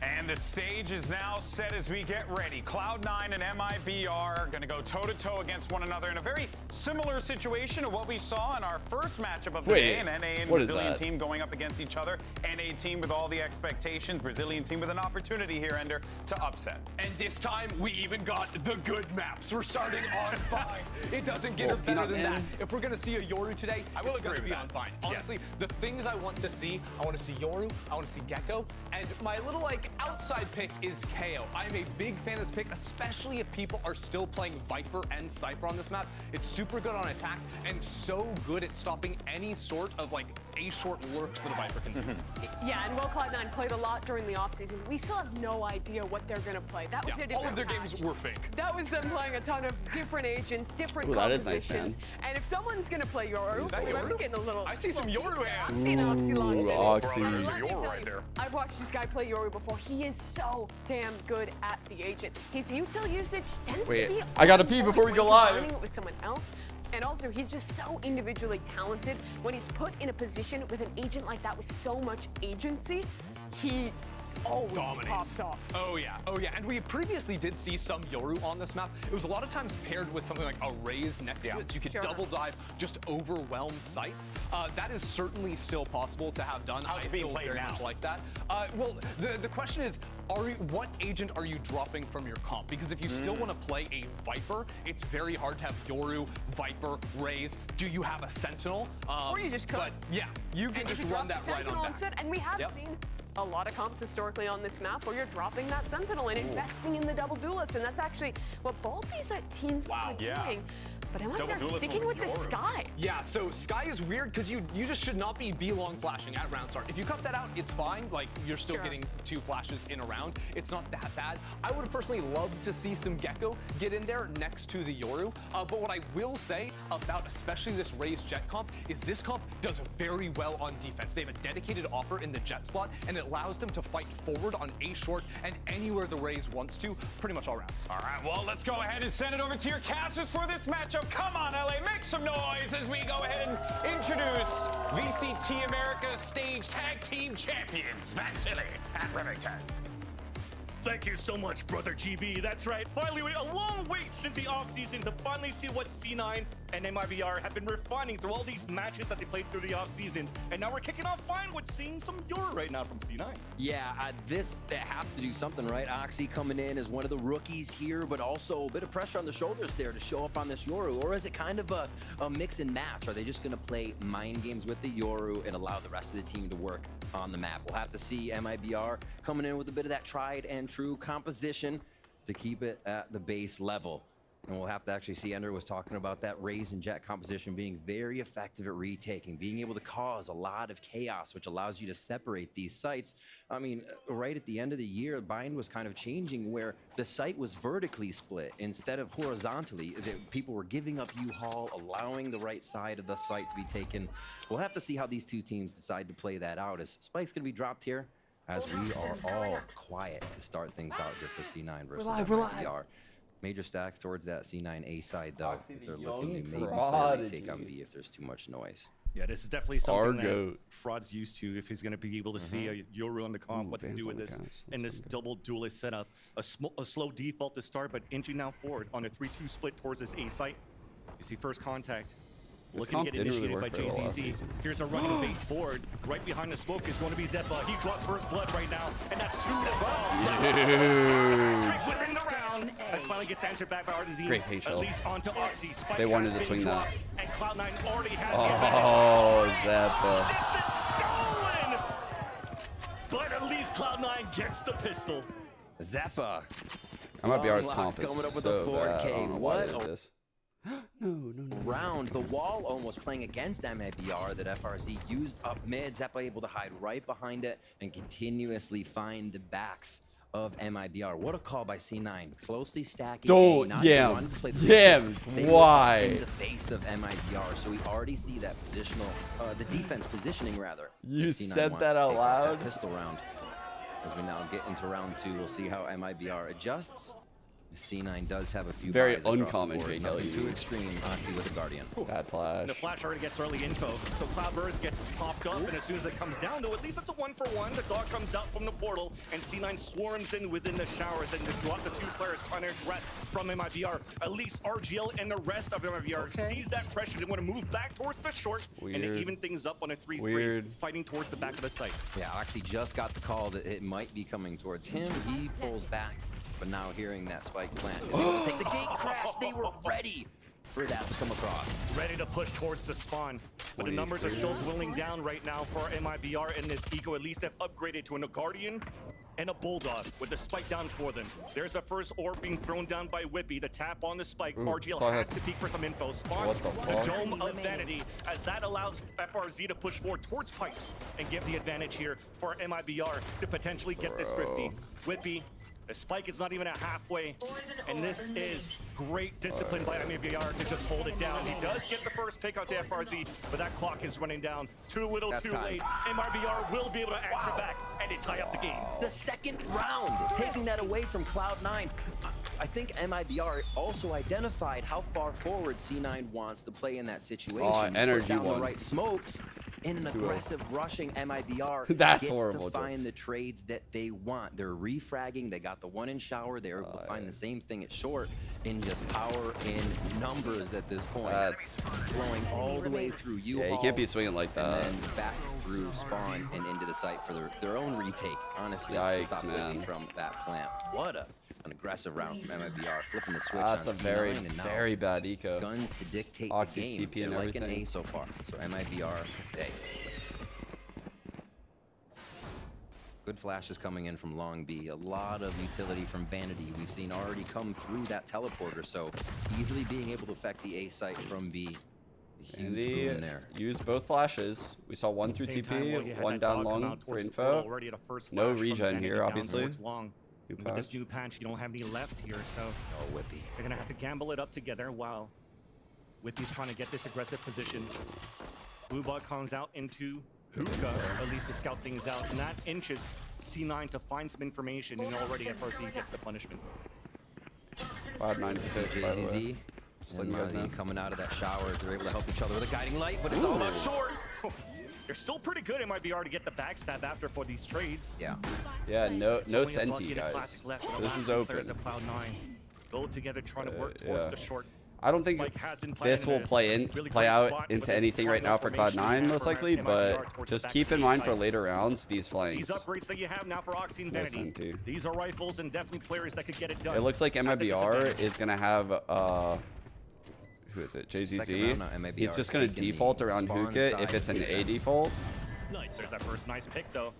And the stage is now set as we get ready. Cloud9 and MIBR are going to go toe-to-toe against one another in a very similar situation to what we saw in our first matchup of the day. An NA and Brazilian team going up against each other. NA team with all the expectations. Brazilian team with an opportunity here, Ender, to upset. And this time, we even got the good maps. We're starting on Bind. It doesn't get better than that. If we're going to see a Yoru today, I will agree with be on Bind. Honestly, the things I want to see, I want to see Yoru, I want to see Gecko, and my little, like, outside pick is KO. I'm a big fan of this pick, especially if people are still playing Viper and Cypher on this map. It's super good on attack and so good at stopping any sort of like A-short lurks that a Viper can do. Yeah, and while Cloud9 played a lot during the offseason, we still have no idea what they're going to play. That was their different all of their patch. games were fake. That was them playing a ton of different agents, different Ooh, that is compositions. nice, and if someone's going to play Yoru, that we might be Yoru? getting a little... I see some Yoru hands. I've seen Oxy long. Ooh, Oxy. There's a Yoru right there. I've watched this guy play Yoru before. He is so damn good at the agent. His util usage tends to be... I gotta pee before we go live. Learning it with someone else. And also, he's just so individually talented. When he's put in a position with an agent like that with so much agency, he always pops off. Oh yeah, and we previously did see some Yoru on this map. It was a lot of times paired with something like a Raze next to it, so you could double dive, just overwhelm sites. That is certainly still possible to have done. How's it being played now? Much like that. Well, the question is, what agent are you dropping from your comp? Because if you still want to play a Viper, it's very hard to have Yoru, Viper, Raze. Do you have a Sentinel? Or you just could. But yeah, you can just run that right on back. Set, and we have seen a lot of comps historically on this map where you're dropping that Sentinel and investing in the double duelist, and that's actually what both these teams are doing. But they're sticking with the Sky. Yeah, so Sky is weird because you just should not be B-long flashing at round start. If you cut that out, it's fine. Like, you're still getting 2 flashes in a round. It's not that bad. I would have personally loved to see some Gecko get in there next to the Yoru. But what I will say about especially this Raze Jet comp is this comp does very well on defense. They have a dedicated offer in the Jet slot, and it allows them to fight forward on A short and anywhere the Raze wants to, pretty much all rounds. All right, well, let's go ahead and send it over to your casters for this matchup. Come on, LA, make some noise as we go ahead and introduce VCT America's stage tag team champions, Vansilli and Remington. Thank you so much, brother GB. That's right. Finally, a long wait since the offseason to finally see what C9 and MIBR have been refining through all these matches that they played through the offseason. And now we're kicking off fine with seeing some Yoru right now from C9. Yeah, this has to do something, right? Oxy coming in as one of the rookies here, but also a bit of pressure on the shoulders there to show up on this Yoru. Or is it kind of a mix and match? Are they just going to play mind games with the Yoru and allow the rest of the team to work on the map? We'll have to see. MIBR coming in with a bit of that tried and true composition to keep it at the base level. And we'll have to actually see. Ender was talking about that Raze and Jet composition being very effective at retaking, being able to cause a lot of chaos, which allows you to separate these sites. I mean, right at the end of the year, Bind was kind of changing where the site was vertically split instead of horizontally. People were giving up U-Haul, allowing the right side of the site to be taken. We'll have to see how these two teams decide to play that out. As Spike's going to be dropped here, as we are all quiet to start things out here for C9 versus MIBR. Major stack towards that C9A side, though, if they're looking to maybe clearly take on B if there's too much noise. Yeah, this is definitely something that Fraud's used to if he's going to be able to see a Yoru on the comp, what to do with this in this double duelist setup. A slow default to start, but inching now forward on a 3-2 split towards this A site. You see first contact. Looking to get initiated by JZZ. Here's a running bait forward. Right behind the smoke is going to be Zeppa. He drops first blood right now, and that's 2 within the round. As finally gets answered back by Artizine. Great H At least onto Oxy. Spike they wanted to swing that. And Cloud9 already has the advantage. This is stolen! But at least Cloud9 gets the pistol. Zappa. MIBR's comp is coming up with so a 4K. What? No. Round. The wall almost playing against MIBR that FRZ used up mid. Zappa able to hide right behind it and continuously find the backs of MIBR. What a call by C9. Closely stacking. Don't why? In the face of MIBR. So we already see that positional, the defense positioning rather. You said that out loud? That pistol round. As we now get into round 2, we'll see how MIBR adjusts. C9 does have a few very buys across uncommon the board. Kelly. Too extreme. Oxy with a Guardian. Bad flash. The flash already gets early info, so Cloudburst gets popped up, and as soon as it comes down, though, at least it's a 1-for-1. The dog comes out from the portal, and C9 swarms in within the showers, and to drop the 2 players trying to rest from MIBR. At least RGL and the rest of MIBR sees that pressure. They want to move back towards the short, and they even things up on a 3-3, fighting towards the back of the site. Yeah, Oxy just got the call that it might be coming towards him. He pulls back. But now hearing that spike plant is able to take the gate crash. They were ready for that to come across. Ready to push towards the spawn. But the numbers are still dwindling down right now for MIBR and this Eco. At least they've upgraded to a Guardian and a Bulldog with the spike down for them. There's a first orb being thrown down by Whippy. The tap on the spike. RGL has to peek for some info. Spawns the Dome of Vanity as that allows FRZ to push forward towards pipes and give the advantage here for MIBR to potentially get this 50. Whippy, the spike is not even at halfway, and this is great discipline by MIBR to just hold it down. He does get the first pick out to FRZ, but that clock is running down. Too little, too late. MIBR will be able to answer back and to tie up the game. The second round, taking that away from Cloud9. I think MIBR also identified how far forward C9 wants to play in that situation. Energy Put down one. the right smokes, and an aggressive rushing MIBR That's gets horrible, to find the trades that they want. They're refragging. They got the one in shower. They're able to find the same thing at short in just power in numbers at this point. That's flowing all the way through U-Haul. Yeah, you can't be swinging like that. And then back through spawn and into the site for their own retake. Honestly, Yikes, to stop man. Whitney from that plant. What an aggressive round from MIBR, flipping the switch. That's on a very, C9 and now very bad eco. guns to dictate Oxy's the game. TP and They're like an everything. A so far. So MIBR stay. Good flashes coming in from Long B. A lot of utility from Vanity we've seen already come through that teleporter. So easily being able to affect the A site from B. Vanity boom there. used both flashes. We saw one through Same time, well, you TP, had one that down dog come long out for towards the info. portal, already at a first No flash from regen Vanity here, down obviously. towards long. New With this patch. new patch, you don't have any left here, so Oh, Whippy. they're gonna have to gamble it up together while Whippy's trying to get this aggressive position. Bluebot comes out into hookah, at least to scout things out, and that inches C9 to find some information, and already at first he gets the punishment. Cloud9's pick, by the way. JZZ Just and letting you guys know. Mozzie coming out of that shower as they're able to help each other with a guiding light, but it's all about short. They're still pretty good, it might be hard to get the backstab after for these trades. Yeah. Yeah, no It's only a Senti, Bucky and a guys. Classic left, and the This last is two players open. of Cloud9 go together trying to work towards the short. I don't think Spike has been playing this will in a play really play great out spot with into this anything right now for formation Cloud9 and most for likely, MIBR but towards just the keep back in mind for side. later rounds, these These flanks. upgrades that you have now for Oxy and No Vanity, Senti. these are rifles and definitely players that could get it done. It looks like at the MIBR disadvantage. is going to have, who is it, Second JZZ? round now, MIBR He's just going to taking the default around spawn hookah side if it's an A defense. default. There's that first nice pick though.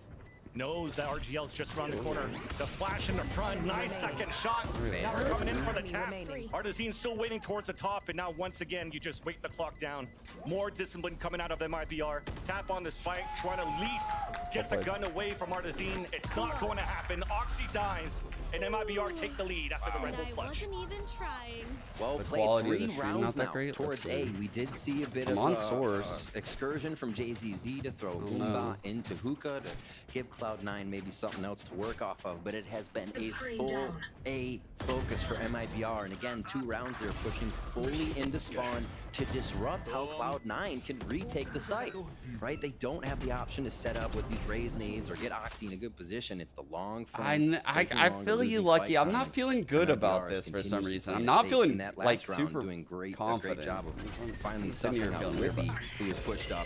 Knows that RGL's just around the corner. The flash in the front, nice second shot. Now we're coming in for the tap. Artesine's still waiting towards the top, and now once again, you just wait the clock down. More discipline coming out of MIBR. Tap on the spike, trying to at least get the gun away from Artesine. It's not going to happen. Oxy dies, and MIBR take the lead after the Red Bull clutch. Wasn't even trying. Well The played, quality of 3 the stream rounds not that now great. towards Let's A. see. We did see a bit I'm of on Source. excursion from JZZ to throw Oh, Boomba no. into hookah to give Cloud9 maybe something else to work off of, but it has been a full A focus for MIBR. And again, 2 rounds they're pushing fully into spawn to disrupt how Cloud9 can retake the site, right? They don't have the option to set up with these raise nades or get Oxy in a good position. It's the long front. I feel you lucky. I'm not feeling good about this for some reason. I'm not feeling like super doing great confident. job of finally Sitting here sussing out feeling Whippy, good. who was pushed up.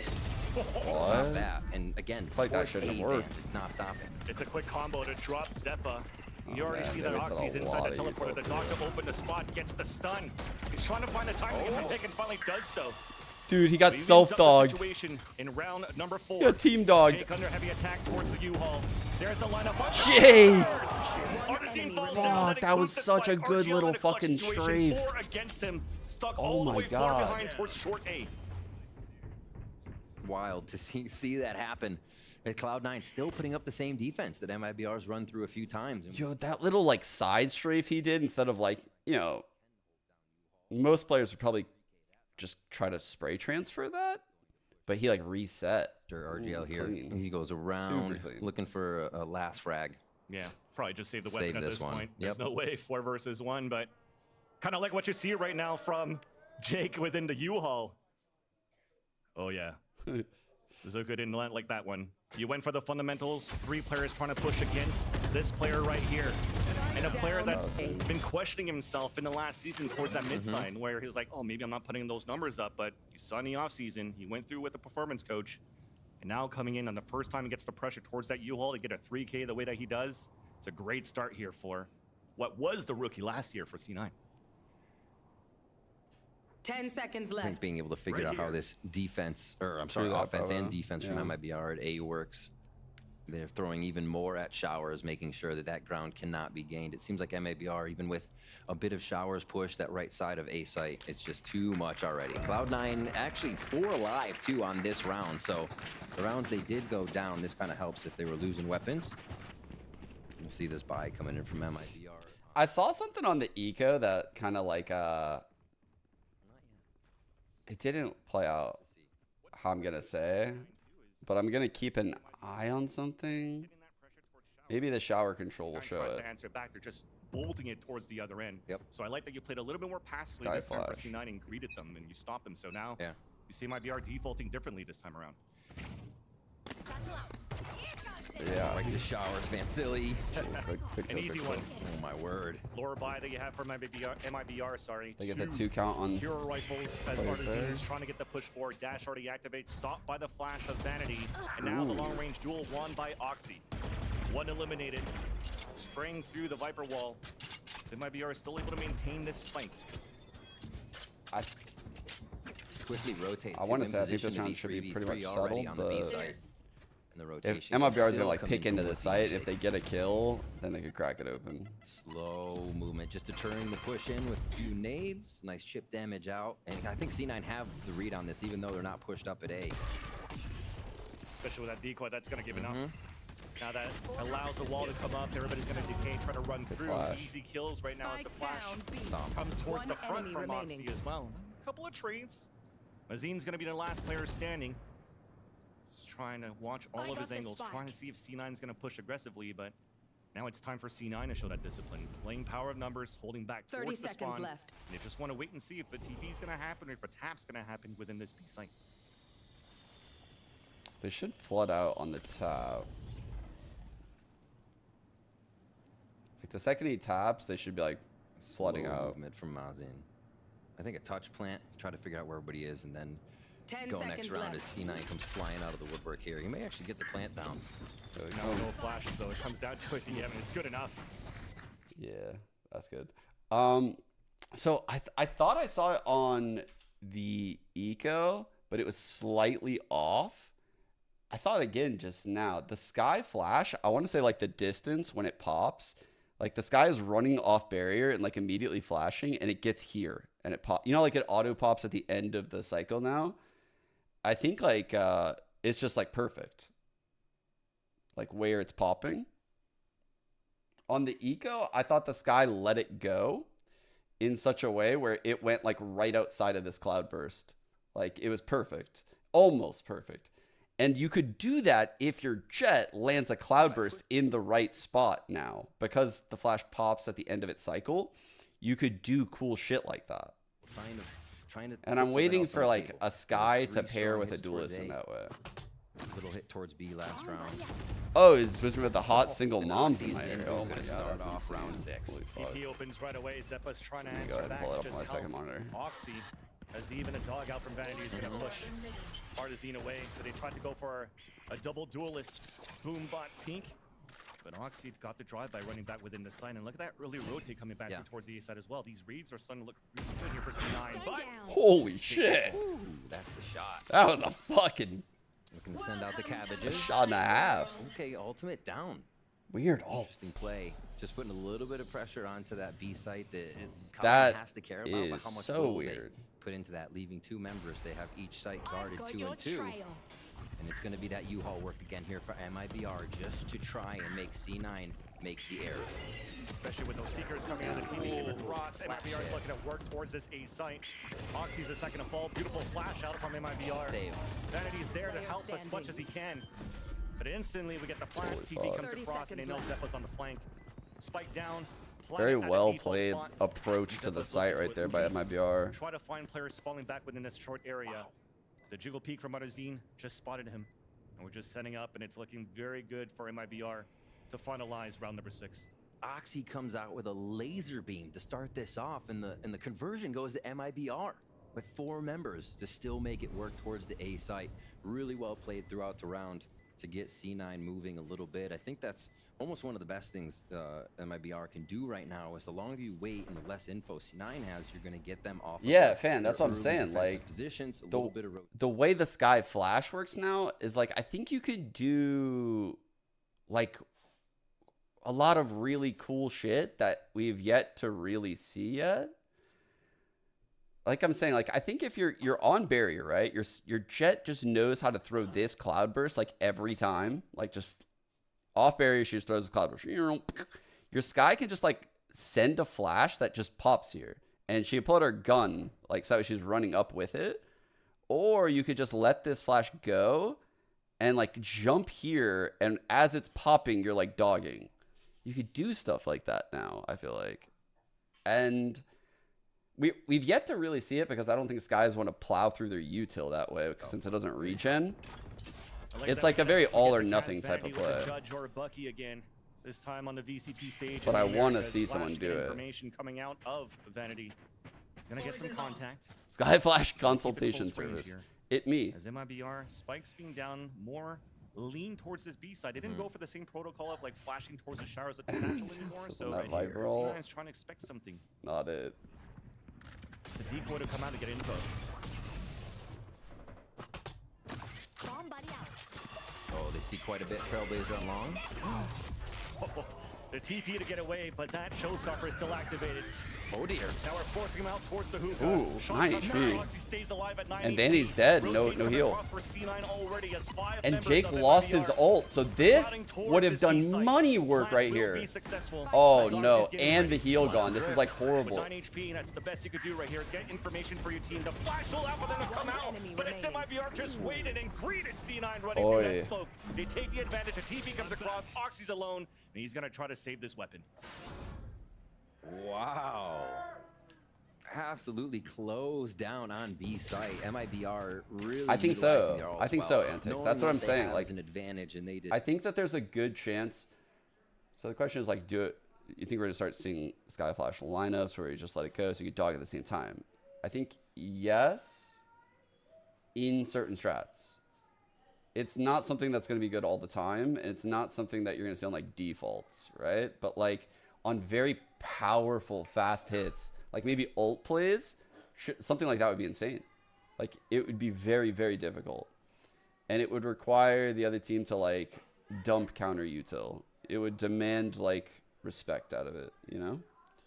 What? Stop that. And again, Like that force shouldn't have A worked. bans, it's not stopping. It's a quick combo to drop Zeppa. You already man, see they that wasted a Oxy's inside lot the of teleporter. The utility. doctor opened the spot, gets the stun. He's trying to find the time to get the pick and finally does so. Dude, he got Evens up the self-dogged. situation in round number 4. Got team dogged. Jake under heavy attack towards the U-Haul. There's the lineup. Jake! Artesine falls Oh, down. that was such a good RGL little in a clutch fucking situation, strafe. 4 against him. Stuck Oh all the my way far God. behind towards short A. Wild to see that happen. And Cloud9 still putting up the same defense that MIBR's run through a few times. And Yo, that little like side strafe he did instead of like, you know, most players would probably just try to spray transfer that, but he like reset. RGL Ooh, here, clean. he goes around Super clean. looking for a last frag. Yeah, probably just save the Save weapon at this this one. point. Yep. There's no way 4 versus 1, but kind of like what you see right now from Jake within the U-Haul. Oh yeah. Zuka didn't land like that one. You went for the fundamentals. 3 players trying to push against this player right here. And a player that's been questioning himself in the last season towards that mid side, where he was like, oh, maybe I'm not putting those numbers up. But you saw in the offseason, he went through with the performance coach. And now coming in on the first time he gets the pressure towards that U-Haul to get a 3K the way that he does. It's a great start here for what was the rookie last year for C9. 10 seconds I left. think being able to figure Right out how here. this defense, or I'm sorry, Through that offense photo. and defense Yeah. from MIBR at A works. They're throwing even more at showers, making sure that that ground cannot be gained. It seems like MIBR, even with a bit of showers push that right side of A site, it's just too much already. Cloud9 actually 4 alive too on this round, so the rounds they did go down, this kind of helps if they were losing weapons. You'll see this buy coming in from MIBR. I saw something on the eco that kind of like it didn't play out how I'm gonna say, but I'm gonna keep an eye on something. Maybe the shower control will show Tries it. to answer back. They're just bolting it towards the other end. Yep. So I like that you played a little bit more passively Sky this time for flash. C9 and greeted them, and you stopped them. So now Yeah. you see MIBR defaulting differently this time around. Yeah. Like the showers, Vancilli. An easy one. Oh my word. Lower buy that you have for MIBR, sorry. They get the 2 count on Hero rifles as players there. Artisan is trying to get the push forward. Dash already activates, stopped by the flash of Vanity. And now the long range duel won by Oxy. One eliminated. Spraying through the Viper wall. So MIBR is still able to maintain this spike. Quickly rotate. I want to say I think this round should be pretty much settled, on the B but side. And the if rotation MIBR is gonna like pick into the site, if they get a kill, then they could crack it open. Slow movement, just deterring the push in with a few nades. Nice chip damage out, and I think C9 have the read on this, even though they're not pushed up at A. Especially with that decoy, that's going to give enough. Now that allows the wall to come up, everybody's going to decay, try to run through. Flash. Easy kills right now as the flash Some. comes towards the front enemy from remaining. Moxie as well. A couple of trades. Mazine's going to be the last player standing. Just trying to watch all of his angles, trying to see if C9 is going to push aggressively, but now it's time for C9 to show that discipline. Playing power of numbers, holding back 30 towards the seconds spawn. left. And they just want to wait and see if a TP is going to happen or if a tap's going to happen within this B site. They should flood out on the tap. Like the second he taps, they should be like flooding Slow out. movement from Mazin. I think a touch plant, try to figure out where everybody is, and then 10 go seconds next round left. as C9 comes flying out of the woodwork here. He may actually get the plant down. No flashes though. It comes down to it. Yeah, I mean, it's good enough. Yeah, that's good. So I thought I saw it on the eco, but it was slightly off. I saw it again just now. The sky flash, I want to say like the distance when it pops, like the sky is running off barrier and like immediately flashing, and it gets here and it pop. You know, like it auto pops at the end of the cycle now. I think like it's just like perfect, like where it's popping. On the eco, I thought the sky let it go in such a way where it went like right outside of this cloud burst. Like it was perfect, almost perfect. And you could do that if your jet lands a cloudburst in the right spot now. Because the flash pops at the end of its cycle, you could do cool shit like that. Trying to And I'm waiting for like a sky to pair with a duelist in that way. Little hit towards B last round. Oh, he's whispering about the hot single moms in my area. Oh my god, start that's off insane. round 6. Holy fuck. TP opens right away. Zeppa's trying to Let me answer go ahead and back. pull it up Just on my second help monitor. Oxy, as even a dog out from Vanity is going to push Artisan away. So they tried to go for a double duelist boom bot pink. But Oxy got the drive by running back within the sign. And look at that early rotate coming back towards the A side as well. These reads are starting to look really good here for C9. But Holy shit. Ooh, that's the shot. That was a fucking Looking to send out the cabbages. shot and a half. Okay, ultimate down. Weird ult. Interesting play. Just putting a little bit of pressure onto that B site that That has to care about, but is how much so will weird. they put into that, leaving 2 members. They have each site guarded 2 and 2. And it's going to be that U-Haul work again here for MIBR just to try and make C9 make the error. especially with those seekers coming out of the TV came across. MIBR is looking to work towards this A site. Oxy's the second to fall. Beautiful flash out from MIBR. Save. Vanity's there to help as much as he can. But instantly we get the plant. TT comes across and they know Zeppa's on the flank. Spike down. Very well played approach to the site right there by MIBR. Try to find players falling back within this short area. The jiggle peek from Arazine just spotted him. And we're just setting up, and it's looking very good for MIBR to finalize round number 6. Oxy comes out with a laser beam to start this off, and the conversion goes to MIBR with 4 members to still make it work towards the A site. Really well played throughout the round to get C9 moving a little bit. I think that's almost one of the best things MIBR can do right now. Is the longer you wait and the less info C9 has, you're going to get them off. Yeah, of fan. That's what I'm saying. Like positions, a little bit of the way the Sky Flash works now is like I think you could do like a lot of really cool shit that we've yet to really see yet. Like I'm saying, like I think if you're on barrier, right? Your jet just knows how to throw this cloudburst like every time, like just off barrier, she just throws a cloudburst. Your Sky can just like send a flash that just pops here, and she put her gun like so she's running up with it, or you could just let this flash go and like jump here, and as it's popping, you're like dogging. You could do stuff like that now, I feel like. And we've yet to really see it because I don't think Skies want to plow through their util that way since it doesn't regen. It's like a very all or nothing type of play. Judge or Bucky again. This time on the VCT stage. But I want to see someone do it. Information coming out of Vanity. Gonna get some contact. Sky Flash consultation service. It me. As MIBR spikes being down more, lean towards this B side. They didn't go for the same protocol of like flashing towards the showers with the satchel anymore. So right here, C9 is trying to expect something. Not it. The decoy to come out to get info. Oh, they see quite a bit. Trailblazer on long. The TP to get away, but that showstopper is still activated. Oh dear. Now we're forcing him out towards the hookah. Ooh, Shot nice. stays alive at 9 And Vanny's dead. No heal. And Jake lost his ult, so this would have done money work right here. Oh no, and the heal gone. This is like horrible. 9 HP, that's the best you could do right here. Get information for your team. The flash will out for them to come out, but it's MIBR just waited and greeted C9 running through that smoke. They take the advantage. The TP comes across. Oxy's alone, and he's gonna try to save this weapon. Wow. Absolutely closed down on B site. MIBR really. I think so. I think so, Antics. That's what I'm saying. Like an advantage, and they did. I think that there's a good chance. So the question is like, you think we're gonna start seeing Sky Flash lineups where you just let it go so you can dog at the same time? I think yes. In certain strats, it's not something that's gonna be good all the time. And it's not something that you're gonna see on like defaults, right? But like on very powerful fast hits, like maybe ult plays, something like that would be insane. Like it would be very, very difficult, and it would require the other team to like dump counter util. It would demand like respect out of it, you know?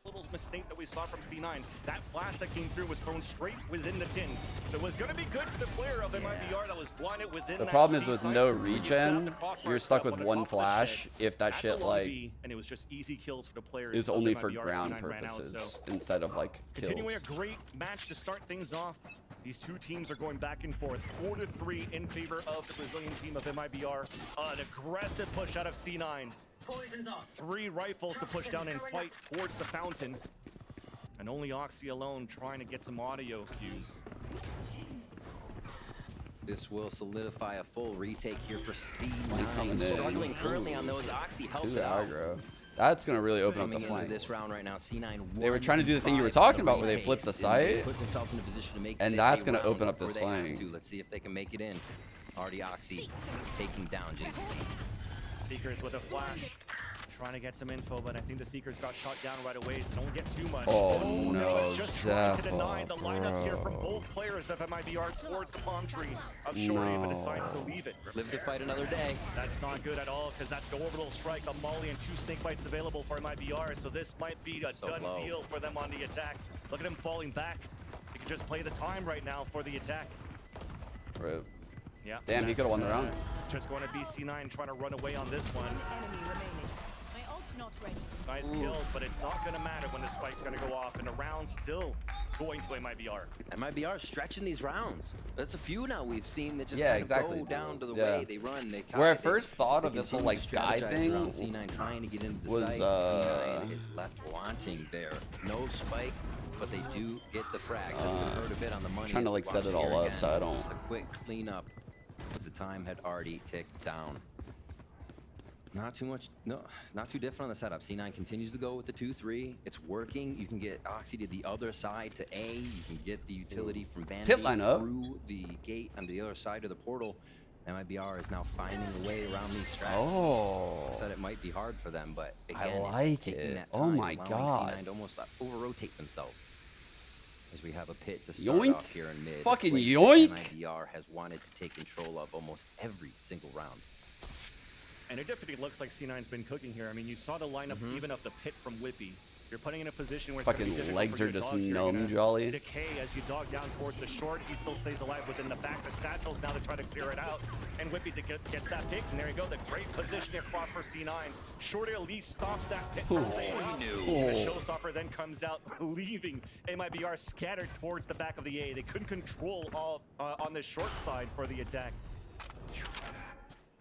Little mistake that we saw from C9. That flash that came through was thrown straight within the tin. So it was going to be good for the player of MIBR that was blinded within the problem is with no regen, you're stuck with one flash if that shit like and it was just easy kills for the players is only for ground purposes instead of like kills. Continuing a great match to start things off. These two teams are going back and forth. 4-3 in favor of the Brazilian team of MIBR. An aggressive push out of C9. Poison's off. 3 rifles to push down and fight towards the fountain. And only Oxy alone trying to get some audio cues. This will solidify a full retake here for C9. Struggling currently on those. Oxy helps out. That's going to really open up the flank. This round right now, C9 they were trying to do the thing you were talking about where they flipped the site. And that's going to open up this flank. Let's see if they can make it in. Already Oxy taking down JCC. Seekers with a flash, trying to get some info, but I think the Seekers got shot down right away, so don't get too much. Oh no, just trying to deny the lineups here from both players of MIBR towards the palm tree of Shorty, but decides to leave it. Live to fight another day. That's not good at all, because that's the orbital strike, a molly, and 2 snake bites available for MIBR, so this might be a done deal for them on the attack. Look at him falling back. He can just play the time right now for the attack. Right. Yeah. Damn, he could have won the round. Just going to be C9 trying to run away on this one. My ult's not ready. Nice kills, but it's not going to matter when the spike's going to go off, and the round's still going to MIBR. MIBR stretching these rounds. That's a few now we've seen that just kind of go down to the way they run. They where I first thought of this whole like Sky thing C9 trying to get into the site. C9 is left wanting there. No spike, but they do get the frag. That's going to hurt a bit on the money. Trying to like set it all up so I don't. Just a quick cleanup. But the time had already ticked down. Not too much, not too different on the setup. C9 continues to go with the 2-3. It's working. You can get Oxy to the other side to A. You can get the utility from Vanity through the gate on the other side of the portal. MIBR is now finding a way around these strats. Oh. I said it might be hard for them, but again, I like it. Oh my god. C9 to almost over-rotate themselves. As we have a pit to start off here in mid. Fucking yoink! MIBR has wanted to take control of almost every single round. And it definitely looks like C9's been cooking here. I mean, you saw the lineup even of the pit from Whippy. You're putting in a position where fucking legs are just numb, Jolly. Decay as you dog down towards the short. He still stays alive within the back. The satchels now to try to clear it out. And Whippy gets that pick. And there you go. The great position across for C9. Shorty at least stops that pit from staying out. The showstopper then comes out, leaving MIBR scattered towards the back of the A. They couldn't control all on the short side for the attack.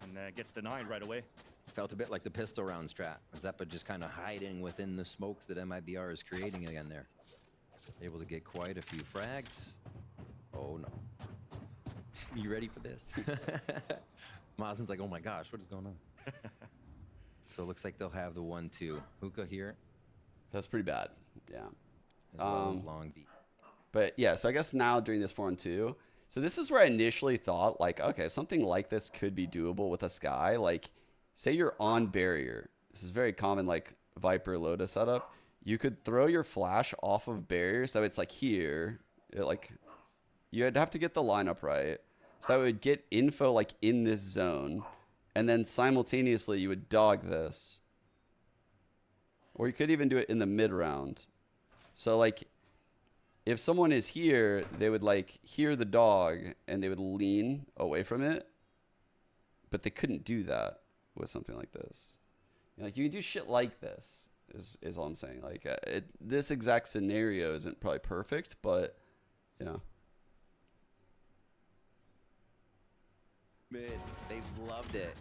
And gets denied right away. Felt a bit like the pistol round strat. Zeppa just kind of hiding within the smokes that MIBR is creating again there. Able to get quite a few frags. Oh no. You ready for this? Mazen's like, oh my gosh, what is going on? So it looks like they'll have the 1-2. Hookah here. That's pretty bad. Yeah. As well as Long B. But yeah, so I guess now during this 4-2, so this is where I initially thought, like, okay, something like this could be doable with a Sky. Like, say you're on barrier. This is very common, like, Viper Lotus setup. You could throw your flash off of barrier, so it's like here. You'd have to get the lineup right. So it would get info, like, in this zone. And then simultaneously, you would dog this. Or you could even do it in the mid-round. So, like, if someone is here, they would, like, hear the dog, and they would lean away from it. But they couldn't do that with something like this. Like, you can do shit like this, is all I'm saying. Like, this exact scenario isn't probably perfect, but, you know. Mid, they've loved it.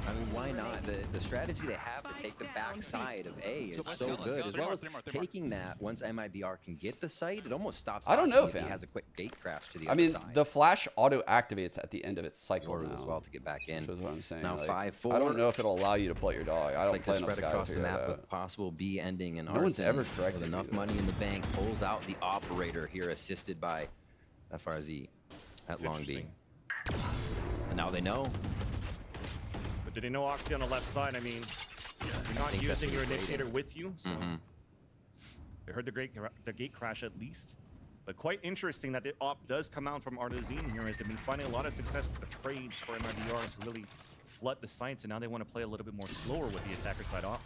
I mean, why not? The strategy they have to take the back side of A is so good. As well as taking that, once MIBR can get the site, it almost stops. I don't know if if he has a quick gate crash to the other side. I mean, the flash auto activates at the end of its cycle now. As well to get back in. That's what I'm saying. Now like, 5-4. I don't know if it'll allow you to play your dog. I don't like play the enough spread Sky across to the figure map that with out. possible B ending and No one's ever corrected with enough money in the bank, pulls out the operator here, assisted by FRZ at Long B. And now they know. But did they know Oxy on the left side? I mean, you're not using your initiator with you, so they heard the gate crash at least. But quite interesting that the op does come out from Artezine here, as they've been finding a lot of success with the trades for MIBR to really flood the sites, and now they want to play a little bit more slower with the attacker side op.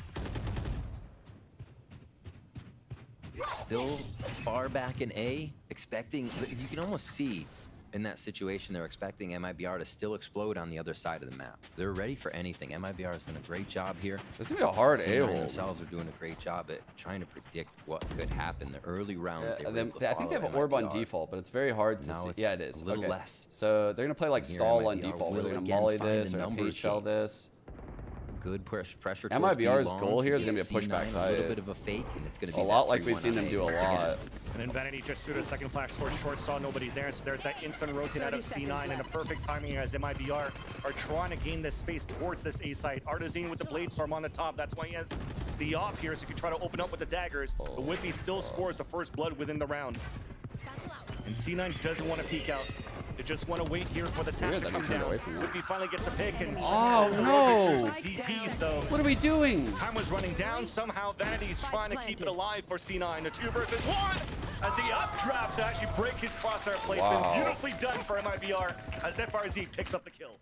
Still far back in A, expecting, you can almost see in that situation, they're expecting MIBR to still explode on the other side of the map. They're ready for anything. MIBR has done a great job here. This is gonna be a hard A-hole. Themselves are doing a great job at trying to predict what could happen. The early rounds, I think they have an orb on default, but it's very hard to see. Yeah, it is. A little less. So they're gonna play like stall on default, where they're gonna molly this, or gonna shell this. Good pressure. MIBR's goal here is going to be a push back side. A little bit of a fake, and it's going to be a lot like we've seen them do a lot. And then Vanity just threw the second flash towards short, saw nobody there, so there's that instant rotate out of C9, and a perfect timing as MIBR are trying to gain this space towards this A site. Artezine with the Blade Storm on the top, that's why he has the off here, so he can try to open up with the daggers, but Whippy still scores the first blood within the round. And C9 doesn't want to peek out. They just want to wait here for the tap to come down. Whippy finally gets a pick, and oh no! DPs though. What are we doing? Time was running down. Somehow Vanity's trying to keep it alive for C9. A 2 versus 1 as the updraft to actually break his crosshair placement. Wow. Beautifully done for MIBR as FRZ picks up the kill.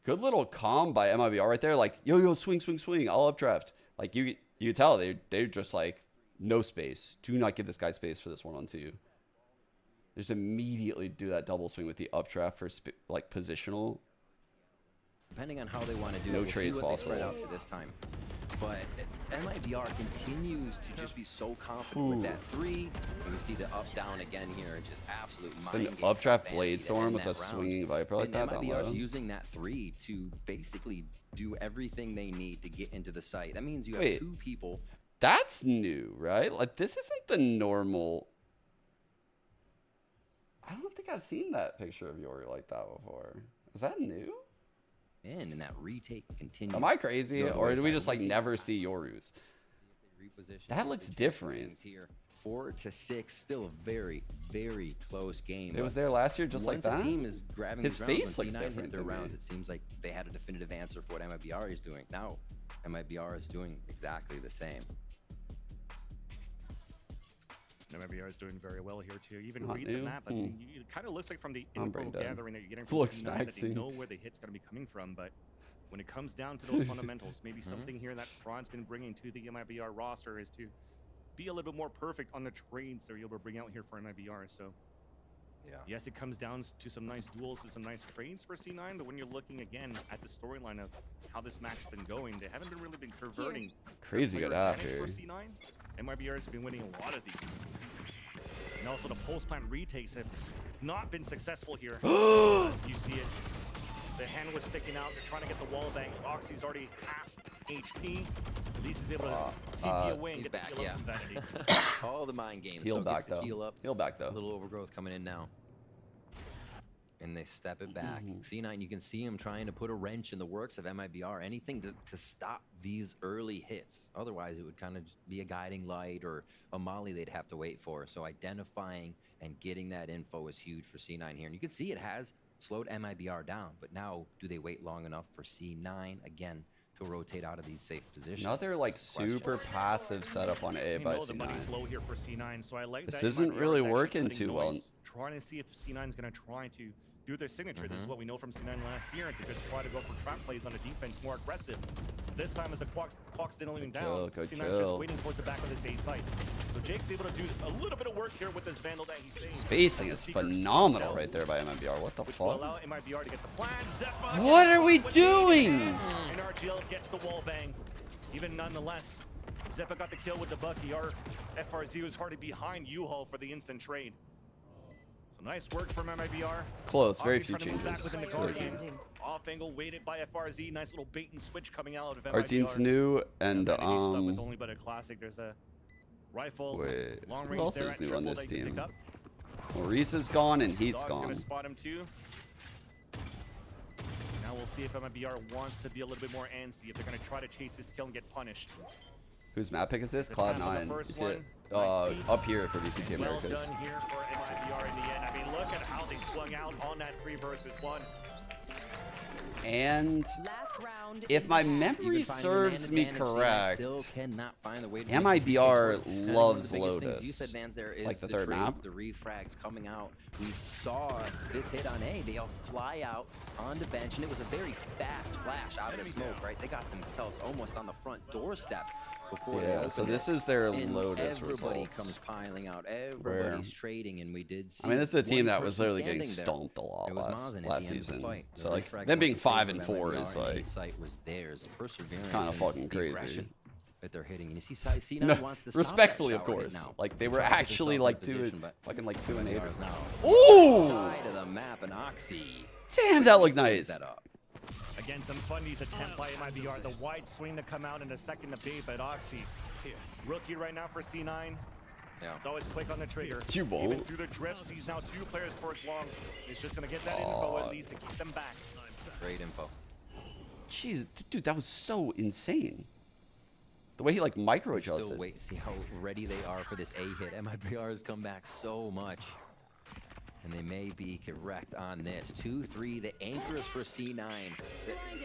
Good little calm by MIBR right there. Like yo, swing, I'll updraft. Like you tell they're just like no space. Do not give this guy space for this 1-on-2. Just immediately do that double swing with the updraft for like positional. Depending on how they want to do no it, we'll trades see what possible. They spread out to this time. But MIBR continues to just be so confident with that 3. You can see the up down again here, just absolute mind an updraft Blade Storm with a swinging Viper like that. MIBR is using that 3 to basically do everything they need to get into the site. That means you have 2 people. That's new, right? Like this isn't the normal. I don't think I've seen that picture of Yori like that before. Is that new? And that retake continues. Am I crazy? Or do we just like never see Yorus? That looks different. Here, 4-6, still a very, very close game. It was there last year just like that? Once a team is grabbing his face looks C9 different hit their to rounds, me. it seems like they had a definitive answer for what MIBR is doing. Now, MIBR is doing exactly the same. MIBR is doing very well here too. Even read the map. I mean, it kind of looks like from the info gathering that you're getting from C9 that they know where the hit's going to be coming from. But when it comes down to those fundamentals, maybe something here that Fran's been bringing to the MIBR roster is to be a little bit more perfect on the trades they're able to bring out here for MIBR. So yes, it comes down to some nice duels and some nice trades for C9. But when you're looking again at the storyline of how this match has been going, they haven't really been converting. Crazy good half here. For C9, MIBR has been winning a lot of these. And also the pulse plant retakes have not been successful here. You see it. The hand was sticking out. They're trying to get the wall bang. Oxy's already half HP. At least he's able to TP away and He's get back, the kill yeah. up from Vanity. All the mind games. Heal so back gets the though. heal up. Heal back though. A little overgrowth coming in now. And they step it back. C9, you can see him trying to put a wrench in the works of MIBR. Anything to stop these early hits. Otherwise, it would kind of just be a guiding light or a molly they'd have to wait for. So identifying and getting that info is huge for C9 here. And you can see it has slowed MIBR down. But now, do they wait long enough for C9 again to rotate out of these safe positions? Another like super passive setup on A by The money's C9. low here for C9, so I like This that. isn't MIBR really is actually working cutting too well. noise, trying to see if C9 is going to try to do their signature. This is what we know from C9 last year, and to just try to go for trap plays on the defense, more aggressive. This time, as the clock's dwindling down, Good C9 is just kill. waiting towards the back of this A site. So Jake's able to do a little bit of work here with this Vandal that he's saying. Spacing is phenomenal right there by MIBR. What the Which will fuck? allow MIBR to get the plan. Zephyr What gets are we what doing? they need, and RGL gets the wall bang. Even nonetheless, Zeppa got the kill with the Bucky. Our FRZ was hardly behind U-Haul for the instant trade. So nice work from MIBR. Close, very Obviously few trying to move back changes within the to their Guardian. team. Off angle weighted by FRZ. Nice little bait and switch coming out of MIBR. Our team's new and Stuck with only but a classic. There's a rifle. wait, Long who range else there is at new on triple this that you can team? pick up. Maurice is gone and Heat's Dog's gonna gone. spot him too. Now we'll see if MIBR wants to be a little bit more antsy, if they're going to try to chase this kill and get punished. Whose map pick is this? The tap on the Cloud9. first You see it? one. Up here for VCT Well Americas. done here for MIBR in the end. I mean, look at how they swung out on that 3 versus 1. And if my memory serves me correct, Still cannot find the way to MIBR make loves the biggest things Lotus. you said, Vans, there is Like the third trades, map. the refrags coming out. We saw this hit on A. They all fly out on the bench, and it was a very fast flash out of the smoke, right? They got themselves almost on the front doorstep before they Yeah, opened so it. this is their And Lotus everybody results. comes piling out. Everybody's trading, and we did see I mean, this is a team one that was person literally getting standing there. stomped a lot It was last Mazen at the last end of the season. fight. So The like refrags them being in 5 favor and of 4 MIBR is and like A-site was theirs. Perseverance kind of and fucking the crazy. aggression that they're hitting. And you see C9 No, wants to stop respectfully, that of shower hit course. now. Like they They're were trying to get actually themselves like in position, doing but fucking like 2 and 8. MIBR is now Ooh! side of the map, and Oxy Damn, that looked nice. that up. Again, some funnies attempt by MIBR. The wide swing to come out in a second to bait, but Oxy, rookie right now for C9. Yeah. It's always quick on the trigger. You won't. Even through the drifts, he's now 2 players towards long. He's just going to get that info at least to keep them back. Great info. Jeez, dude, that was so insane. The way he like micro Still adjusted. wait, see how ready they are for this A hit. MIBR has come back so much. And they may be correct on this. 2-3, the anchors for C9.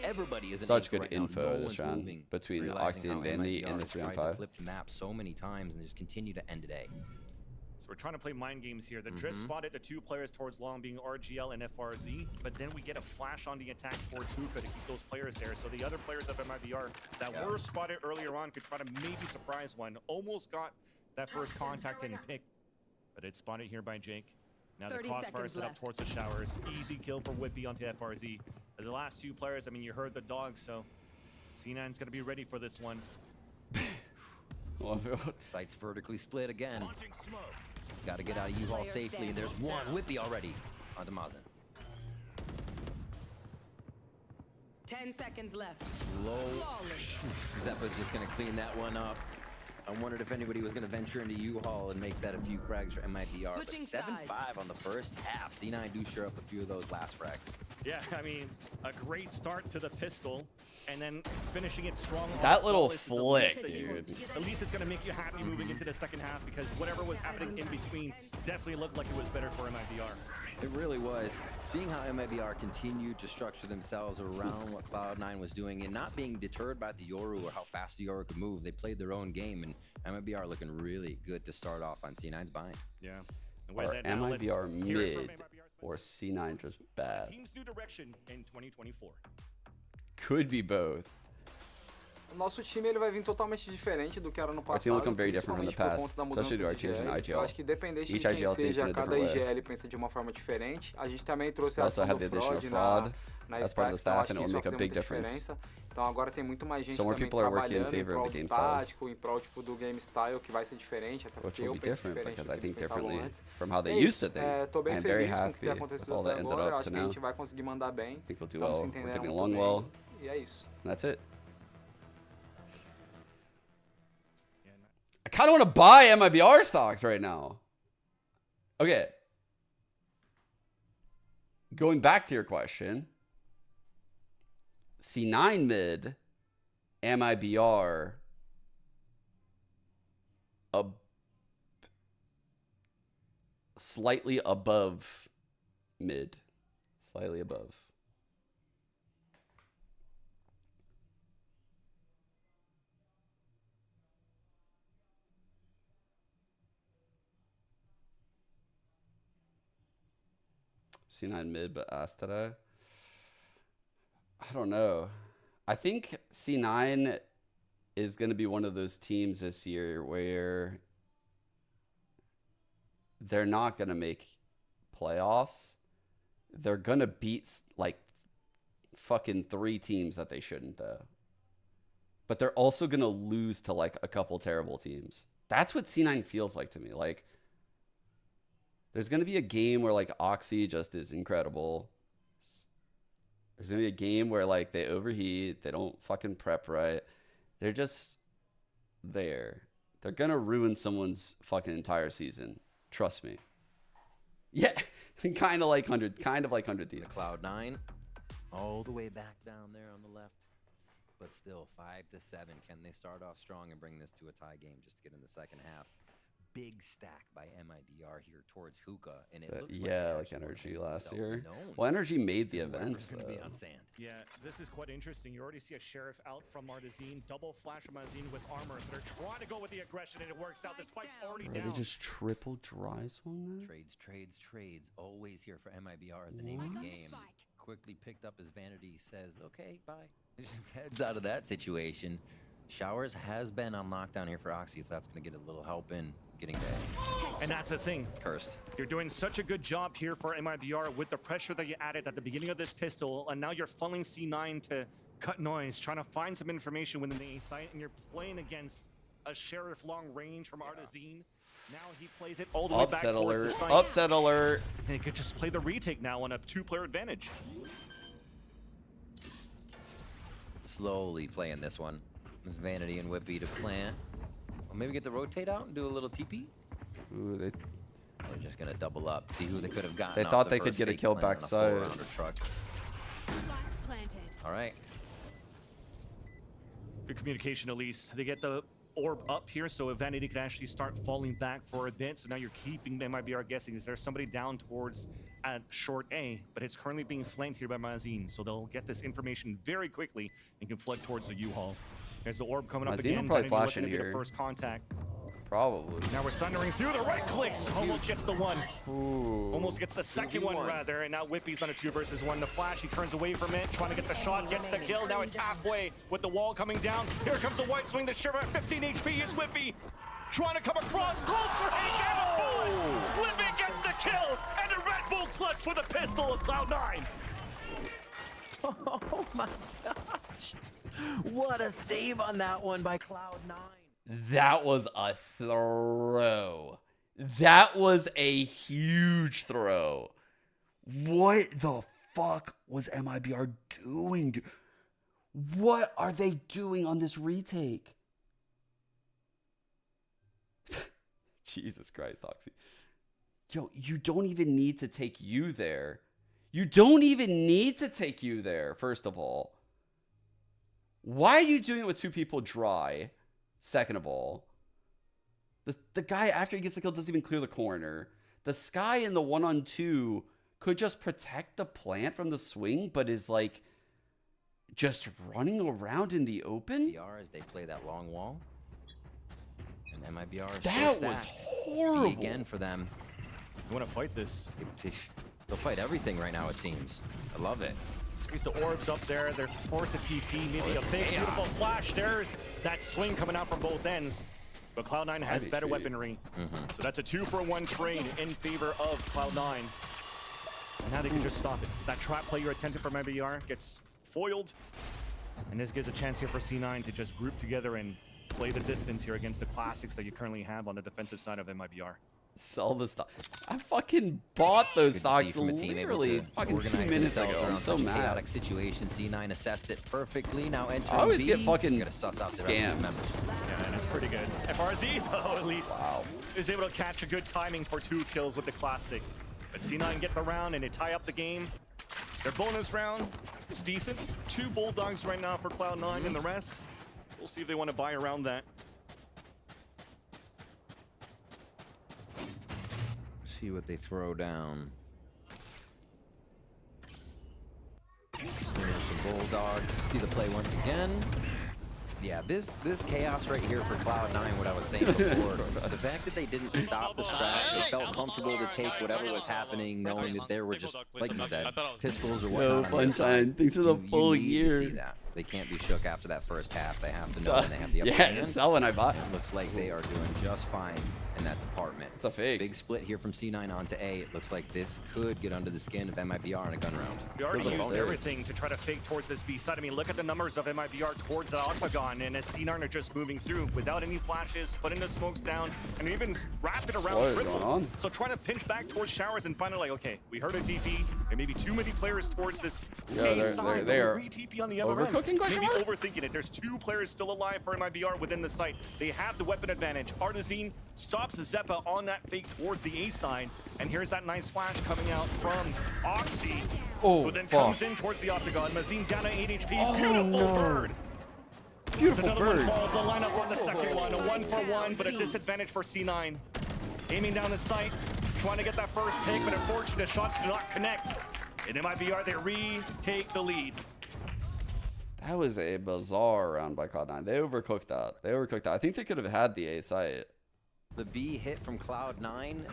Everybody is an Such anchor good right now. info No this one's round moving, between realizing Oxy and how Vandy in MIBR the 3 on tried to 5. flip the map so many times and just continue to end today. So we're trying to play mind games here. The drift spotted the 2 players towards long being RGL and FRZ, but then we get a flash on the attack towards Hookah to keep those players there. So the other players of MIBR that were spotted earlier on could try to maybe surprise one. Almost got that first contact and pick, but it's spotted here by Jake. Now the 30 crossfire seconds set up left. towards the showers. Easy kill for Whippy onto FRZ. As the last 2 players, I mean, you heard the dogs, so C9's going to be ready for this one. Sights vertically split again. Got to get out of U-Haul safely, and there's one Whippy already onto Mazen. 10 seconds left. Low. Zeppa's just going to clean that one up. I wondered if anybody was going to venture into U-Haul and make that a few frags for MIBR. But Switching 7-5 on the first half. C9 do share up a few of those last frags. Yeah, I mean, a great start to the pistol, and then finishing it strong. That little flawless is flick, dude. At least it's going to make you happy moving into the second half, because whatever was happening in between definitely looked like it was better for MIBR. It really was. Seeing how MIBR continued to structure themselves around what Cloud9 was doing and not being deterred by the Yoru or how fast the Yoru could move, they played their own game, and MIBR looking really good to start off on C9's bind. Yeah. Or MIBR mid or C9 just bad. Team's new direction in 2024. Could be both. O nosso time ele vai vir totalmente diferente do que era no Our team passado, looking very different from the principalmente por past, conta da mudança especially to our do teams in IGL. Eu IGL. acho que dependente Each de quem IGL thinks in seja, a cada different way. IGL pensa de uma forma diferente. A gente também trouxe We a also ação had do the addition of fraud fraud na as part of the Stacks, então staff, acho and que it will isso vai make a fazer big muita difference. diferença. Então agora tem muito mais gente So more também people are working in trabalhando em favor prol of the do game style. tático, em prol tipo, do game style, que vai ser diferente, até Which porque will eu be penso different diferente because do I que think eles pensavam differently antes. from how they É used isso, to think. tô bem I'm very feliz com o que happy tem with acontecido all até that ended agora. Eu up acho to que a now. gente vai conseguir mandar bem. I think we'll do Estamos well. se We're entendendo getting muito along bem. well. E é isso. And that's it. kind of want to buy MIBR stocks right now. Okay. Going back to your question, C9 mid, MIBR, slightly above mid. Slightly above. C9 mid, but asked today. I don't know. I think C9 is going to be one of those teams this year where they're not going to make playoffs. They're going to beat like fucking 3 teams that they shouldn't though. But they're also going to lose to like a couple terrible teams. That's what C9 feels like to me. Like there's going to be a game where like Oxy just is incredible. There's going to be a game where like they overheat, they don't fucking prep right. They're just there. They're going to ruin someone's fucking entire season. Trust me. Yeah, kind of like 100 Thieves. Cloud9 all the way back down there on the left. But still 5-7. Can they start off strong and bring this to a tie game just to get in the second half? Big stack by MIBR here towards Hookah, and it looks like Energy last year. Well, Energy made the event. On sand. Yeah, this is quite interesting. You already see a Sheriff out from Martezine, double flash of Martezine with armor, so they're trying to go with the aggression, and it works out. The spike's already down. They just triple dry swung that? Trades. Always here for MIBR is the name of the game. Quickly picked up his vanity, says, okay, bye. Heads out of that situation. Showers has been on lockdown here for Oxy, so that's going to get a little help in getting there. And that's the thing. Cursed. You're doing such a good job here for MIBR with the pressure that you added at the beginning of this pistol, and now you're funneling C9 to cut noise, trying to find some information within the A site, and you're playing against a Sheriff long range from Artezine. Now he plays it all the way back towards the site. Upset alert. They could just play the retake now on a 2-player advantage. Slowly playing this one. There's Vanity and Whippy to plant. Or maybe get the rotate out and do a little TP. Ooh, They're just gonna double up. See who they could have gotten. They thought they could get a kill backside. All right. Good communication at least. They get the orb up here, so Vanity can actually start falling back for a bit. So now you're keeping them. MIBR guessing. Is there somebody down towards at short A? But it's currently being flanked here by Mazine, so they'll get this information very quickly and can flood towards the U-Haul. There's the orb coming up Mazine again. will probably flash in here. here. First contact. Probably. Now we're thundering through the right clicks. Almost gets the one. Ooh. Almost gets the second one rather. And now Whippy's on a 2 versus 1. The flash, he turns away from it, trying to get the shot, gets the kill. Now it's halfway with the wall coming down. Here comes the white swing. The Sheriff at 15 HP is Whippy. Trying to come across, close for Hank and the bullets. Whippy gets the kill, and a Red Bull clutch for the pistol of Cloud9. Oh my gosh. What a save on that one by Cloud9. That was a throw. That was a huge throw. What the fuck was MIBR doing? What are they doing on this retake? Jesus Christ, Oxy. Yo, you don't even need to take you there. You don't even need to take you there, first of all. Why are you doing it with 2 people dry? Second of all, the guy, after he gets the kill, doesn't even clear the corner. The Sky in the 1-on-2 could just protect the plant from the swing, but is like just running around in the open. As they play that long wall. And MIBR that was horrible. Again for them. You want to fight this? They'll fight everything right now, it seems. I love it. Squeeze the orbs up there. They're forced to TP. Maybe a big, beautiful flash. There's that swing coming out from both ends. But Cloud9 has better weaponry. So that's a 2-for-1 trade in favor of Cloud9. And now they can just stop it. That trap play you're attempting from MIBR gets foiled. And this gives a chance here for C9 to just group together and play the distance here against the classics that you currently have on the defensive side of MIBR. Sell the stock. I fucking bought those Good to see stocks from a team able literally to fucking 2 organize minutes themselves ago. I'm around so such a mad. chaotic situation. C9 assessed it perfectly. Now entering I always B, get fucking gotta suss out the rest of his scammed. members. Yeah, and it's pretty good. FRZ, though, at least is able to catch a good timing for 2 kills with the classic. But C9 get the round and they tie up the game. Their bonus round is decent. 2 Bulldogs right now for Cloud9 and the rest. We'll see if they want to buy around that. See what they throw down. There's some Bulldogs. See the play once again. Yeah, this chaos right here for Cloud9, what I was saying before, the fact that they didn't stop the strat, they felt comfortable to take whatever was happening, knowing that there were just, like you said, pistols or whatnot. Sunshine, thanks for the full you need year. to see that. They can't be shook after that first half. They have to know when they have the upper Yeah, hand. selling I bought. It looks like they are doing just fine in that department. It's a fake. Big split here from C9 onto A. It looks like this could get under the skin of MIBR in a gun round. We already used everything to try to fake towards this B side. I mean, look at the numbers of MIBR towards the octagon, and as C9 are just moving through without any flashes, putting the smokes down, and even wrapped it around What is triple. going on? So trying to pinch back towards showers and finally like, okay, we heard a TP, and maybe too many players towards this A side. they are TP on the other end. overcooking, question Maybe mark? overthinking it. There's 2 players still alive for MIBR within the site. They have the weapon advantage. Artazine stops Zeppa on that fake towards the A side, and here's that nice flash coming out from Oxy, who then comes in towards the octagon. Mazine down to 8 HP. Beautiful bird. Beautiful Another bird. one falls. They'll line up on the second one. A 1-for-1, but a disadvantage for C9. Aiming down the sight, trying to get that first pick, but unfortunately the shots do not connect. And MIBR, they retake the lead. That was a bizarre round by Cloud9. They overcooked that. I think they could have had the A site. The B hit from Cloud9,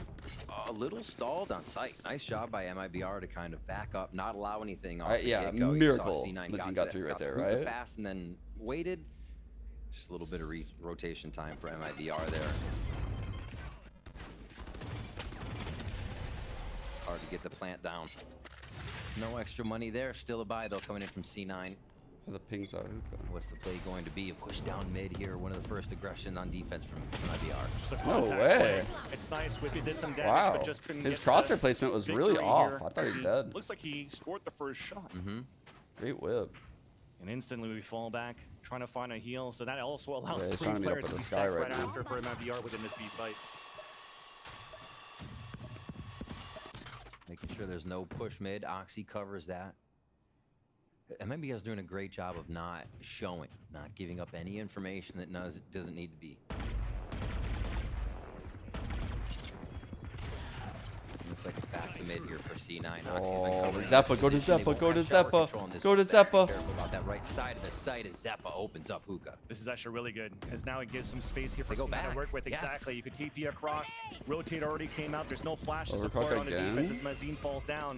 a little stalled on sight. Nice job by MIBR to kind of back up, not allow anything off the yeah, get-go. miracle. You saw C9 Mazine got through right there, hookah right? fast and then waited. Just a little bit of rotation time for MIBR there. Hard to get the plant down. No extra money there. Still a buy though coming in from C9. The pings out. What's the play going to be? A push down mid here. One of the first aggression on defense from MIBR. No way. It's nice. Whippy did some damage, Wow. but just couldn't His get crosshair the placement was really victory off. here. I thought he was Actually, dead. Looks like he scored the first shot. Great whip. And instantly we fall back, trying to find a heal. So that also allows Yeah, he's 3 trying to meet up players with to the be sky stacked right right now. after for MIBR within this B site. Making sure there's no push mid. Oxy covers that. MIBR is doing a great job of not showing, not giving up any information that doesn't need to be. Looks like it's back to mid here for C9. Oh, Zeppa, go to Zeppa, go to Zeppa, go to Zeppa. Careful about that right side of the site as Zeppa opens up hookah. This is actually really good, because now it gives some space here for They go C9 back. to work with. Yes. Exactly. You could TP across. Rotate already came out. There's no flash to Overcook support on the again. defense as Mazine falls down.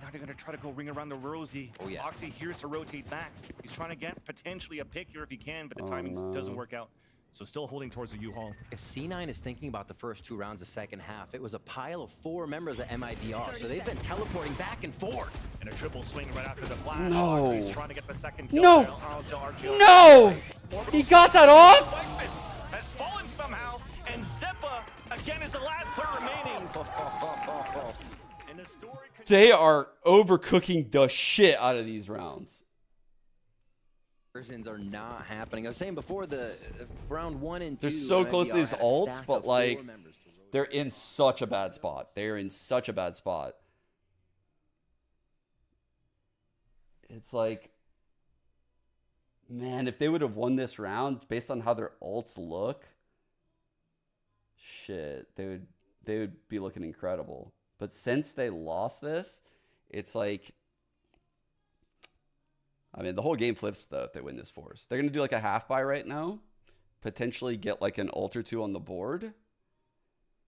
Now they're going to try to go ring around the Rosie. Oh, yeah. Oxy here's to rotate back. He's trying to get potentially a pick here if he can, but the Oh, timing no. doesn't work out. So still holding towards the U-Haul. If C9 is thinking about the first 2 rounds of second half, it was a pile of 4 members of MIBR, so they've been teleporting back and forth. And a triple swing right after the flash. No. Oxy's trying to get the second kill. No. No! He got that off? Has fallen somehow, and Zeppa again is the last player remaining. And the story They are overcooking the shit out of these rounds. Versions are not happening. I was saying before, the round 1 and 2. They're so close to these MIBR had a ults, stack but of 4 like members to rotate. they're in such a bad spot. They're in such a bad spot. It's like, man, if they would have won this round based on how their ults look, shit, they would be looking incredible. But since they lost this, it's like, I mean, the whole game flips though if they win this force. They're gonna do like a half buy right now, potentially get like an ult or 2 on the board.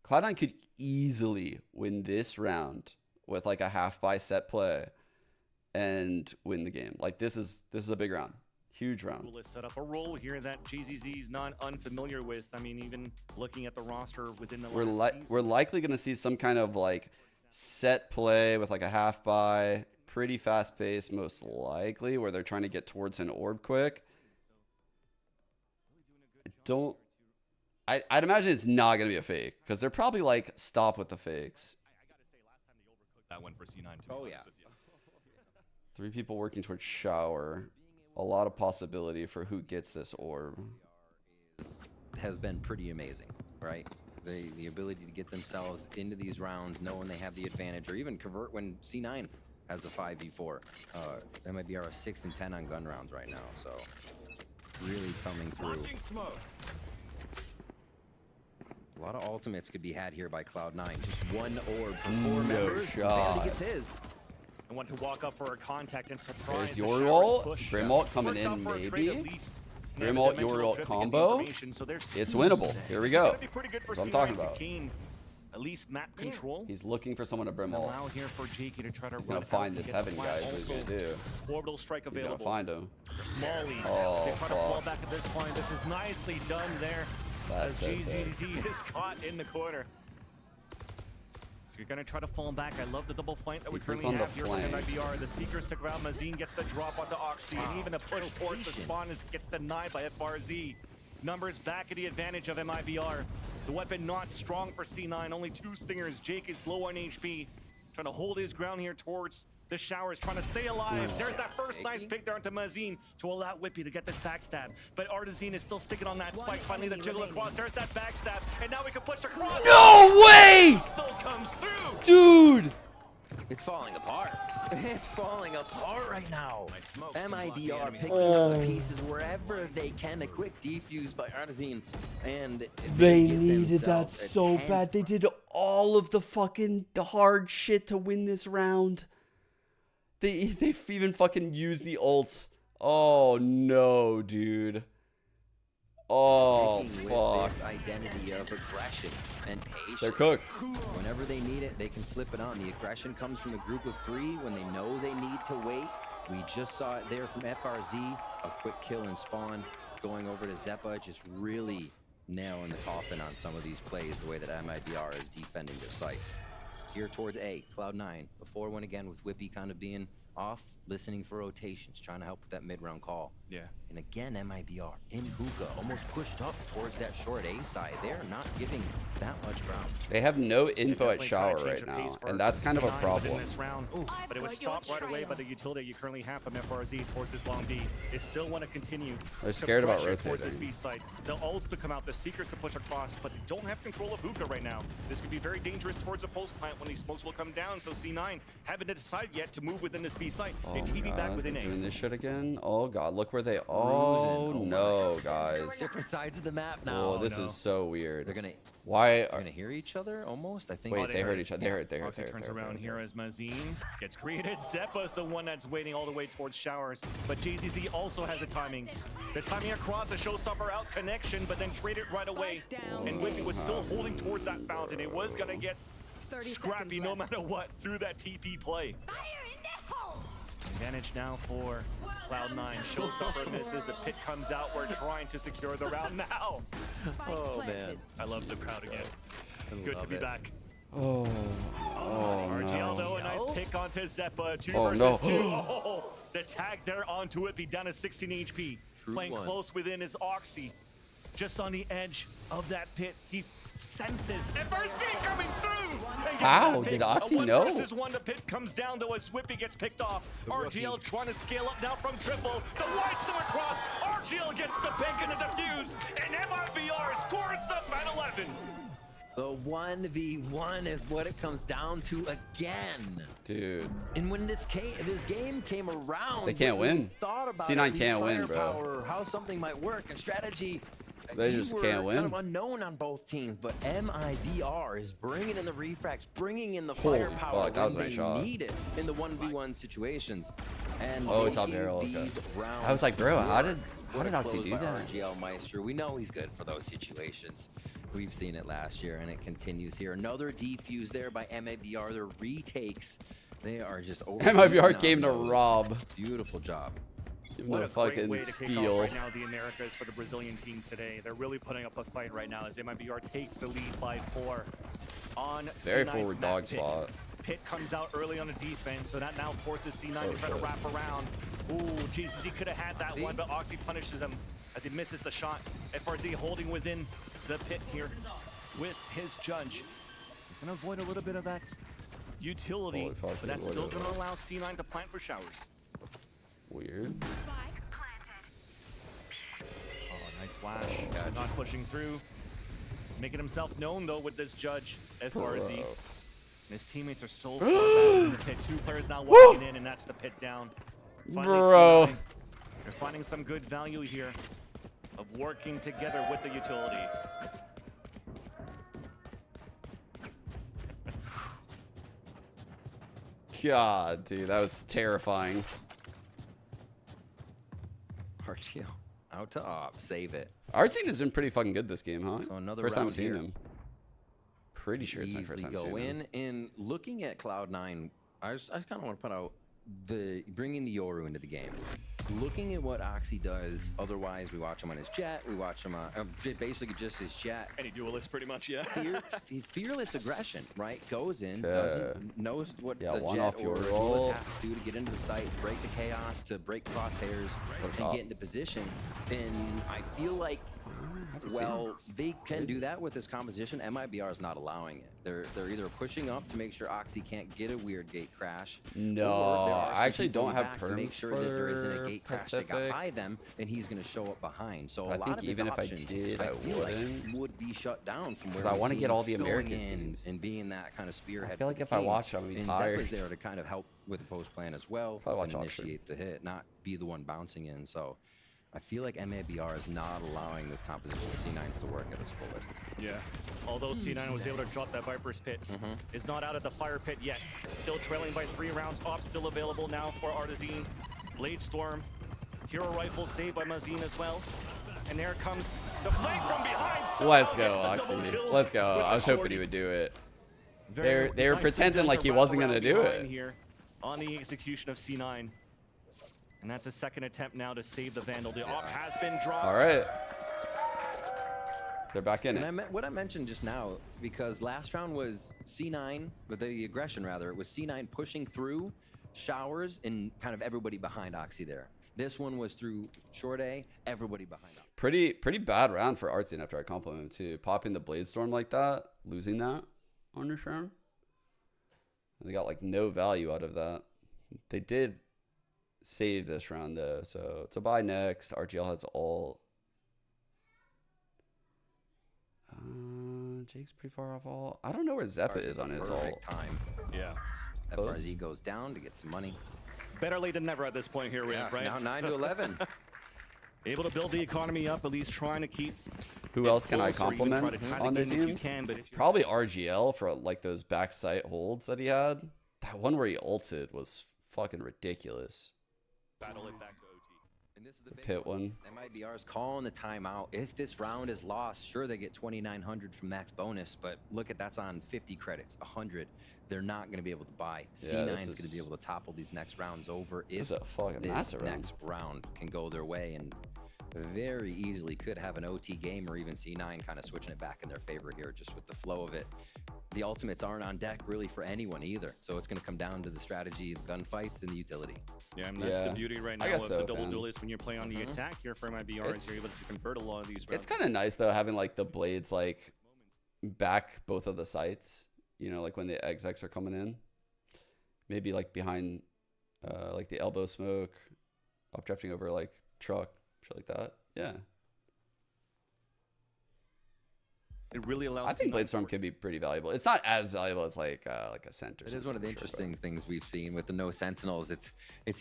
Cloud9 could easily win this round with like a half buy set play and win the game. Like this is a big round, huge round. Let's set up a role here that GZZ is not unfamiliar with. I mean, even looking at the roster within the last season. We're likely gonna see some kind of like set play with like a half buy, pretty fast pace most likely, where they're trying to I'd imagine it's not gonna be a fake because they're probably like, stop with the fakes. That one for C9. Oh yeah. 3 people working towards shower. A lot of possibility for who gets this orb. Has been pretty amazing, right? The ability to get themselves into these rounds, knowing they have the advantage, or even convert when C9 has a 5v4. MIBR are 6 and 10 on gun rounds right now, so really coming through. A lot of ultimates could be had here by Cloud9. Just one orb for 4 members. Barely gets his. And want to walk up for a contact and surprise. There's your ult. Brim ult coming in, maybe. Brim ult, your ult combo. It's winnable. Here we go. That's what I'm talking about. At least map control. He's looking for someone to Brim ult. Allow here for Jakey to try to he's gonna find this heaven, guys. What he's gonna do? Orbital strike available. He's gonna find him. Molly. Oh, they try to fall back at this point. This is nicely done there. That's as GZZ is caught in the corner. If you're gonna try to fall back, I love the double flank that we currently have here from MIBR. The Seekers took around. Mazine gets the drop onto Oxy, and even a push towards the spawn gets denied by FRZ. Numbers back at the advantage of MIBR. The weapon not strong for C9. Only 2 stingers. Jake is low on HP. Trying to hold his ground here towards the showers, trying to stay alive. There's that first nice pick there onto Mazine to allow Whippy to get this backstab. But Artazine is still sticking on that spike. Finally, the jiggle across. There's that backstab. And now we can push across. No way! Still comes through. Dude! It's falling apart. It's falling apart right now. MIBR picking up the pieces wherever they can. A quick defuse by Artazine. And they needed that so bad. They did all of the fucking hard shit to win this round. They even fucking used the ults. Oh no, dude. Oh fuck. This identity of aggression and patience. They're cooked. Whenever they need it, they can flip it on. The aggression comes from a group of 3 when they know they need to wait. We just saw it there from FRZ. A quick kill and spawn. Going over to Zeppa, just really nailing the coffin on some of these plays, the way that MIBR is defending their sites. Here towards A, Cloud9. Before one again with Whippy kind of being off, listening for rotations, trying to help with that mid-round call. Yeah. And again, MIBR in hookah, almost pushed up towards that short A side. They're not giving that much ground. They have no info at shower right now, and that's kind of a problem. But it was stopped right away by the utility you currently have from FRZ towards this long B. They still want to continue. They're scared about towards this rotating. B side. The ults to come out, the Seekers to push across, but they don't have control of hookah right now. This could be very dangerous towards the post plant when these smokes will come down. So C9 haven't decided yet to move within this B site. They TV back within A. Doing this shit again? Oh god, look where they. Oh no, guys. Different sides of the map now. Oh, this is so weird. They're gonna. Why They're gonna hear each other almost. I think. Wait, they heard each other. They heard. Oxy turns around here as Mazine gets created. Zeppa's the one that's waiting all the way towards showers, but JZZ also has a timing. The timing across a showstopper out connection, but then traded right away. And Whippy was still holding towards that fountain. It was gonna get scrappy no matter what through that TP play. Advantage now for Cloud9. Showstopper misses. The pit comes out. We're trying to secure the round now. Oh man, I love the crowd again. Good to be back. Oh. RGL No. though, a nice pick onto Zeppa. 2 Oh, versus no. 2. Oh, the tag there onto it. Be down to 16 HP. Playing close within is Oxy. Just on the edge of that pit. He senses FRZ coming through. How did Oxy know? 1 versus 1. The pit comes down though as Whippy gets picked off. RGL trying to scale up now from triple. The wide sum across. RGL gets to pick in the defuse, and MIBR scores up at 11. The 1v1 is what it comes down to again. Dude. And when this game came around, They can't when we win. thought about C9 can't win, bro. firepower, how something might work and strategy. They just can't win. Kind of unknown on both teams, but MIBR is bringing in the refrax, bringing in the Holy firepower fuck, that was a when nice they shot. need it in the 1v1 situations. And Oh, it's making up barrel. Okay. these rounds I was like, bro, how did work. Oxy Closed do by that? RGL Maestro. We know he's good for those situations. We've seen it last year, and it continues here. Another defuse there by MIBR. Their retakes, they are just over. MIBR came to rob. Beautiful job. Give him What the a great fucking way to kick off steal. right now the Americas for the Brazilian teams today. They're really putting up a fight right now as MIBR takes the lead by 4 on Very C9's forward map dog pick. spot. Pit comes out early on the defense, so that now forces C9 to try to shit. wrap around. Ooh, Jesus, he could have had that one, but Oxy punishes him as he misses the shot. FRZ holding within the pit here with his judge. He's going to avoid a little bit of that utility, but that's still going to allow C9 to plant for showers. Weird. Oh, nice flash. Not pushing through. He's making himself known, though, with this judge, FRZ. And his teammates are so far back in the pit. 2 players now walking in, and that's the pit down. Finally, C9, they're finding some good value here of working together with the utility. God, dude, that was terrifying. RTO out to op, save it. Arsene has been pretty fucking good this game, huh? So another first time round I've seen here. him. Pretty sure it's my first time seeing him. And looking at Cloud9, I kind of want to put out bringing the Yoru into the game. Looking at what Oxy does, otherwise we watch him on his jet, we watch him on basically just his jet. Any duelist, pretty much, yeah. Fearless aggression, right? Goes in, knows what the one jet off or your duelist roll. has to do to get into the site, break the chaos, to break crosshairs, and get into position. And I feel like, well, they can do that with this composition. MIBR is not allowing it. They're either pushing up to make sure Oxy can't get a weird gate crash. No, I actually don't have perms to make sure that there isn't a gate crash that got by them, and he's going to show up behind. So a lot of his options, I feel like, would be shut down from where I want to get all the American teams and being that kind of spearhead. I feel like if I watch, I'm gonna be and tired. Zep was there to kind of help with the post plan as well, and initiate the hit, not be the one bouncing in. So I feel like MABR is not allowing this composition of C9s to work at its fullest. Yeah. Although C9 was able to drop that Viper's pit, is not out of the fire pit yet. Still trailing by 3 rounds. Op still available now for Artazine. Blade Storm. Hero Rifle saved by Mazine as well. And there comes the flank from behind. Let's go, Oxy. Let's go. I was hoping he would do it. They were pretending like he wasn't going to do it. Here on the execution of C9. And that's a second attempt now to save the Vandal. The op has been dropped. All right. They're back in and it. what I mentioned just now, because last round was C9, with the aggression rather, it was C9 pushing through showers and kind of everybody behind Oxy there. This one was through short A, everybody behind Oxy. Pretty bad round for Artsy after I compliment him too. Popping the Blade Storm like that, losing that on this round. They got like no value out of that. They did save this round though, so it's a buy next. RGL has all. Jake's pretty far off all. I don't know where Zeppa is on his all. Time. Yeah. FRZ goes down to get some money. Better late than never at this point here, yeah, right? Now 9 to 11. Able to build the economy up, at least trying to keep. Who else can I compliment on the team? But probably RGL for like those backside holds that he had. That one where he ulted was fucking ridiculous. Battle it back to OT. And this is the pit one. MIBR's calling the timeout. If this round is lost, sure, they get 2,900 from max bonus, but look at that's on 50 credits, 100. They're not going to be able to buy. C9 is going to be able to topple these next rounds over if this next round can go their way, and very easily could have an OT game or even C9 kind of switching it back in their favor here just with the flow of it. The ultimates aren't on deck really for anyone either, so it's going to come down to the strategy, the gunfights, and the utility. Yeah, and that's the beauty right now of the double duelist when you're playing on the attack here for MIBR is you're able to convert a lot of these rounds. It's kind of nice though having like the blades like back both of the sites, you know, like when the execs are coming in, maybe like behind like the elbow smoke, up drifting over like truck, shit like that. Yeah. It really allows. I think Blade Storm can be pretty valuable. It's not as valuable as like a center. It is one of the interesting things we've seen with the no sentinels. It's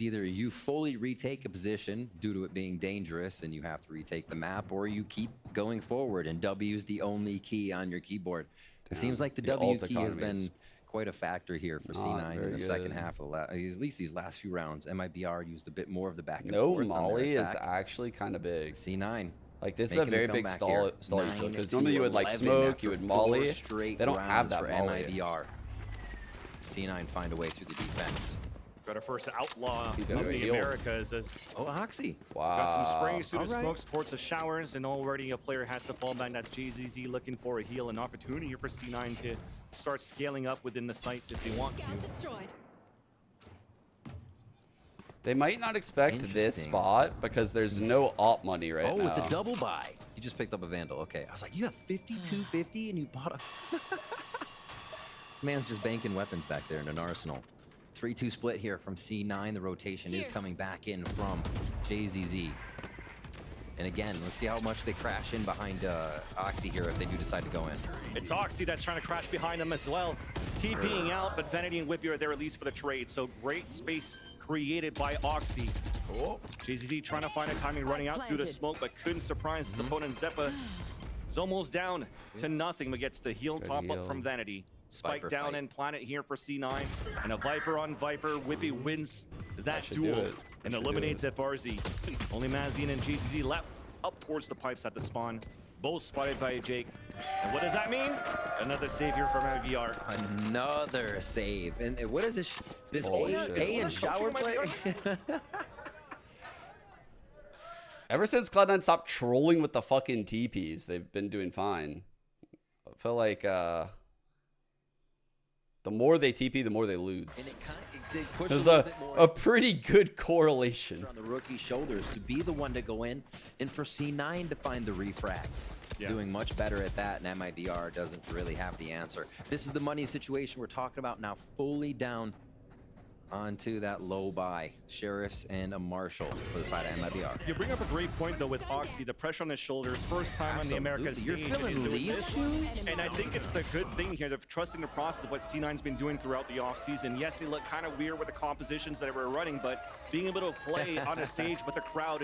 either you fully retake a position due to it being dangerous and you have to retake the map, or you keep going forward and W is the only key on your keyboard. It seems like the W key has been quite a factor here for C9 in the second half of at least these last few rounds. MIBR used a bit more of the back and forth. No, Molly is actually kind of big. C9. Like this is a very big stall because normally you would like smoke, you would molly. They don't have that molly. MIBR. C9 find a way through the defense. Got our first outlaw He's of the Americas as Oxy. Wow. Got some sprays through the smokes towards the showers, and already a player has to fall back. That's JZZ looking for a heal, an opportunity here for C9 to start scaling up within the sites if they want to. They might not expect this spot because there's no alt money right now. Oh, it's a double buy. You just picked up a Vandal. Okay. I was like, you have 5250 and you bought a... Man's just banking weapons back there in an arsenal. 3-2 split here from C9. The rotation is coming back in from JZZ. And again, let's see how much they crash in behind Oxy here if they do decide to go in. It's Oxy that's trying to crash behind them as well. TPing out, but Vanity and Whippy are there at least for the trade. So great space created by Oxy. Oh, JZZ trying to find a timing, running out through the smoke, but couldn't surprise his opponent. Zeppa is almost down to nothing, but gets the heal top up from Vanity. Spike Viper down fight. and Planet here for C9. And a Viper on Viper. Whippy wins that duel and eliminates FRZ. Only Mazine and JZZ left up towards the pipes at the spawn. Both spotted by Jake. And what does that mean? Another save here from MVR. Another save. And what is this? This A and shower play? Ever since Cloud9 stopped trolling with the fucking TPs, they've been doing fine. I feel like the more they TP, the more they lose. There's a pretty good correlation. On the rookie's shoulders to be the one to go in, and for C9 to find the refrags. Doing much better at that, and MIBR doesn't really have the answer. This is the money situation we're talking about now, fully down onto that low buy. Sheriffs and a Marshal for the side of MIBR. You bring up a great point, though, with Oxy. The pressure on his shoulders. First time on the Americas You're stage. feeling leaf shoes? And I think it's the good thing here. They're trusting the process of what C9's been doing throughout the offseason. Yes, they look kind of weird with the compositions that we're running, but being able to play on a stage with a crowd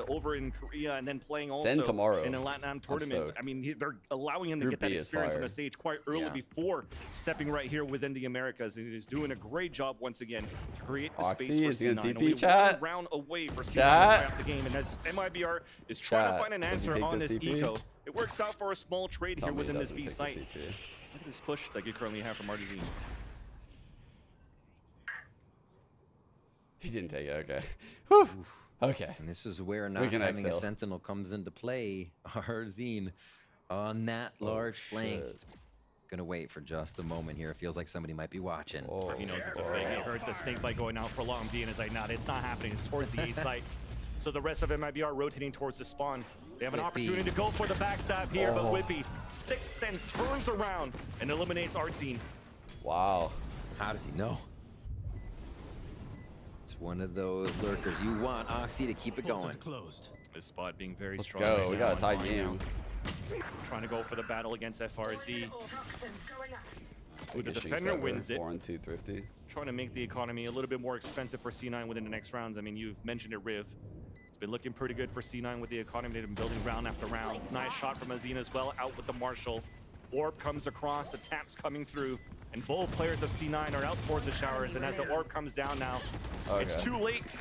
over in Korea and then playing also in a LatAm tournament. I mean, they're allowing him to get that experience on a stage quite early before stepping right here within the Americas. And he's doing a great job once again to create the space for C9. TP chat. One round away for C9 to wrap the game, and as MIBR is trying to find an answer on this eco, it works out for a small trade here within this B site. Look at this push that you currently have from RDZ. He didn't take it. Okay. Whew. Okay. And this is where not having a Sentinel comes into play. Arzine on that large flank. Gonna wait for just a moment here. It feels like somebody might be watching. He knows it's a fake. He heard the snake bite going out for long B and is like, nah, it's not happening. It's towards the A site. So the rest of MIBR rotating towards the spawn. They have an opportunity to go for the backstab here, but Whippy, 6 cents, turns around and eliminates Arzine. Wow. How does he know? It's one of those lurkers. You want Oxy to keep it going. This spot being very strong. Let's go. Right we now got a tie game. Trying to go for the battle against FRZ. Ooh, the defender wins it. 4-2 Thrifty. Trying to make the economy a little bit more expensive for C9 within the next rounds. I mean, you've mentioned it, Riv. It's been looking pretty good for C9 with the economy. They've been building round after round. Nice shot from Azina as well, out with the Marshal. Orb comes across, the taps coming through, and both players of C9 are out towards the showers, and as the orb comes down now, it's too late.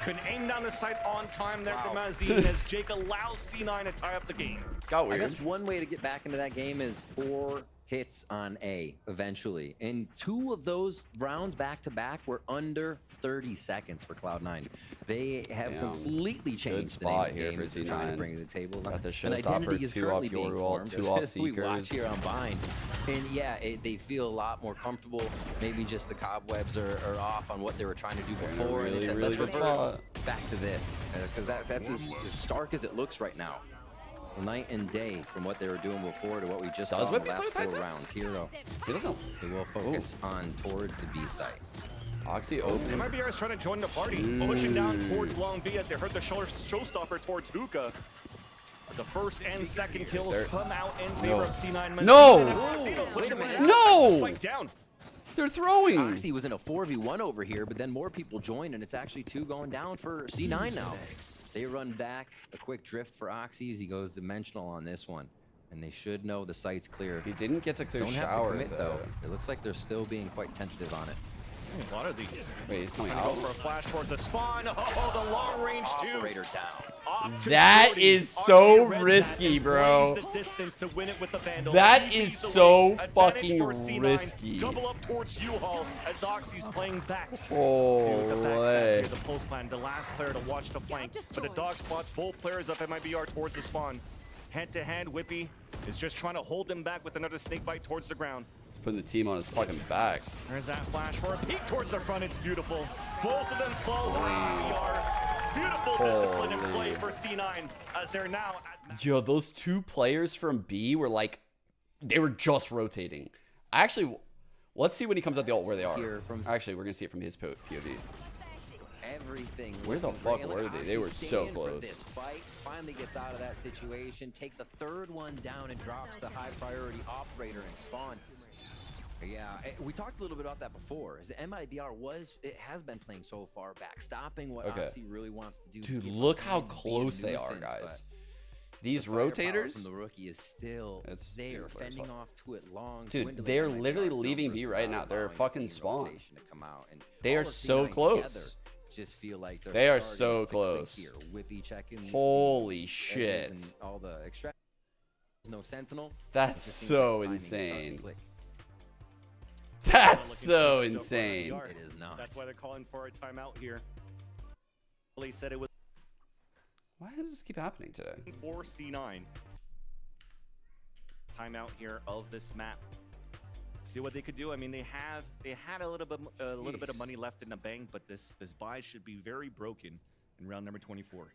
Couldn't aim down the sight on time there from Azine as Jake allows C9 to tie up the game. Got weird. I guess one way to get back into that game is 4 hits on A eventually. And 2 of those rounds back to back were under 30 seconds for Cloud9. They have completely changed the name of the game as they're trying to bring to the table. Got the An identity showstopper, is 2 currently off being your formed. 2 off We watch Seekers. here on Bind. And yeah, they feel a lot more comfortable. Maybe just the cobwebs are off on what they were trying to do before. And they said, let's revert back to this. Because that's as stark as it looks right now. Night and day from what they were doing before to what we just saw in the last 4 rounds. Here, though, they will focus on towards the B site. Oxy open. MIBR is trying to join the party, pushing down towards Long B as they heard the showstopper towards Hookah. The first and second kills come out in favor of C9. Wait a minute. Spike down. They're throwing. Oxy was in a 4v1 over here, but then more people joined, and it's actually 2 going down for C9 now. They run back, a quick drift for Oxy as he goes dimensional on this one. And they should know the site's clear. He didn't get to clear Don't shower, have to commit, though. It looks like they're still being quite tentative on it. A lot of these. Wait, he's coming Go out. for a flash towards the spawn. Oh, the long range Operator down. That is so risky, bro. The distance to win it with the Vandal. That is so fucking risky. Double up towards U-Haul as Oxy's playing back. Oh, to the backstab here, the post plan, the last player to watch the flank. But the dog spots both players of MIBR towards the spawn. Hand to hand, Whippy is just trying to hold them back with another snake bite towards the ground. Putting the team on his fucking back. There's that flash for a peek towards the front. It's beautiful. Both of them fall. Beautiful discipline and play for C9 as they're now at Yo, those two players from B were like, they were just rotating. Actually, let's see when he comes out the ult where they are. Actually, we're gonna see it from his POV. Everything. Where the fuck were they? They were so close. This fight finally gets out of that situation, takes the third one down and drops the high priority operator and spawn. Yeah, we talked a little bit about that before. Is the MIBR has been playing so far, backstopping what Oxy really wants to do. Dude, look how close they are, guys. These rotators from the rookie is still there, fending off to it long. Dude, they're literally leaving B right now. They're fucking spawn. They are so close. Just feel like they are so close. Whippy checking. Holy shit. All the extra. No sentinel. That's so insane. That's so insane. It is not. That's why they're calling for a timeout here. They said it was. Why does this keep happening today? For C9. Timeout here of this map. See what they could do. I mean, they had a little bit of money left in the bank, but this buy should be very broken in round number 24.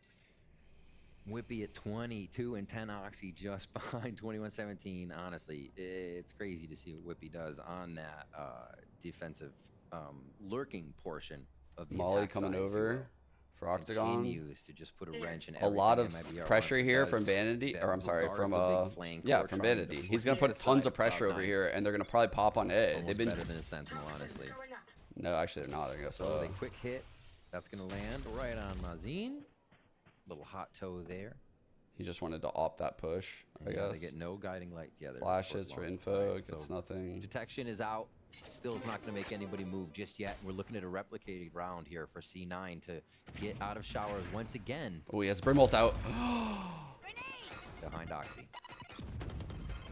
Whippy at 22 and 10 Oxy just behind 21-17. Honestly, it's crazy to see what Whippy does on that defensive lurking portion of the Molly attack coming side, over for Octagon. Continues to just put a wrench in a lot of MIBR pressure here does, from Vanity, or I'm sorry, from from Vanity. He's gonna put tons of pressure over here, and they're gonna probably pop on A. They've been better than a Sentinel, honestly. No, actually they're not. I guess so. A quick hit. That's gonna land right on Mazin. Little hot toe there. He just wanted to opt that push, I guess. They get no guiding light. Yeah, flashes for info. Gets nothing. Detection is out. Still is not going to make anybody move just yet. We're looking at a replicated round here for C9 to get out of showers once again. Oh, he has Brim ult out. Behind Oxy.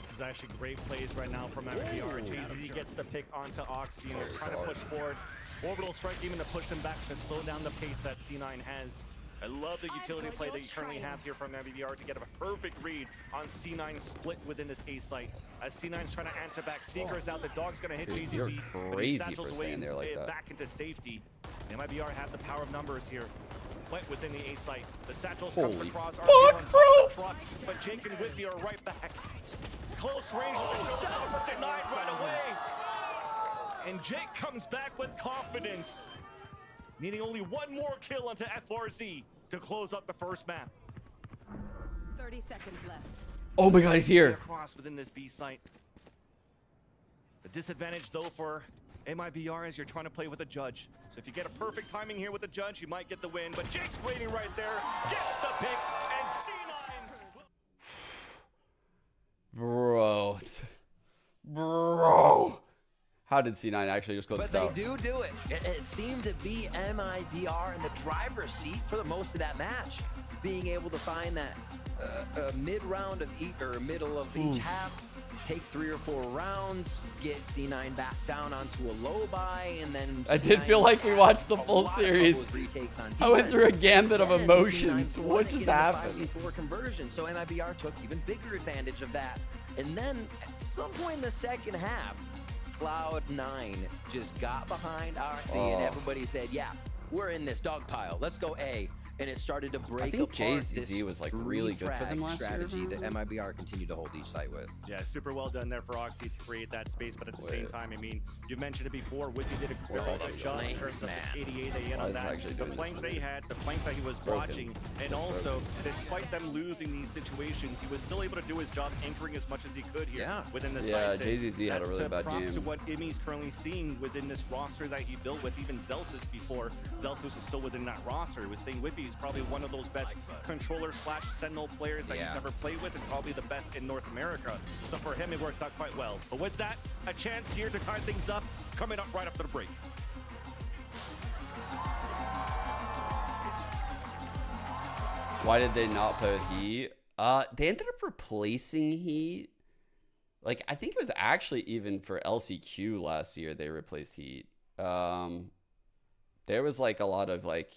This is actually great plays right now from MIBR. JZZ gets the pick onto Oxy and they're trying to push forward. Orbital strike even to push them back to slow down the pace that C9 has. I love the utility play that you currently have here from MIBR to get a perfect read on C9 split within this A site. As C9's trying to answer back, Seeker's out, the dog's gonna hit JZZ. You're crazy for staying there like that. Back into safety. MIBR have the power of numbers here. But within the A site, the satchels comes across. Fuck, bro! But Jake and Whitby are right back. Close range with the showstopper denied right away. And Jake comes back with confidence. Needing only one more kill onto FRZ to close up the first map. 30 seconds left. Oh my god, he's here. Across within this B site. The disadvantage though for MIBR is you're trying to play with a judge. So if you get a perfect timing here with the judge, you might get the win. But Jake's waiting right there, gets the pick, and C9. Bro. How did C9 actually just go But south? they do it. It seemed to be MIBR in the driver's seat for the most of that match, being able to find that mid-round of each, or middle of each half, take 3 or 4 rounds, get C9 back down onto a low buy, and then I did feel like we watched the full series. I went through a gambit of emotions. What just happened? 5v4 conversion, so MIBR took even bigger advantage of that. And then at some point in the second half, Cloud9 just got behind Oxy and everybody said, yeah, we're in this dog pile. Let's go A. And it started to break apart. I think JZZ was like really good for them last strategy year. that MIBR continued to hold each site with. Yeah, super well done there for Oxy to create that space, but at the same time, I mean, you mentioned it before, Whippy did a good job in terms of the KDA they in on that. The flanks they had, the flanks that he was watching, and also, despite them losing these situations, he was still able to do his job anchoring as much as he could here within the site. Yeah, JZZ had a really bad game. game. To what Imi's currently seeing within this roster that he built with even Zelsus before. Zelsus is still within that roster. He was saying Whippy is probably one of those best controller/sentinel players that he's ever played with, and probably the best in North America. So for him, it works out quite well. But with that, a chance here to tie things up, coming up right after the break. Why did they not play with Heat? They ended up replacing Heat. Like, I think it was actually even for LCQ last year they replaced Heat. There was like a lot of like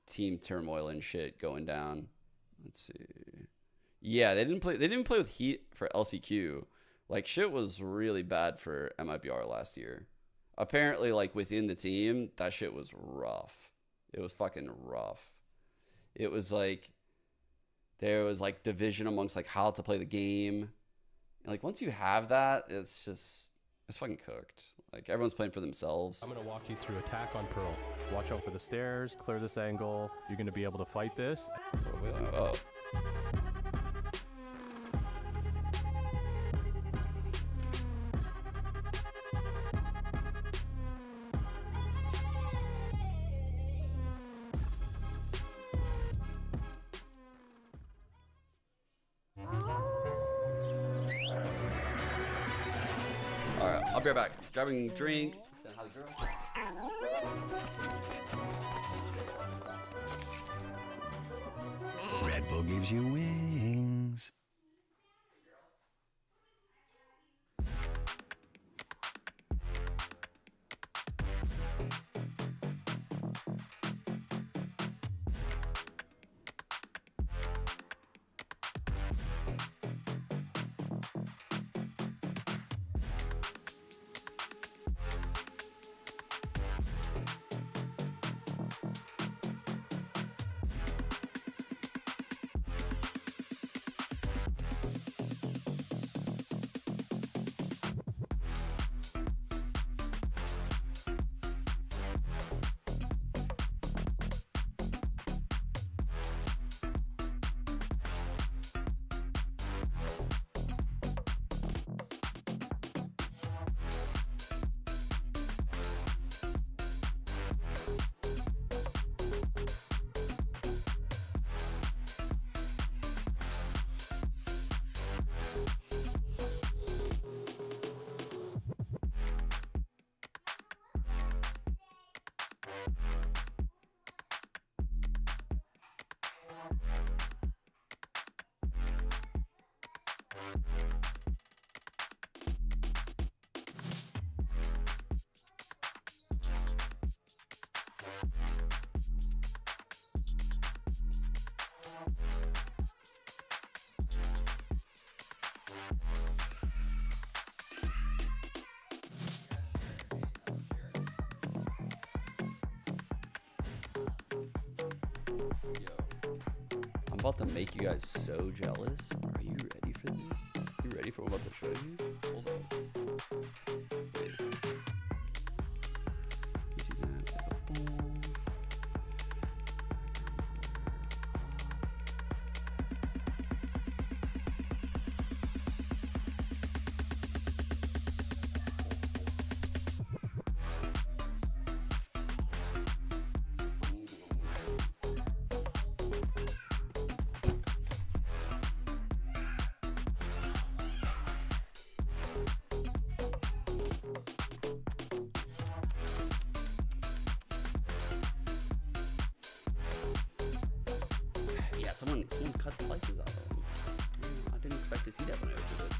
team turmoil and shit going down. Let's see. Yeah, they didn't play with Heat for LCQ Like, shit was really bad for MIBR last year. Apparently, like, within the team, that shit was rough. It was fucking rough. It was like, there was like division amongst like how to play the game. And like, once you have that, it's fucking cooked. Like, everyone's playing for themselves. I'm going to walk you through attack on Pearl. Watch out for the stairs, clear this angle. You're going to be able to fight this. Oh. Alright, I'll be right back. Grabbing a drink. Saying hi to the girl. Red Bull gives you wings. I'm about to make you guys so jealous. Are you ready for this? You ready for what I'm about to show you? Hold on. Wait. You see that? Boom. Yeah, someone cut slices out of them. I didn't expect to see that when I opened it.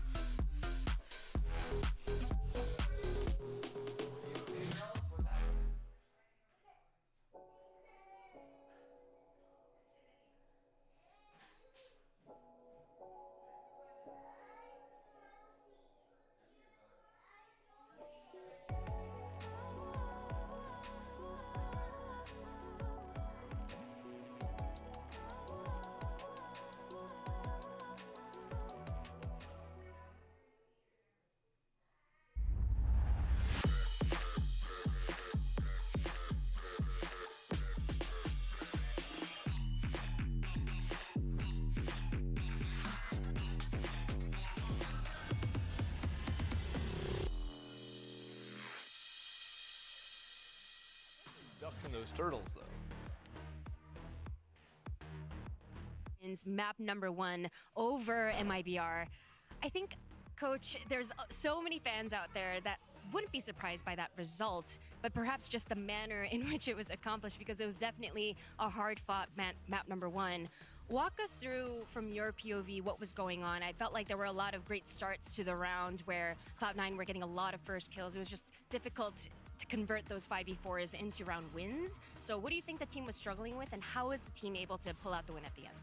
Ducks and those turtles, though. Map number 1 over MIBR. I think, Coach, there's so many fans out there that wouldn't be surprised by that result, but perhaps just the manner in which it was accomplished, because it was definitely a hard-fought map number 1. Walk us through, from your POV, what was going on. I felt like there were a lot of great starts to the round where Cloud9 were getting a lot of first kills. It was just difficult to convert those 5v4s into round wins. So what do you think the team was struggling with, and how was the team able to pull out the win at the end?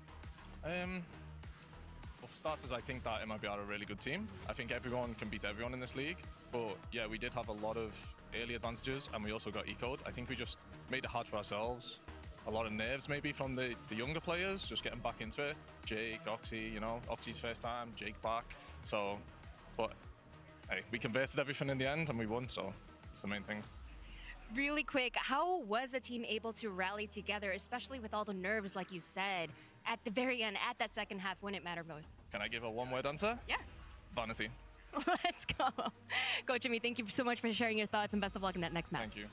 For starters, I think that MIBR are a really good team. I think everyone can beat everyone in this league. But yeah, we did have a lot of early advantages, and we also got eco'd. I think we just made it hard for ourselves. A lot of nerves maybe from the younger players, just getting back into it. Jake, Oxy, you know, Oxy's first time, Jake back. So, but hey, we converted everything in the end and we won, so it's the main thing. Really quick, how was the team able to rally together, especially with all the nerves, like you said, at the very end, at that second half when it mattered most? Can I give a one-word answer? Yeah. Vanity. Let's go. Coach Jimmy, thank you so much for sharing your thoughts and best of luck in that next match. Thank you.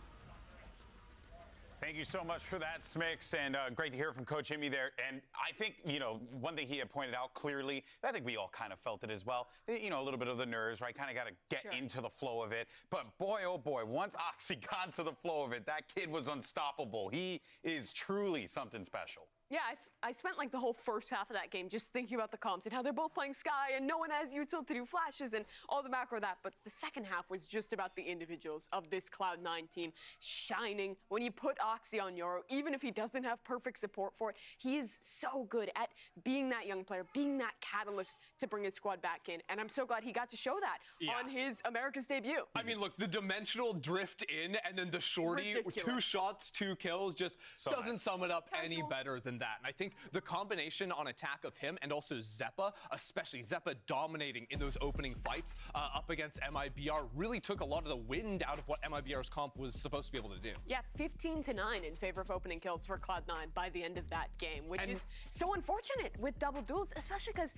Thank you so much for that, Smix, and great to hear from Coach Jimmy there. And I think, you know, one thing he had pointed out clearly, I think we all kind of felt it as well, you know, a little bit of the nerves, right? Kind of got to get into the flow of it. But boy, oh boy, once Oxy got into the flow of it, that kid was unstoppable. He is truly something special. Yeah, I spent like the whole first half of that game just thinking about the comps and how they're both playing Sky and no one has util to do flashes and all the macro of that. But the second half was just about the individuals of this Cloud9 team shining. When you put Oxy on Yoru, even if he doesn't have perfect support for it, he is so good at being that young player, being that catalyst to bring his squad back in. And I'm so glad he got to show that on his America's debut. I mean, look, the dimensional drift in and then the shorty, Ridiculous. 2 shots, 2 kills, just doesn't sum it up any better than that. And I think the combination on attack of him and also Zeppa, especially Zeppa dominating in those opening fights up against MIBR, really took a lot of the wind out of what MIBR's comp was supposed to be able to do. Yeah, 15-9 in favor of opening kills for Cloud9 by the end of that game, which is so unfortunate with double duels, especially because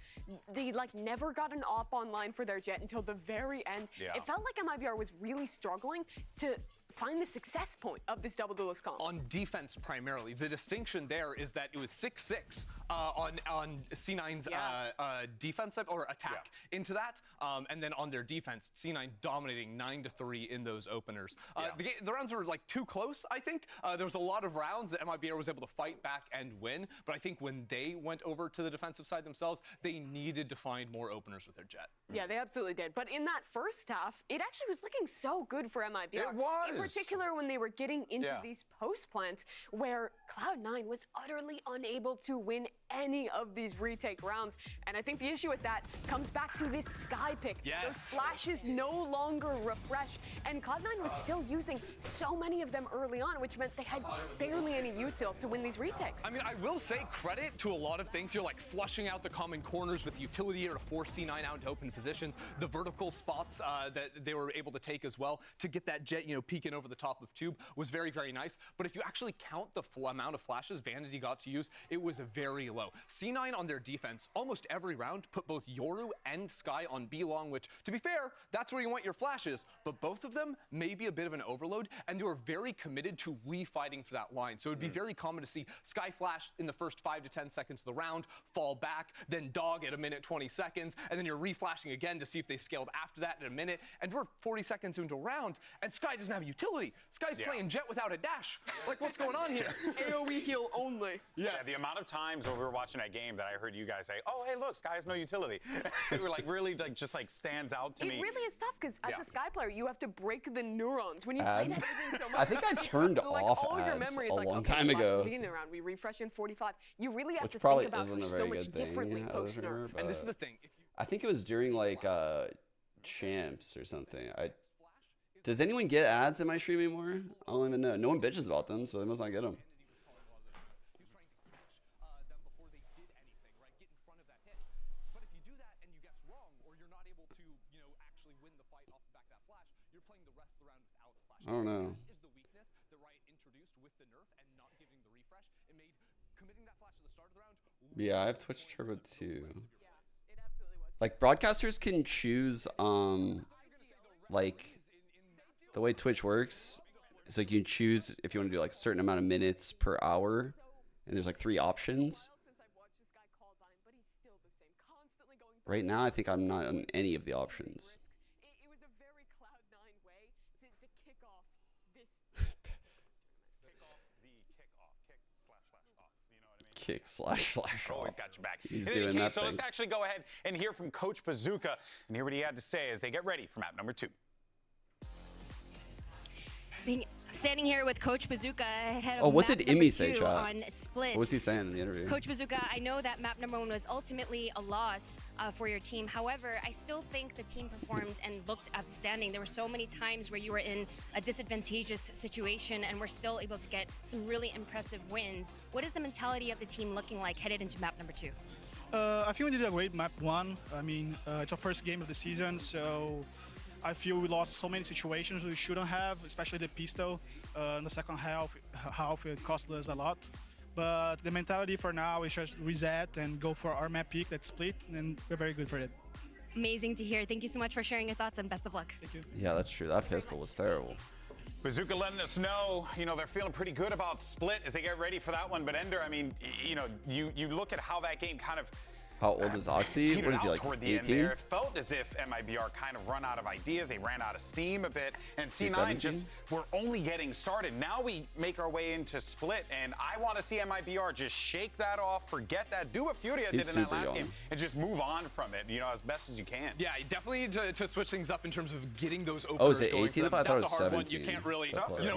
they like never got an op online for their Jet until the very end. Yeah. It felt like MIBR was really struggling to find the success point of this double duelist comp. On defense primarily, the distinction there is that it was 6-6 on C9's defensive or attack into that, and then on their defense, C9 dominating 9-3 in those openers. The rounds were like too close, I think. There was a lot of rounds that MIBR was able to fight back and win, but I think when they went over to the defensive side themselves, they needed to find more openers with their Jet. Yeah, they absolutely did. But in that first half, it actually was looking so good for MIBR. It was. In particular, when they were getting into these post plants where Cloud9 was utterly unable to win any of these retake rounds. And I think the issue with that comes back to this Sky pick. Those flashes no longer refresh. And Cloud9 was still using so many of them early on, which meant they had barely any util to win these retakes. I mean, I will say credit to a lot of things here, like flushing out the common corners with utility here to force C9 out into open positions, the vertical spots that they were able to take as well to get that Jet, you know, peeking over the top of Tube was very, very nice. But if you actually count the amount of flashes Vanity got to use, it was very low. C9 on their defense, almost every round, put both Yoru and Sky on B-Long, which, to be fair, that's where you want your flashes, but both of them may be a bit of an overload, and they were very committed to re-fighting for that line. So it'd be very common to see Sky flash in the first 5 to 10 seconds of the round, fall back, then dog at 1:20 seconds, and then you're re-flashing again to see if they scaled after that in a minute, and we're 40 seconds into a round, and Sky doesn't have utility. Sky's playing Jet without a dash. Like, what's going on here? AoE heal only. Yeah, the amount of times when we were watching that game that I heard you guys say, "Oh, hey, look, Sky has no utility." It were like really like just like stands out to me. It really is tough because as a Sky player, you have to break the neurons when you play that game so much. I think I turned like off all your ads memory a is like, long okay, time flash ago. beginning round, we refresh in 45. You really have Which to probably think about isn't a so very much good thing differently over post here, nerf. And this is the thing. I think it was during like champs or something. Does anyone get ads in my stream anymore? I don't even know. No one bitches about them, so they must not get them. I don't know. Is the weakness that Riot introduced with the nerf and not giving the refresh? It made committing that flash at the start of the round. Yeah, I have Twitch Turbo too. Like broadcasters can choose like the way Twitch works is like you can choose if you want to do like a certain amount of minutes per hour, and there's like 3 options. Right now I think I'm not on any of the options. It was a very Cloud9 way to kick off this. Kick/flash off. Always got your back. He's In doing any that case, so let's thing. actually go ahead and hear from Coach Bazooka and hear what he had to say as they get ready for map number 2. Being Standing here with Coach Bazooka ahead of Oh, what map did number Imi say, 2 chat? on Split. What was he saying in the interview? Coach Bazooka, I know that map number 1 was ultimately a loss for your team. However, I still think the team performed and looked outstanding. There were so many times where you were in a disadvantageous situation and were still able to get some really impressive wins. What is the mentality of the team looking like headed into map number 2? I think we did a great map 1. I mean, it's our first game of the season, so I feel we lost so many situations we shouldn't have, especially the pistol. In the second half, it cost us a lot. But the mentality for now is just reset and go for our map pick, that's Split, and we're very good for it. Amazing to hear. Thank you so much for sharing your thoughts and best of luck. Thank you. Yeah, that's true. That pistol was terrible. Bazooka letting us know, they're feeling pretty good about Split as they get ready for that one. But Ender, I mean, you look at how that game kind of How old is Oxy? What is he, like, toward the end 18? there. It felt as if MIBR kind of run out of ideas. They ran out of steam a bit. And C9 17? just, we're only getting started. Now we make our way into Split, and I want to see MIBR just shake that off, forget that, do what Furia did in that last game, and just move on from it, as best as you can. Yeah, you definitely need to switch things up in terms of getting those openers Oh, is it going 18? for them. I thought it That's was a hard one. 17. You can't really,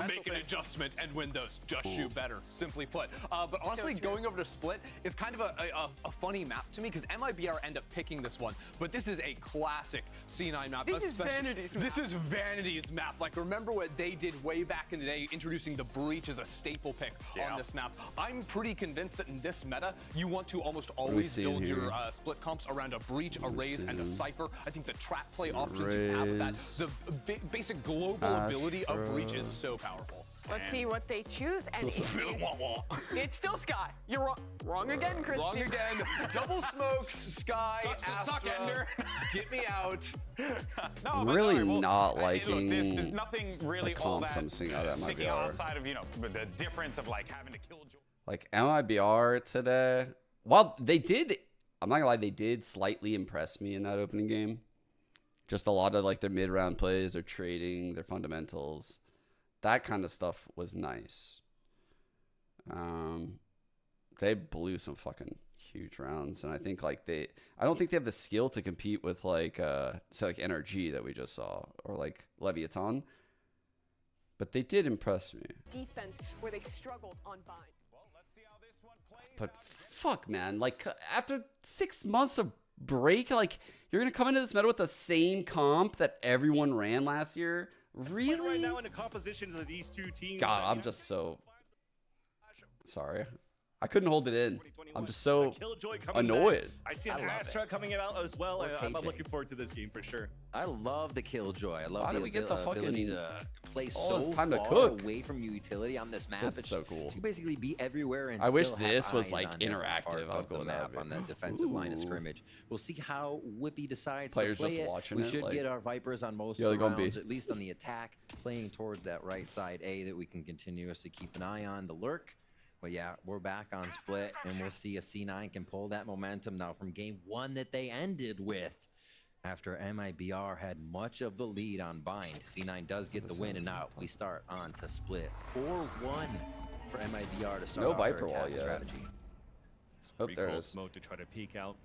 make an adjustment and win those. Just shoot better, simply put. But honestly, going over to Split is kind of a funny map to me because MIBR end up picking this one. But this is a classic C9 map. This is Vanity's map. This is Vanity's map. Like, remember what they did way back in the day, introducing the Breach as a staple pick on this map. I'm pretty convinced that in this meta, you want to almost always build your Split comps around a Breach, a Raze, and a Cypher. I think the trap play options you have with that, the basic global ability of Breach is so powerful. Let's see what they choose, and it's still Sky. You're wrong. Wrong again, Chris. Wrong again. Double smokes, Sky, Astra. Get me out. I'm really not liking there's nothing really the all comps that I'm seeing out of sticking MIBR. outside of the difference of like having to kill. Like MIBR today, while they did, I'm not gonna lie, they did slightly impress me in that opening game. Just a lot of like their mid-round plays, their trading, their fundamentals. That kind of stuff was nice. They blew some fucking huge rounds, and I think like I don't think they have the skill to compete with like say like NRG that we just saw or like Leviathan, but they did impress me. Defense where they struggled on Bind. But fuck, man, like after 6 months of break, like you're gonna come into this meta with the same comp that everyone ran last year. Really? Right now in the compositions of these two teams. God, I'm just so sorry. I couldn't hold it in. I'm just so annoyed. I see an Astra coming out as well. I'm looking forward to this game for sure. I love the Killjoy. I love Why the did we get the ability fucking to play all so this time to far cook? away from utility on this map. This is It's so cool. You can basically be everywhere and I wish still have this was, eyes like, on every interactive. part I'll of go the with that map bit. on that defensive line of Ooh. scrimmage. We'll see how Whippy decides Players to play just it. watching We it, should like- get our Vipers on most Yeah, of they're the gonna be. rounds, at least on the attack, playing towards that right side A that we can continuously keep an eye on. The lurk. But yeah, we're back on Split, and we'll see if C9 can pull that momentum now from game 1 that they ended with. After MIBR had much of the lead on Bind, C9 does get the win, and now we start on to Split. 4-1 for MIBR to start No off their Viper wall attack yet. strategy. Oh, there it Recall is. smoke to try to peek out.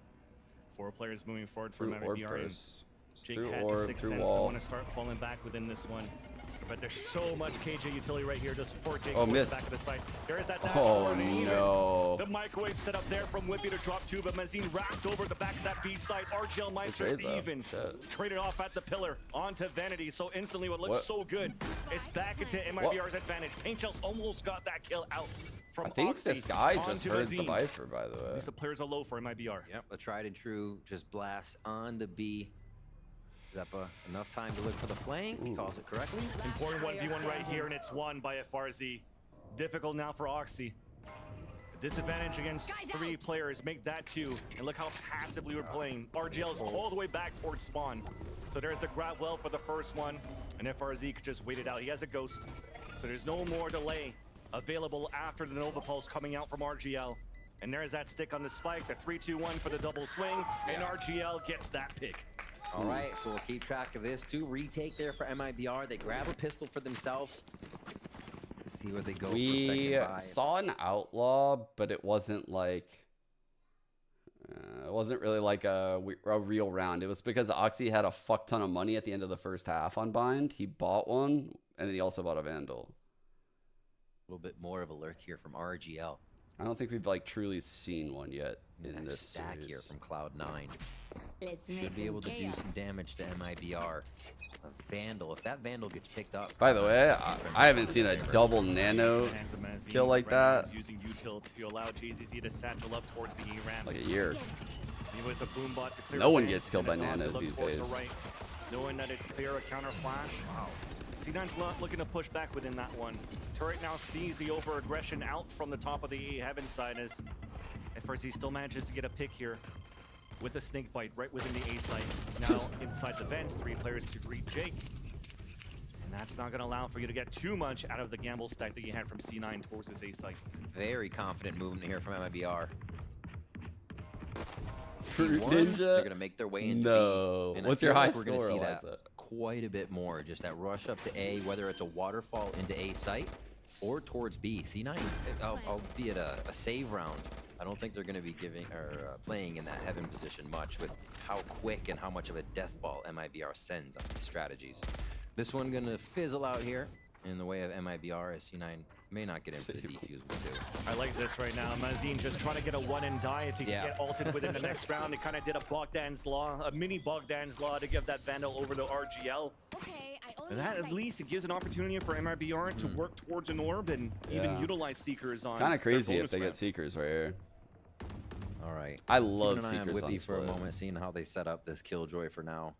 4 players moving forward for Through orb MIBR. first. Jake Through had orb, the 6th through sense to wall. want to start falling back within this one. But there's so much KJ utility right here to support Jake. Oh, towards miss. the back of the site. There is that dash Oh, forward and even no. The microwave set up there from Whippy to drop 2, but Mazine racked over the back of that B site. RGL Meister's trades up. even. Shit. Traded off at the pillar onto Vanity. So instantly what looks What? so good is back into MIBR's advantage. Paint Shells almost got that kill out from I think Oxy this guy just onto heard the Mazine. Viper, by the At way. least the players are low for MIBR. Yep, the tried and true just blast on the B. Zeppa, enough time to look for the flank. He calls it correctly. Important 1v1 right here, and it's won by FRZ. Difficult now for Oxy. Disadvantage against 3 players, make that 2. And look how passively we're playing. RGL is all the way back towards spawn. So there's the grab well for the first one, and FRZ could just wait it out. He has a ghost, so there's no more delay available after the Nova Pulse coming out from RGL. And there's that stick on the spike, the 3-2-1 for the double swing, and RGL gets that pick. All right, so we'll keep track of this too. Retake there for MIBR. They grab a pistol for themselves. See where they go for We second buy. saw an outlaw, but it wasn't like it wasn't really like a real round. It was because Oxy had a fuck ton of money at the end of the first half on Bind. He bought one, and then he also bought a Vandal. little bit more of a lurk here from RGL. I don't think we've like truly seen one yet in this stack series. here from Cloud9. Let's Should be able to do some damage to MIBR. A Vandal, if that Vandal gets picked up. By the way, I haven't seen a double nano kill like that. Using util to allow JZZ to satchel up towards the E ramp. Like a year. With the boom bot to clear No one fence gets killed by and a dog to nanos look these towards the days. right, knowing that it's clear, a counter flash. Wow. C9's not looking to push back within that one. Turret now sees the over aggression out from the top of the A heaven side as at first he still manages to get a pick here with the snake bite right within the A site. Now inside the vents, 3 players to greet Jake. And that's not going to allow for you to get too much out of the gamble stack that you had from C9 towards this A site. Very confident movement here from MIBR. Fruit C1, Ninja? They're going to make their way into No. B. And What's I your feel high like we're going to score, see that Eliza? quite a bit more. Just that rush up to A, whether it's a waterfall into A site or towards B. C9, albeit a save round, I don't think they're going to be giving or playing in that heaven position much with how quick and how much of a death ball MIBR sends on these strategies. This one going to fizzle out here in the way of MIBR as C9 may not get into the defuse with two. I like this right now. Mazin just trying to get a one and die if he can get ulted within the next round. He kind of did a Bogdan's Law, a mini Bogdan's Law to give that Vandal over to RGL. And that at least it gives an opportunity for MIBR to work towards an orb and even utilize Seekers on. Kind of crazy their if they bonus get Seekers right here. All right. I love Keeping an eye on Seekers on Whippy for a split. moment, seeing how they set up this Killjoy for now.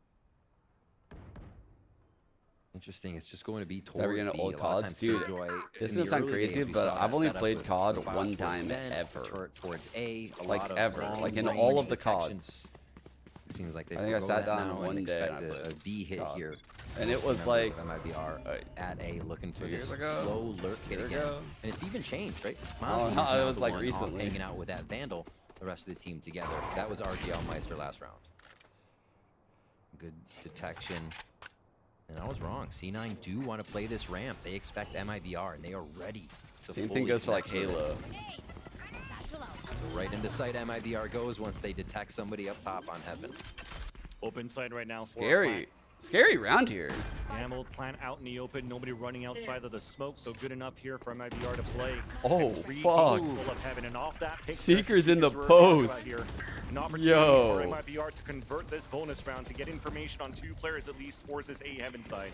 Interesting. It's just going to be towards Never gonna B. old A lot of CODs, times dude. Killjoy, This in the doesn't sound early crazy, days, we but saw I've that only setup played with COD the file one towards time vent, ever. turret towards A. A Like lot of ever. long Like in range all of the detection. CODs. Seems like they I think I forgo sat that down now one and day and expect I played a B hit COD. here. And it was Members like of MIBR at A looking for 2 this years ago? slow lurk hit Year again. ago? And it's even changed, right? Oh, Mazin is no, now it was the like one off recently. hanging out with that Vandal, the rest of the team together. That was RGL Meister last round. Good detection. And I was wrong. C9 do want to play this ramp. They expect MIBR, and they are ready to Same fully thing goes for like connect with it. Halo. Right into sight MIBR goes once they detect somebody up top on heaven. Open side right now. Scary. Scary round here. Gambled plant out in the open, nobody running outside of the smoke, so good enough here for MIBR to play. Oh, Three fuck. full of heaven, and off that pick, Seekers in the Seekers we're talking about post. here. An opportunity Yo. for MIBR to convert this bonus round to get information on 2 players at least towards this A heaven side.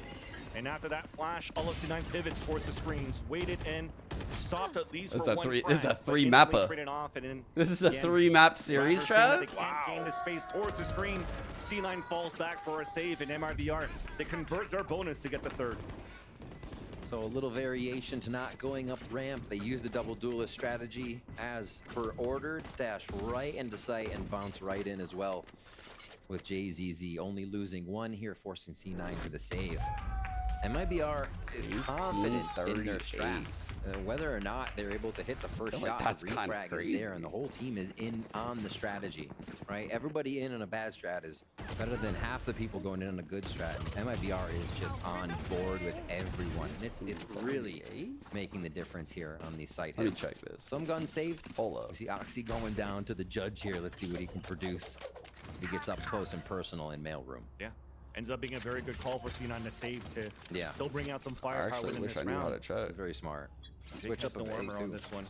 And after that flash, all of C9 pivots towards the screens, waited in, stopped at least This for is a one three- frag, this is a but three instantly mappa. traded off, and then This is a again, 3-map series, Raptors seeing that Trav? they can't gain the space towards the screen. C9 falls back for a save, and MIBR, they convert their bonus to get the third. So a little variation to not going up ramp. They use the double duelist strategy as per order. Dash right into sight and bounce right in as well. With JZZ only losing 1 here, forcing C9 to the save. MIBR is confident in their strats. Whether or not they're able to hit the first feel like shot, that's the kinda refrag is crazy. there, and the whole team is in on the strategy, right? Everybody in on a bad strat is better than half the people going in on a good strat. And MIBR is just on board with everyone. And it's really making the difference here on these site Let me hits. check this. Some guns saved. Hold up. We see Oxy going down to the judge here. Let's see what he can produce. He gets up close and personal in mailroom. Yeah. Ends up being a very good call for C9 to save to Yeah. still bring out some I firepower actually within wish this I knew how round. to check. Very smart. Jake Switch has up no a armor on too. this one.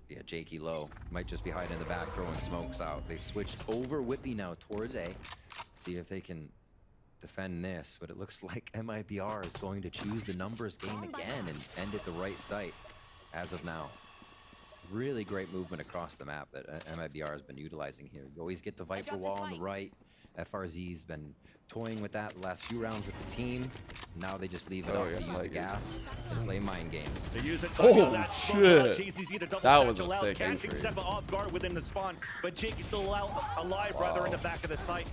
Yeah, Jakey low. Might just be hiding in the back, throwing smokes out. They've switched over Whippy now towards A. See if they can defend this, but it looks like MIBR is going to choose the numbers game again and end at the right site as of now. Really great movement across the map that MIBR has been utilizing here. You always get the Viper wall on the right. FRZ's been toying with that the last few rounds with the team. Now they just leave it up to use the gas and play mind games. They use it Oh, that shit. JZZ to double That was a satchel out, sick catching entry. Seppa off guard within the spawn, but Jake is still alive rather in the back of the site.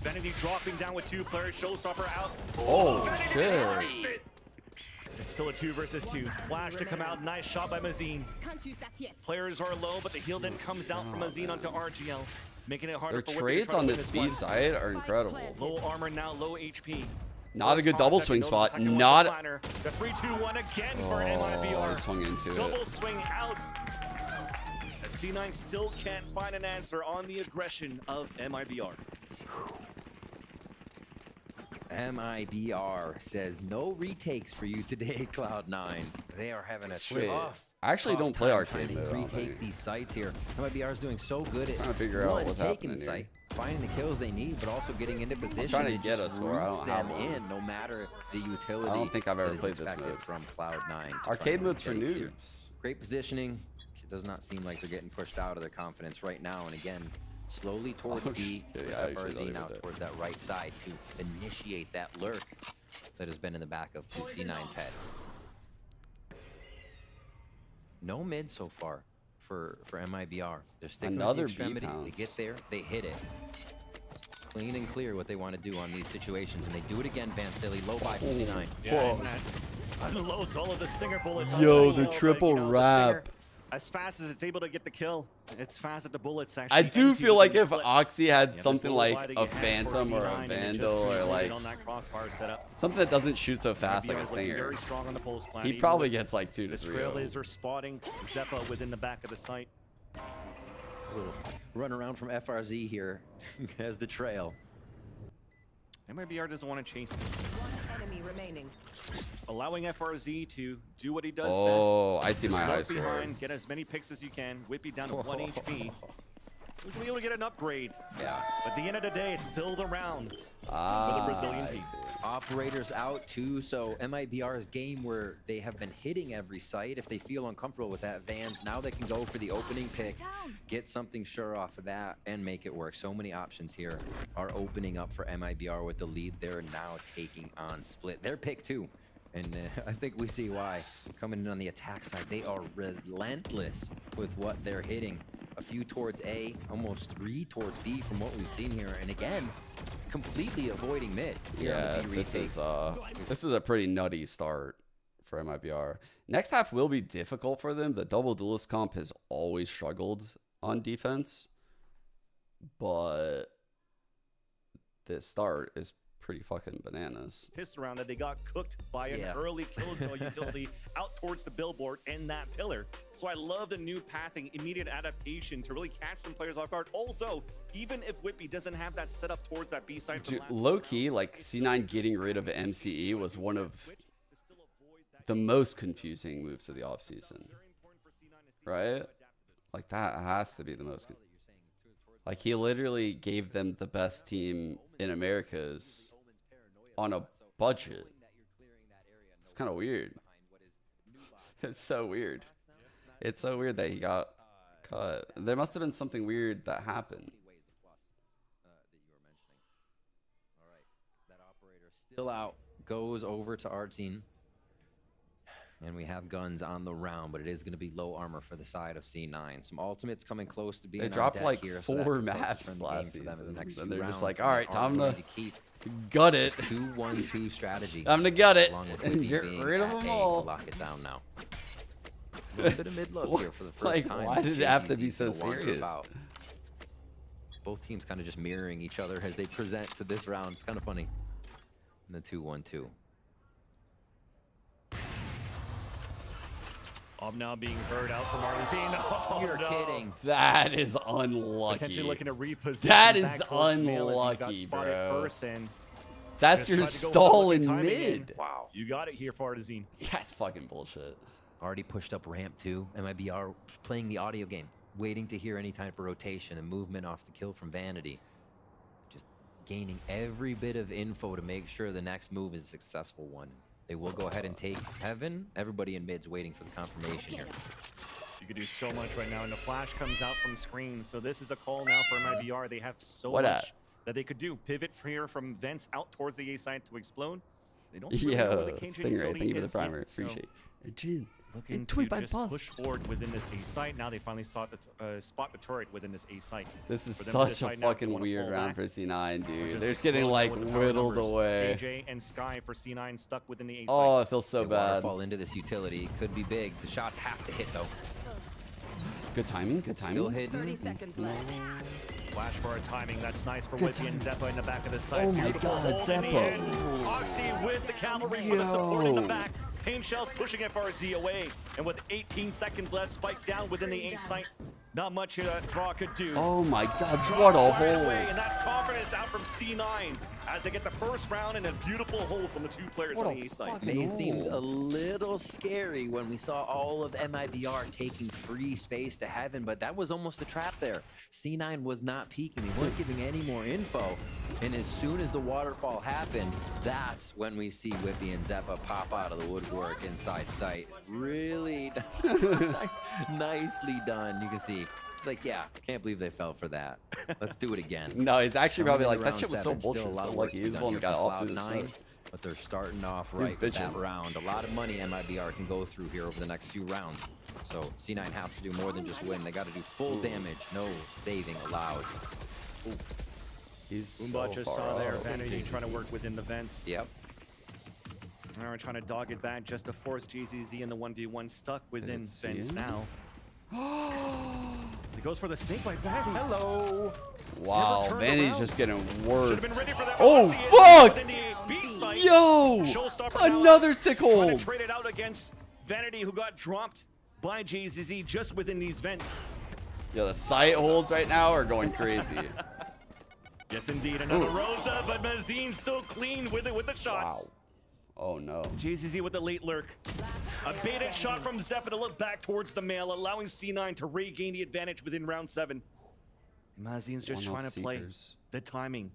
Vanity dropping down with 2 players, Showstopper out. Oh, Vanity shit. takes it. It's still a 2 versus 2. Flash to come out, nice shot by Mazin. Can't use that yet. Players are low, but the heal then comes out from Mazin onto RGL, making it harder Their for Whippy to trades try to on win this this B one. side are incredible. Low armor now, low HP. Not a good double swing spot. The Not. 3-2-1 again for Oh, MIBR. I swung into Double it. swing out. As C9 still can't find an answer on the aggression of MIBR. MIBR says no retakes for you today, Cloud9. They are having a Sweet. tough. I actually don't play arcade trying mode, I to don't retake think. these sites here. MIBR is doing so good at Trying to figure out what's taking happening the here. site, finding the kills they need, but also getting into position. trying to and get just a score. I roots don't have them one. in, no matter the utility. I don't think I've ever that is played this expected mode. from Cloud9. Arcade mode's for retakes here. noobs. Great positioning. It does not seem like they're getting pushed out of their confidence right now. And again, slowly towards B, shit, with yeah, I usually FRZ don't now do that. towards that right side to initiate that lurk that has been in the back of C9's head. No mid so far for MIBR. They're sticking Another with the B extremity. They pounce. get there, they hit it. Clean and clear what they want to do on these situations, and they do it again. Van Silly low by from C9. Yeah, unloads all of the stinger bullets. Yo, on the but, triple you know, the wrap. stinger, as fast as it's able to get the kill, it's fast that the bullets actually. I do empty feel like within if the clip. Oxy had Yeah, this something little like wide that a you had for Phantom or C9 a and it just Vandal or created like on that crossfire setup. something that doesn't shoot so fast like a MIBR is looking Stinger, very strong on the pulse plan, he even probably with gets like 2 to this 3. Trailblazer spotting Zeppa within the back of the site. Run around from FRZ here as the trail. MIBR doesn't want to chase this. One enemy remaining. Allowing FRZ to do what he does Oh, best. I see Just my high lurk score. behind, get as many picks as you can, whip you down to 1 HP. He's be able to get an upgrade. Yeah. But at the end of the day, it's still the round for Ah, the Brazilian team. Operators out too, so MIBR's game where they have been hitting every site. If they feel uncomfortable with that, Vans, now they can go for the opening pick, get something sure off of that, and make it work. So many options here are opening up for MIBR with the lead. They're now taking on Split. Their pick too. And I think we see why. Coming in on the attack side, they are relentless with what they're hitting. A few towards A, almost 3 towards B from what we've seen here. And again, completely avoiding mid. here on Yeah, the B this retake. is a pretty nutty start for MIBR. Next half will be difficult for them. The double duelist comp has always struggled on defense, but this start is pretty fucking bananas. Pissed around that they got cooked by an early killjoy utility out towards the billboard and that pillar. So I love the new pathing, immediate adaptation to really catch some players off guard. Also, even if Whippy doesn't have that set up towards that B side, Dude, low key, like C9 getting rid of MCE was one of the most confusing moves of the offseason, right? Like that has to be the most. Like he literally gave them the best team in Americas on a budget. It's kind of weird. It's so weird. It's so weird that he got cut. There must have been something weird that happened. Still out, goes over to Artsine. And we have guns on the round, but it is going to be low armor for the side of C9. Some ultimates coming close to being They on dropped deck like here, so that 4 could start to maps turn the last game for them in season. the next And few they're just rounds, like, and all they right, are time going to keep gut it. 2-1-2 strategy. Time to gut it along with and Whippy get being rid of at them A all. to lock it down now. A little bit of mid-look here for the first Like, time. why did it have to be JCC's so gonna wander serious? about. Both teams kind of just mirroring each other as they present to this round. It's kind of funny. And the 2-1-2. I'm now being heard out from Arlesine. Oh, You're no. kidding. That is unlucky. Potentially looking to reposition. That is back towards Mail as he got unlucky, spotted bro. First and That's just your tried to go with stall the in timing mid. Wow. You got it here for Arlesine. That's fucking bullshit. Already pushed up ramp too. MIBR playing the audio game, waiting to hear any type of rotation and movement off the kill from Vanity. Just gaining every bit of info to make sure the next move is a successful one. They will go ahead and take Heaven. Everybody in mid's waiting for the confirmation here. You could do so much right now, and the flash comes out from screen. So this is a call now for MIBR. They have so What much at? that they could do. Pivot here from vents out towards the A side to explode. They don't really know where the Yo, Cajun Stingray, utility thank you for the is yet, primer. so Appreciate it. Jin, looking and to 25 just plus. push forward within this A site. Now they finally spot the turret within this A site. This is For them to such a decide now if they fucking wanna weird fall round back for C9, or dude. just They're just getting explode like with the power whittled numbers. away. KJ and Sky for C9 stuck within the A site. Oh, it feels so They bad. waterfall into this utility. Could be big. The shots have to hit though. Good timing, good timing. Still hidden. 30 seconds left. Flash for a timing. That's nice for Good Whippy and Zeppa in the back of the site. Oh my Beautiful God, hold in the Zeppa. end. Oxy with the cavalry for the support in the Yo. back. Pain shells pushing FRZ away. And with 18 seconds left, spike down within the A site. Not much here that Thraw could do. Oh my God, Drop what a right hole. away, and that's confidence out from C9 as they get the first round and a beautiful hole from the two players on the A side. They seemed a little scary when we saw all of MIBR taking free space to heaven, but that was almost a trap there. C9 was not peeking. They weren't giving any more info. And as soon as the waterfall happened, that's when we see Whippy and Zeppa pop out of the woodwork inside sight. Really nicely done. You can see. It's like, yeah, can't believe they fell for that. Let's do it again. No, he's actually probably like, that Round shit was so seven, still bullshit. a lot So of lucky work he's to the one be that got done off for to the Cloud9, start. but they're starting off He's right with that bitching. round. A lot of money MIBR can go through here over the next few rounds. So C9 has to do more than just win. They got to do full damage, no saving allowed. Ooh. He's Boomba so just far saw there, out. Vanity trying to work within the vents. Yep. Now we're trying to dog it back just to force GZZ in the 1v1, stuck within vents him? now. As it goes for the snake bite, Vanity. Hello. Wow, turned Vanny's around. just getting Should worked. have been ready for that. Oh, Odyssey is fuck! within the B site. Yo! Showstopper now Another sick trying hold. to trade it out against Vanity, who got dropped by JZZ just within these vents. Yo, the sight holds right now are going crazy. Yes, indeed. Another Ooh. Rosa, but Mazine still clean with it with the shots. Oh no. JZZ with the late lurk. A baited shot from Zeppa to look back towards the mail, allowing C9 to regain the advantage within round 7. Mazine's just One trying of to play Seekers. the timing.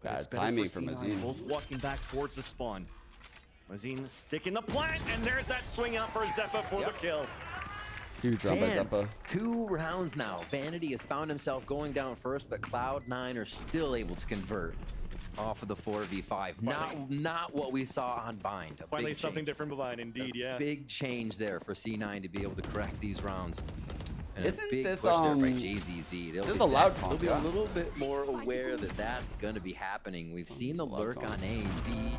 But Bad it's better timing for from C9, Mazine. both walking back towards the spawn. Mazine sticking the plant, and there's that swing out for Zeppa for the kill. Huge run by Fans, Zeppa. 2 rounds now. Vanity has found himself going down first, but Cloud9 are still able to convert off of the 4v5. Not what we saw on Bind. A Finally big something change. different behind, indeed, yeah. Big change there for C9 to be able to correct these rounds. And Isn't a big this, push there by JZZ. this is the loud They'll comp, be yeah. a little bit more aware that that's going to be happening. We've seen the lurk on aim be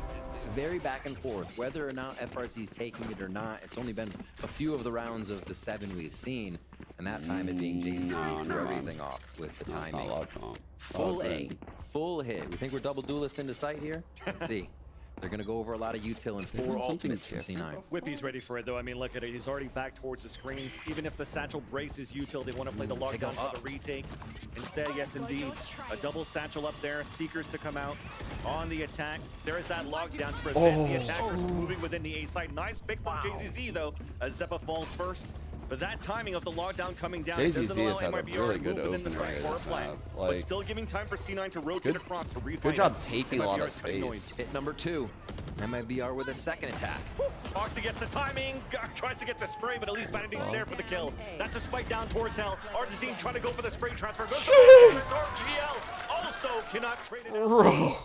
very back and forth. Whether or not FRC is taking it or not, it's only been a few of the rounds of the 7 we've seen. And that time it being JZZ threw everything off with the That's not timing. loud comp. Full Oh, A, good. full hit. We think we're double duelist into sight here? Let's see. They're going to go over a lot of util and 4 doing something ultimates from C9. Whippy's ready for it, though. I mean, look at it. He's already back towards the screens. Even if the satchel braces util, they want to play the lockdown for the retake. Instead, yes, indeed, a double satchel up there. Seekers to come out on the attack. There is that lockdown to prevent the attackers from moving within the A side. Nice pick from JZZ, though, as Zeppa falls first. But that timing of the lockdown coming down JZZ doesn't allow has had a MIBR really to good move within the opener side here for a this flag. map. But Like, still giving time for C9 to rotate good- across to refinance. Good job taking a lot of MIBR cutting noise. space. Hit number 2. MIBR with a second attack. Oxy gets the timing, tries to get the spray, but at least Vanity's there for the kill. That's a spike down towards Hell. Artazine trying to go for the spray transfer. Goes to RGL. Also cannot trade it out. Bro.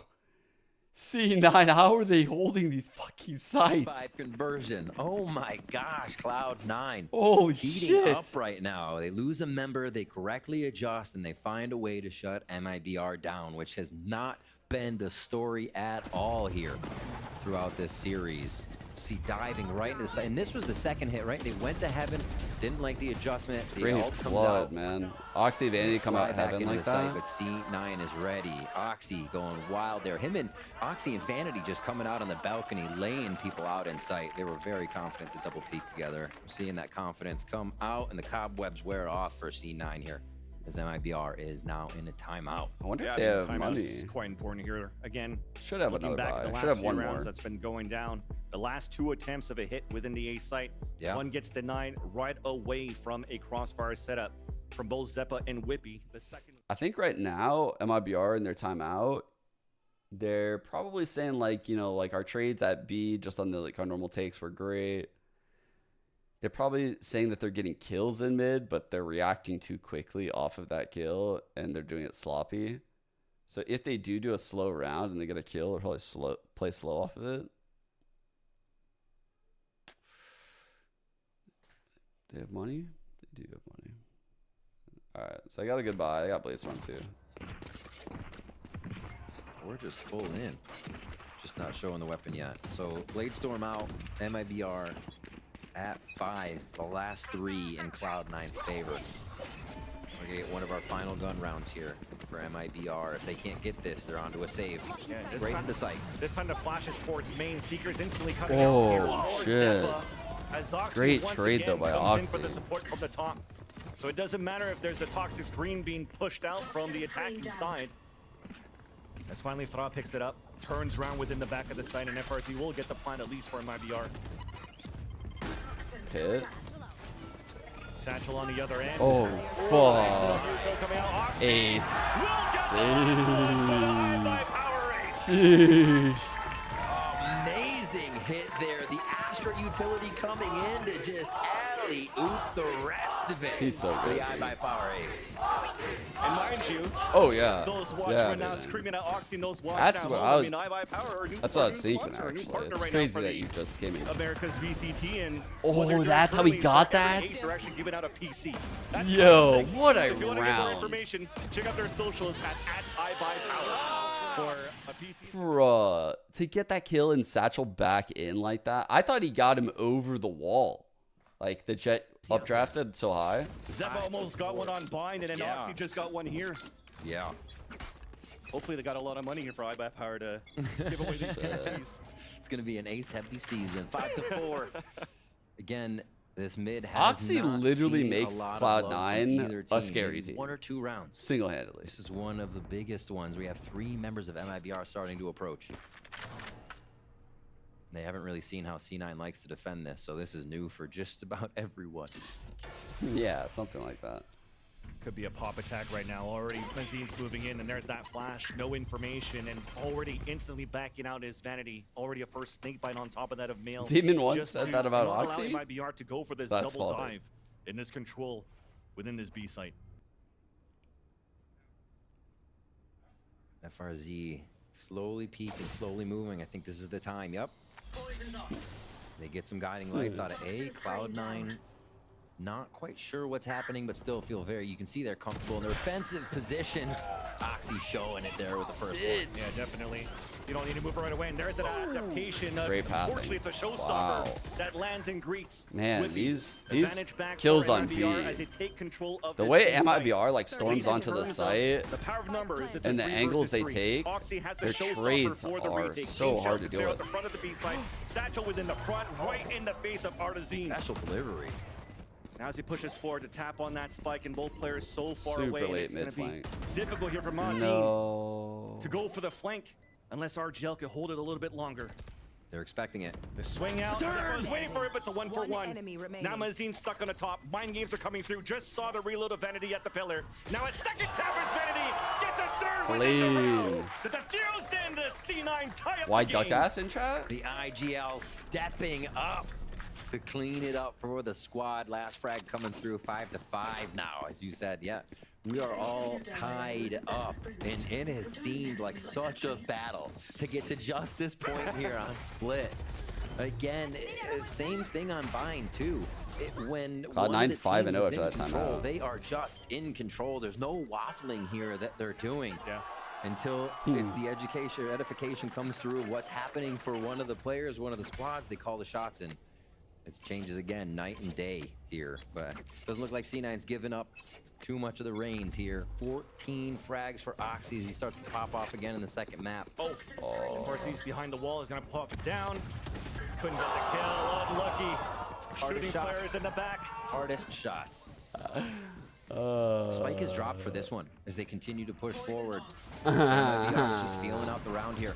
C9, how are they holding these fucking sites? 5 conversion. Oh my gosh, Cloud9. Holy heating shit. up right now. They lose a member, they correctly adjust, and they find a way to shut MIBR down, which has not been the story at all here throughout this series. See, diving right into the side. And this was the second hit, right? They went to heaven, didn't like the adjustment. The Great ult comes blood, out. man. Oxy Vanity come Fly out back heaven into like the site, that. but C9 is ready. Oxy going wild there. Him and Oxy and Vanity just coming out on the balcony, laying people out in sight. They were very confident to double peek together. Seeing that confidence come out and the cobwebs wear off for C9 here, as MIBR is now in a timeout. I wonder Yeah, if they have timeout's money. quite important here. Again, Should have looking another back at the buy. last Should have few one rounds more. that's been going down. The last 2 attempts of a hit within the A site. Yeah. One gets denied right away from a crossfire setup from both Zeppa and Whippy. The second. I think right now, MIBR in their timeout, they're probably saying like, you know, like our trades at B just on the like our normal takes were great. They're probably saying that they're getting kills in mid, but they're reacting too quickly off of that kill and they're doing it sloppy. So if they do a slow round and they get a kill, they'll probably play slow off of it. They have money? They do have money. Alright, so I got a good buy. I got Blaze Run too. We're just full in. Just not showing the weapon yet. So Bladestorm out, MIBR at 5. The last 3 in Cloud9's favor. We're gonna get one of our final gun rounds here for MIBR. If they can't get this, they're onto a save. Yeah, this Right time, into sight. This time the flashes towards main. Seekers instantly cutting Oh, out here. shit. Zeppa, as Oxy Great once trade, again though, by comes in for Oxy. the support from the top. So it doesn't matter if there's a toxic screen being pushed out from the attacking side. As finally Fra picks it up, turns around within the back of the site, and FRZ will get the plant at least for MIBR. Hit. Satchel on the other end. Oh, fuck. Ace. Amazing hit there. The Astra utility coming in to just alley-oop the rest of it. He's so good. The iBuyPower Ace. And mind you, oh yeah, those watchmen yeah, now dude. screaming at Oxy, and those watch That's down what home. I was. mean, iBuyPower are a new, That's what I was new thinking. sponsor, a new Actually, partner it's right crazy now for that you just came in. America's VCT, and Oh, what they're doing that's how we currently is got for every that? ace, they're actually giving out a PC. That's Yo, kinda sick. what So a if you want to get more round. information, check out their socials at iBuyPower for a PC. Bruh, to get that kill and Satchel back in like that, I thought he got him over the wall. Like the Jet updrafted so high. Zeb almost got one on bind, and then Oxy just got one here. Yeah. Hopefully they got a lot of money here for iBuyPower to give away these PCs. It's going to be an ace-heavy season. 5-4. Again, this mid has Oxy not literally seen makes a lot of love from Cloud9 either a team. scary Maybe team. 1 or 2 rounds. Single-handedly. This is one of the biggest ones. We have 3 members of MIBR starting to approach. They haven't really seen how C9 likes to defend this, so this is new for just about everyone. Yeah, something like that. Could be a pop attack right now. Already Benzine's moving in, and there's that flash. No information, and already instantly backing out his Vanity. Already a first snake bite on top of that of Mail. Demon One Just said to that about not allow Oxy? MIBR to go for this That's double funny. dive in this control within this B site. FRZ slowly peeking, slowly moving. I think this is the time. Yep. They get some guiding lights out of A. Cloud9 not quite sure what's happening, but still feel very, you can see they're comfortable in their defensive positions. Oxy showing it there with the first one. Yeah, definitely. You don't need to move right away, and there's that adaptation. Great passing. Unfortunately, it's a showstopper Wow. that lands and greets. Man, with these advantage back kills for on MIBR B. as they take control of The this way B site. MIBR like storms onto the site The power of numbers, it's and a the 3 angles versus they 3. take, Oxy has the their showstopper trades for the are retake. so King hard Shells to there deal at with. the front of the B site. Satchel within the front, right in the face of Artazine. Special delivery. Now as he pushes forward to tap on that spike, and both players so far Super away, and late it's going to be mid-flank. difficult here for Mazine No. to go for the flank, unless RGL could hold it a little bit longer. They're expecting it. The swing out, everyone's waiting for it, but it's a 1-for-1. enemy remaining. Now Mazine stuck on the top. Mind games are coming through. Just saw the reload of Vanity at the pillar. Now a second tap as Vanity gets a third within the round. The defuse and the C9 tie up Why the duck game. ass in chat? The IGL stepping up to clean it up for the squad. Last frag coming through 5-5 now, as you said. Yeah, we are all tied up, and it has seemed like such a battle to get to just this point here on Split. Again, same thing on Bind too. When one Cloud9 of the 5-0 teams is after in that control, timeout. they are just in control. There's no waffling here that they're doing. Yeah. Until the edification comes through of what's happening for one of the players, one of the squads, they call the shots, and it changes again, night and day here. But doesn't look like C9's given up too much of the reins here. 14 frags for Oxy as he starts to pop off again in the second map. Oh. Of course, he's behind the wall. He's going to pop it down. Couldn't get the kill. Unlucky. Shooting shots. players in the back. Hardest shots. Spike is dropped for this one as they continue to push forward. So MIBR is just feeling out the round here.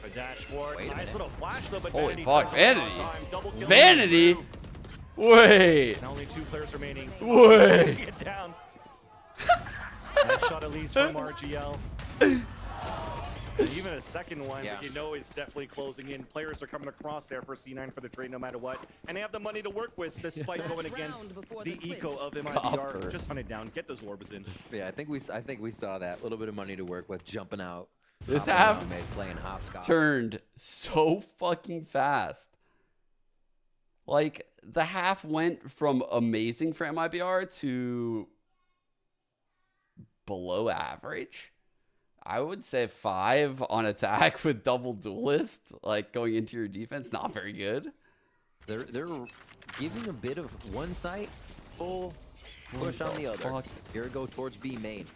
A dashboard. Wait a Nice minute. little flash though, but Holy Vanity fuck, turns it on Vanity. time. Double kill. Vanity? Wait. Now only 2 players remaining. Wait. Chasing it down. Nice shot at least from RGL. And even a second one, Yeah. but you know it's definitely closing in. Players are coming across there for C9 for the trade no matter what. And they have the money to work with despite going against the eco of MIBR. Copper. Just hunt it down. Get those orbs in. Yeah, I think we saw that. A little bit of money to work with, jumping out. This hopping half around, maybe playing hopscotch. turned so fucking fast. Like, the half went from amazing for MIBR to below average. I would say 5 on attack with double duelist, like going into your defense, not very good. They're giving a bit of one site, full push on the other. fuck? Here we go towards B main.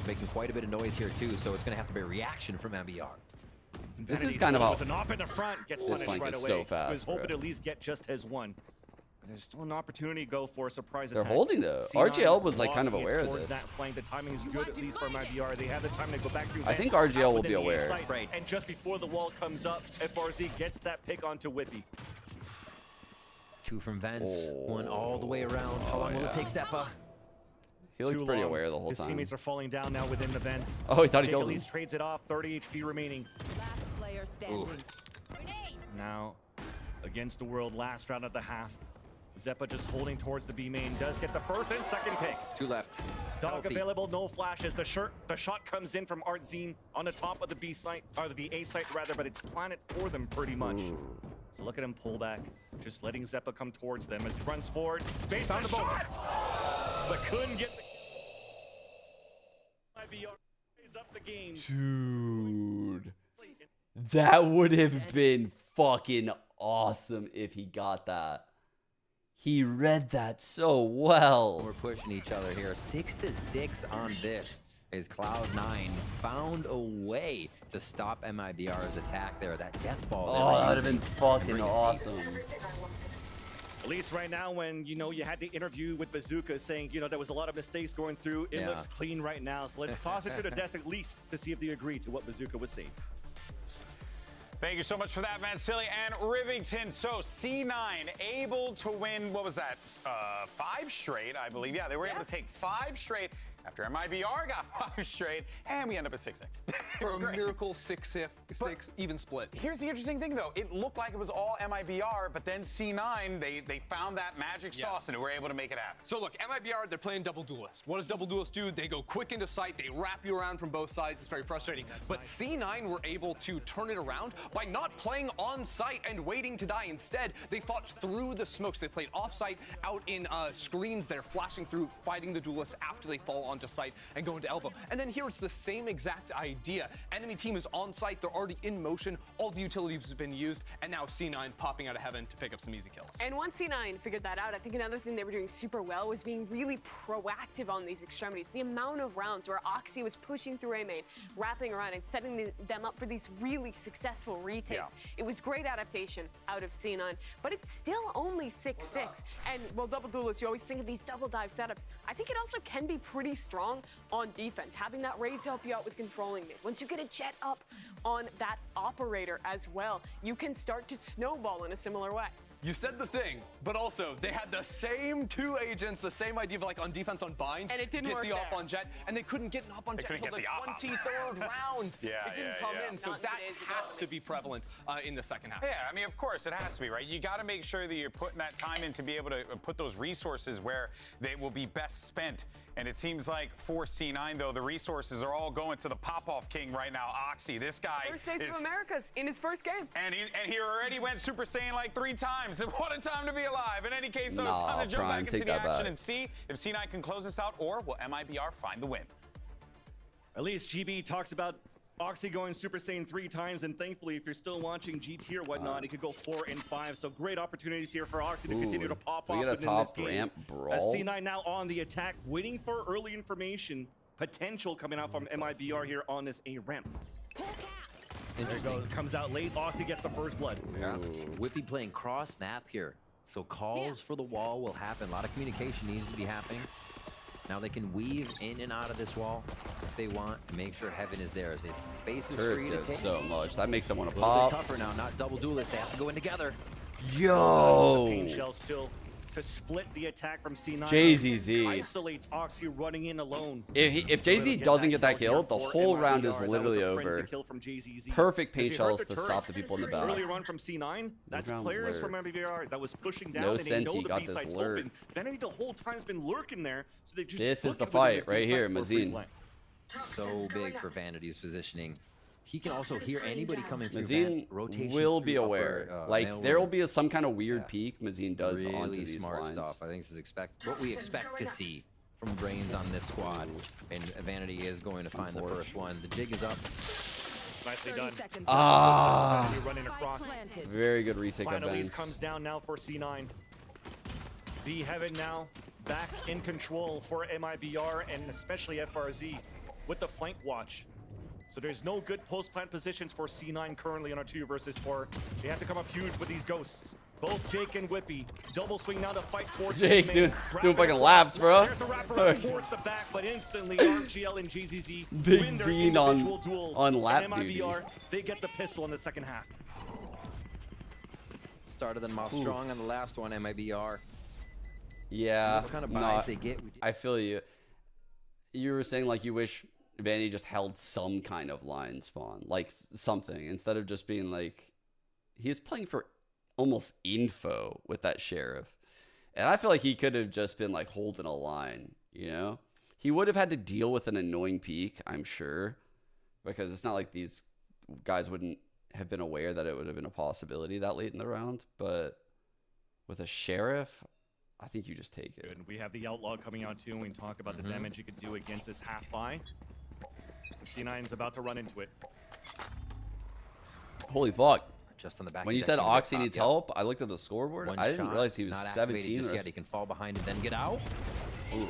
Making quite a bit of noise here too, so it's gonna have to be a reaction from MBR. This is Vanity's kind of going how with an op in the front, gets this punished flank right is away. so fast, Was hoping bro. to at least get just his one. There's still an opportunity to go for a surprise They're attack. holding though. C9 RGL was like kind of blocking it aware of towards this. That flank. The timing is good, at least for MIBR. They have the time to go back through. I think vents, RGL out will within be the aware. site, and just before the wall comes up, FRZ gets that pick onto Whippy. 2 from vents, 1 all the way around. How long will it take Zeppa? He looked Too pretty long. aware the whole His time. teammates are falling down now within the vents. Oh, he thought he Jake killed at him. least trades it off. 30 HP remaining. Last player standing. Now, against the world, last round of the half. Zeppa just holding towards the B main. Does get the first and second pick. 2 left. Dog Healthy. available, no flashes. The shot comes in from Artzine on the top of the B site, or the A site rather, but it's planted for them pretty much. So look at him pull back, just letting Zeppa come towards them as he runs forward. Base on the shot, but couldn't get the. IBR plays up the game. Dude, that would have been fucking awesome if he got that. He read that so well. We're pushing each other here. 6-6 on this. As Cloud9 found a way to stop MIBR's attack there. That death ball there. Oh, that would have been fucking awesome. At least right now, when you had the interview with Bazooka saying there was a lot of mistakes going through, it looks clean right now. So let's toss it to the desk at least to see if they agree to what Bazooka was saying. Thank you so much for that, Vansili and Rivington. So C9 able to win, what was that, 5 straight, I believe. Yeah, they were able to take 5 straight after MIBR got 5 straight, and we end up at 6-6. For a miracle 6 even split. Here's the interesting thing, though. It looked like it was all MIBR, but then C9, they found that magic sauce, and they were able to make it happen. So look, MIBR, they're playing double duelist. What does double duelist do? They go quick into sight, they wrap you around from both sides. It's very frustrating. But C9 were able to turn it around by not playing on site and waiting to die. Instead, they fought through the smokes. They played off site, out in screens. They're flashing through, fighting the duelists after they fall onto site and go into elbow. And then here it's the same exact idea. Enemy team is on site, they're already in motion, all the utilities have been used, and now C9 popping out of heaven to pick up some easy kills. And once C9 figured that out, I think another thing they were doing super well was being really proactive on these extremities. The amount of rounds where Oxy was pushing through A main, wrapping around and setting them up for these really successful retakes. It was great adaptation out of C9, but it's still only 6-6. And well, double duelists, you always think of these double dive setups. I think it also can be pretty strong on defense, having that raise help you out with controlling it. Once you get a jet up on that operator as well, you can start to snowball in a similar way. You said the thing, but also they had the same 2 agents, the same idea of like on defense on bind, and it didn't get work the op on jet, and they couldn't get an op on jet until the 23rd round. It didn't come in, so that has to be prevalent in the second half. Yeah, I mean, of course, it has to be, right? You got to make sure that you're putting that time in to be able to put those resources where they will be best spent. And it seems like for C9, though, the resources are all going to the pop-off king right now, Oxy. This guy First States of America's in his first game. And he already went Super Saiyan like 3 times. What a time to be alive. In any case, though, it's time to jump back into the action and see if C9 can close this out, or will MIBR find the win? At least GB talks about Oxy going Super Saiyan 3 times, and thankfully, if you're still watching GT or whatnot, he could go 4 and 5. So great opportunities here for Oxy to continue to pop off within this game. Ramp brawl. As C9 now on the attack, waiting for early information, potential coming out from MIBR here on this A ramp. There it goes. Comes out late. Oxy gets the first blood. Yeah. Whippy playing cross map here. So calls for the wall will happen. A lot of communication needs to be happening. Now they can weave in and out of this wall if they want to make sure heaven is there. As space is free to take. So much. That makes them want to A little pop. bit tougher now. Not double duelists. They have to go in together. Yo. Pain shell still to split the attack from C9. JZZ. Isolates Oxy running in alone. If JZ doesn't get that kill, the whole round is literally over. Perfect paint shells to stop the people in the back. Early run from C9. That's players from MBR that was pushing down. No and they know Senti the got B this site's lurk. open. Vanity the whole time's been lurking there, so they just This is look the at within fight this right B here, site for free Mazin. play. So big for Vanity's positioning. He can also hear anybody coming through. Mazin rotations will be through aware. upper, Like there will be some kind of weird peek Mazin does really onto these smart lines. stuff. I think this is what we expect to see from Brains on this squad. And Vanity is going to find the first one. The jig is up. Nicely done. Ah. Running across. Very good retake of Final Benz. comes down now for C9. The Heaven now back in control for MIBR and especially FRZ with the flank watch. So there's no good post-plant positions for C9 currently on a 2 versus 4. They have to come up huge with these ghosts. Both Jake and Whippy double swing now to fight towards Jake the doing main. fucking laps, bro. There's a wraparound towards the back, but instantly RGL and GZZ Big win their Bean individual duels. on lap and duty. MIBR, they get the pistol in the second half. Started them off strong on the last one, MIBR. Yeah. What kind of buys they get? I feel you. You were saying like you wish Vanny just held some kind of line spawn, like something, instead of just being like, he's playing for almost info with that sheriff. And I feel like he could have just been like holding a line, you know? He would have had to deal with an annoying peak, I'm sure, because it's not like these guys wouldn't have been aware that it would have been a possibility that late in the round. But with a sheriff, I think you just take it. Good. We have the Outlaw coming out too, and we talk about the damage you could do against this half buy. C9's about to run into it. Holy fuck. Just on the back. When you said Oxy needs help, I looked at the scoreboard. One I didn't shot, realize he was not activated 17. just yet. He can fall behind and then get out. Ooh.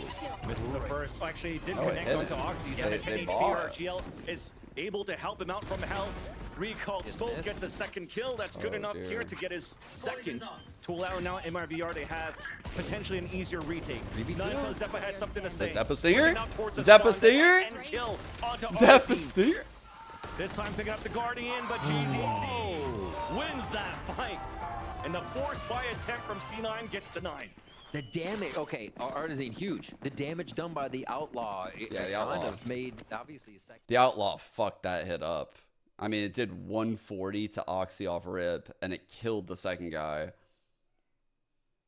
This is the first. Actually, he did Oh, it connect hit onto him. Oxy. He's They- at 10 they HP. bar. RGL is able to help him out from hell. Recalled Soul gets a second kill. That's good enough here to get his second to allow now MIBR to have potentially an easier retake. Not until Zeppa has something to say. Zeppa Stinger? Pushing out towards the Zeppa spawn Stinger? and kill onto Zeppa RC. Stinger? This time picking up the Guardian, but GZZ wins that fight. And the forced buy attempt from C9 gets denied. The damage, okay, Artisan huge. The damage done by the Outlaw, it Yeah, the kind Outlaw. of made, obviously, a second. The Outlaw fucked that hit up. I mean, it did 140 to Oxy off rip, and it killed the second guy.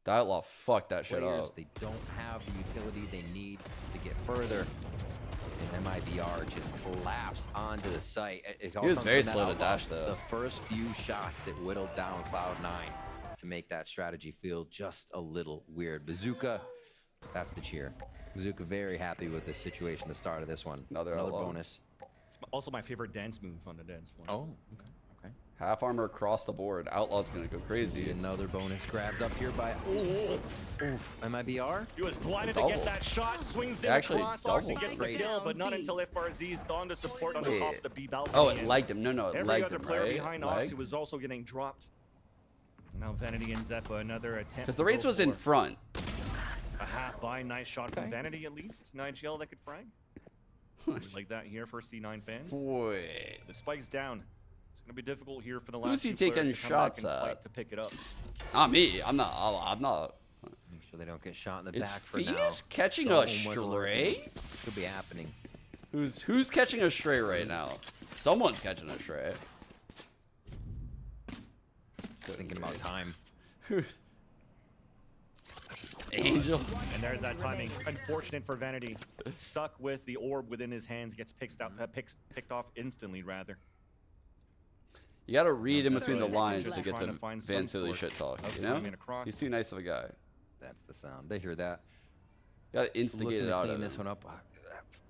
The Outlaw fucked that shit Players, up. they don't have the utility they need to get further. And MIBR just collapsed onto the site. It all He was comes very from that slow to Outlaw. dash, though. The first few shots that whittled down Cloud9 to make that strategy feel just a little weird. Bazooka, that's the cheer. Bazooka very happy with the situation, the start of this one. Another bonus. It's also my favorite dance move on the dance floor. Oh, okay. Half armor across the board. Outlaw's gonna go crazy. Another bonus grabbed up here by oof, MIBR. He was blinded Double. to get that shot, swings in Actually, across, Oxy double. gets the kill, but not until FRZ's on to support on the Wait. top of the B balcony. Oh, it legged him. No, it Every legged other him, player right? behind Leg? Oxy was also getting dropped. Now Vanity and Zeppa, another attempt. Because the to race go was in for front. a half by, nice shot from Vanity at least. 9GL that could frag. We like that here for C9 fans. Wait. The spike's down. It's gonna be difficult here for the last Who's he two players taking to come back shots and fight at? to pick it up. Not me. I'm not. Make sure they don't get shot in the Is back for now. Phoenix catching So a much stray? lurking could be happening. Who's catching a stray right now? Someone's catching a stray. Thinking about time. Angel. And there's that timing. Unfortunate for Vanity. Stuck with the orb within his hands, gets picked off instantly, rather. You gotta read in That's between the right. lines Just to get trying to to find Van some Silly sort shit talk, of you know? timing across. He's too nice of a guy. That's the sound. They hear that. You gotta instigate Looking it to out clean of this him. one up.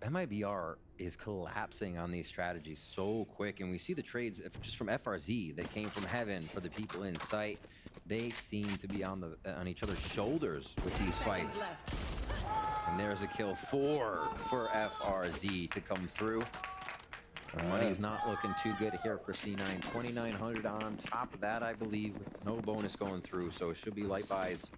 MIBR is collapsing on these strategies so quick, and we see the trades just from FRZ that came from heaven for the people in sight. They seem to be on each other's shoulders with these fights. And there's a kill for FRZ to come through. The money's not looking too good here for C9. 2,900 on top of that, I believe, with no bonus going through, so it should be light buys.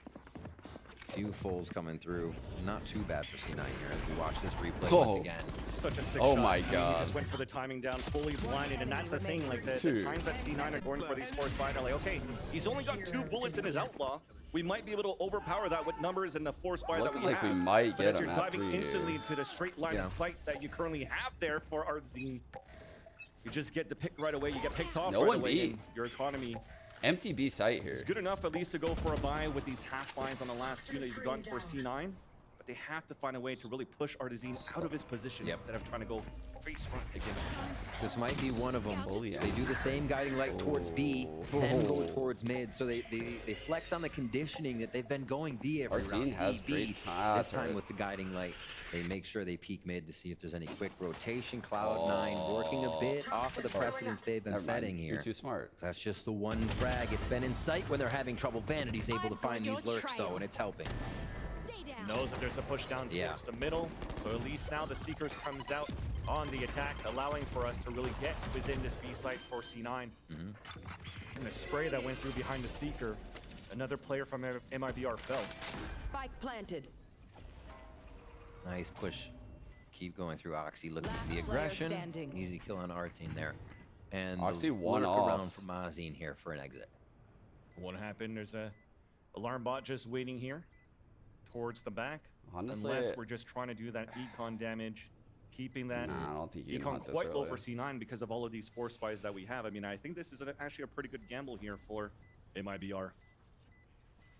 Few fulls coming through. Not too bad for C9 here as we watch this replay once again. Such a sick Oh shot. my I mean, God. He just went for the timing down, fully blinded, and that's the thing. Like the Dude. times that C9 are going for these force buy, they're like, okay, he's only got 2 bullets in his outlaw. We might be able to overpower that with numbers and the force buy that Looking we like have. we might but get as him you're at diving 3 here. instantly to the straight line Yeah. of sight that you currently have there for Artzine, you just get the pick right away. You get picked off No right one away. beat. And your economy MTB site here. is good enough at least to go for a buy with these half buys on the last unit you've gotten for C9. But they have to find a way to really push Artzine out of his position instead of trying to go face front against him. This might be one of them. They do the same guiding light towards B, then go towards mid. So they flex on the conditioning that they've been going B every Artzine round. has B, great B. time. This time with the guiding light, they make sure they peek mid to see if there's any quick rotation. Cloud9 working a bit off of the precedents they've been Never mind. setting here. You're too smart. That's just the one frag. It's been in sight when they're having trouble. Vanity's able to find these lurks though, and it's helping. Knows that there's a push down towards the middle, so at least now the Seekers comes out on the attack, allowing for us to really get within this B site for C9. And the spray that went through behind the Seeker another player from MIBR fell. Spike planted. Nice push. Keep going through Oxy, looking for the Last player aggression. standing. Easy kill on Artsine there. And Oxy the one lurk off. around for Mazine here for an exit. What happened? There's a alarm bot just waiting here towards the back. Honestly, unless we're just trying to do that econ damage, keeping that Nah, I don't think you can econ hunt this quite low early. for C9 because of all of these force spies that we have. I mean, I think this is actually a pretty good gamble here for MIBR.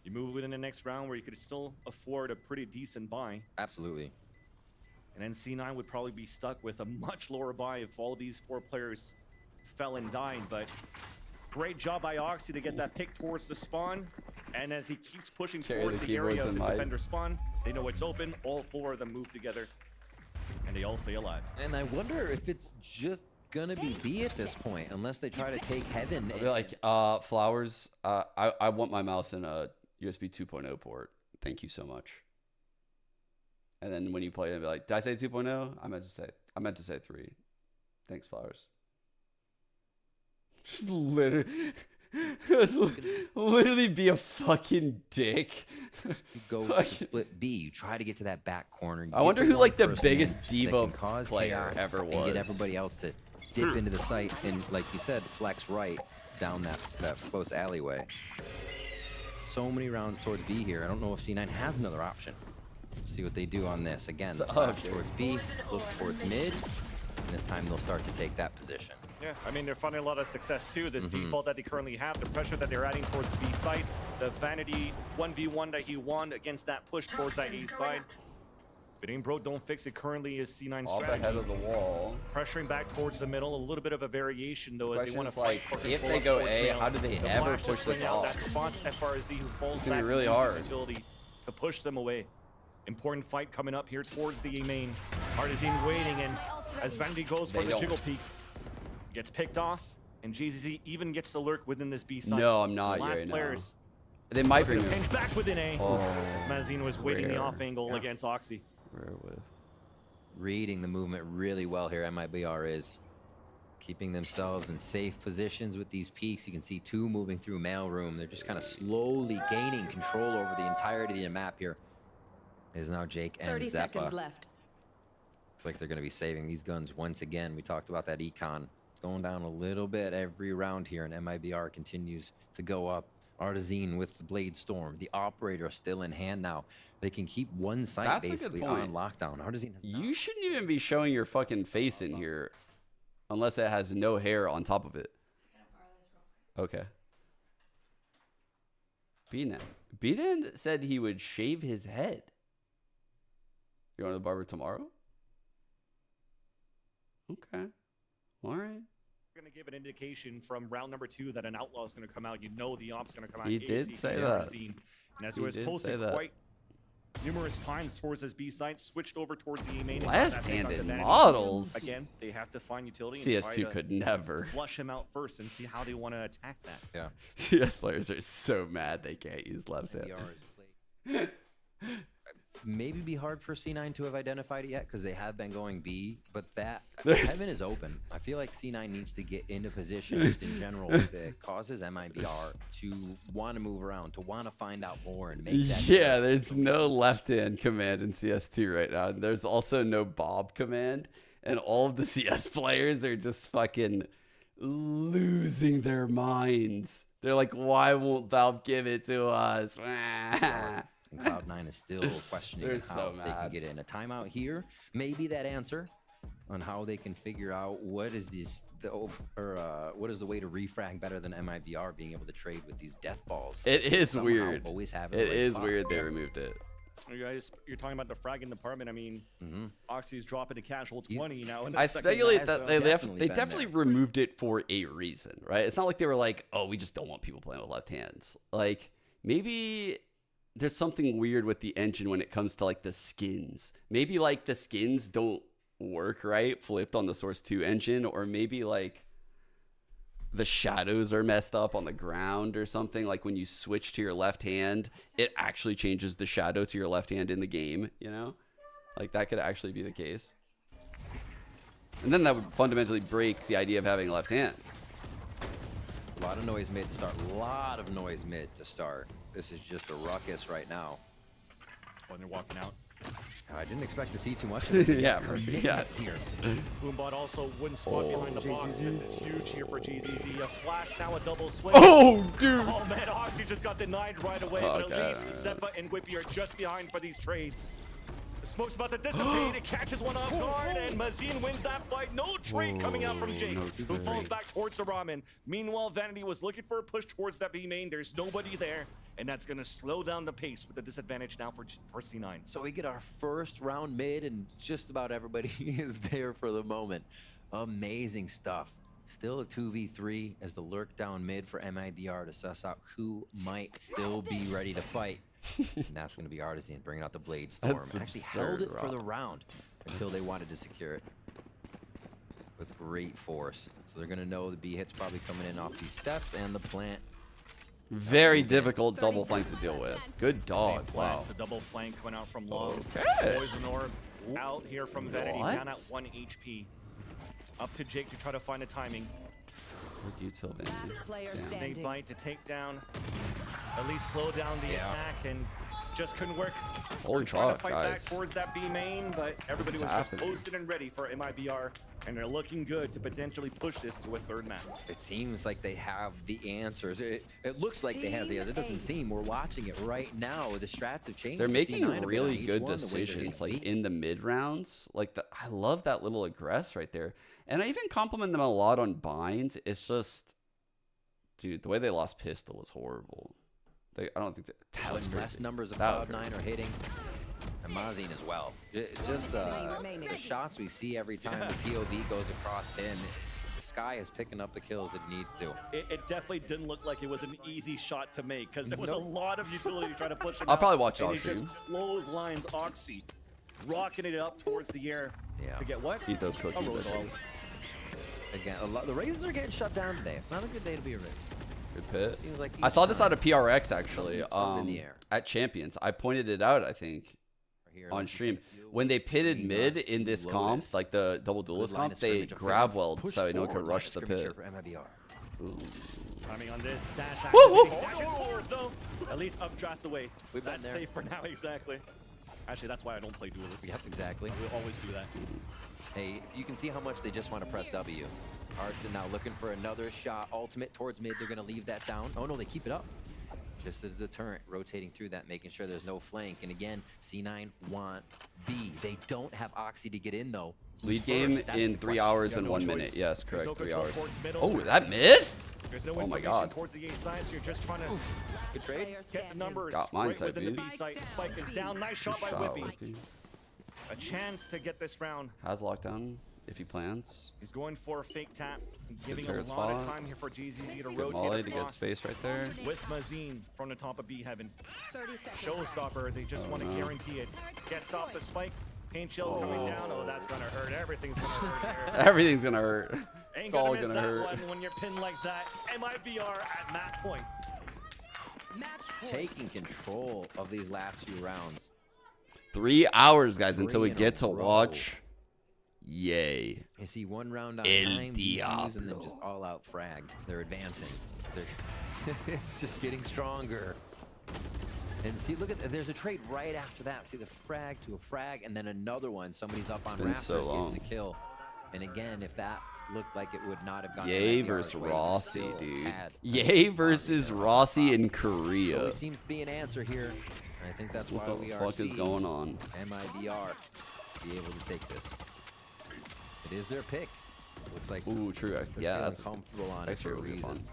You move within the next round where you could still afford a pretty decent buy. Absolutely. And then C9 would probably be stuck with a much lower buy if all these 4 players fell and died. But great job by Oxy to get that pick towards the spawn. And as he keeps pushing Carry towards the the area keyboards of and the mice. defender spawn, they know it's open. All 4 of them move together. And they all stay alive. And I wonder if it's just gonna be B at this point, unless they try to take Heaven. I'll be like, Flowers, I want my mouse in a USB 2.0 port. Thank you so much. And then when you play it, be like, did I say 2.0? I meant to say 3. Thanks, Flowers. Just literally be a fucking dick. You go to split B. You try to get to that back corner. I wonder who like the person biggest that Devo can cause player chaos ever was. and get everybody else to dip into the site and, like you said, flex right down that close alleyway. So many rounds towards B here. I don't know if C9 has another option. See what they do on this. Again, the flash towards B, look towards mid, and this time they'll start to take that position. Yeah, I mean, they're finding a lot of success too. This default that they currently have, the pressure that they're adding towards the B side, the Vanity 1v1 that he won against that push towards that A side. If it ain't broke, don't fix it. Currently is C9 Off strategy. ahead of the wall. Pressuring back towards the middle, a little bit of a variation though, as they want to Question's fight like, for if control they up go towards A, middle. how do they The ever flash push just this swing out, off? That spots FRZ who falls It's gonna back be really and uses hard. his utility to push them away. Important fight coming up here towards the A main. Artisan waiting, and as Vanity goes for the jiggle peek, gets picked off, and GZZ even gets to lurk within this B side. No, I'm not so last right now. players They might bring looking to him. pinch back within A. Oh, as Mazine was waiting the rare. off angle against Oxy. Rare whiff. Reading the movement really well here. MIBR is keeping themselves in safe positions with these peaks. You can see 2 moving through mailroom. They're just kind of slowly gaining control over the entirety of the map here. Is now Jake and 30 Zeppa. seconds left. Looks like they're going to be saving these guns once again. We talked about that econ. It's going down a little bit every round here, and MIBR continues to go up. Artisan with the Blade Storm. The Operator is still in hand now. They can keep one site That's a good basically point. on lockdown. Artisan has You shouldn't even be showing your fucking face in here unless it has no hair on top of it. Okay. B-Nan said he would shave his head. You going to the barber tomorrow? Okay. All right. We're going to give an indication from round number 2 that an outlaw is going to come out. You know the op's going to come out. He did ACP say and that. Artisan. And as He he was did say posted that. quite numerous times towards his B side, switched over towards the A main. and got that pick on Left-handed Vanity. models. Again, they have to find utility. and try CS2 to could never. flush him out first and see how they want to attack that. Yeah. CS players are so mad they can't use left hand. Maybe be hard for C9 to have identified it yet because they have been going B, but that There's- Heaven is open. I feel like C9 needs to get into position just in general that causes MIBR to want to move around, to want to find out more and make that. Yeah, there's no left-hand command in CS2 right now. And there's also no Bob command. And all of the CS players are just fucking losing their minds. They're like, why won't Valve give it to us? And Cloud9 is still questioning They're how so they can mad. get in. A timeout here, maybe that answer on how they can figure out what is what is the way to refrag better than MIBR being able to trade with these death balls. It is Somehow weird. Always have It is weird they removed it. You guys, you're talking about the fragging department. I mean, Oxy's dropping to casual 20 now. In the I second speculate half, that so- they definitely removed it for a reason, right? It's not like they were like, oh, we just don't want people playing with left hands. Like, maybe there's something weird with the engine when it comes to like the skins. Maybe like the skins don't work right flipped on the Source 2 engine, or maybe like the shadows are messed up on the ground or something. Like when you switch to your left hand, it actually changes the shadow to your left hand in the game, you know? Like that could actually be the case. And then that would fundamentally break the idea of having a left hand. A lot of noise mid to start. A lot of noise mid to start. This is just a ruckus right now. When they're walking out. I didn't expect to see too much of it. Yeah, Here. Boombot also wouldn't spot behind the box. This is huge here for GZZ. A flash, now a double swing. Oh, dude. Oh, man, Oxy just got denied right away. But at least Seppa and Whippy are just behind for these trades. The smoke's about to dissipate. It catches one off guard, and Mazine wins that fight. No trade coming out from Jake, who falls back towards the Ramen. Meanwhile, Vanity was looking for a push towards that B main. There's nobody there, and that's going to slow down the pace with the disadvantage now for C9. So we get our first round mid, and just about everybody is there for the moment. Amazing stuff. Still a 2v3 as the lurk down mid for MIBR to suss out who might still be ready to fight. And that's going to be Artisan bringing out the Blade Storm. That's Actually absurd, held it for Rob. the round until they wanted to secure it with great force. So they're going to know the B hit's probably coming in off these steps and the plant. Very difficult double flank to deal with. Good dog. Same Wow. flank, the double flank coming out from Long. Okay. Poison Orb out here from Vanity, What? down at 1 HP. Up to Jake to try to find a timing. What util, Vanity? Snake bite to take down, at least slow down the attack, and just couldn't work. Holy Trying fuck, to fight guys. back towards that B main, but everybody is was happening? just posted and ready for MIBR, and they're looking good to potentially push this to a third match. It seems like they have the answers. It looks like they have the answers. It doesn't seem. We're watching it right now. The strats have changed. They're for making C9 a bit really on good H1, the way they're decisions, getting like beat. in the mid rounds. Like I love that little aggress right there, and I even compliment them a lot on bind. It's just, dude, the way they lost pistol was horrible. I don't think that was When crazy. less numbers of That was Cloud9 are hitting, and Mazine as well. Just the shots we see every time the POV goes across him. The Sky is picking up the kills that it needs to. It definitely didn't look like it was an easy shot to make, because there was a lot of utility trying to push him I'll out, probably watch and off he just stream. clotheslines Oxy, rocketing it up towards the air to get what? Eat those cookies, A I rose ball. think. Again, the Razors are getting shut down today. It's not a good day to be a Raze. Good pit. Seems like I saw each this out time of PRX actually. something in the air. At Champions, I pointed it out. I think here, on like you stream said, a few when they pitted green mid dots in to this Lotus. comp, like the double Good duelist line comp, of they scrimmage, a grab fair welled push so no one could forward line rush of the scrimmage pit. here for MIBR. Ooh. Timing on this dash Woo, woo. action. Dashes forward though. At least up drafts away. We've been That's there. safe for now, exactly. Actually, that's why I don't play duelists. Yep, exactly. We always do that. Hey, you can see how much they just want to press W. Artson now looking for another shot. Ultimate towards mid. They're going to leave that down. Oh, no, they keep it up. Just a deterrent, rotating through that, making sure there's no flank. And again, C9 want B. They don't have Oxy to get in, though. Lead Who's game first? That's in the 3 question. hours You and have 1 no minute. choice. Yes, There's no correct. 3 control hours. towards middle. Oh, that missed? There's no Oh my information god. towards the A side, so you're just trying to Good trade. get the numbers Got mine, right within the type B B. site. Spike is down. Nice shot by Whippy. A chance to get this round. Has lockdown if he plans. He's going for a fake tap, giving a turret lot of spot. time here for GZZ to Good rotate molly to get across space right there. with Mazine from the top of B heaven. 30 seconds. Showstopper, they just Oh, want to no. guarantee it. Gets off the spike. Paint shell's coming down. Oh, that's gonna hurt. Everything's gonna hurt here. Everything's gonna hurt. Ain't It's all gonna miss gonna that hurt. one when you're pinned like that. MIBR at match point. Taking control of these last few rounds. 3 hours, guys, until we 3 in get a to row. watch. Yay. You see one round on El time, defuse, and then Diablo. just all out frag. They're advancing. It's just getting stronger. And see, look at there's a trade right after that. See the frag to a frag, and then another one. Somebody's up on been rafters so getting long. the kill. And again, if that looked like it would not have gone. to Yay MIBR versus way, you Rossi, still dude. had Yay versus Rossi in Korea. Always seems to be an answer here. And I think that's What why the we are fuck is seeing going on? MIBR be able to take this. It is their pick. Looks like Ooh, true. they're Yeah, feeling that's comfortable on it that's for a really reason. fun.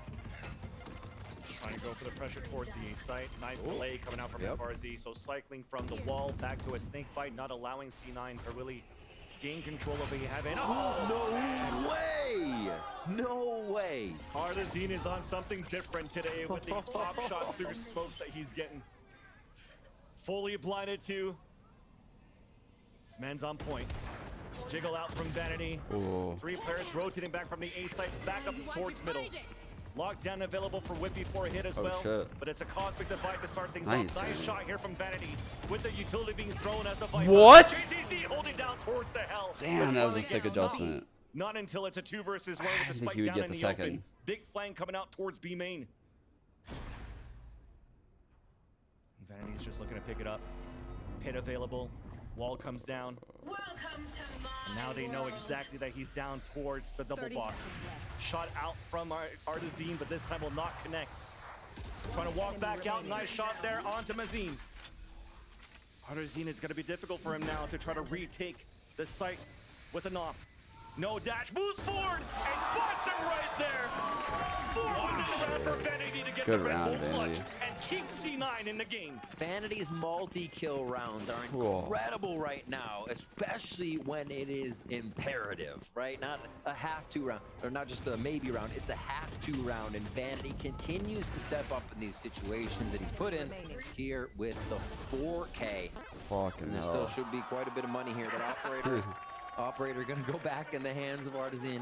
Trying to go for the pressure towards the A site. Nice Ooh. delay coming out from Yep. FRZ. So cycling from the wall back to a snake bite, not allowing C9 to really gain control of A heaven. Oh, No way! No way! Artisan is on something different today with these top shot through smokes that he's getting. Fully blinded to. This man's on point. Jiggle out from Vanity. Ooh. 3 players rotating back from the A site, back up towards middle. Lockdown available for Whippy for a hit as Oh, well. shit. But it's a cosmic divide to start things Nice, off. Nice man. shot here from Vanity with the utility being thrown as the Viper. What? JCC holding down towards the hell. Damn, But that was a finally sick gets stopped. adjustment. Not until it's a 2 versus 1 I with the didn't think spike he would down get in the the second. open. Big flank coming out towards B main. Vanity's just looking to pick it up. Pit available. Wall comes down. And now they know exactly that he's down towards the double box. Shot out from Artazine, but this time will not connect. Trying to walk back out. Nice shot there onto Mazine. Artazine, it's going to be difficult for him now to try to retake the site with a knock. No dash, moves forward and spots him right there. Forward in the round for Vanity to get Good the Red round, Bull clutch Vanity. and keep C9 in the game. Vanity's multi-kill rounds are incredible right now, especially when it is imperative, right? Not a half-2 round, or not just a maybe round, it's a half-2 round, and Vanity continues to step up in these situations that he's put in here with the 4K. Fucking And there hell. still should be quite a bit of money here. That operator gonna go back in the hands of Artazine.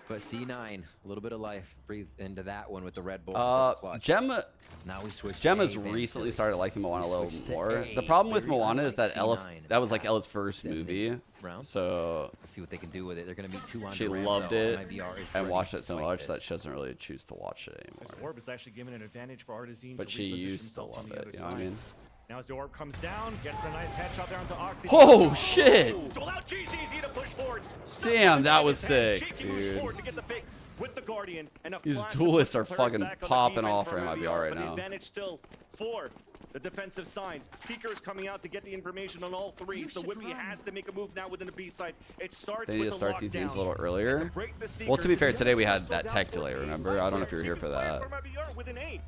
But C9, a little bit of life breathed into that one with the Red Bull clutch. Gemma. Now we switch. Gemma's to A, recently started liking Moana a little switched to more. A. The problem with Very Moana is that unlike Ella, C9 that was like Ella's first movie, round. so Let's see what they can do with it. They're gonna meet 2 on she Durant, loved though. it MIBR is and ready watched to it so fight much that this. she doesn't really choose to watch it This anymore. orb is actually giving an advantage for Artazine. But to she reposition used to himself on love the it, other you know what I side. mean? Now as the orb comes down, gets the nice headshot there onto Oxy. Oh, shit! Sold out GCZ to push forward. Damn, that was Hands. sick, Jakey moves dude. forward to get the pick with the Guardian. And a These flash to duelists put are the players fucking back on the popping defense off for for MIBR MIBR, right but the now. advantage still for the defensive side. Seeker's coming out to get the information on all three, so Whippy has to make a move now within the B side. It starts They need with to the start these games a lockdown. little earlier. Break the Well, to be Seekers. fair, today we had Still that down tech for delay, A remember? side, I don't so know if you were here keeping for players that. from MIBR with an 8.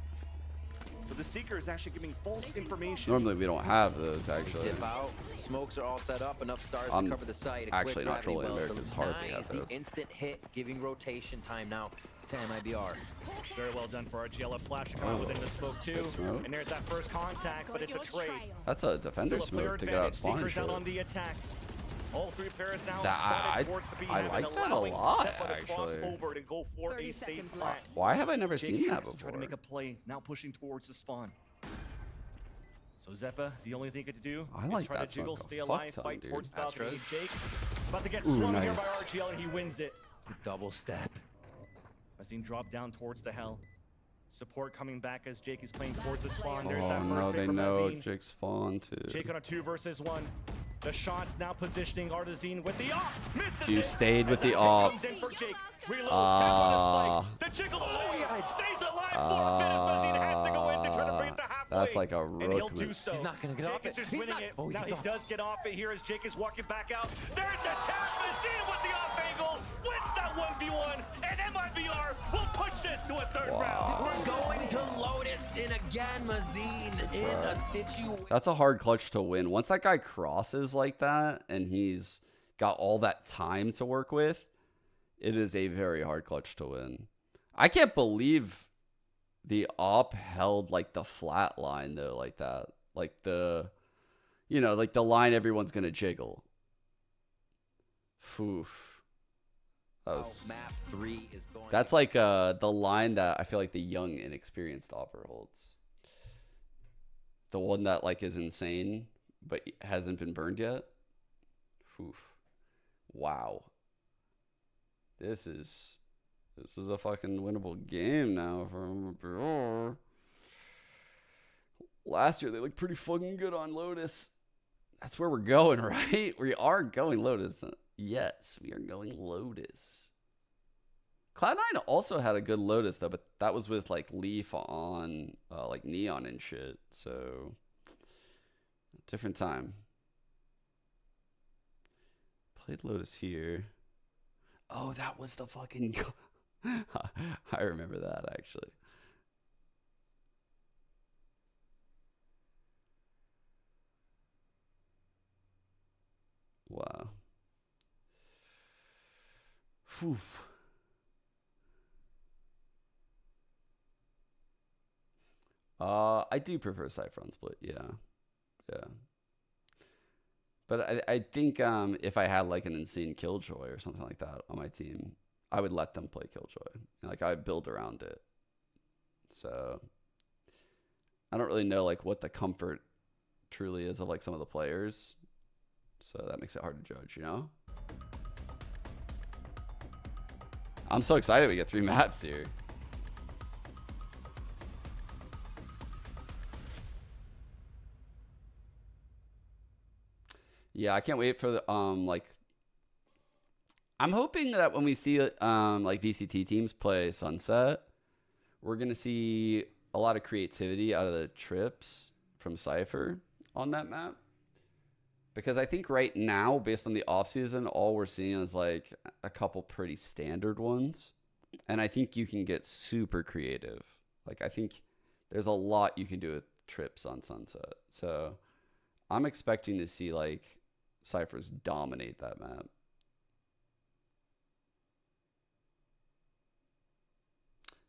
So the Seeker is actually giving false information. Normally we don't have those, actually. Dip out. Smokes are all set up. Enough stars I'm to cover the site. A actually quick not gravity trolling well America. from It's hard to have Nice. The those. instant hit, giving rotation time now to MIBR. Very well done for RGL. A flash to come out within the smoke too. the smoke. And there's that first contact, but it's a trade. That's a defender Still a player smoke to get out advantage. spawn and Seekers out shit. on the attack. All three players now That- spotted towards the B I heaven, like that a allowing lot, Zephyr to cross actually. over to go for a safe plant. Why have I never Jake seen that has to try to before? make a play, now pushing towards the spawn. So Zeppa, the only thing he could do I is like try that to jiggle, smoke a stay fuck alive, ton, fight dude. towards the balcony. Astros. Jake about to get Ooh, swung here by nice. RGL and he wins it. Double step. Mazine dropped down towards the hell. Support coming back as Jake is playing towards the spawn. There's Oh that first no, pick they from know Mazine. Jake spawn too. Jake on a 2 versus 1. The shots now positioning Artazine with the op. Misses You it. stayed with As the that pick op. comes in for Jake. Reload, tap on his spike. The jiggle stays alive. 4 minutes. Mazine has to go in to try to bring it to halfway. That's like a And he'll rook do move. so. He's not gonna get Jake off is it. just He's winning not- it. Oh, he Now gets he off. does get off it here as Jake is walking back out. There's a tap. Mazine with the off angle. Wins that 1v1. And MIBR will push this to a third round. We're going to Lotus in again, Mazine in a situation. That's a hard clutch to win. Once that guy crosses like that and he's got all that time to work with, it is a very hard clutch to win. I can't believe the op held like the flat line though, like that. Like the, you know, like the line everyone's gonna jiggle. Oof. That was, Map 3 is going. that's like the line that I feel like the young inexperienced opper holds. The one that like is insane but hasn't been burned yet. Oof. Wow. This is a fucking winnable game now for MIBR. Last year they looked pretty fucking good on Lotus. That's where we're going, right? We are going Lotus. Yes, we are going Lotus. Cloud9 also had a good Lotus though, but that was with like Leaf on like Neon and shit. So different time. Played Lotus here. Oh, that was the fucking. I remember that actually. Wow. Whew. I do prefer Cypher on split, yeah. Yeah. But I think if I had like an insane Killjoy or something like that on my team, I would let them play Killjoy. Like I would build around it. So I don't really know like what the comfort truly is of like some of the players. So that makes it hard to judge, you know? I'm so excited we get 3 maps here. Yeah, I can't wait for the like. I'm hoping that when we see like VCT teams play Sunset, we're gonna see a lot of creativity out of the trips from Cypher on that map. Because I think right now, based on the offseason, all we're seeing is like a couple pretty standard ones. And I think you can get super creative. Like, I think there's a lot you can do with trips on Sunset. So I'm expecting to see like Cyphers dominate that map.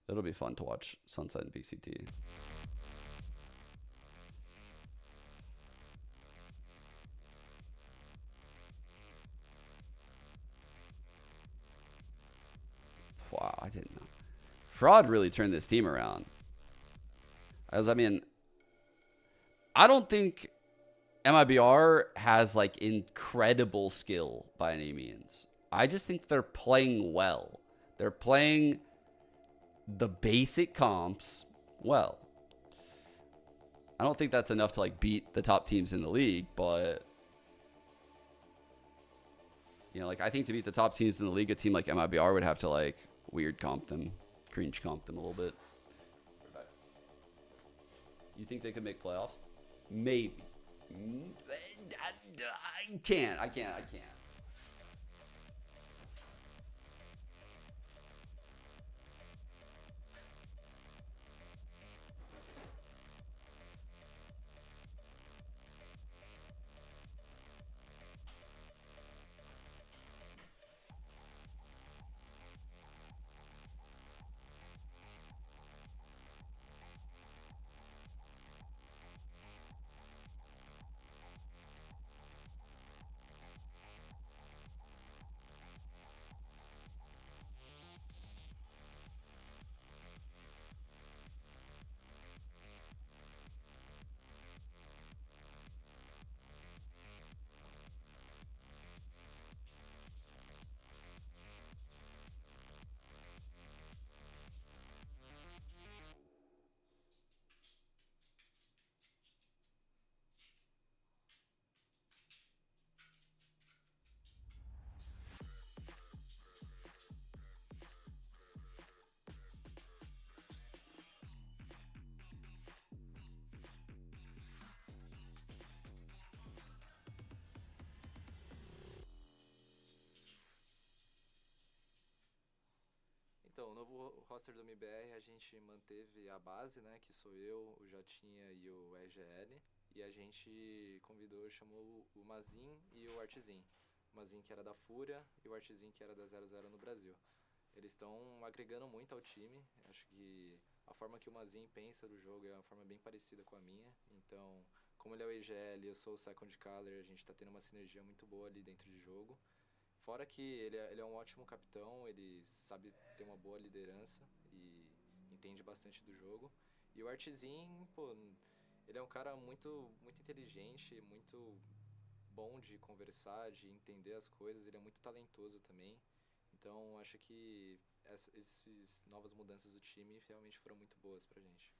It'll be fun to watch Sunset and VCT. Wow, I didn't know. Fraud really turned this team around. I mean, I don't think MIBR has like incredible skill by any means. I just think they're playing well. They're playing the basic comps well. I don't think that's enough to like beat the top teams in the league, but you know, like I think to beat the top teams in the league, a team like MIBR would have to like weird comp them, cringe comp them a little bit. You think they could make playoffs? Maybe. I can't. Então, o novo roster do MBR, a gente manteve a base, né, que sou eu, o Jotinha e o EGL, e a gente convidou, chamou o Mazin e o Artizin. O Mazin que era da Fúria e o Artizin que era da 00 no Brasil. Eles estão agregando muito ao time, acho que a forma que o Mazin pensa do jogo é uma forma bem parecida com a minha, então, como ele é o EGL e eu sou o Second Color, a gente está tendo uma sinergia muito boa ali dentro de jogo. Fora que ele é um ótimo capitão, ele sabe ter uma boa liderança e entende bastante do jogo. E o Artizin, pô, ele é um cara muito inteligente, muito bom de conversar, de entender as coisas, ele é muito talentoso também. Então, acho que essas novas mudanças do time realmente foram muito boas pra gente.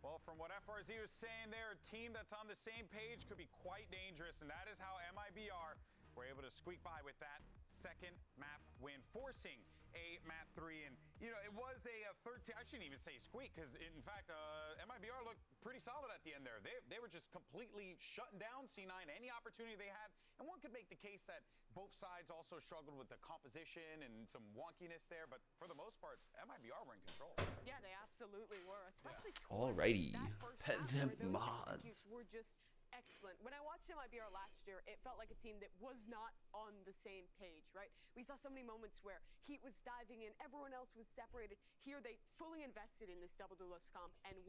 Well, from what FRZ was saying there, a team that's on the same page could be quite dangerous, and that is how MIBR were able to squeak by with that second map win, forcing a map 3. And, you know, it was a 13, I shouldn't even say squeak, because in fact, MIBR looked pretty solid at the end there. They were just completely shutting down C9 any opportunity they had. And one could make the case that both sides also struggled with the composition and some wonkiness there, but for the most part, MIBR were in control. Yeah, they absolutely were, especially Alrighty, that first pet half them where those mods. executes were just excellent. When I watched MIBR last year, it felt like a team that was not on the same page, right? We saw so many moments where Heat was diving in, everyone else was separated. Here, they fully invested in this double duelist comp and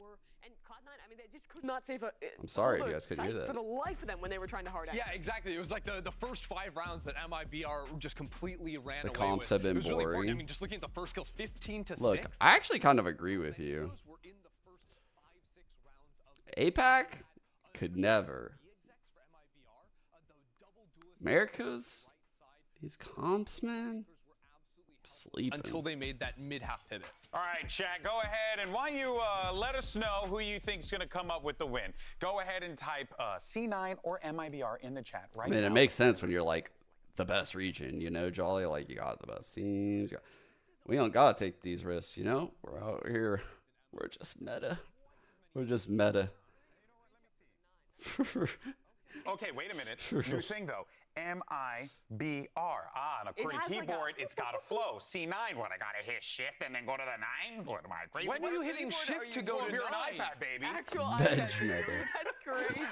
Cloud9, I mean, they just could not save I'm sorry if you guys couldn't hear that. for the life of them when they were trying to hard out. Yeah, exactly. It was like the first 5 rounds that MIBR just completely ran away with. The comps have been It was really boring. I mean, just looking at the first kills, 15 to 6. Look, I actually kind of agree with you. APAC could never. America's, these comps, man. Sleeping. until they made that mid-half pivot. All right, chat, go ahead, and why don't you let us know who you think is going to come up with the win. Go ahead and type C9 or MIBR in the chat right now. I mean, it makes sense when you're like the best region, you know, Jolly. Like, you got the best teams. We don't got to take these risks, you know? We're out here. We're just meta. We're just meta. Okay, wait a minute. New thing, though. MIBR. On a pretty keyboard, it's got to flow. C9, what, I got to hit shift and then go to the 9? What, am I crazy? When are you hitting shift to go to your 9? iPad, baby. Actual Bench iPad. meta. That's crazy.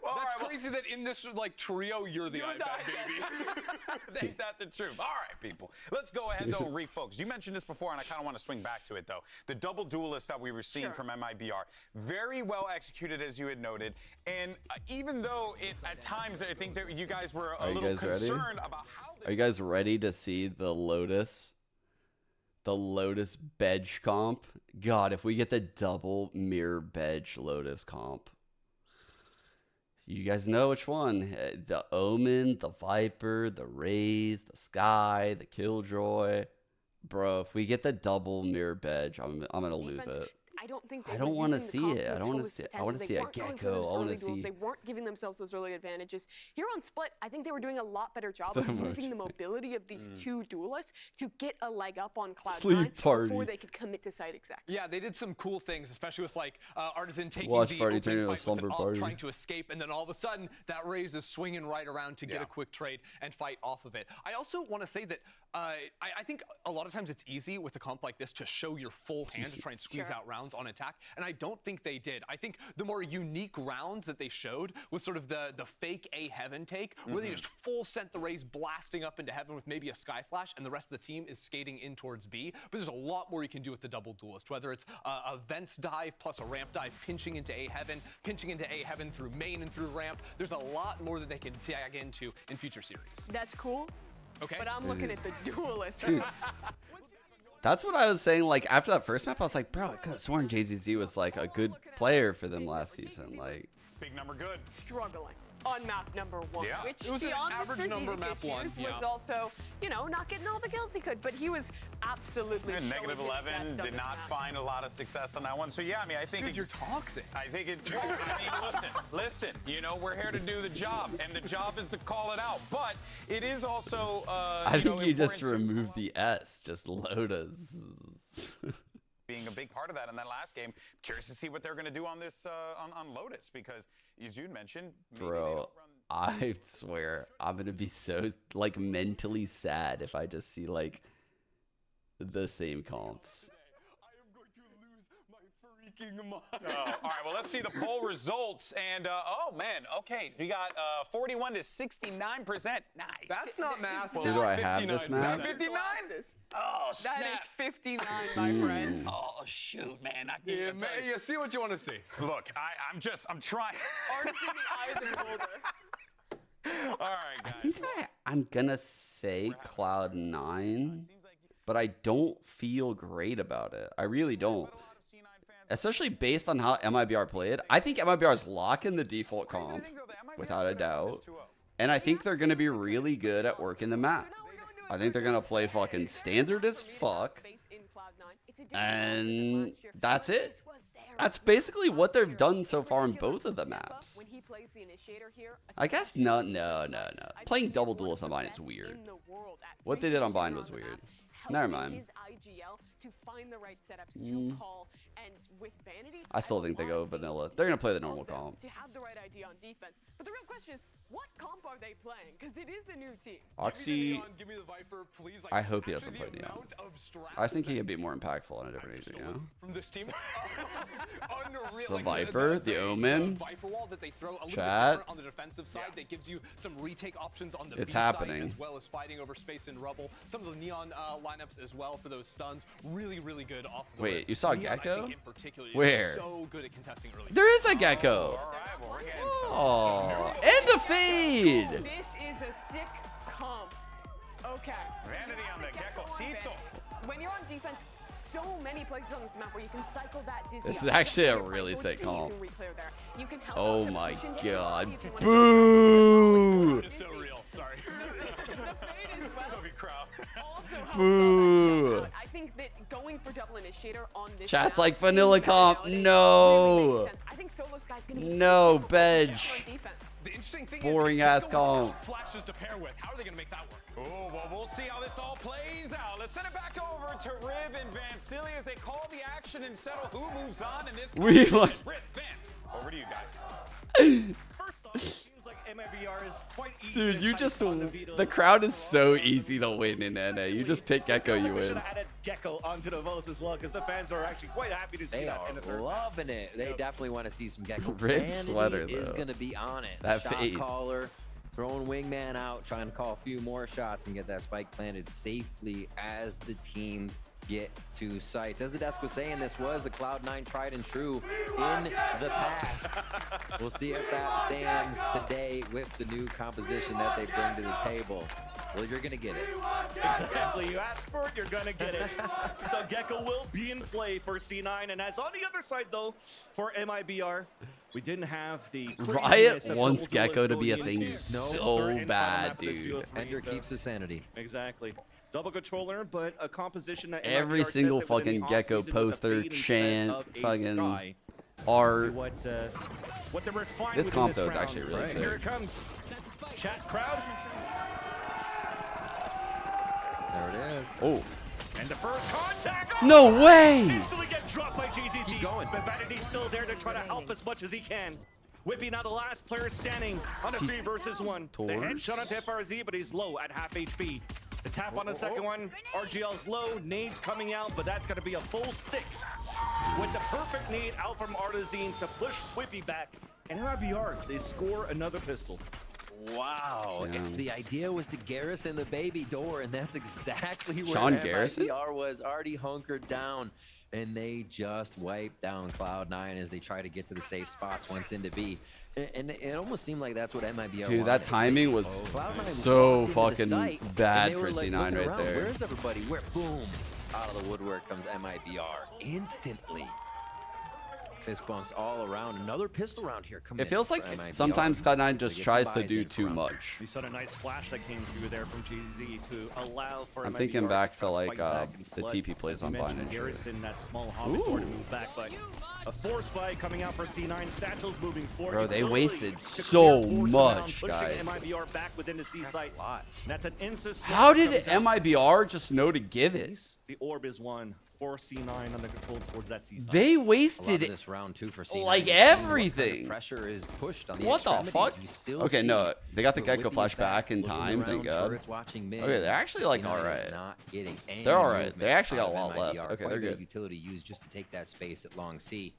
Well, That's crazy that in this like trio, you're the iPad baby. Ain't that the truth? All right, people. Let's go ahead, though, and refocus. You mentioned this before, and I kind of want to swing back to it, though. The double duelist that we were seeing from MIBR, very well executed, as you had noted. And even though at times I think that you guys were a little concerned about how Are you guys ready to see the Lotus? The Lotus Bedge comp? God, if we get the double mirror Bedge Lotus comp. You guys know which one. The Omen, the Viper, the Raze, the Sky, the Killjoy. Bro, if we get the double mirror Bedge, I'm going to lose it. I don't think I don't want to see it. I don't want to see it. I want to see a Gecko. I want to see. They weren't giving themselves those early advantages. Here on Split, I think they were doing a lot better job of using the mobility of these two duelists to get a leg up on Cloud9 before they could commit to site execs. Yeah, they did some cool things, especially with like Artisan taking Watch the party opening turn into a fight with slumber an party. trying to escape, and then all of a sudden that Raze is swinging right around to get a quick trade and fight off of it. I also want to say that I think a lot of times it's easy with a comp like this to show your full hand to try and squeeze out rounds on attack, and I don't think they did. I think the more unique rounds that they showed was sort of the fake A Heaven take, where they just full sent the Raze blasting up into Heaven with maybe a Sky Flash, and the rest of the team is skating in towards B. But there's a lot more you can do with the double duelist, whether it's a Vents dive plus a ramp dive, pinching into A Heaven through main and through ramp. There's a lot more that they can tag into in future series. That's cool. Okay. But I'm looking at the duelist. Dude. That's what I was saying. Like, after that first map, I was like, bro, I could have sworn JZZ was like a good player for them last season. Like, big number good. Struggling on map number 1, which it was an beyond the average number strategic map 1. issues was also, you know, not getting all the kills he could, but he was absolutely showing Negative his 11 best on did this not map. find a lot of success on that one. So yeah, I mean, I think you're toxic. I think it. I mean, listen. You know, we're here to do the job, and the job is to call it out. But it is also. I think you just removed the S, just Lotus. Being a big part of that in that last game. Curious to see what they're going to do on this on Lotus, because as you mentioned, Bro, I swear I'm gonna be so like mentally sad if I just see like the same comps. Oh, all right, well, let's see the poll results. And, oh, man, okay. We got 41 to 69%. Nice. That's not math. Well, do I have this map? 59? Oh, snap. That is 59, my friend. Oh, shoot, man. Yeah, man, you see what you want to see. Look, I'm trying. Artist in the eye of the beholder. All right, guys. I think I'm gonna say Cloud9, but I don't feel great about it. I really don't. Especially based on how MIBR played. I think MIBR is locking the default comp, without a doubt. And I think they're going to be really good at working the map. I think they're going to play fucking standard as fuck. And that's it. That's basically what they've done so far in both of the maps. I guess no. Playing double duels on Bind is weird. What they did on Bind was weird. Never mind. To find the right setups to call, and with Vanity, I still think they go vanilla. They're going to play the normal comp. to have the right idea on defense. But the real question is, what comp are they playing? Because it is a new team. Oxy, Give me the Viper, please. I hope he doesn't play Neon. I think he could be more impactful on a different agent, you know? From this team. Unreal. The Viper, the Omen, Viper wall that they throw a little bit Chat. different on the defensive side that gives you some retake options on the It's B side, happening. as well as fighting over space and rubble. Some of the Neon lineups as well for those stuns. Really, really good off the Wait, rip. you saw Neon, I Gecko? think, in particular, is Where? So good at contesting early. There is a Gecko. Oh, and a fade. This is a sick comp. Okay. Vanity on the Geckocito. When you're on defense, so many places on this map where you can cycle that dizzy. This up. is actually a If I really would sick see comp. You can reclear there. You can help Oh out to my push into god. A if you wanna Boo! It's so real. Sorry. The fade as well. Kobe crowd. Boo. I think that going for double initiator on this Chat's map like vanilla comp. really No. makes sense. I think Solo Sky's gonna be No, difficult Bedge. on defense. The interesting thing Boring is ass comp. flashes to pair with. How are they going to make that work? Oh, well, we'll see how this all plays out. Let's send it back over to Riv and Vancilli as they call the action and settle who moves on in this We competition. like- Riv, Vance, over to you guys. First off, it seems like MIBR is quite easy. Dude, to you type just on the Vito. the crowd is so easy to win in NA. You just pick Gecko, Feels you like we should win. have added Gecko onto the votes as well, because the fans are actually quite happy to see They that are in the third. loving it. They definitely want to see some Gecko. Red Vanity sweater, is though. going to be on it. That Shot face. caller, throwing wingman out, trying to call a few more shots and get that spike planted safely as the teams get to sites. As the desk was saying, this was a Cloud9 tried and true in the past. We'll see if that stands today with the new composition that they bring to the table. Well, you're going to get it. Exactly. You ask for it, you're going to get it. So Gecko will be in play for C9. And as on the other side, though, for MIBR, we didn't have the Riot craziness of wants double Gecko to duelist be a going thing into so this third and final bad, map of this dude. BO3, Ender so- keeps his sanity. Exactly. Double controller, but a composition that Every MIBR single tested within fucking the Gecko offseason with a poster, fade instead chant, of a fucking sky. art. See what they refined This within comp, though, is round. actually really Right, here sick. it comes. Chat crowd. There it is. Oh. And the first contact. No way! Instantly get dropped by GZZ. Keep going. But Vanity's still there to try to help as much as he can. Whippy now the last player standing on a 3 versus 1. The headshot onto FRZ, but he's low at half HP. The tap on the second one. RGL's low. Nades coming out, but that's going to be a full stick. With the perfect nade out from Artazine to push Whippy back. And MIBR, they score another pistol. Wow. Damn. The idea was to garrison the baby door, and that's exactly where Sean Garrison? MIBR was already hunkered down. And they just wiped down Cloud9 as they try to get to the safe spots once into B. And it almost seemed like that's what MIBR Dude, wanted. that timing was Cloud9 was so locked into the fucking site, and bad they were for like C9 looking right around, there. Where's everybody? Where? Boom. Out of the woodwork comes MIBR instantly. Fist bumps all around. Another pistol round here. It feels like MIBR. sometimes Cloud9 just They get tries some to buys do in too from- much. We saw a nice flash that came through there from GZ to allow for I'm MIBR thinking back to try like fight back and the flood. TP plays As you on blind mentioned, and shit. Garrison, that small hobbit door to move back, but a force spy coming out for C9. Satchel's moving forward. Bro, they Literally wasted to so clear towards much, around, pushing guys. MIBR back within the C site. That's an instant. How did comes out. MIBR just know to give it? The orb is one for C9 under control towards that C site. They A lot wasted of this round two for C9. like You're seeing what kind of everything. pressure is pushed on the What the extremities. fuck? You still Okay, see no, they got the the Gecko Whippy flash back in looking time, thank around, God. turrets watching mid. Okay, they're actually like C9 is alright. not getting any They're alright. movement They actually got out a of lot left. MIBR. Okay, Quite they're a bit of good. utility used just to take that space at long C,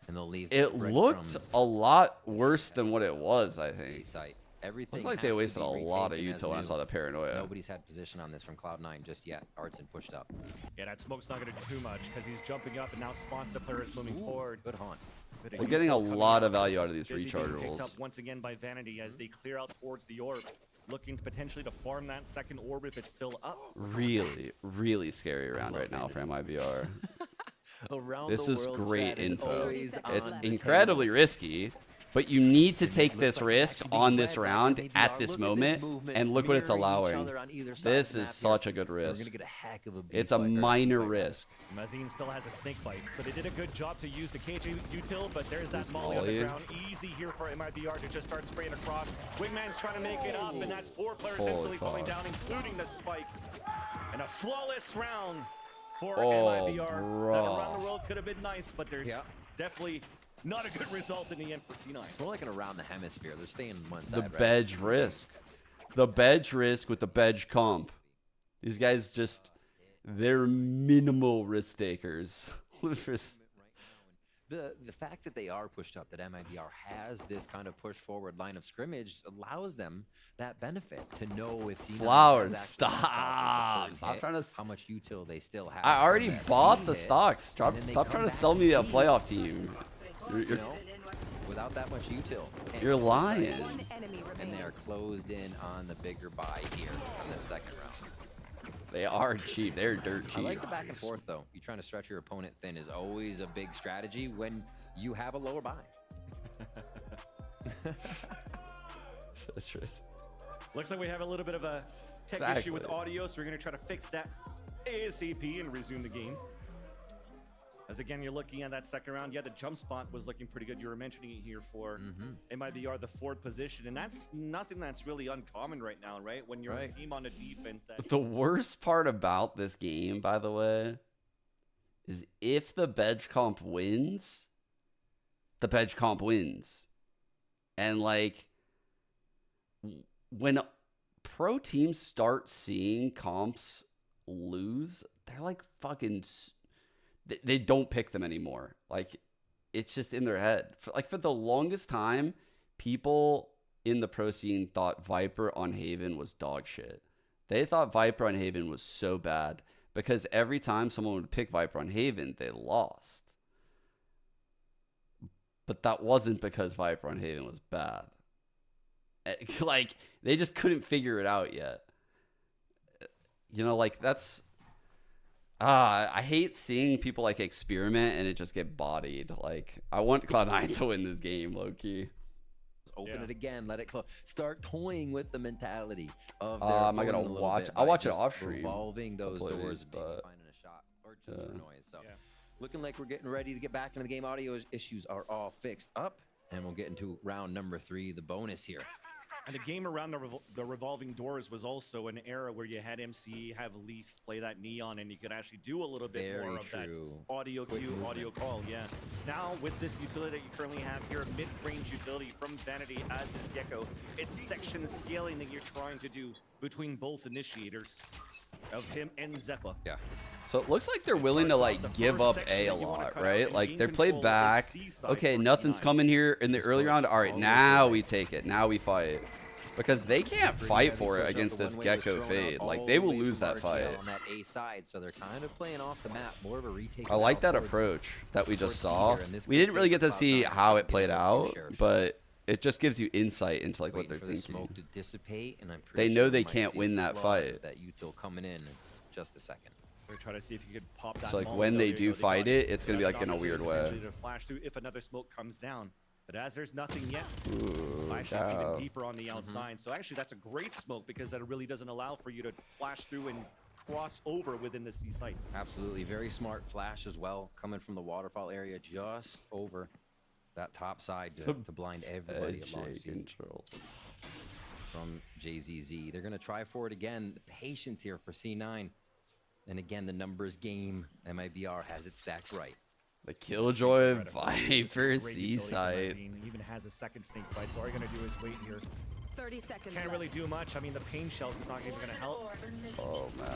and they'll leave. It looked a lot worse than what it was, I think. Site. Everything Looked like they has to wasted be a lot of retaken as util when I new. saw the paranoia. Nobody's had position on this from Cloud9 just yet. Artson pushed up. Yeah, that smoke's not going to do too much because he's jumping up and now spawns the player is moving forward. Good haunt. We're getting a lot of value out of these Busy recharge being picked rolls. up once again by Vanity as they clear out towards the orb, looking potentially to farm that second orb if it's still up. Really, really scary round right now for MIBR. Around This the is world great strat is info. always It's on the incredibly table. risky, but you need to take this looks like it's risk actually being on this led by round MIBR. at this Look at moment, movement, and look what it's mirroring each allowing. other on either side This of the is map such here. a good We're risk. gonna get a heck of a B It's a fight, or C minor fight. risk. Mazine still has a snake bite, so they did a good job to use the KJ util, but there's that Nice molly on the molly. ground. Easy here for MIBR to just start spraying across. Wingman's trying to make it up, and that's 4 players Holy instantly falling fuck. down, including the spike. And a flawless round for Oh, MIBR. That bro. around the world could have been nice, but there's definitely not a good result in the end for C9. More like an around the hemisphere. They're staying on one The side, right? Bedge risk. The Bedge risk with the Bedge comp. These guys just, they're minimal risk takers. The fact that they are pushed up, that MIBR has this kind of push forward line of scrimmage, allows them that benefit to know if C9 Flowers, has actually knocked off with a certain stop hit, trying to how much util they still have. I from already that bought C the hit, stocks. and then they Stop come trying to back sell me a C, playoff team. you know, without that much util. can't You're go to lying. site. One enemy And remaining. they are closed in on the bigger buy here on the second round. They are cheap. They're dirt I cheap. like the back and forth though. You trying to stretch your opponent thin is always a big strategy when you have a lower buy. That's true. Looks like we have a little bit of a tech issue with audio, so we're going to try to fix that ASAP and resume the game. As again, you're looking at that second round. Yeah, the jump spot was looking pretty good. You were mentioning it here for MIBR, the forward position. And that's nothing that's really uncommon right now, right? When you're a team on a defense that... The worst part about this game, by the way, is if the bench comp wins, the bench comp wins. And, like, when pro teams start seeing comps lose, they're like fucking... They don't pick them anymore. Like, it's just in their head. For the longest time, people in the pro scene thought Viper on Haven was dog shit. They thought Viper on Haven was so bad because every time someone would pick Viper on Haven, they lost. But that wasn't because Viper on Haven was bad. Like, they just couldn't figure it out yet. You know, like, that's... I hate seeing people like experiment and it just get bodied. Like, I want Cloud9 to win this game, low-key. Open it again, let it close. Start toying with the mentality of their am I gonna watch? I'll watch it off stream. Revolving those doors, but finding a shot or just for noise. So, looking like we're getting ready to get back into the game. Audio issues are all fixed up, and we'll get into round number 3, the bonus here. And the game around the revolving doors was also an era where you had MC have Leaf play that Neon, and you could actually do a little bit more of that audio cue, audio call. Yeah. Now with this utility that you currently have here, mid-range utility from Vanity as is Gecko, it's section scaling that you're trying to do between both initiators of him and Zeppa. Yeah. So it looks like they're willing to like give up A a lot, right? Like they play back. Okay, nothing's coming here in the early round. All right, now we take it. Now we fight. Because they can't fight for it against this Gecko Fade. Like they will lose that fight. On that A side, so they're kind of playing off the map, more of a retake. I like that approach that we just saw. We didn't really get to see how it played out, but it just gives you insight into like what they're thinking. Smoke to dissipate, and I'm they know they can't win that fight. That util coming in just a second. We're trying to see if you could pop that. So like when they do fight it, it's gonna be like in a weird way. To flash through if another smoke comes down. But as there's nothing yet, it's even deeper on the outside. So actually, that's a great smoke because that really doesn't allow for you to flash through and cross over within the C site. Absolutely, very smart flash as well, coming from the waterfall area just over that top side to blind everybody along C. From JZZ, they're gonna try for it again. The patience here for C9, and again the numbers game. MIBR has it stacked right. The Killjoy Viper C site. Even has a second snake bite, so all you're gonna do is wait here. 30 seconds. Can't really do much. I mean, the pain shells is not even gonna help. Oh man.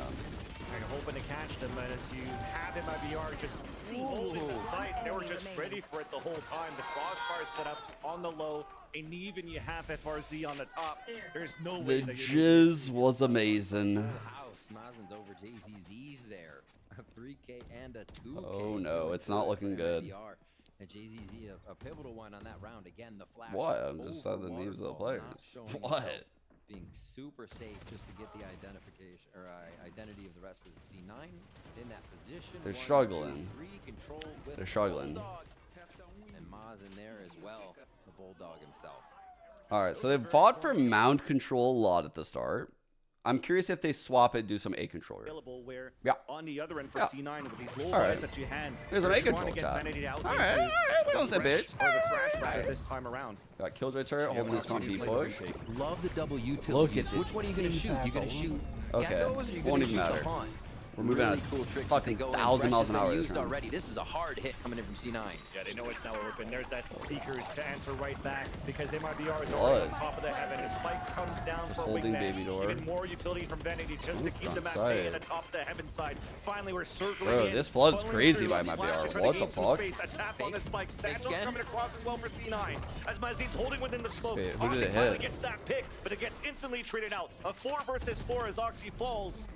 Kind of hoping to catch them, but as you have MIBR just holding the site, they were just ready for it the whole time. The crossfire set up on the low, and even you have FRZ on the top. There's no way. The jizz was amazing. House Mazen's over JZZ's there. A 3K and a 2K. Oh no, it's not looking good. And JZZ a pivotal one on that round again. The flash. What? I'm just saying the names of the players. What? Being super safe just to get the identification or identity of the rest of the C9 in that position. They're struggling. They're struggling. And Maz in there as well, the Bulldog himself. All right, so they fought for mound control a lot at the start. I'm curious if they swap it, do some A control. Where on the other end for C9 with these low guys that you had. There's some A control chat. All right, we on the same page. This time around. Got Killjoy turret holding this comp B push. Love the double utility. Look at this. Which one are you gonna shoot? You're gonna shoot. Okay, won't even matter. We're moving at fucking 1,000 miles an hour. Already. This is a hard hit coming in from C9. Yeah, they know it's now open. There's that Seekers to answer right back because MIBR is already on top of the heaven. The spike comes down for holding baby door. Even more utility from Vanity just to keep them at bay in the top of the heaven side. Finally, we're circling Bro, in. this flood's crazy by MIBR. What the fuck? A tap on the spike. Sandals coming across as well for C9. As Mazin's holding within the smoke. Wait, who Oxy did it finally hit? gets that pick, but it gets instantly traded out. A 4 versus 4 as Oxy falls.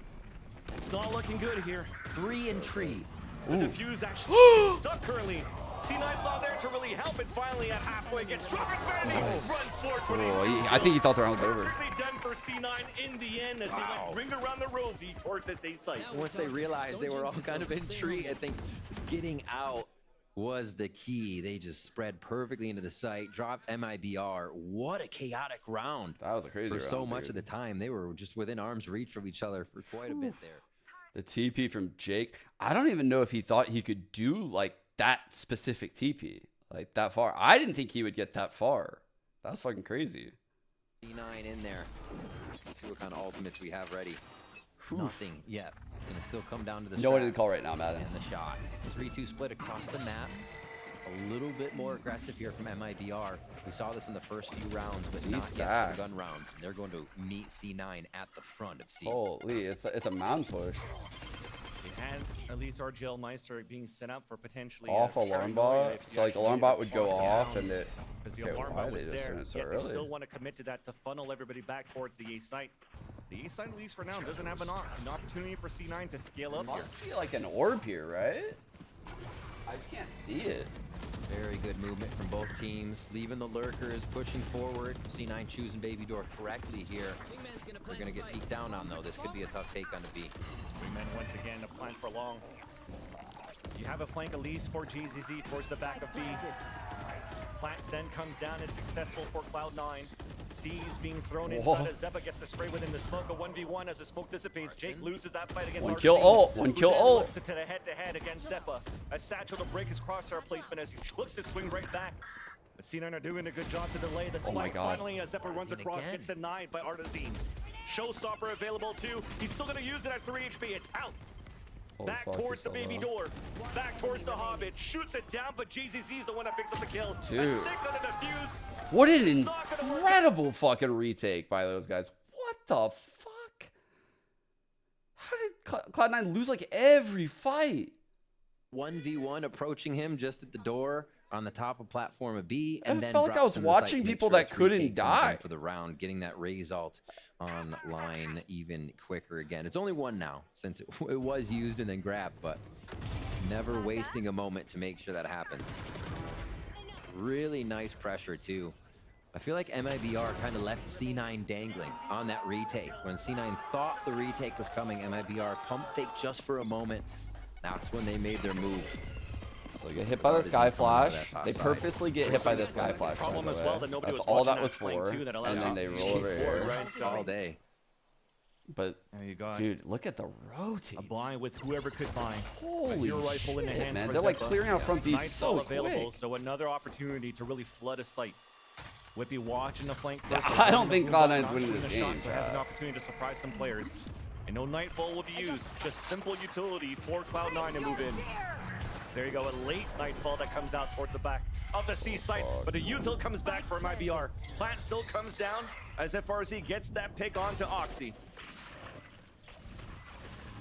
It's not looking good here. 3 and tree. The defuse actually stuck currently. C9's not there to really help, and finally at halfway gets dropped. Runs forward for these. I think he thought the round was over. Perfectly done for C9 in the end as they went ring around the rosy towards this A site. Once they realized they were all kind of in tree, I think getting out was the key. They just spread perfectly into the site, dropped MIBR. What a chaotic round. That was a crazy round. For so much of the time, they were just within arm's reach of each other for quite a bit there. The TP from Jake. I don't even know if he thought he could do like that specific TP, like that far. I didn't think he would get that far. That's fucking crazy. C9 in there. Let's see what kind of ultimates we have ready. Nothing yet. It's going to still come down to the No one to call right now, Madden. And the shots. 3-2 split across the map. A little bit more aggressive here from MIBR. We saw this in the first few rounds, but not yet for the gun rounds. They're going to meet C9 at the front of C. Holy, it's a mound push. And at least our Jail Meister being set up for potentially off alarm bot. So like alarm bot would go off and it. Because the Okay, alarm why bot they was just there, turn it so yet they early? still want to commit to that to funnel everybody back towards the A site. The A site, at least for now, doesn't have an opportunity for C9 to scale up. Must be like an orb here, right? I just can't see it. Very good movement from both teams, leaving the lurkers, pushing forward. C9 choosing Baby Door correctly here. We're going to get peeked down on, though. This could be a tough take on the B. Wingman once again a plan for long. You have a flank at least for GZZ towards the back of B. Plant then comes down and successful for Cloud9. C is being thrown inside as Zeppa gets the spray within the smoke. A 1v1 as the smoke dissipates. Jake loses that fight against One RC, kill ult. One who kill then ult. looks to the head-to-head against Zeppa. As Satchel to break his crosshair placement as he looks to swing right back. But C9 are doing a good job to delay the spike. Oh my God. Finally, as Zeppa runs across, gets denied by Artazine. Showstopper available too. He's still going to use it at 3 HP. It's out. Back fuck, towards the he's so Baby low. Door. Back towards the Hobbit. Shoots it down, but GZZ's the one that picks up the kill. Dude. A stick on the defuse. What an incredible fucking retake by those guys. What the fuck? How did Cloud9 lose like every fight? 1v1 approaching him just at the door on the top of platform of B, and I then felt like I drops was him to the site watching to make people sure that a 3K couldn't comes in die. for the round, getting that raise ult online even quicker again. It's only one now since it was used and then grabbed, but never wasting a moment to make sure that happens. Really nice pressure too. I feel like MIBR kind of left C9 dangling on that retake. When C9 thought the retake was coming, MIBR pump fake just for a moment. That's when they made their move. So they get hit by the Sky Flash. They purposely get hit by the Sky Flash. Problem as well that nobody That's was all watching that was flank for. too, that allowed And then they GZZ roll over forward, here. right? So All day. But there you go. dude, look at the rotates. A blind with whoever could bind. Holy a rifle shit, in the hands man. for They're like Zeppa. clearing out front B Nightfall so available, quick. so another opportunity to really flood a site. Whippy watching the flank first. I don't think Moves up, Cloud9's not winning shooting this the shot, game, so has an Chad. opportunity to surprise some players. And no Nightfall will be used. Just simple utility for Cloud9 to move in. There you go, a late Nightfall that comes out towards the back of the C site, but the util comes back for MIBR. Plant still comes down as FRZ gets that pick onto Oxy.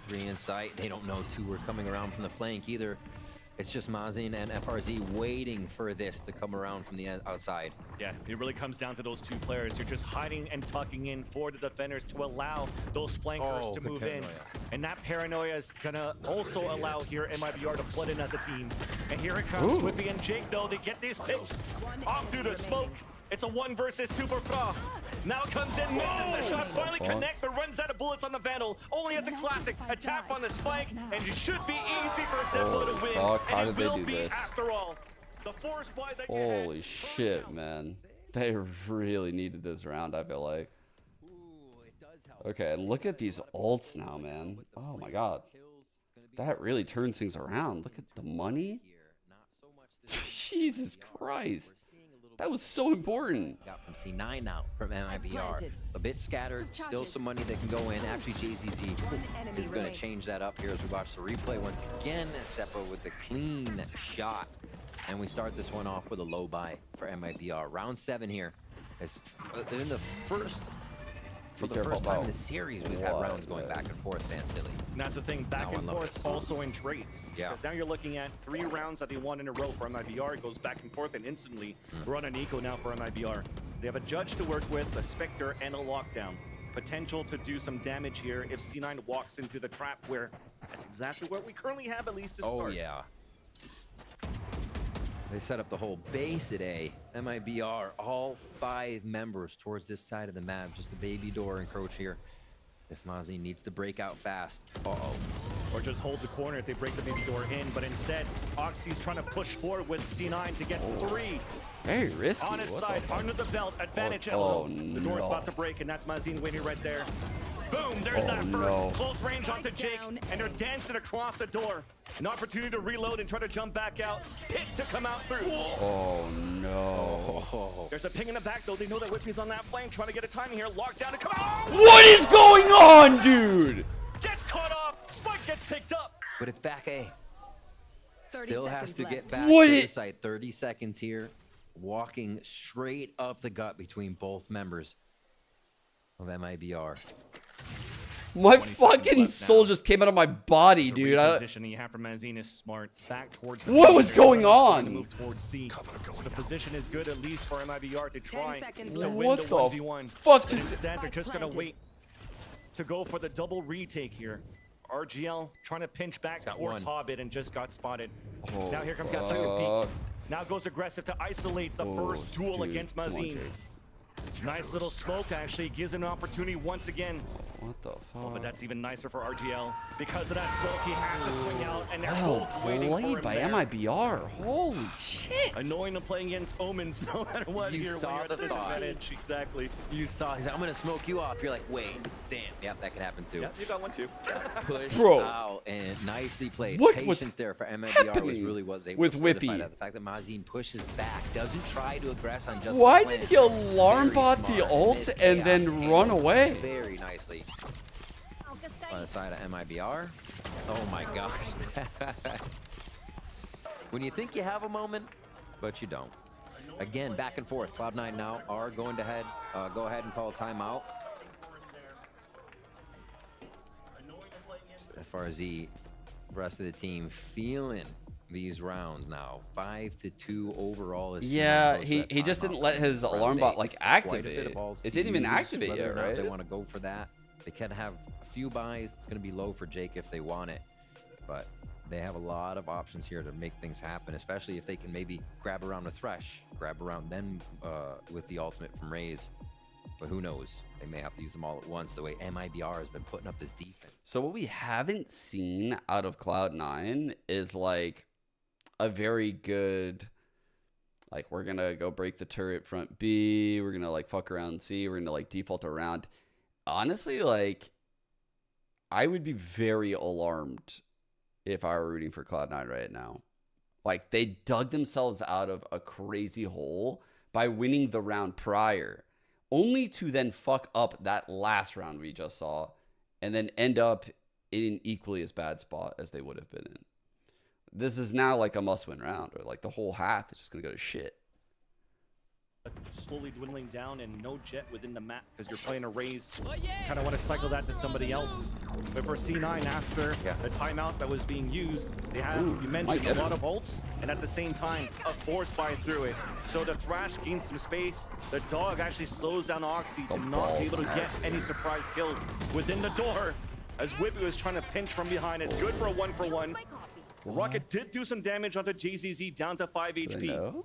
3 in sight. They don't know 2 are coming around from the flank either. It's just Mazin and FRZ waiting for this to come around from the outside. Yeah, it really comes down to those 2 players. You're just hiding and tucking in for the defenders to allow those flankers to move in. And that paranoia is gonna also allow here MIBR to flood in as a team. And here it comes, Whippy and Jake though, they get these picks off through the smoke. It's a 1 versus 2 for Fra. Now comes in, misses. The shot finally connects, but runs out of bullets on the Vandal. Only as a classic, a tap on the spike, and it should be easy for Zeppo to win. Fuck, how And did it they will do be, this? after all, the force by the Holy shit, man. They really needed this round, I feel like. Okay, and look at these ults now, man. Oh my god. That really turns things around. Look at the money. Jesus Christ. That was so important. Got from C9 now from MIBR. A bit scattered, still some money that can go in. Actually, JZZ is going to change that up here as we watch the replay once again. Zeppo with the clean shot. And we start this one off with a low buy for MIBR. Round 7 here. It's in the first... For the first time in the series, we've had rounds going back and forth, Van Silly. And that's the thing, back and forth also in trades. Yeah. Because now you're looking at 3 rounds that they won in a row for MIBR. It goes back and forth, and instantly we're on an eco now for MIBR. They have a Judge to work with, a Spectre, and a Lockdown. Potential to do some damage here if C9 walks into the trap, where that's exactly what we currently have, at least to start. Oh, yeah. They set up the whole base at A. MIBR, all 5 members towards this side of the map. Just a Baby Door encroach here. If Mazin needs to break out fast. Uh-oh. or just hold the corner if they break the baby door in. But instead, Oxy's trying to push forward with C9 to get 3. Very risky. On his What side, the under the belt, advantage. Oh, The door's no. about to break, and that's Mazin waiting right there. Boom, there's that first. No. Close range onto Jake, and they're dancing across the door. An opportunity to reload and try to jump back out. Pick to come out through. Oh, no. There's a ping in the back, though. They know that Whippy's on that flank, trying to get a timing here. Lockdown to come out. What is going on, dude? Gets caught off. Spike gets picked up. But it's back A. 30 Still has seconds to left. get back What to it- the site. 30 seconds here. Walking straight up the gut between both members of MIBR. My 20 seconds fucking left soul now. just came out of my body, The dude. repositioning you have from Mazin is smart. Back towards the What was They're going trying to on? move towards C. So the position is good, at least for MIBR, to try seconds to left. win What the the 1v1. fuck But just- instead, they're just going to planted. wait to go for the double retake here. RGL trying to pinch back Got towards one. Hobbit and just got spotted. Oh, Now here comes the fuck. second peek. Now goes aggressive to isolate the Oh, first duel dude, against come on, Mazin. Jake. Nice little smoke, actually. Gives him an opportunity once again. What the fuck? Oh, but that's even nicer for RGL. Because of that smoke, he has to swing out, and they're Well both waiting for played him by there. MIBR. Holy shit. Annoying to play against Omens no matter what You here when saw you're at the a thought. disadvantage. Exactly. You saw, he's like, I'm going to smoke you off. You're like, wait, damn. Yep, that could happen too. Yep, you got one too. Push Bro. out and nicely played. What was Patience there for MIBR happening was able with to solidify Whippy? that. The fact that Mazin pushes back, doesn't try to aggress on just Why the did he alarm bot the ult and then run away? Very nicely. On the side of MIBR. Oh my gosh. When you think you have a moment, but you don't. Again, back and forth. Cloud9 now are going to go ahead and call a timeout. As far as the rest of the team feeling these rounds now, 5-2 overall. Is Yeah, Sean he goes that just timeout. didn't let his Round alarm bot eight. like Quite a bit activate. of balls It to didn't even use, activate whether yet, or not They right? want to go for that. They can have a few buys. It's going to be low for Jake if they want it, but they have a lot of options here to make things happen, especially if they can maybe grab around with Thresh, grab around them with the ultimate from Raze. But who knows? They may have to use them all at once, the way MIBR has been putting up this defense. So what we haven't seen out of Cloud9 is like a very good, like, we're gonna go break the turret front B, we're gonna like fuck around C, we're gonna like default around. Honestly, like, I would be very alarmed if I were rooting for Cloud9 right now. Like, they dug themselves out of a crazy hole by winning the round prior, only to then fuck up that last round we just saw and then end up in an equally as bad spot as they would have been in. This is now like a must-win round, or like the whole half is just going to go to shit. Slowly dwindling down and no jet within the map because you're playing a Raze. Kind of want to cycle that to somebody else. But for C9, after the timeout that was being used, they have, you mentioned, a lot of ults, and at the same time, a force buy through it. So the Thrash gains some space. The dog actually slows down Oxy to not be able to get any surprise kills within the door as Whippy was trying to pinch from behind. It's good for a 1-for-1. Rocket did do some damage onto JZZ down to 5 HP.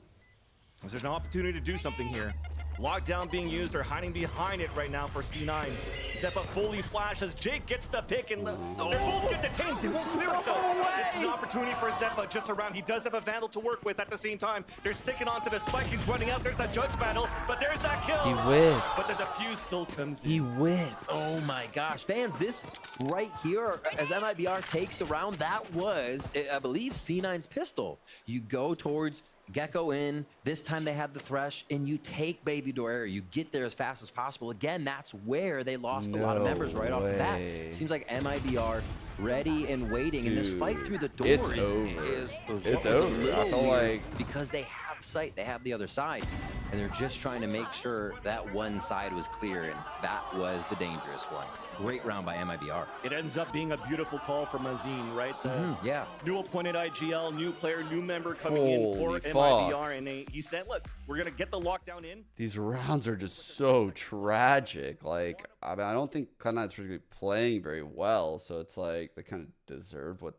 There's an opportunity to do something here. Lockdown being used, they're hiding behind it right now for C9. Zeppa fully flashes, Jake gets the pick, and they both get detained. They won't clear it though. This is an opportunity for Zeppa just around. He does have a Vandal to work with at the same time. They're sticking onto the spike, he's running out. There's that Judge battle, but there's that kill. He whiffed. But the defuse still comes in. He whiffed. Oh my gosh, fans, this right here, as MIBR takes the round, that was, I believe, C9's pistol. You go towards Gecko in, this time they had the Thresh, and you take Baby Door area. You get there as fast as possible. Again, that's where they lost a lot of members right off the bat. Seems like MIBR ready and waiting, and this fight through the door it's is over. It's a over. little I feel weird like because they have sight, they have the other side, and they're just trying to make sure that one side was clear, and that was the dangerous one. Great round by MIBR. It ends up being a beautiful call for Mazin, right? Yeah. New appointed IGL, new player, new member coming in for Holy fuck. MIBR, and he said, look, we're going to get the lockdown in. These rounds are just so tragic. Like, I mean, I don't think Cloud9's particularly playing very well, so it's like they kind of deserve what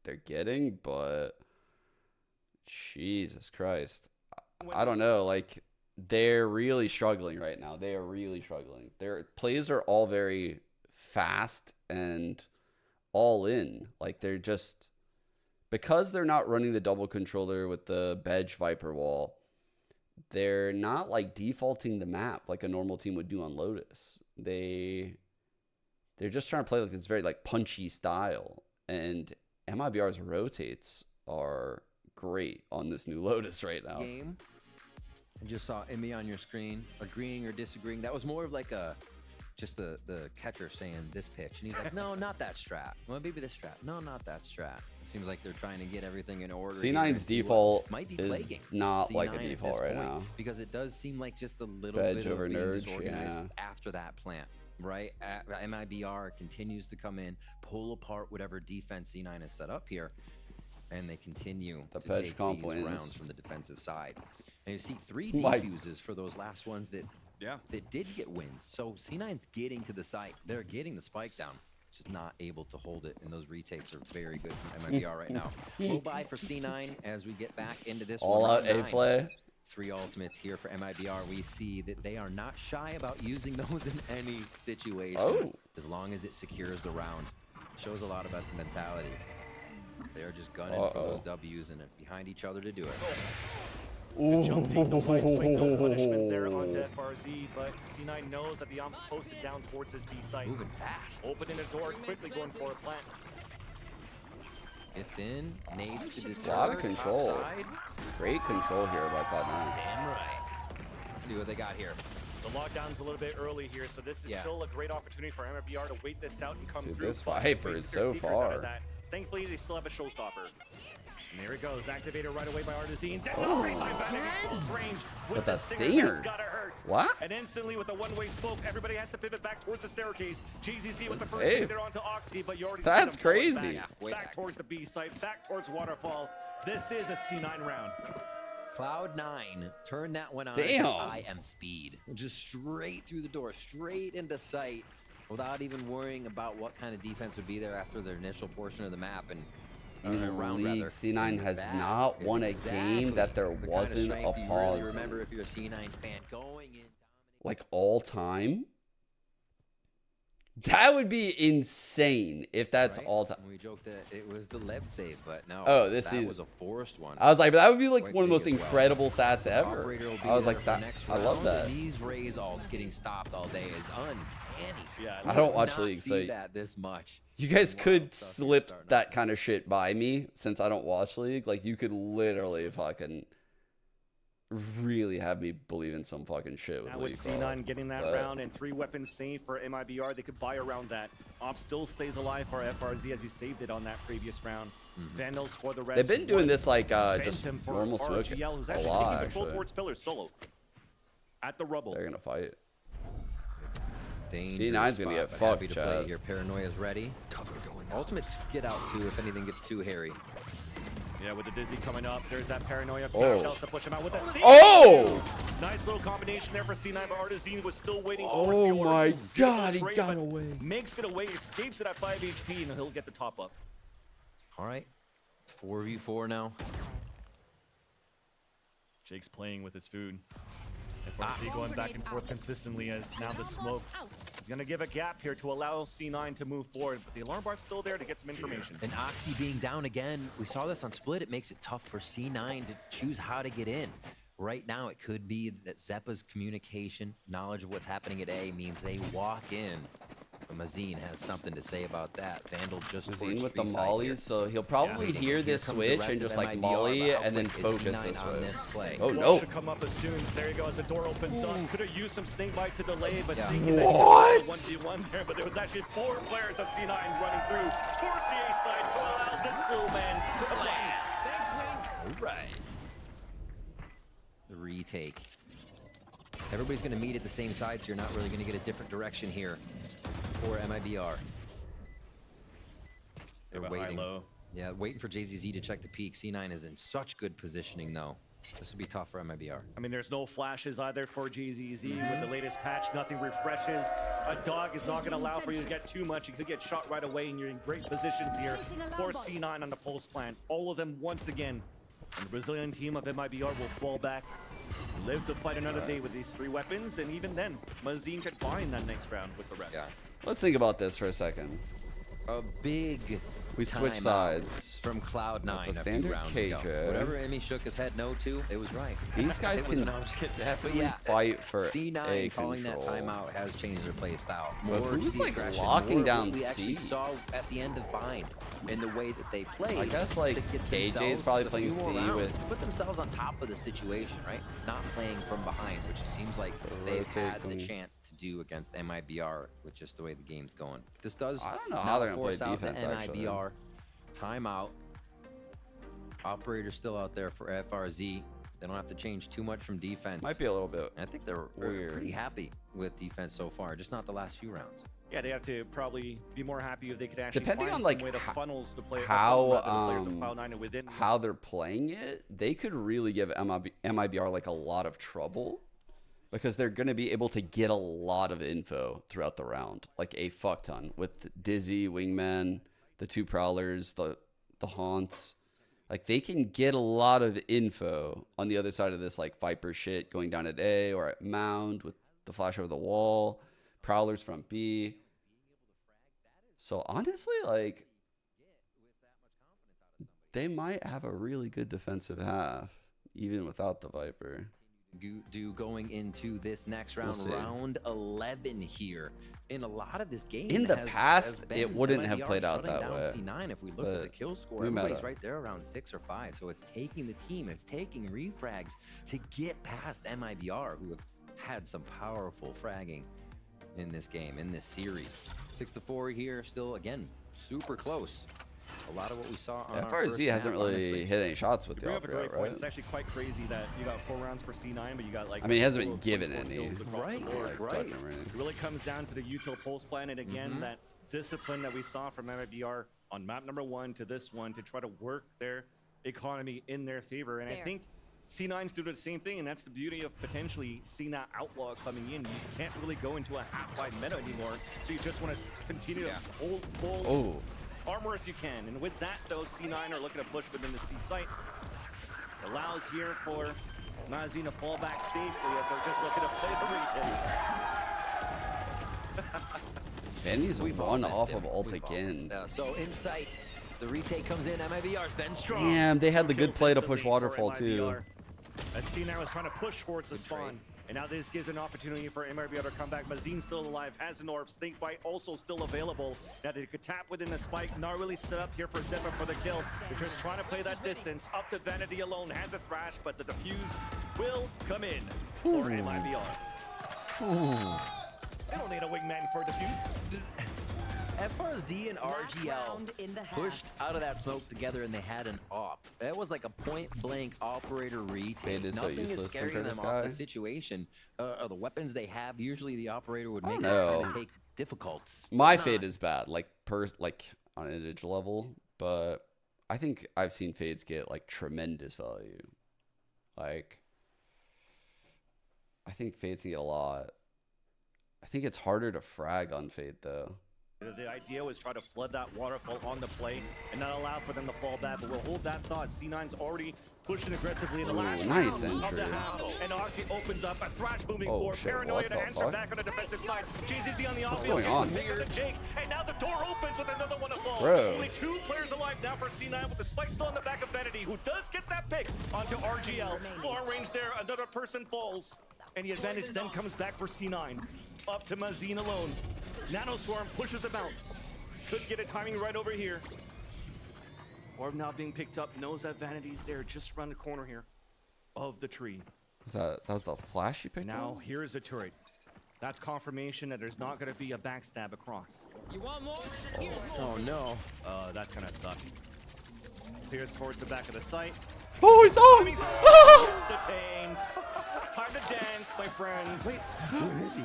they're getting, but Jesus Christ. I don't know. Like, they're really struggling right now. They are really struggling. Their plays are all very fast and all in. Like they're just, because they're not running the double controller with the Bedge Viper wall, they're not like defaulting the map like a normal team would do on Lotus. They're just trying to play like this very like punchy style, and MIBR's rotates are great on this new Lotus right now. Game. I just saw Emmy on your screen agreeing or disagreeing. That was more of like a just the catcher saying this pitch, and he's like, no, not that strat. Well, maybe this strat. No, not that strat. It seems like they're trying to get everything in order. C9's default might be is plaguing not C9 like a default right now. because it does seem like just a little Bedge bit over of being Nerge, disorganized yeah. after that plant. Right, MIBR continues to come in, pull apart whatever defense C9 has set up here, and they continue to Bedge take comp these wins. rounds from the defensive side. And you see 3 My- defuses for those last ones that did get wins. So C9's getting to the site. They're getting the spike down. Just not able to hold it, and those retakes are very good from MIBR right now. Low buy for C9 as we get back into this All one. out Round A 9. play. 3 ultimates here for MIBR. We see that they are not shy about using those in any situation. Oh. As long as it secures the round. Shows a lot about the mentality. They're just gunning for those W's and behind each other to do it. Good jumping, no light swing, no punishment there onto FRZ, but C9 knows that the omp's posted down towards his B site. Moving fast. Opening the door, quickly going for a plant. It's in, nades to deter. A lot of control. Topside. Great control here by Cloud9. Damn right. Let's see what they got here. The lockdown's a little bit early here, so this is still a great opportunity for MIBR to wait this out and come Dude, through. this Viper is so Seekers out of far. that. Thankfully, they still have a showstopper. And there it goes, activated right away by Artizine. Oh. Right by Vanek in close range with With the a stinger. stinger. That's gotta hurt. What? And instantly with a one-way smoke, everybody has to pivot back towards the staircase. GZZ with the first Save. hit there onto Oxy, but you already That's see them pulling crazy. Back towards the B site, back towards Waterfall. This is a C9 round. Cloud9, turn that one on. Damn. I am speed. Just straight through the door, straight into sight, without even worrying about what kind of defense would be there after their initial portion of the map. And In round League, rather. C9 has That not is won a exactly game that there the kind of wasn't a strength you pause. really remember if you're a C9 fan going in. Like all time? That would be insane if that's Right? all time. We joked that it was the Lev save, but no, Oh, this that is- was a forced one. I was like, but that would be like Quite one of the most big as well. incredible stats ever. Operator will be I was there like, for that. next I love round, that. and these Raze ults getting stopped all day is uncanny. Yeah, I don't watch Not League, see so that this much. you guys could stuff slip starting that kind of shit by me since I don't watch League. Like, you could literally fucking really have me believe in some fucking shit with Now League. with C9 getting that But- round and 3 weapons saved for MIBR, they could buy around that. Op still stays alive for FRZ as he saved it on that previous round. Vandals for the rest. They've been doing this like Phantom just for normal smoking RGL, who's a actually lot, taking control actually. towards pillars solo. At the rubble. They're gonna fight. Dangerous C9's gonna get spot, but happy fucked, to play Chad. here. Paranoia's ready. Cover going. Ultimates get out too if anything gets too hairy. Yeah, with the Dizzy coming up, there's that Paranoia Oh. cash out to push him out with a C. Oh! Nice little combination there for C9, but Artizine was still waiting Oh towards the order. my Beautiful God, he trade, got but away. Makes it away, escapes it at 5 HP, and he'll get the top up. All right, 4v4 now. Jake's playing with his food. FRZ going back and forth consistently as now the smoke is going to give a gap here to allow C9 to move forward, but the alarm bar's still there to get some information. And Oxy being down again, we saw this on Split. It makes it tough for C9 to choose how to get in. Right now, it could be that Zeppa's communication, knowledge of what's happening at A means they walk in. But Mazine has something to say about that. Vandal just Mazine torched with the B side mollies, here. so he'll probably Waiting. hear Here this comes the switch rest and of just like MIBR, molly but and then output is focus C9 this on way. this play. Oh Squad no! should come up as soon. There you go as the door opens up. Could have used some snake bite to delay, but Yeah. thinking that What? 1v1 there, but there was actually 4 players of C9 running through towards the A side to allow this little man to play. All right. The retake. Everybody's going to meet at the same side, so you're not really going to get a different direction here for MIBR. They're High waiting. low. Yeah, waiting for JZZ to check the peak. C9 is in such good positioning, though. This would be tough for MIBR. I mean, there's no flashes either for GZZ with the latest patch. Nothing refreshes. A dog is not going to allow for you to get too much. You could get shot right away, and you're in great positions here for C9 on the pulse plant. All of them once again. And the Brazilian team of MIBR will fall back, live to fight another day with these 3 weapons, and even then, Mazine could find that next round with the rest. Yeah. Let's think about this for a second. a big We switched timeout sides from Cloud9 with the a standard few rounds KJ. ago. Whatever Emmy shook his head no to, it was right. These guys It was- can no, I'm just kidding. But definitely yeah, fight for C9 A calling control. that timeout has changed their play style. But More who's, to the like, aggression, locking more down what we actually C? saw at the end of Bind in the way that they play. I guess, like, to get KJ is themselves probably a playing few more C rounds, with- to put themselves on top of the situation, right? Not playing from behind, which it seems like they've had the rotating. chance to do against MIBR with just the way the game's going. This does I don't know now how they're gonna force play out the defense, actually. MIBR timeout. Operator still out there for FRZ. They don't have to change too much from defense. Might be a little bit I think they're weird. pretty happy with defense so far, just not the last few rounds. Yeah, they have to probably be more happy if they could actually Depending find on, some like, way to funnels the player, how the players of Cloud9 and within. how they're playing it, they could really give MIBR like a lot of trouble because they're going to be able to get a lot of info throughout the round, like a fuck ton with Dizzy, Wingman, the two Prowlers, the Haunts. Like they can get a lot of info on the other side of this like Viper shit going down at A or at Mound with the flash over the wall, Prowlers from B. So honestly, like they might have a really good defensive half even without the Viper. Do going into this next round, We'll see. round 11 here. In a lot of this game, In the has past, been it wouldn't have MIBR played out shutting that down way, C9. If we look but at the kill score, new everybody's meta. right there around 6 or 5. So it's taking the team, it's taking refrags to get past MIBR, who have had some powerful fragging in this game, in this series. 6-4 here, still again super close. A lot of what we saw on our first FRZ hasn't map, really honestly. hit any shots with You the bring up a great Opera, point. right? It's actually quite crazy that you got 4 rounds for C9, but you got like. I mean, he hasn't total been of given 24 any. kills across Right, the board. right. It really comes down to the util pulse plan, and again, that discipline that we saw from MIBR on map number 1 to this one to try to work their economy in their favor. And I There. think C9's doing the same thing, and that's the beauty of potentially seeing that outlaw coming in. You can't really go into a half-life meta anymore, so you just want to continue to hold full armor if you can. And with that, though, C9 are looking to push within the C site. Allows here for Mazin to fall back safely as they're just looking to play the retake. Benny's We've all one missed off him. of ult We've all again. missed out. So Insight, the retake comes in. MIBR's been strong. Damn, they had the good Kills play to push instantly for Waterfall too. MIBR. As C9 was trying to push towards the spawn. And now this gives an opportunity for MIBR to come back. Mazin still alive, has an orb. Snake Bite also still available. Now they could tap within the spike. Not really set up here for Zephyr for the kill. They're just trying to play that distance. Up to Vanity alone, has a thrash, but the defuse will come in for MIBR. They don't need a wingman for a defuse. FRZ and Last RGL round in the half. pushed out of that smoke together, and they had an op. That was like a point-blank operator retake. It is so Nothing is useless scaring compared to them this off guy. the situation. Or the weapons they have, usually the operator would make it know. kind of take difficult. My Not- fade is bad, like on an individual level, but I think I've seen fades get like tremendous value. Like, I think fades can get a lot. I think it's harder to frag on fade though. The idea was try to flood that waterfall on the play and not allow for them to fall back, but we'll hold that thought. C9's already pushing aggressively in the last nice round of the entry. half. And Oxy opens up, a Thrash moving Oh, forward. shit, Paranoia what to the answer fuck? back on the defensive side. JZZ on the What's offense. going on? Pick up the Jake, and now the door opens with another one to fall. Bro. Only 2 players alive now for C9 with the spike still on the back of Vanity, who does get that pick onto RGL. Long range there, another person falls. And the advantage then comes back for C9. Up to Mazin alone. Nano Swarm pushes him out. Could get a timing right over here. Orb now being picked up, knows that Vanity's there just around the corner here of the tree. That was the flash you picked Now up? here is a turret. That's confirmation that there's not going to be a backstab across. You want more? Oh no. That's going to suck. Clears towards the back of the site. Oh, he's on! Gets detained. Time to dance, my friends. Wait, Where is he?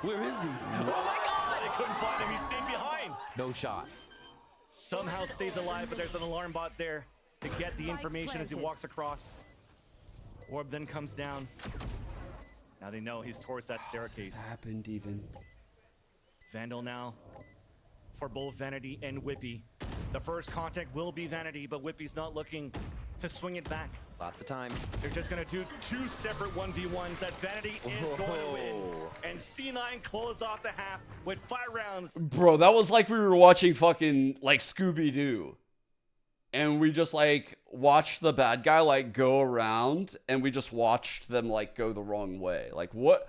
Where is he? oh my God! They couldn't find him. He stayed behind. No shot. Somehow stays alive, but there's an alarm bot there to get the information as he walks across. Orb then comes down. Now they know he's towards that staircase. Happened even. Vandal now for both Vanity and Whippy. The first contact will be Vanity, but Whippy's not looking to swing it back. Lots of time. They're just going to do 2 separate 1v1s. That Vanity is going to win. And C9 close off the half with 5 rounds. Bro, that was like we were watching fucking like Scooby-Doo. And we just like watched the bad guy like go around and we just watched them like go the wrong way. Like what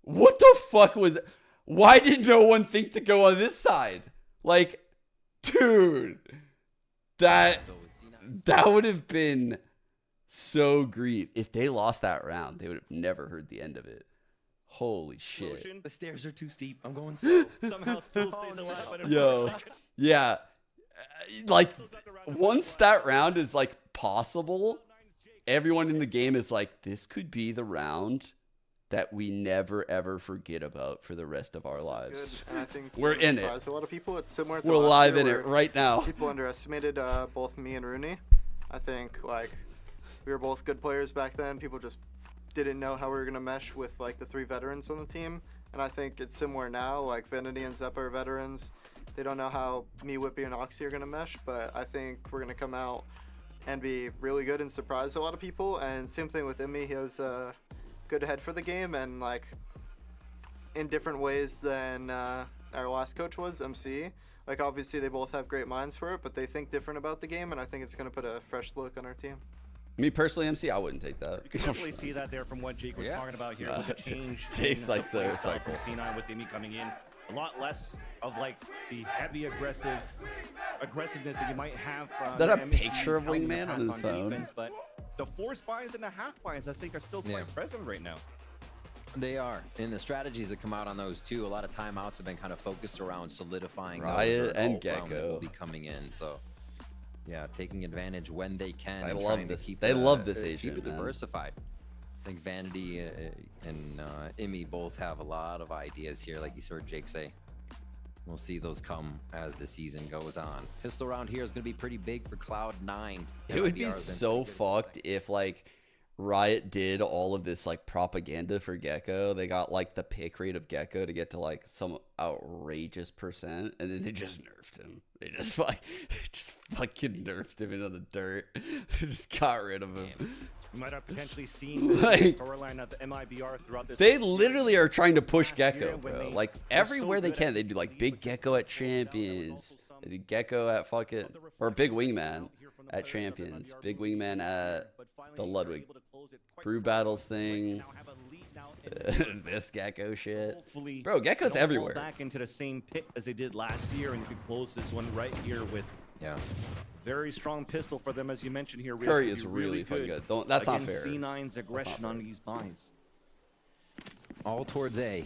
the fuck was it? Why did no one think to go on this side? Like, dude, that would have been so green. If they lost that round, they would have never heard the end of it. Holy shit. The stairs are too steep. I'm going slow. Somehow still stays alive. Yo, yeah. Like, once that round is like possible, everyone in the game is like, this could be the round that we never ever forget about for the rest of our lives. And I think we're in it. A lot of people. It's similar to we're last live year in it right now. People underestimated both me and Rooney. I think like we were both good players back then. People just didn't know how we were gonna mesh with like the 3 veterans on the team. And I think it's similar now. Like Vanity and Zeppa are veterans. They don't know how me, Whippy, and Oxy are gonna mesh. But I think we're gonna come out and be really good and surprise a lot of people. And same thing with Emmy. He was good head for the game and like in different ways than our last coach was, MC. Like obviously they both have great minds for it, but they think different about the game, and I think it's going to put a fresh look on our team. Me personally, MC, I wouldn't take that. You can definitely see that there from what Jake was talking about here with the change. Jake's like so from respectful. C9 with Emmy coming in. A lot less of like the heavy aggressiveness that you might have. Is that a picture of Wingman on his phone? Defense, but the force buys and the half buys, I think, are still quite present right now. They are. And the strategies that come out on those too, a lot of timeouts have been kind of focused around solidifying Riot those and round that Gecko will be coming in. So yeah, taking advantage when they can. I and love trying to this. keep They love this keep agent, it man. diversified. I think Vanity and Emmy both have a lot of ideas here, like you heard Jake say. We'll see those come as the season goes on. Pistol round here is going to be pretty big for Cloud9. It would be so fucked if like Riot did all of this like propaganda for Gecko. They got like the pick rate of Gecko to get to like some outrageous percent, and then they just nerfed him. They just fucking nerfed him into the dirt. They just got rid of him. We might have potentially seen the Like, storyline of the MIBR throughout this. they literally are trying to push Gecko, when bro. they Like were everywhere so they good can, at they do like big Gecko at Champions. They do Gecko at fucking or Big Wingman at Champions. Big Wingman at the Ludwig Brew Battles thing. This Gecko shit. Hopefully, Bro, Gecko's they don't everywhere. Fall back into the same pit as they did last year, and you could close this one right here with very strong pistol for them, as you mentioned here. Curry is really fucking good. Don't, that's not fair. C9's aggression fair. on these buys. All towards A.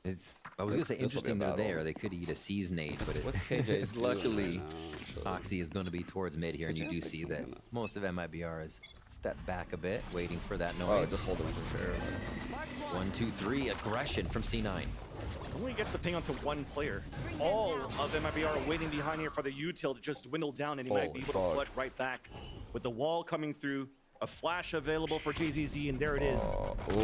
I was going to say interesting they're there. They could eat a C's nade, but What's KJ doing luckily, right now? Oxy is going to be towards mid here, and you do see that most of MIBR is step back a bit, waiting for that noise. Oh, just hold him in the chair. 1, 2, 3, aggression from C9. Only gets the ping onto one player. All of MIBR are waiting behind here for the util to just dwindle down, and he might be able to flood right back with the wall coming through. A flash available for JZZ, and there it is.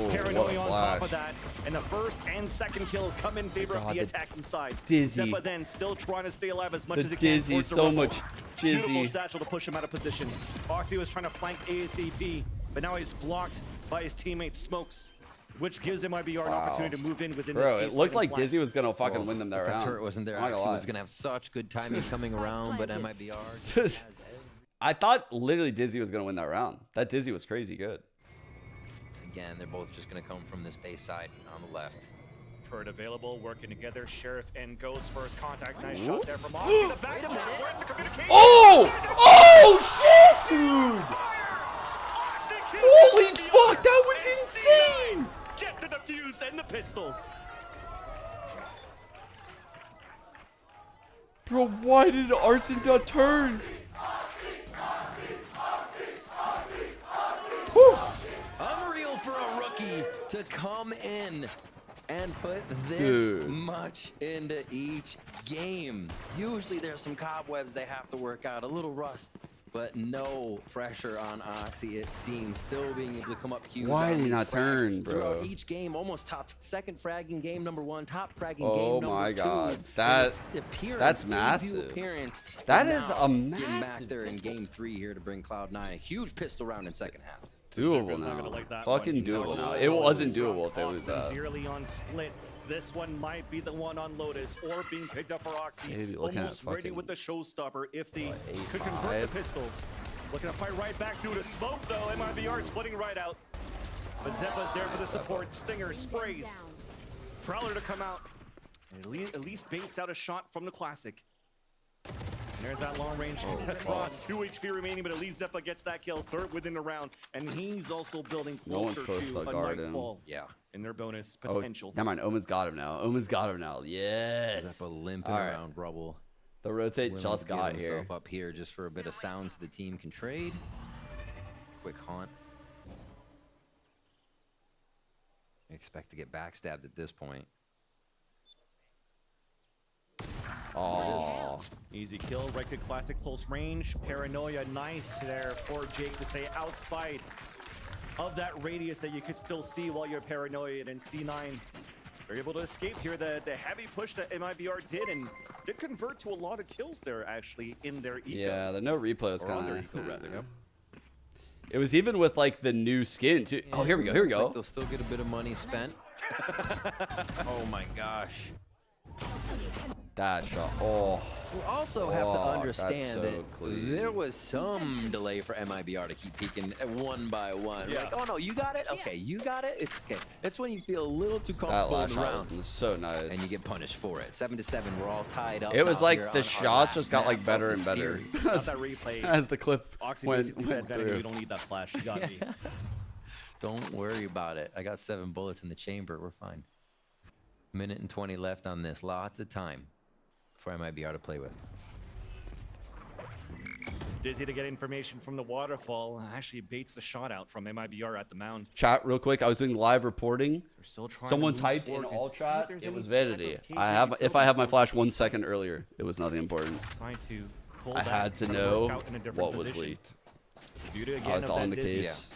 Paranoia on top of that, and the first and second kills come in favor of the attacking side. Dizzy. Zeppa then still trying to stay alive as much The as he can. Dizzy, towards the so rumble. much Jizzy. Beautiful satchel to push him out of position. Oxy was trying to flank ASAP, but now he's blocked by his teammate Smokes, which gives MIBR an opportunity to move in within Bro, this it looked like Dizzy was gonna fucking win them that If round. that turret wasn't there, I'm not Oxy gonna was going to have such good timing coming around, but MIBR I thought literally Dizzy was gonna win that round. That Dizzy was crazy good. Again, they're both just going to come from this base side on the left. Turret available, working together. Sheriff and Ghost first contact. Nice shot there from Oxy. The backstab. Where's the communication? Oh shit, dude! Holy fuck, that was insane! Get the defuse and the pistol. Bro, why did Arson not turn? Unreal for a rookie to come in and put this Dude. much into each game. Usually there's some cobwebs they have to work out, a little rust. but no pressure on Oxy, it seems. Still being able to come up huge. Why did he not turn, bro? Throughout each game, almost top second fragging game number 1, top fragging game Oh number 2. my God, That's that's massive. That is a Getting massive back there in game 3 here to bring Cloud9 a huge pistol round in second half. Doable not gonna now. like that Fucking one. doable No, now. It wasn't this round doable if they cost lose them that. dearly on split. This one might be the one on Lotus or being picked up for Oxy. Maybe looking at Almost ready fucking with the showstopper if they could 8-5. convert the pistol. Looking to fight right back through the smoke though. MIBR is flooding right out. But Zeppa's there for the support. Stinger sprays. Prowler to come out. And at least baits out a shot from the Classic. And there's that long range cross. 2 HP remaining, but at least Zeppa gets that kill. Third within the round. And he's also building No one's closer supposed to to a guard him. nightfall. Yeah. In their bonus Oh, potential. never mind. Omen's got him now. Omen's got him now. Yes. Zeppa limping All right. around Rubble. The rotate Willing just to give got himself here. up here just for a bit of sound so the team can trade. Quick haunt. Expect to get backstabbed at this point. Oh. Easy kill, right click classic close range. Paranoia, nice there for Jake to stay outside of that radius that you could still see while you're paranoid. And C9, they're able to escape here. The heavy push that MIBR did and did convert to a lot of kills there actually in their eco. Yeah, the no replay was Or on kind their of. eco rather. Yep. It was even with like the new skin too. Oh, here we go. Here we Looks go. like they'll still get a bit of money spent. Oh my gosh. That shot. Oh. We also have to Oh, understand that's so that clean. there was some delay for MIBR to keep peeking one by one. Yeah. Like, oh no, you got it? Okay, you got it? It's okay. That's when you feel a little too That comfortable last in the shot round. was so nice. And you get punished for it. 7-7, we're all tied up. It was now like here the on our shots last just got like map better of and the better series. Not that replay. as the clip Oxy went basically said, Vanity, through. you don't need that flash. You got me. Don't worry about it. I got 7 bullets in the chamber. We're fine. Minute and 20 left on this. Lots of time for MIBR to play with. Dizzy to get information from the waterfall. Actually baits the shot out from MIBR at the mound. Chat real quick. I was doing live reporting. They're still trying Someone to move typed in forward. all See if chat. there's It any was type vanity. of I have. KJ If I have my utility. flash 1 second earlier, it was nothing important. Trying to pull I that, had to try know work out in a different what was position. leaked. Beauty I again was of all that in the Dizzy. case.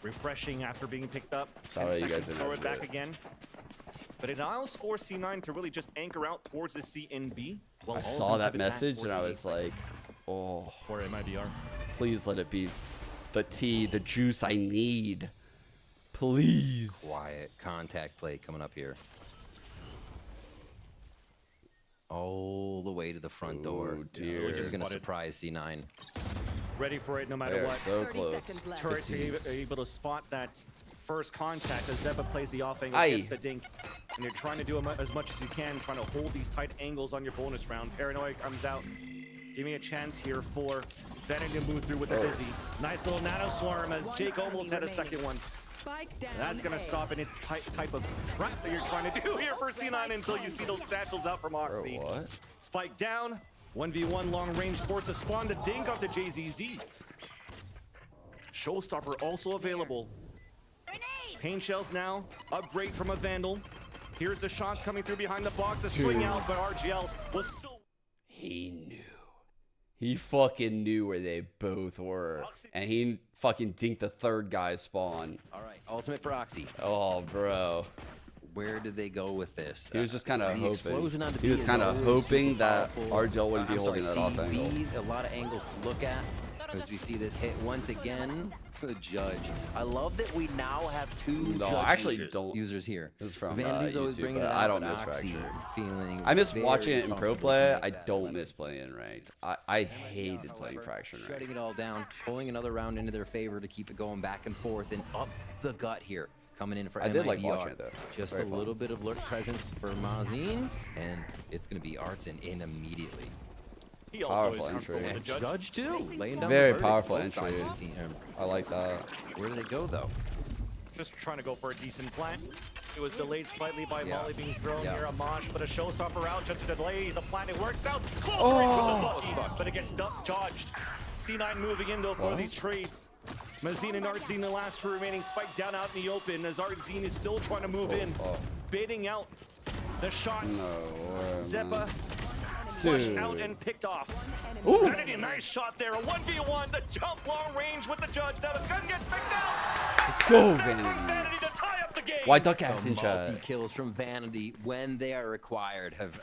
Refreshing after being picked up. Sorry, 10 you guys seconds to didn't throw have it to do back it. again. But it allows for C9 to really just anchor out towards the CNB. I saw that message and I was like, oh. For MIBR. Please let it be the tea, the juice I need. Please. Quiet contact play coming up here. All the way to the front door. dear. Which is going to Spotted. surprise C9. Ready for it no matter They're what. so close. Turrets are Fatigues. able to spot that first contact as Zeppa plays the off angle, Aye. gets the dink. And you're trying to do as much as you can, trying to hold these tight angles on your bonus round. Paranoia comes out. Give me a chance here for Vanity to move through with the Oh. Dizzy. Nice little nano swarm as Jake almost had a second one. Spike down. That's going to stop any type of trap that you're trying to do here for C9 until you see those satchels out from Oxy. Bro, what? Spike down. 1v1 long range towards a spawn to dink off the JZZ. Showstopper also available. Pain shells now. Upgrade from a Vandal. Here's the shots coming through behind the box. The swing Dude. out, but RGL was still. He knew. He fucking knew where they both were. And he fucking dinked the third guy's spawn. All right, ultimate for Oxy. Oh, bro. Where did they go with this? He was just kind of The hoping. explosion on the He B was is kind of always hoping super that powerful. RGL wouldn't be I'm holding that sorry, off angle. CB, a lot of angles to look at as we see this hit once again for the judge. I love that we now have 2 No, judge I actually users, don't. users here. This is from Vandy's always YouTube, bringing but it I out, don't but miss Oxy Fracture. feeling I miss very watching it in pro comfortable play. playing I that don't weapon. miss playing ranked. I hated playing Fracture in Shutting ranked. it all down, pulling another round into their favor to keep it going back and forth and up the gut here. Coming in for I did like MIBR. watching it, though. Just Very a fun. little bit of lurk presence for Mazin, and it's going to be Artson in immediately. He also Powerful is comfortable entry. with the judge. Judge too, laying down Very the verdict, powerful both sides entry. of the team. I like that. Where do they go though? Just trying to go for a decent plant. It was delayed slightly by Yeah. Molly being thrown Yeah. here. A mosh, but a showstopper out just to delay the plant. It works out. Close range with the Bucky, but it gets dodged. C9 moving in though for What? these trades. Mazine and Artzine, the last 2 remaining, spike down out in the open as Artzine is still trying to move in, baiting out the shots. No way, Zeppa man. flushed Dude. out and picked off. Ooh. Vanity, nice shot there. A 1v1, the jump long range with the judge. Now the gun gets picked out. Let's go, Vanity. Vanity to tie up the game. Why duck ass The in chat? multi-kills from Vanity, when they are required, have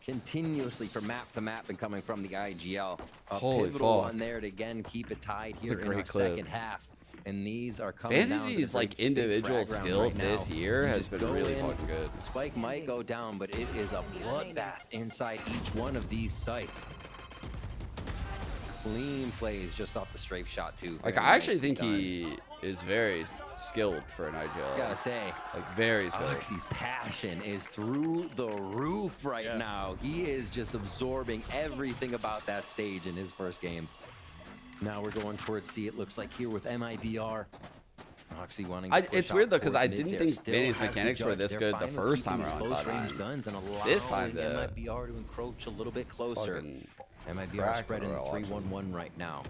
continuously from map to map been coming from the IGL. A Holy pivotal fuck. one there to again keep it tied That's a here in our great clip. second half. And these are coming down to Vanity's the like big individual frag round skill right this now. year You has just been go really in, fucking good. Spike might go down, but it is a bloodbath inside each one of these sites. Clean plays just off the strafe shot too. Like, Very I actually nicely think done. he is very skilled for an IGL. Gotta say, like very skilled. Oxy's passion is through the roof right now. He is just absorbing everything about that stage in his first games. Now we're going towards C, it looks like, here with MIBR. Oxy wanting to push It's weird though, because out I towards mid didn't there. think Still Vanity's has the mechanics were judge. this They're good the fine with first keeping time these around. close Thought range guns and this time allowing the MIBR to encroach a little bit closer. fucking MIBR crack spreading or 3-1-1 right now.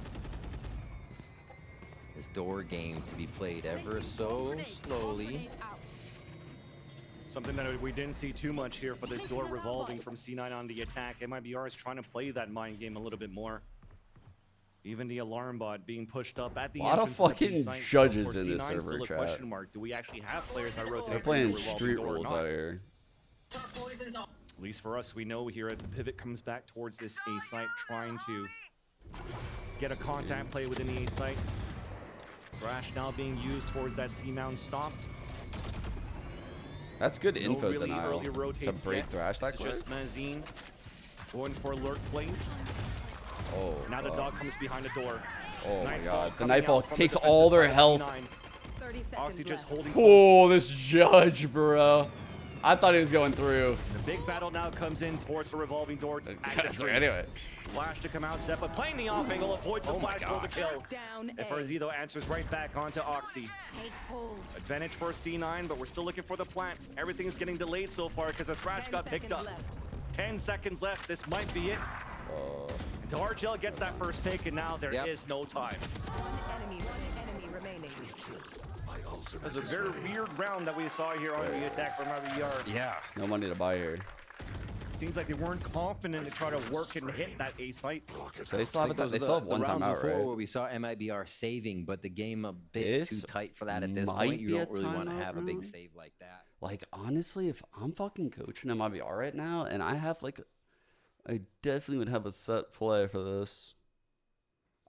This door game to be played ever so slowly. Something that we didn't see too much here for this door revolving from C9 on the attack. MIBR is trying to play that mind game a little bit more. Even the alarm bot being pushed up at the Lot of entrance the B fucking site. judges for in this C9, server still a chat. question mark. Do we actually have players that rotate? They're through the playing revolving street door or rules not? out here. At least for us, we know here at the pivot comes back towards this A site, trying to get a contact play within the A site. Thrash now being used towards that C mound stopped. That's good No info really denial early to rotates break yet. Thrash that This is quick. just Mazine going for lurk plays. Oh, Now the dog comes behind the door. Oh my Nightfall god, the coming Nightfall out from the takes defensive all their side of health. C9. 30 seconds Oxy just left. holding Oh, this judge, bro. I thought he was going through. The big battle now comes in towards the revolving door. That's right, anyway. Flash to come out. Zeppa playing the off angle, avoids the flash for the kill. Down And A. Farzido answers right back onto Oxy. Take hold. Advantage for C9, but we're still looking for the plant. Everything's getting delayed so far because the Thrash 10 got picked up. seconds left. 10 seconds left. This might be it. Until RGL gets that first pick, and now there is no time. One enemy remaining. It was a very weird round that we saw here on the attack from RBR. Yeah. No money to buy here. Seems like they weren't confident to try to work and hit that A site. So they still have, Those they are still have the one rounds time out, before right? where we saw MIBR saving, but the game a bit This too tight for that at this might point. You be a don't really want to timeout have a big round. save like that. Like, honestly, if I'm fucking coaching MIBR right now and I have like, I definitely would have a set play for this.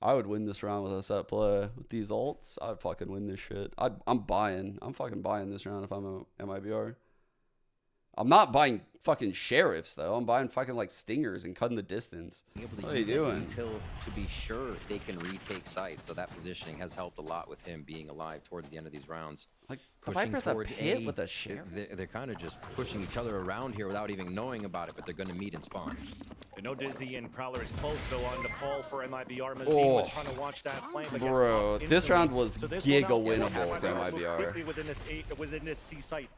I would win this round with a set play. With these ults, I'd fucking win this shit. I'm buying. I'm fucking buying this round if I'm a MIBR. I'm not buying fucking sheriffs though. I'm buying fucking like stingers and cutting the distance. What are you doing? Until to be sure they can retake sites. So that positioning has helped a lot with him being alive towards the end of these rounds. Like if I press a pit with a sheriff, they're kind of just pushing each other around here without even knowing about it, but they're going to meet and spawn. I know Dizzy and Prowler is close though on the call for MIBR. Mazine Oh. was trying to watch that flame. but gets bro, caught this round instantly. was So this giga will now winnable for move MIBR. quickly within this C site.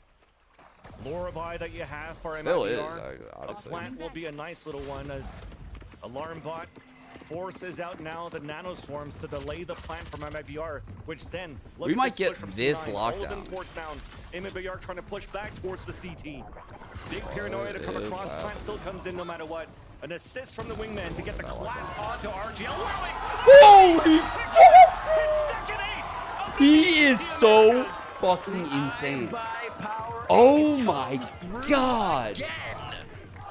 Lorify that you have for Still is, MIBR. honestly. A plant will be a nice little one as Alarm Bot forces out now the nanoswarms to delay the plant from MIBR, which then look We at might this get push from this C9. All of them lockdown. forced down. MIBR trying to push back towards the CT. Big paranoia to come it is across. bad. Plant still comes in no matter what. An assist from the wingman to get the clap onto RG, allowing Holy his second ace. of the He is VCT so Americas. fucking insane. Oh my god.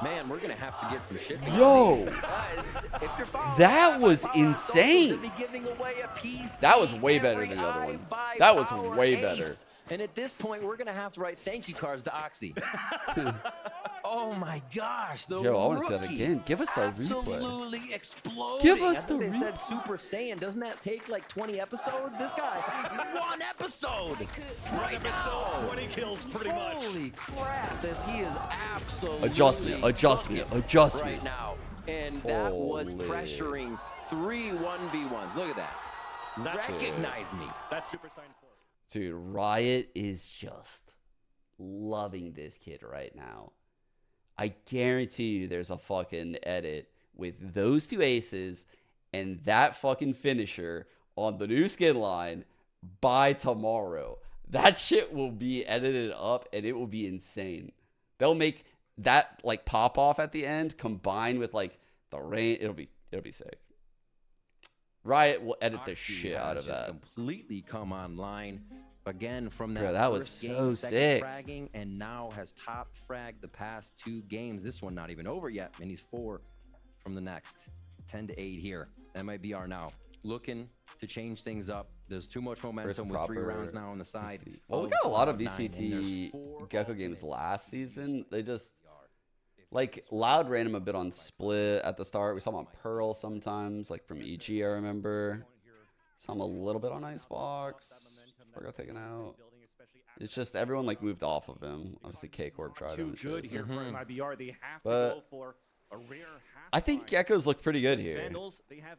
Man, we're gonna have to get some shit. Yo. Because if you're following That by was power, don't insane. be giving away a piece That was way better than the other every one. by That was power way ace. better. And at this point, we're gonna have to write thank you cards to Oxy. Oh my gosh, the Yo, I wanna see that rookie again. Give us the replay. absolutely exploding. Give us I think the they said Super Saiyan. Doesn't that take like 20 episodes? This guy, one episode. Right now. 20 kills pretty much. Holy crap! He is absolutely Adjustment. cooking right now, and that was Holy. pressuring 3 1v1s. Look at that. Recognize me. That's Super Saiyan 4. Dude, Riot is just loving this kid right now. I guarantee you there's a fucking edit with those two aces and that fucking finisher on the new skin line by tomorrow. That shit will be edited up and it will be insane. They'll make that like pop off at the end combined with like the rain, it'll be sick. Riot will edit the shit out of that. Completely come online again from that. Bro, that was first so game, sick. Fragging, and now has top fragged the past 2 games. This one not even over yet, and he's 4 from the next. 10-8 here. MIBR now looking to change things up. There's too much momentum with 3 rounds now on the side. Well, we got a lot of VCT Gecko games last season. They just like Loud ran him a bit on Split at the start. We saw him on Pearl sometimes, like from EG, I remember. Saw him a little bit on Icebox. Before got taken out. It's just everyone like moved off of him. Obviously, K-Corp tried him. Too good here for MIBR. They have to But go for a rare I think Geckos look pretty good here.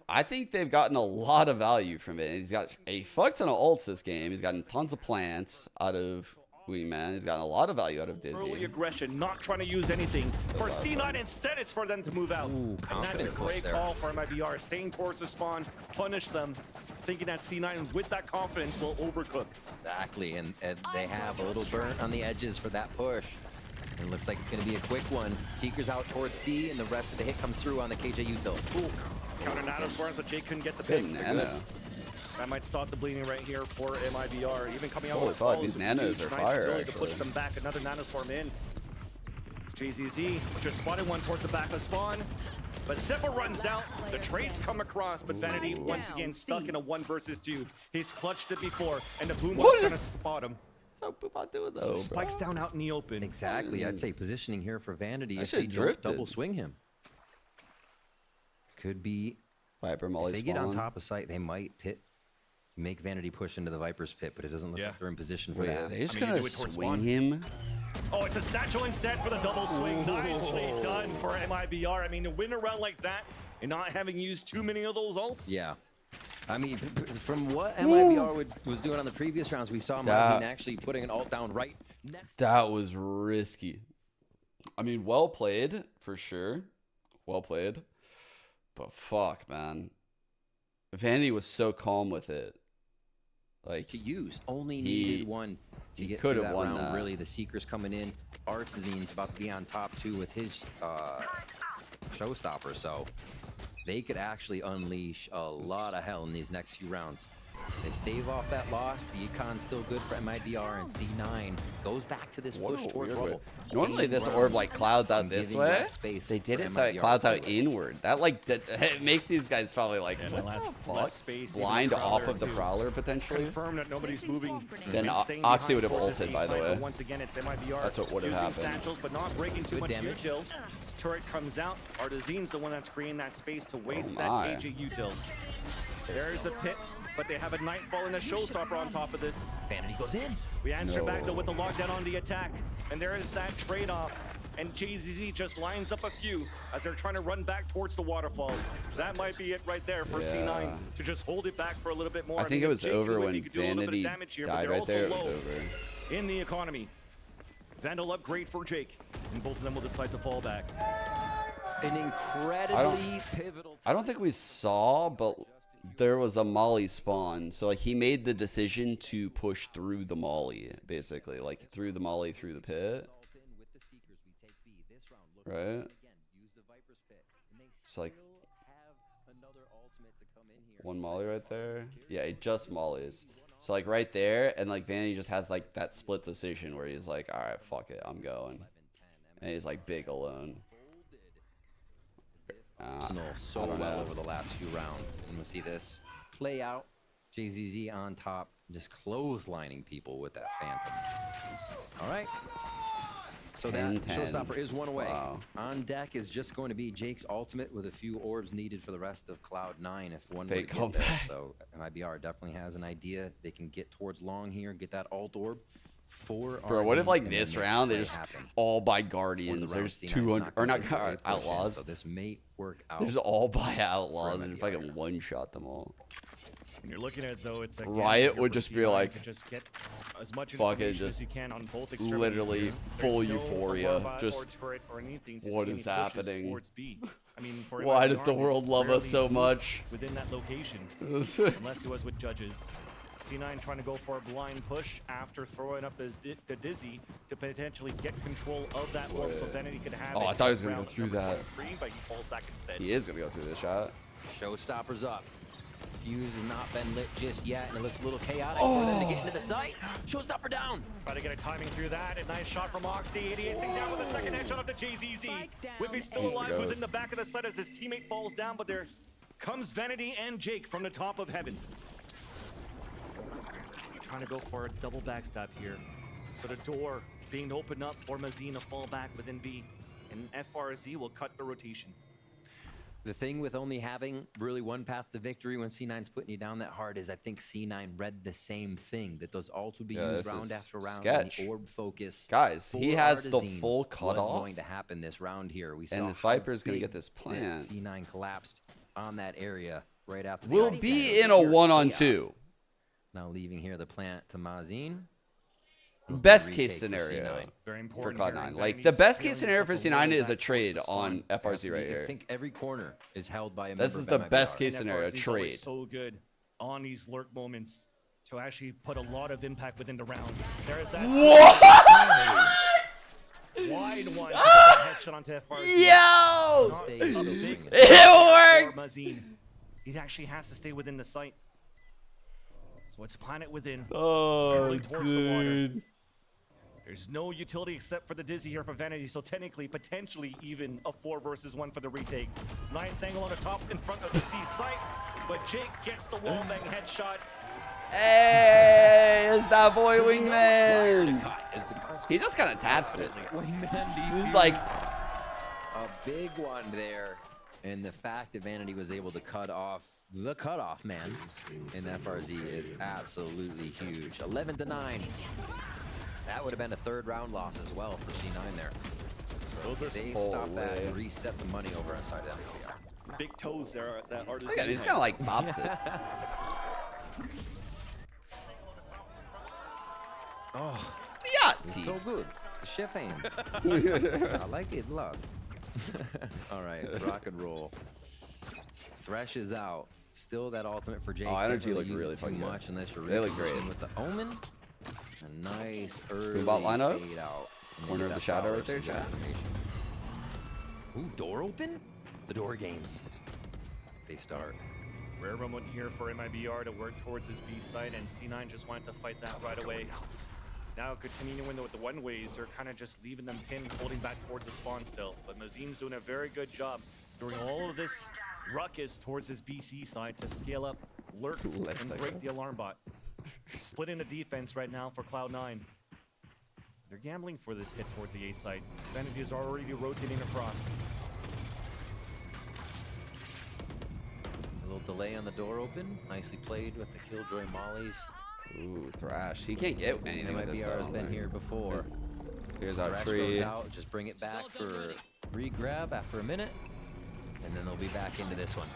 I think they've gotten a lot of value from it. He's got a fuck ton of ults this game. He's gotten tons of plants out of Wingman. He's gotten a lot of value out of Dizzy. early aggression, not trying to use anything. For C9, instead, it's for them to move out. Ooh, And that's a great call for MIBR. Staying towards the spawn, punish them, thinking that C9 with that confidence will overcook. Exactly, and they have a little burnt on the edges for that push. And looks like it's going to be a quick one. Seekers out towards C, and the rest of the hit comes through on the KJ util. Ooh, counter nano swarms, but Jake couldn't get the pick. Nano. That might stop the bleeding right here for MIBR. Even coming out Holy with fuck, balls, these nanos are nice fire, ability to push actually. them back. Another nano swarm in. JZZ just spotted one towards the back of spawn. But Zeppa runs out, the trades come across, but Vanity once again stuck in a 1 versus 2. He's clutched it before, and the Boombot's gonna spot him. What's Boombot doing though? Spikes down out in the open. Exactly, I'd say positioning here for Vanity That if they shit don't drifted. double swing him. Could be Viper Molly if they get on spawn. top of site, they might make Vanity push into the Viper's pit, but it doesn't look like they're in position for Wait, that. are they just gonna swing him? Oh, it's a satchel instead for the double swing. Nicely done for MIBR. I mean, to win a round like that and not having used too many of those ults. Yeah. I mean, from what MIBR was doing on the previous rounds, we saw Mazin actually putting an ult down right next. That was risky. I mean, well played for sure. Well played. But fuck, man. Vanity was so calm with it. Like to use. Only needed one to get through that round. Really, the Seekers coming in. Artesine's about to be on top too with his showstopper, so they could actually unleash a lot of hell in these next few rounds. They stave off that loss. The Econ's still good for MIBR, and C9 goes back to this push towards rubble. Normally this orb like clouds out this way. They did it so it clouds out inward. That like it makes these guys probably like what the fuck? Blind off of the Prowler potentially. Confirm that nobody's moving. Then Staying Oxy behind would have forces ulted, by the A-side, way. but once again, it's MIBR. That's what would have using happened. Satchels, but not breaking too Good much damage. util. Turret comes out. Artesine's the one that's creating that space to waste that my. KJ util. There's a pit, but they have a Nightfall and a Showstopper on top of this. Vanity goes in. We answer back though with the lockdown on the attack, and there is that trade-off. And JZZ just lines up a few as they're trying to run back towards the waterfall. That might be it right there for C9 to just hold it back for a little bit more. I think it was over when Vanity died right there. It was over. In the economy. Vandal upgrade for Jake, and both of them will decide to fall back. An incredibly pivotal. I don't think we saw, but there was a Molly spawn. So like he made the decision to push through the Molly, basically, like through the Molly through the pit. Right? It's like one Molly right there. Yeah, he just Mollies. So like right there, and like Vanity just has like that split decision where he's like, all right, fuck it, I'm going. And he's like big alone. So well over the last few rounds, and we'll see this play out. JZZ on top, just clotheslining people with that Phantom. All right. So that 10-10. showstopper is one away. Wow. On deck is just going to be Jake's ultimate with a few orbs needed for the rest of Cloud9 if one were to Fake get there. comeback. So MIBR definitely has an idea. They can get towards long here, get that ult orb. Bro, what if like this round they just all by Guardians? There's 200 or not Outlaws. So this may work out. They're just all by Outlaws and if I can one shot them all. When you're looking at it though, it's like Riot would just be like, just get as much fucking information as just you can on both literally extremities. full There's no euphoria. Aurora Just or turret or anything to what see is any pushes happening? towards B. I mean, for Why MIBR, does the they've world love us rarely so moved much? within that location? Unless it was with judges. C9 trying to go for a blind push after throwing up the Dizzy to potentially get control of that orb so then he could have Oh, it I thought he was in going to go round through number that. 23, but he falls back instead. He is going to go through this shot. Showstoppers up. Fuse has not been lit just yet, and it looks a little chaotic for them to get into the site. Showstopper down. Try to get a timing through that. A nice shot from Oxy. ADSing down with a second headshot of the JZZ. Whippy's still He's the alive goat. within the back of the site as his teammate falls down, but there comes Vanity and Jake from the top of heaven. Trying to go for a double backstab here. So the door being opened up for Mazin to fall back within B. And FRZ will cut the rotation. The thing with only having really one path to victory when C9's putting you down that hard is I think C9 read the same thing, that those ults would be used round after round. Sketch. And the orb focus. Guys, he for has the Artazine full cutoff. was going to happen this round here. We saw And this how Viper is going to big get this that plant. C9 collapsed on that area right after the We'll ult be center. in a Pure 1-on-2. chaos. Now leaving here the plant to Mazin. Best Retake case for scenario C9. Very for important Cloud9. here. Like, Vanity's the best case feeling scenario for himself C9 away is a back trade towards the on spawn. FRZ right I here. think every corner is held by a This member is of the MIBR. best case And scenario, FRZ is always trade. so good on these lurk moments to actually put a lot of impact within the round. There is that wide one to get a headshot onto FRZ. Yo! Not Stay a still big swinging. It worked! for Mazin. He actually has to stay within the site. So it's planet within. Oh, Purely towards the water. dude. There's no utility except for the Dizzy here for Vanity, so technically, potentially even a 4 versus 1 for the retake. Nice angle on the top in front of the C site, but Jake gets the wallbang headshot. Hey, it's that boy Does he know Wingman. Cut is the He just kind of taps it. Wingman He's like, a big one there, and the fact that Vanity was able to cut off the cutoff man in FRZ is absolutely huge. 11-9. That would have been a third round loss as well for C9 there. Those are They some stopped that and reset the money over on side of that. big toes there that Artazine. look at him. He's kind of like bops it. Oh, it's Yahtzee. so good. The chef hand. I like it, love. All right, rock and roll. Thresh is out. Still that ultimate for Jake. Oh, energy Can't look use really it too fucking good. much unless you're They look really great. with the Omen. A nice early bot lineup? fade out. And Corner you of get the that shadow power right there, surge chat. information. Ooh, door open? The door games. They start. Rare moment here for MIBR to work towards his B site, and C9 just wanted to fight that right away. Now continuing with the one-ways, they're kind of just leaving them pinned, holding back towards the spawn still. But Mazin's doing a very good job during all of this ruckus towards his BC side to scale up, lurk, Let's and go. break the alarm bot. Splitting the defense right now for Cloud9. They're gambling for this hit towards the A site. Vanity is already rotating across. A little delay on the door open. Nicely played with the Killjoy mollies. Ooh, Thrash. He can't get anything with this MIBR though. has been here before. Here's our Thresh tree. goes out, just bring it back for re-grab after a minute, and then they'll be back into this one.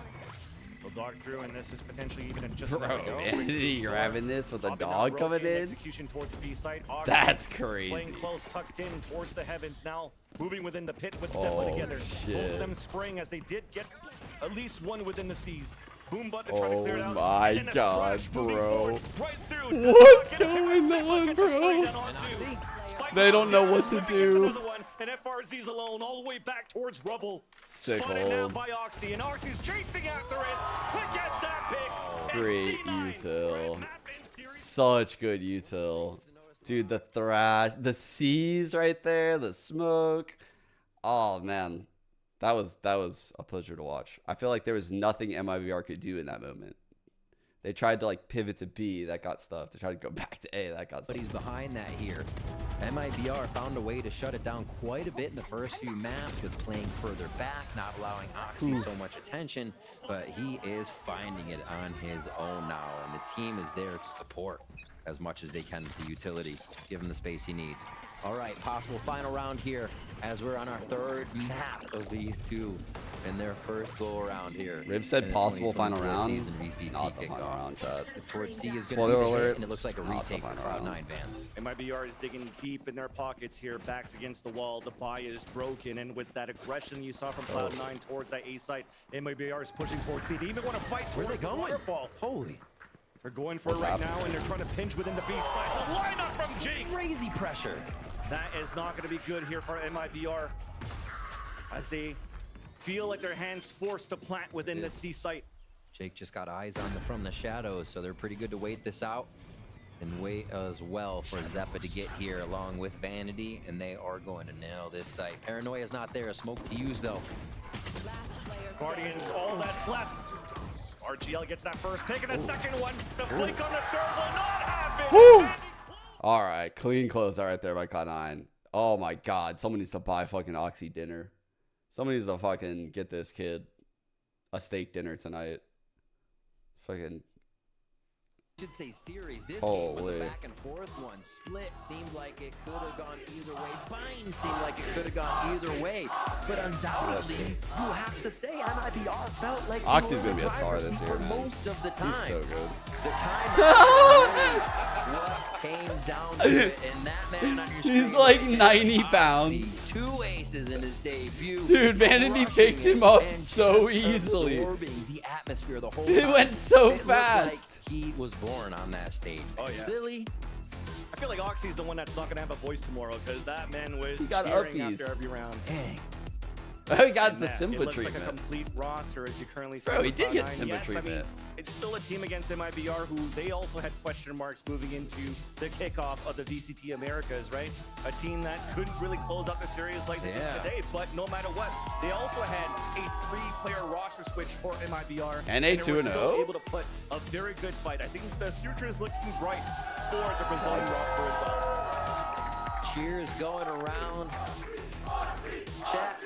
They'll dog through, and this is potentially even just Bro, another go. Vanity grabbing this with a Popping dog out, coming rotating in. Execution towards the B site. That's Playing crazy. close, tucked in towards the heavens now, moving within the pit with Zephyr together. Both shit. of them spraying as they did get at least one within the seas. Boombutt to try to clear it Oh out. my and then a god, Thresh moving bro. forward, right through. What's Does not get a hit, going Zephyr on, gets a spray bro? down onto. Spike They don't know what to gets do. another one, and FRZ's alone all the way back towards rubble. Sick Spotted now hold. by Oxy, and Oxy's chasing after it to get that pick. Great util. Such good util. Dude, the Thrash, the C's right there, the smoke. Oh man. That was a pleasure to watch. I feel like there was nothing MIBR could do in that moment. They tried to like pivot to B, that got stuffed. They tried to go back to A, that got stuffed. But he's behind that here. MIBR found a way to shut it down quite a bit in the first few maps with playing further back, not allowing Oxy so much attention, but he is finding it on his own now, and the team is there to support as much as they can with the utility, give him the space he needs. All right, possible final round here as we're on our third map of these two in their first go around here. Rib said in the possible final 2024 round. season VCT Not the final kickoff. round, chat. Towards C is Spoiler going to be the hit, alert. and it looks like a Not the retake for final Cloud9 round. Vans. MIBR is digging deep in their pockets here, backs against the wall. The buy is broken, and with that aggression you saw from Cloud9 towards that A site, MIBR is pushing towards C. They even want to fight Where towards they the going? waterfall. Holy. They're going for it right now, and they're trying to pinch within the B side. The lineup from Jake. Crazy pressure. That is not going to be good here for MIBR. As they feel like their hands forced to plant within the C site. Jake just got eyes on from the shadows, so they're pretty good to wait this out. And wait as well for Zeppa to get here along with Vanity, and they are going to nail this site. Paranoia is not there, a smoke to use though. Guardians, all that's left. RGL gets that first pick and a second one. The flick on the third will not happen. Woo! All right, clean close right there by Cloud9. Oh my God, someone needs to buy fucking Oxy dinner. Someone needs to fucking get this kid a steak dinner tonight. Fucking. Should say series. This Holy. game was a back and forth one. Split seemed like it could have gone either way. Bind seemed like it could have gone either way. But undoubtedly, you have to say MIBR felt like Oxy's gonna be a star this year, man. Most of the time. He's so good. The time what came down to it, and that man on your screen, He's like 90 pounds. 2 aces in his debut. Dude, Vanity picked him up so easily. Absorbing the atmosphere the whole It time. went so It looked fast. like he was born on that stage. Oh, yeah. Silly. I feel like Oxy's the one that's not going to have a voice tomorrow because that man was He got cheering uppies. after every round. Dang. Oh, he got And the that, Simba it looks treatment. like a complete roster as you currently see. Bro, he with did get Cloud9. Simba Yes, I mean, treatment. it's still a team against MIBR who they also had question marks moving into the kickoff of the VCT Americas, right? A team that couldn't really close out the series like they did today, but no matter what, they also had a 3-player roster switch for MIBR. And a they were 2-0. still able to put a very good fight. I think the future is looking bright for the Brazilian roster as well. Cheers going around. Chat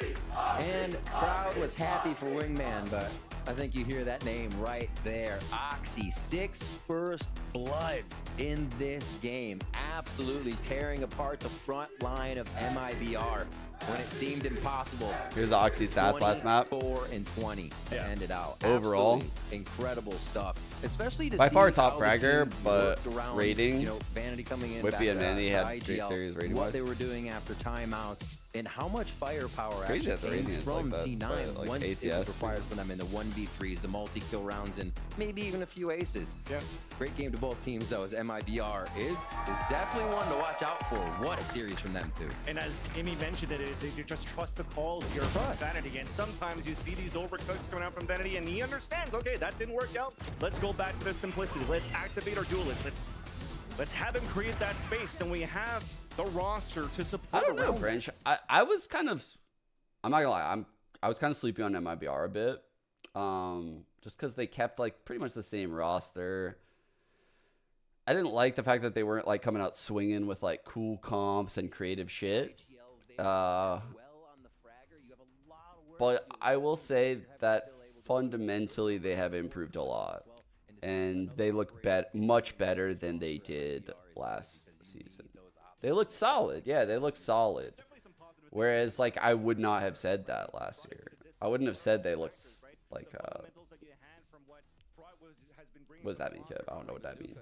and crowd was happy for Wingman, but I think you hear that name right there. Oxy, 6 first bloods in this game. Absolutely tearing apart the front line of MIBR when it seemed impossible. Here's Oxy stats last map. 4 and 20 to end it out. Overall. Absolutely incredible stuff. Especially to By see far top how the fragger, team but worked around, rating, you know, Vanity coming in, Whippy back and to Vanity had IGL, great series rating what wise. they were doing after timeouts, and how much firepower Crazy actually that the came rating is from like that, C9 despite, like, once it ACS. was required for them in the 1v3s, the multi-kill rounds, and maybe even a few aces. Yeah. Great game to both teams, though, as MIBR is definitely one to watch out for. What a series from them, too. And as Amy mentioned, they just trust the calls here from Vanity. And sometimes you see these overcooks coming out from Vanity, and he understands, okay, that didn't work out. Let's go back to the simplicity. Let's activate our duelists. Let's have him create that space, and we have the roster to support. I don't know, around French. I was kind of, I'm not gonna lie, I was kind of sleepy on MIBR a bit, just because they kept like pretty much the same roster. I didn't like the fact that they weren't like coming out swinging with like cool comps and creative shit. But I will say that fundamentally they have improved a lot, and they look much better than they did last season. They look solid. Yeah, they look solid. Whereas, like, I would not have said that last year. I wouldn't have said they looked like, what does that mean, Kev? I don't know what that means.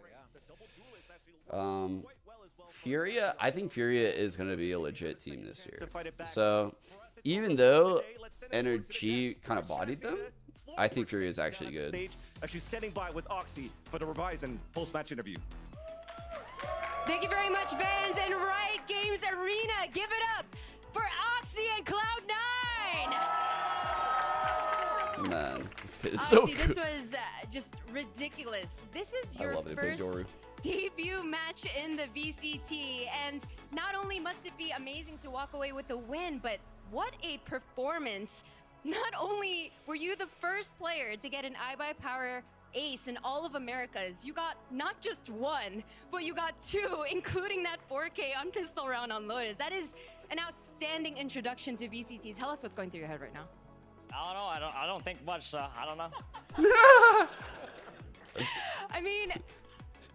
Furia, I think Furia is going to be a legit team this year. So, even though NRG kind of bodied them, I think Furia is actually good. Actually standing by with Oxy for the revise and post-match interview. Thank you very much, Vans and Riot Games Arena. Give it up for Oxy and Cloud9. Man, this kid is so Oxy, good. this was just ridiculous. This is I your love it. It plays first Yoru. debut match in the VCT, and not only must it be amazing to walk away with a win, but what a performance. Not only were you the first player to get an iBuyPower ace in all of Americas, you got not just 1, but you got 2, including that 4K on pistol round on Lotus. That is an outstanding introduction to VCT. Tell us what's going through your head right now. I don't know. I don't think much. I don't know. I mean,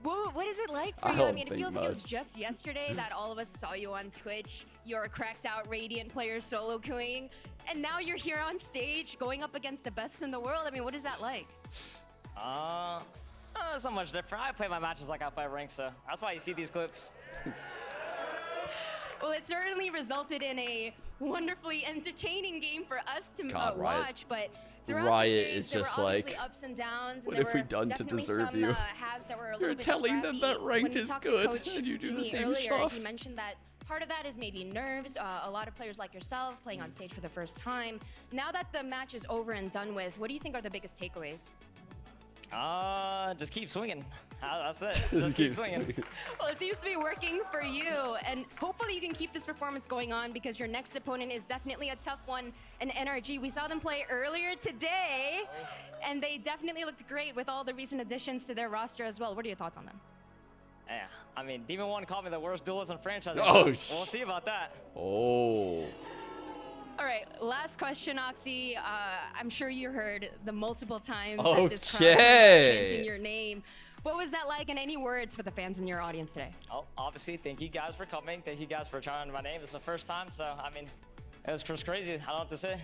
what is it like for I you? I don't mean, it think feels like it was much. just yesterday that all of us saw you on Twitch. You're a cracked out Radiant player solo queuing, and now you're here on stage going up against the best in the world. I mean, what is that like? It's not much different. I play my matches like I play rank, so that's why you see these clips. Well, it certainly resulted in a wonderfully entertaining game for us to God, Riot. watch, but Throughout Riot the stage, is there just were obviously like, ups and downs. what and there have we were done to definitely deserve some, you? Halves that were a You're little bit telling them scrappy. that ranked When we is talked good, to Coach and you do the Umi same earlier, stuff. he mentioned that part of that is maybe nerves. A lot of players like yourself playing on stage for the first time. Now that the match is over and done with, what do you think are the biggest takeaways? Just keep swinging. That's it. Just keep swinging. Well, it seems to be working for you, and hopefully you can keep this performance going on because your next opponent is definitely a tough one in NRG. We saw them play earlier today, and they definitely looked great with all the recent additions to their roster as well. What are your thoughts on them? Yeah, I mean, Demon 1 called me the worst duelist in franchise. Oh, We'll see about that. Oh. All right, last question, Oxy. I'm sure you heard the multiple times that this crowd was chanting your name. What was that like, and any words for the fans in your audience today? Oh, obviously, thank you guys for coming. Thank you guys for chanting my name. It's the first time, so, I mean, it was just crazy. I don't know what to say.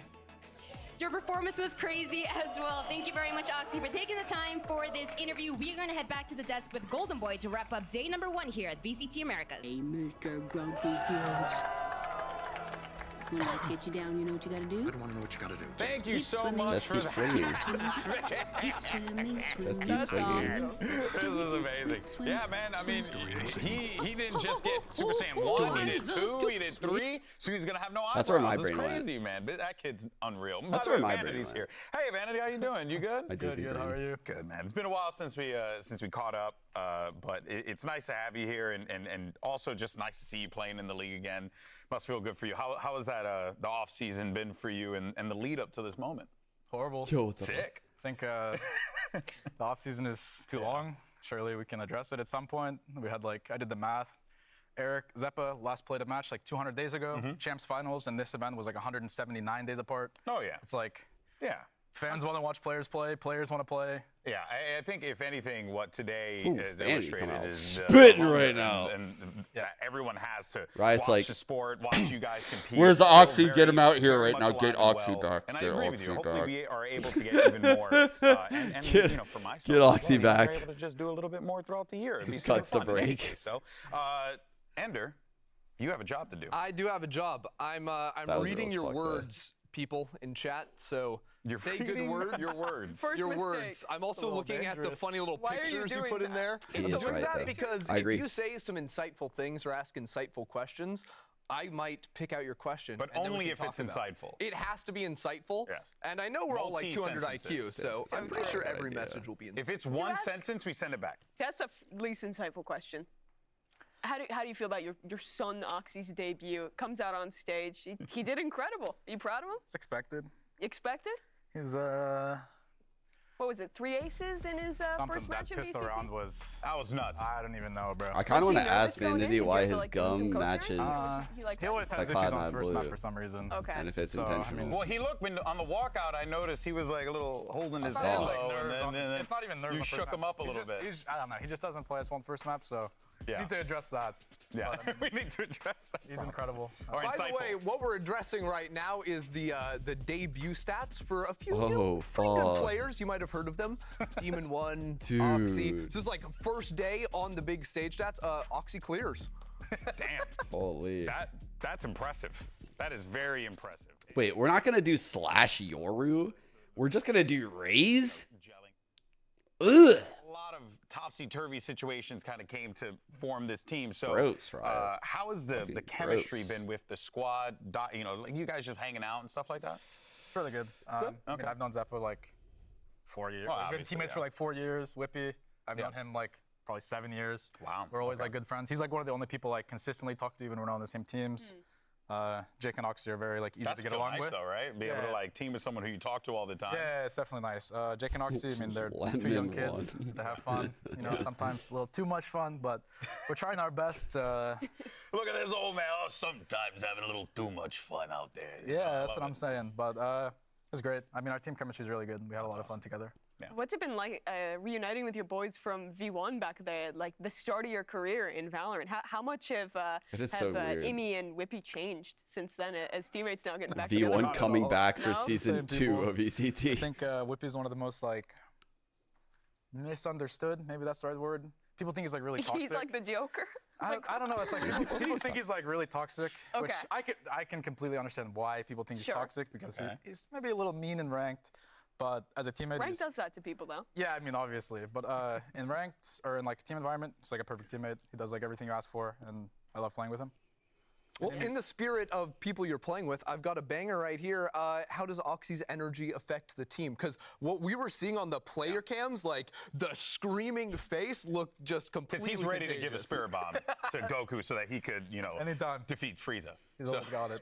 Your performance was crazy as well. Thank you very much, Oxy, for taking the time for this interview. We are going to head back to the desk with Golden Boy to wrap up day number 1 here at VCT Americas. Hey, Mr. Grumpy Goose. When I get you down, you know what you gotta do? I don't want to know what you gotta do. Thank you so swimming. much Just for keep that. swinging. Keep swimming, Just keep That's swinging. awesome. This is amazing. Yeah, man. I mean, he didn't just get Super Saiyan 1. He did 2. He did 3. So he's gonna have no eyebrows. That's where my It's brain went. crazy, man. That kid's unreal. That's By where the way, my brain Vanity's went. here. Hey, Vanity, how you doing? You good? My Disney brain. How are you? Good, man. It's been a while since we caught up, but it's nice to have you here, and also just nice to see you playing in the league again. Must feel good for you. How has that the off season been for you, and the lead up to this moment? Horrible. Yo, what's up? Sick. I think the off season is too long. Surely we can address it at some point. We had I did the math. Eric Zeppa last played a match 200 days ago, Champs Finals, and this event was 179 days apart. Oh yeah. It's yeah. Fans want to watch players play, players want to play. Yeah, I think if anything, what today Ooh, is Vanity illustrated coming out is spitting right now. and that everyone has to Riot's watch like, the sport, watch you guys compete. where's the Still Oxy? very, Get him out here very right much now. Get alive and Oxy well. back. And I Get agree with you. Oxy Hopefully back. we are able to get even more. And Get- you know, for myself, get Oxy as well, back. We're able to just do a little bit more throughout the year. It'd be He super cuts the fun in any break. case. So, Ender, you have a job to do. I do have a job. I'm That was reading real your fucked up. words, people in chat. So You're say good reading words. your words. Your First words. I'm also little looking at the dangerous. funny little Why are you pictures you doing put in that? there. He I'm is doing right, that though. because I if agree. you say some insightful things or ask insightful questions, I might pick out your question. But and then we only can if talk it's about it. insightful. It has to be insightful. Yes. And I know we're all 200 IQ, Multi-sentences. so I'm pretty sure Good every idea. message will be insightful. If it's one sentence, we send it back. That's a least insightful question. How do you feel about your son Oxy's debut? Comes out on stage. He did incredible. Are you proud of him? It's expected. You expected? He's What was it? 3 aces in his something first match that in pistol VCT? round was. That was nuts. I don't even know, bro. I kind of Was want he to ask nervous going in? Vanity Did you why have to, his like, do some gum coaching? matches. He like He always has Like issues cloud on nine first blue. map for some reason. Okay. And if it's So, I intentional. mean- Well, he looked on the walkout. I noticed he was like a little holding his It's head not low, like nerves and on- then it's not even nerves you on first shook map. him up a He little just- bit. I don't know. He just doesn't play his first map, so Yeah. we need to address that. Yeah, But, I mean, we need to address that. he's incredible. Or By the insightful. way, what we're addressing right now is the debut stats for a few Oh, pretty good fuck. players. You might have heard of them. Demon 1, Dude. Oxy. This is like first day on the big stage stats. Oxy clears. Damn, Holy. that's impressive. That is very impressive. Wait, we're not gonna do slash Yoru. We're just gonna do Raze. Ugh. A lot of topsy-turvy situations kind of came to form this team. So, Gross, right? how has the Fucking chemistry gross. been with the squad? You know, like you guys just hanging out and stuff like that. It's really good. I mean, Okay. I've known Zeppo 4 years. Well, We've been obviously, teammates yeah. for 4 years. Whippy, I've Yeah. known him probably 7 years. Wow. We're always Okay. good friends. He's one of the only people consistently talk to even when we're on the same teams. Jake and Oxy are very easy That's to get feel along nice with. though, right? Be able to team with someone who you talk to all the time. Yeah, it's definitely nice. Jake and Oxy, I mean, they're Lemon two young kids. one. They have fun. Sometimes a little too much fun, but we're trying our best. Look at this old man. Oh, sometimes having a little too much fun out there. Yeah, that's what I'm saying. But it's great. I mean, our team chemistry is really good. We had a lot of fun together. What's it been like reuniting with your boys from V1 back there, like the start of your career in Valorant? How much have It is so weird. Imi and Whippy changed since then as teammates now getting back together? V1 coming back for No? season 2 of I VCT. think Whippy is one of the most misunderstood. Maybe that's the right word. People think he's really toxic. He's like the Joker. I don't know. It's people think he's really toxic, which Okay. I can completely understand why people think he's Sure. toxic because he's maybe a little mean and ranked. But as a teammate, Rank does that to people, though. Yeah, I mean, obviously. But in ranked or in like a team environment, it's like a perfect teammate. He does like everything you ask for, and I love playing with him. Well, in the spirit of people you're playing with, I've got a banger right here. How does Oxy's energy affect the team? Because what we were seeing on the player cams, like the screaming face looked just completely Because he's ready to give a contagious. spirit bomb to Goku so that he could, you know, defeat Frieza. He's always got it.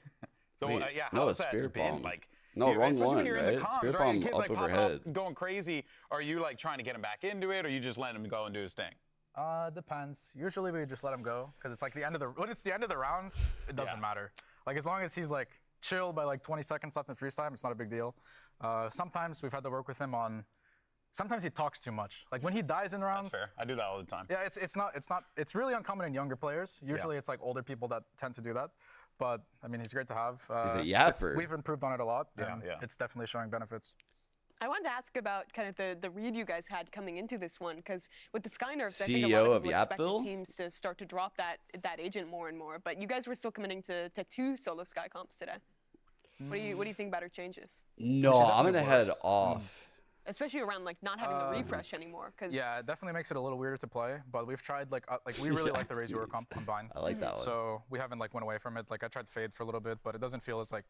So Wait, yeah, no, how a has that spirit been? bomb. Like, No, wrong especially one, when you're in the right? comms, Spirit right? bomb And kids up like popping overhead. off, going crazy. Are you like trying to get him back into it, or you just letting him go and do his thing? Depends. Usually we just let him go because it's like when it's the end of the round, it doesn't matter. Like as long as he's like chill by like 20 seconds left in freeze time, it's not a big deal. Sometimes we've had to work with him on. Sometimes he talks too much. Like when he dies in rounds. That's fair. I do that all the time. Yeah, it's really uncommon in younger players. Usually it's like older people that tend to do that. But I mean, he's great to have. He's a yapper. We've improved on it a lot. Yeah, and yeah. It's definitely showing benefits. I wanted to ask about kind of the read you guys had coming into this one, because with the Sky nerfs, I CEO think a lot of of people expected Yapville? teams to start to drop that agent more and more. But you guys were still committing to 2 solo Sky comps today. What do you think about our changes? No, I'm gonna head off. Especially around like not having the refresh anymore. Cause Yeah, it definitely makes it a little weirder to play, but we've tried like we really like the Razor comp combined. I like that one. So we haven't like went away from it. Like I tried Fade for a little bit, but it doesn't feel as like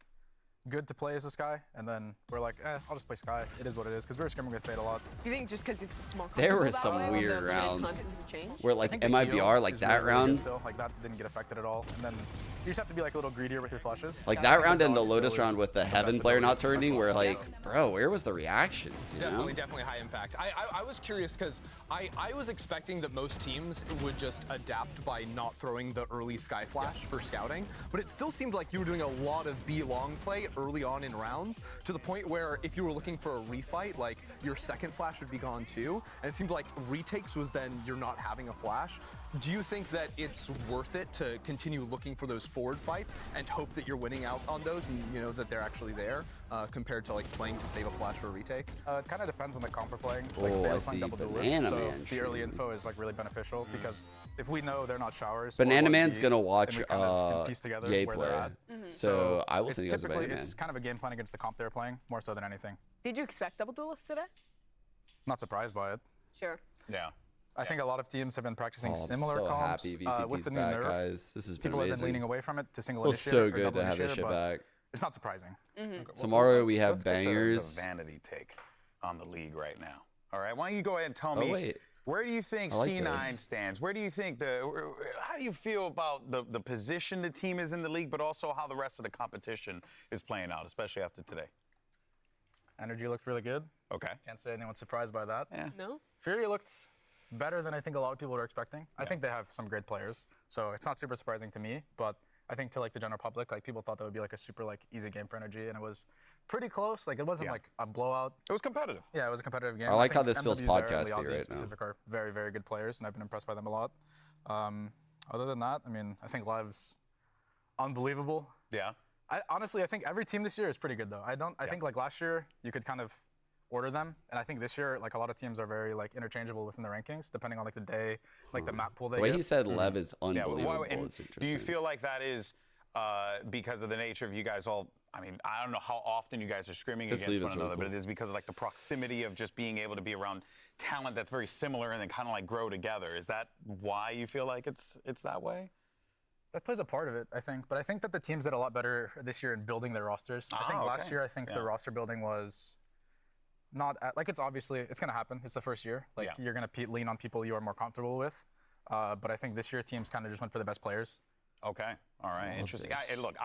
good to play as a Sky. And then we're like, I'll just play Sky. It is what it is, because we were scrimming with Fade a lot. Do you think just because it's more There were comfortable that some way, or weird the rounds content has changed? where I like think the MIBR, heal like is that really, really good round, still. Like that didn't get affected at all. And then you just have to be like a little greedier with your flashes. like I that think round and the dodge Lotus still round is with the the Heaven best player not ability. turning, where like, bro, where was the reactions? You know? Definitely high impact. I was curious because I was expecting that most teams would just adapt by not throwing the early Sky Flash for scouting, but it still seemed like you were doing a lot of B long play early on in rounds, to the point where if you were looking for a refight, like your second flash would be gone too, and it seemed like retakes was then you're not having a flash. Do you think that it's worth it to continue looking for those forward fights and hope that you're winning out on those and you know that they're actually there, compared to like playing to save a flash for a retake? It kind of depends on the comp we're playing. Like Oh, they I were playing see. double duelist, Banana so Man the early shooting. info is like really beneficial because if we know they're not showers, or Banana 1D, Man's gonna then watch we kind of can piece together Yay where play. they're at. So I will it's send you guys a typically Banana Man. it's kind of a game plan against the comp they're playing more so than anything. Did you expect double duelists today? Not surprised by it. Sure. Yeah. I think a lot of teams have been practicing I'm similar so comps happy VCT's with the new back, nerf. guys. This has been People have been amazing. leaning away from it to single Feels initiate so or good double to have this initiate, shit but back. it's not surprising. Tomorrow we have Let's get bangers. the vanity take on the league right now. All right, why don't you go ahead and tell me, wait. where do you think I like C9 this. stands? Where do you think how do you feel about the position the team is in the league, but also how the rest of the competition is playing out, especially after today? Energy looks really good. Okay. Can't say anyone's surprised by that. Yeah. No? Fury looked better than I think a lot of people were expecting. I think they have some great players, so it's not super surprising to me, but I think to like the general public, like people thought that would be like a super like easy game for Energy, and it was pretty close. Like it wasn't like a blowout. It was competitive. Yeah, it was a competitive game. I like how think this feels MW's there and podcasty Liazi in right now. specific are very, very good players, and I've been impressed by them a lot. Other than that, I mean, I think Live's unbelievable. Yeah. Honestly, I think every team this year is pretty good though. I think like last year you could kind of order them, and I think this year like a lot of teams are very like interchangeable within the rankings depending on like the day, like the map pool they The way get. he said Lev is Yeah, unbelievable. and It's interesting. do you feel like that is because of the nature of you guys all? I mean, I don't know how often you guys are scrimming This against leave one is really another, but cool. it is because of like the proximity of just being able to be around talent that's very similar and then kind of like grow together. Is that why you feel like it's that way? That plays a part of it, I think. But I think that the teams did a lot better this year in building their rosters. I think last year, I think the roster building was not like it's obviously it's gonna happen. It's the first year. Like you're gonna lean on people you are more comfortable with. But I think this year teams kind of just went for the best players. Okay. All right. Love Interesting. this. Look,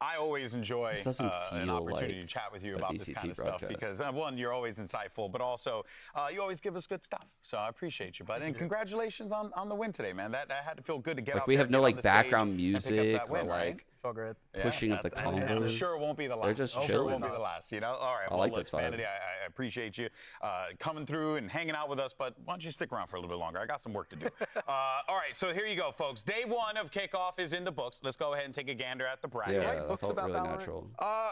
I always enjoy This doesn't an feel opportunity like to chat with you a about this VCT kind of stuff broadcast. because one, you're always insightful, but also you always give us good stuff. So I appreciate you, bud. And congratulations on the win today, man. That had to feel good to get Like out we there, have no get on like the stage background and pick up music that win, or right? like Felt great. pushing up the and it combos. sure won't be the last. They're just Sure chilling. won't be the last, you know? All right. I Well, like look, this vibe. Vanity, I appreciate you coming through and hanging out with us, but why don't you stick around for a little bit longer? I got some work to do. All right, so here you go, folks. Day one of Kickoff is in the books. Let's go ahead and take a gander at the bracket. Yeah, that felt really natural.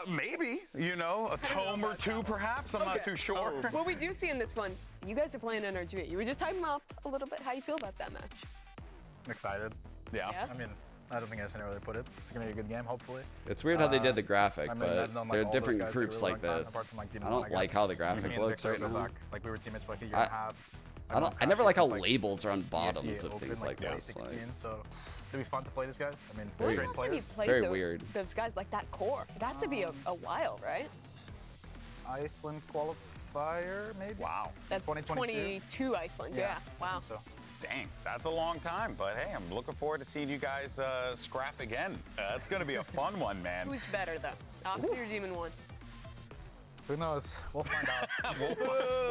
Maybe, you know, a tome or two, perhaps. I'm not too sure. What we do see in this one, you guys are playing NRG. You were just hyping them up a little bit. How you feel about that match? I'm excited. Yeah. Yeah? I mean, I don't think that's gonna really put it. It's gonna be a good game, hopefully. It's weird how they did the graphic, I mean, but I've known, like, there are all different those guys for a groups really like long time, this. apart from, like, I Demon, don't like guess. how the graphic Me and looks Victor right go now. back. Like, we were teammates for like a year and a half. I never like how labels are on bottoms ESE of Open, things like this. 2016, so it'd be fun to play these guys. I mean, Very- great Last time you players. played Very those, weird. those guys like that core. It has to be a while, right? Iceland qualifier, maybe? Wow. That's 22 Iceland, yeah. Wow. So. Dang, that's a long time. But hey, I'm looking forward to seeing you guys scrap again. That's going to be a fun one, man. Who's better, though? Oxy or Demon 1? Who knows? We'll find out.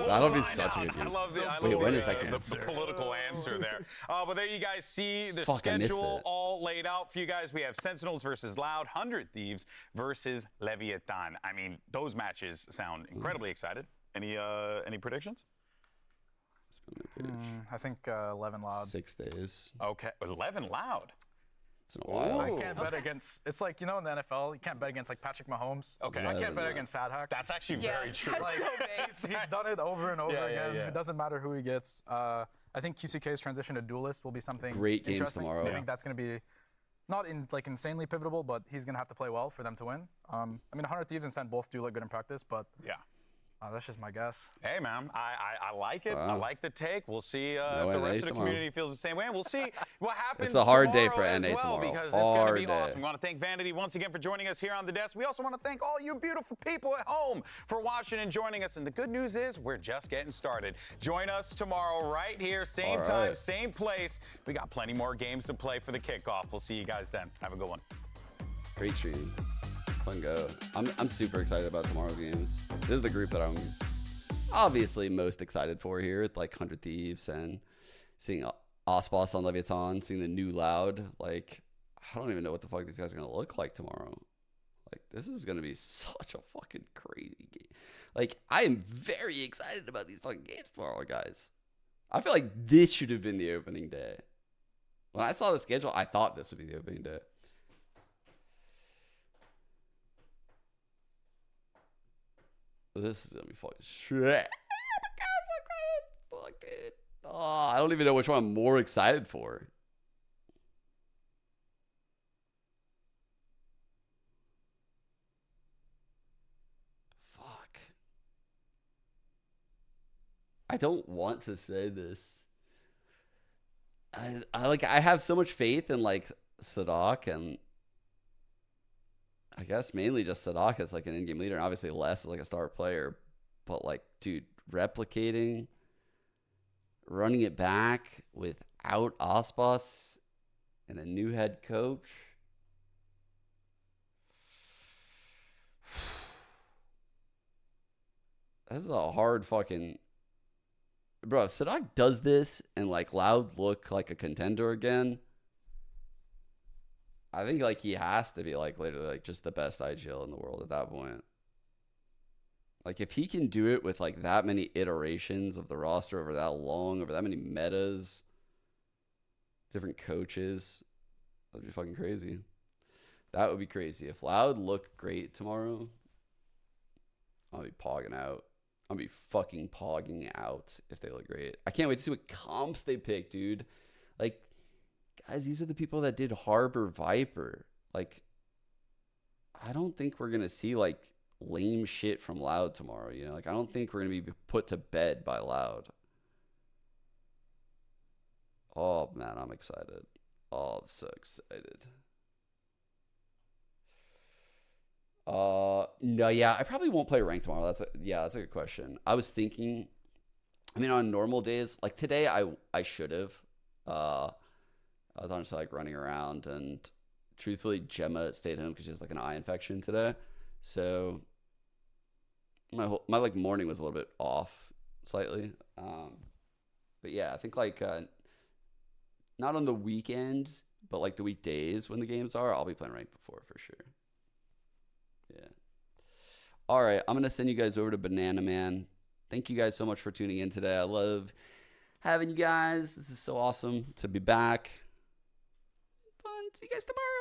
That'll be find such a out. good game. I love Wait, when the, is that the political answer there. But there you guys see the Fuck, I missed schedule it. all laid out for you guys. We have Sentinels versus Loud, 100 Thieves versus Leviathan. I mean, those matches sound incredibly excited. Any predictions? I think 11 Loud. 6 days. Okay, 11 Loud. It's in a while. I can't bet against. It's like, you know, in the NFL, you can't bet against like Patrick Mahomes. Okay. I can't bet against Sadhack. That's actually very true. Like, he's done it over and over again. It doesn't matter who he gets. I think QCK's transition to duelist will be something Great games interesting. tomorrow. I think that's going to be not like insanely pivotal, but he's going to have to play well for them to win. I mean, 100 Thieves and Sen both do look good in practice, but yeah. That's just my guess. Hey, man, I like it. I Wow. like the take. We'll see No if the NA rest of the tomorrow. community feels the same way. And we'll see what happens It's a hard day for tomorrow as NA well, tomorrow. because it's going to be Hard awesome. day. We want to thank Vanity once again for joining us here on the desk. We also want to thank all you beautiful people at home for watching and joining us. And the good news is we're just getting started. Join us tomorrow right here, same All time, right. same place. We got plenty more games to play for the kickoff. We'll see you guys then. Have a good one. Great stream. Fun go. I'm super excited about tomorrow's games. This is the group that I'm obviously most excited for here with like 100 Thieves and seeing Osboss on Leviathan, seeing the new Loud. Like, I don't even know what the fuck these guys are going to look like tomorrow. Like, this is going to be such a fucking crazy game. Like, I am very excited about these fucking games tomorrow, guys. I feel like this should have been the opening day. When I saw the schedule, I thought this would be the opening day. This is gonna be fucking shit. Oh my God, I'm so excited. Fuck it. Oh, I don't even know which one I'm more excited for. Fuck. I don't want to say this. I have so much faith in like Sadak and I guess mainly just Sadak as like an in-game leader and obviously less as like a star player. But like, dude, replicating, running it back without Osboss and a new head coach. This is a hard fucking... Bro, if Sadak does this and like Loud look like a contender again, I think like he has to be like literally like just the best IGL in the world at that point. Like if he can do it with like that many iterations of the roster over that long, over that many metas, different coaches, that'd be fucking crazy. That would be crazy. If Loud look great tomorrow, I'll be pogging out. I'll be fucking pogging out if they look great. I can't wait to see what comps they pick, dude. Like, guys, these are the people that did Harbor Viper. Like, I don't think we're going to see, like, lame shit from Loud tomorrow, you know? Like, I don't think we're going to be put to bed by Loud. Oh, man, I'm excited. Oh, I'm so excited. No, yeah, I probably won't play ranked tomorrow. That's a good question. I was thinking, I mean, on normal days, like today, I should have. I was honestly like running around, and truthfully, Gemma stayed home because she has like an eye infection today. So my like morning was a little bit off slightly. But yeah, I think like not on the weekend, but like the weekdays when the games are, I'll be playing ranked before for sure. Yeah. All right, I'm going to send you guys over to Banana Man. Thank you guys so much for tuning in today. I love having you guys. This is so awesome to be back. Fun. See you guys tomorrow.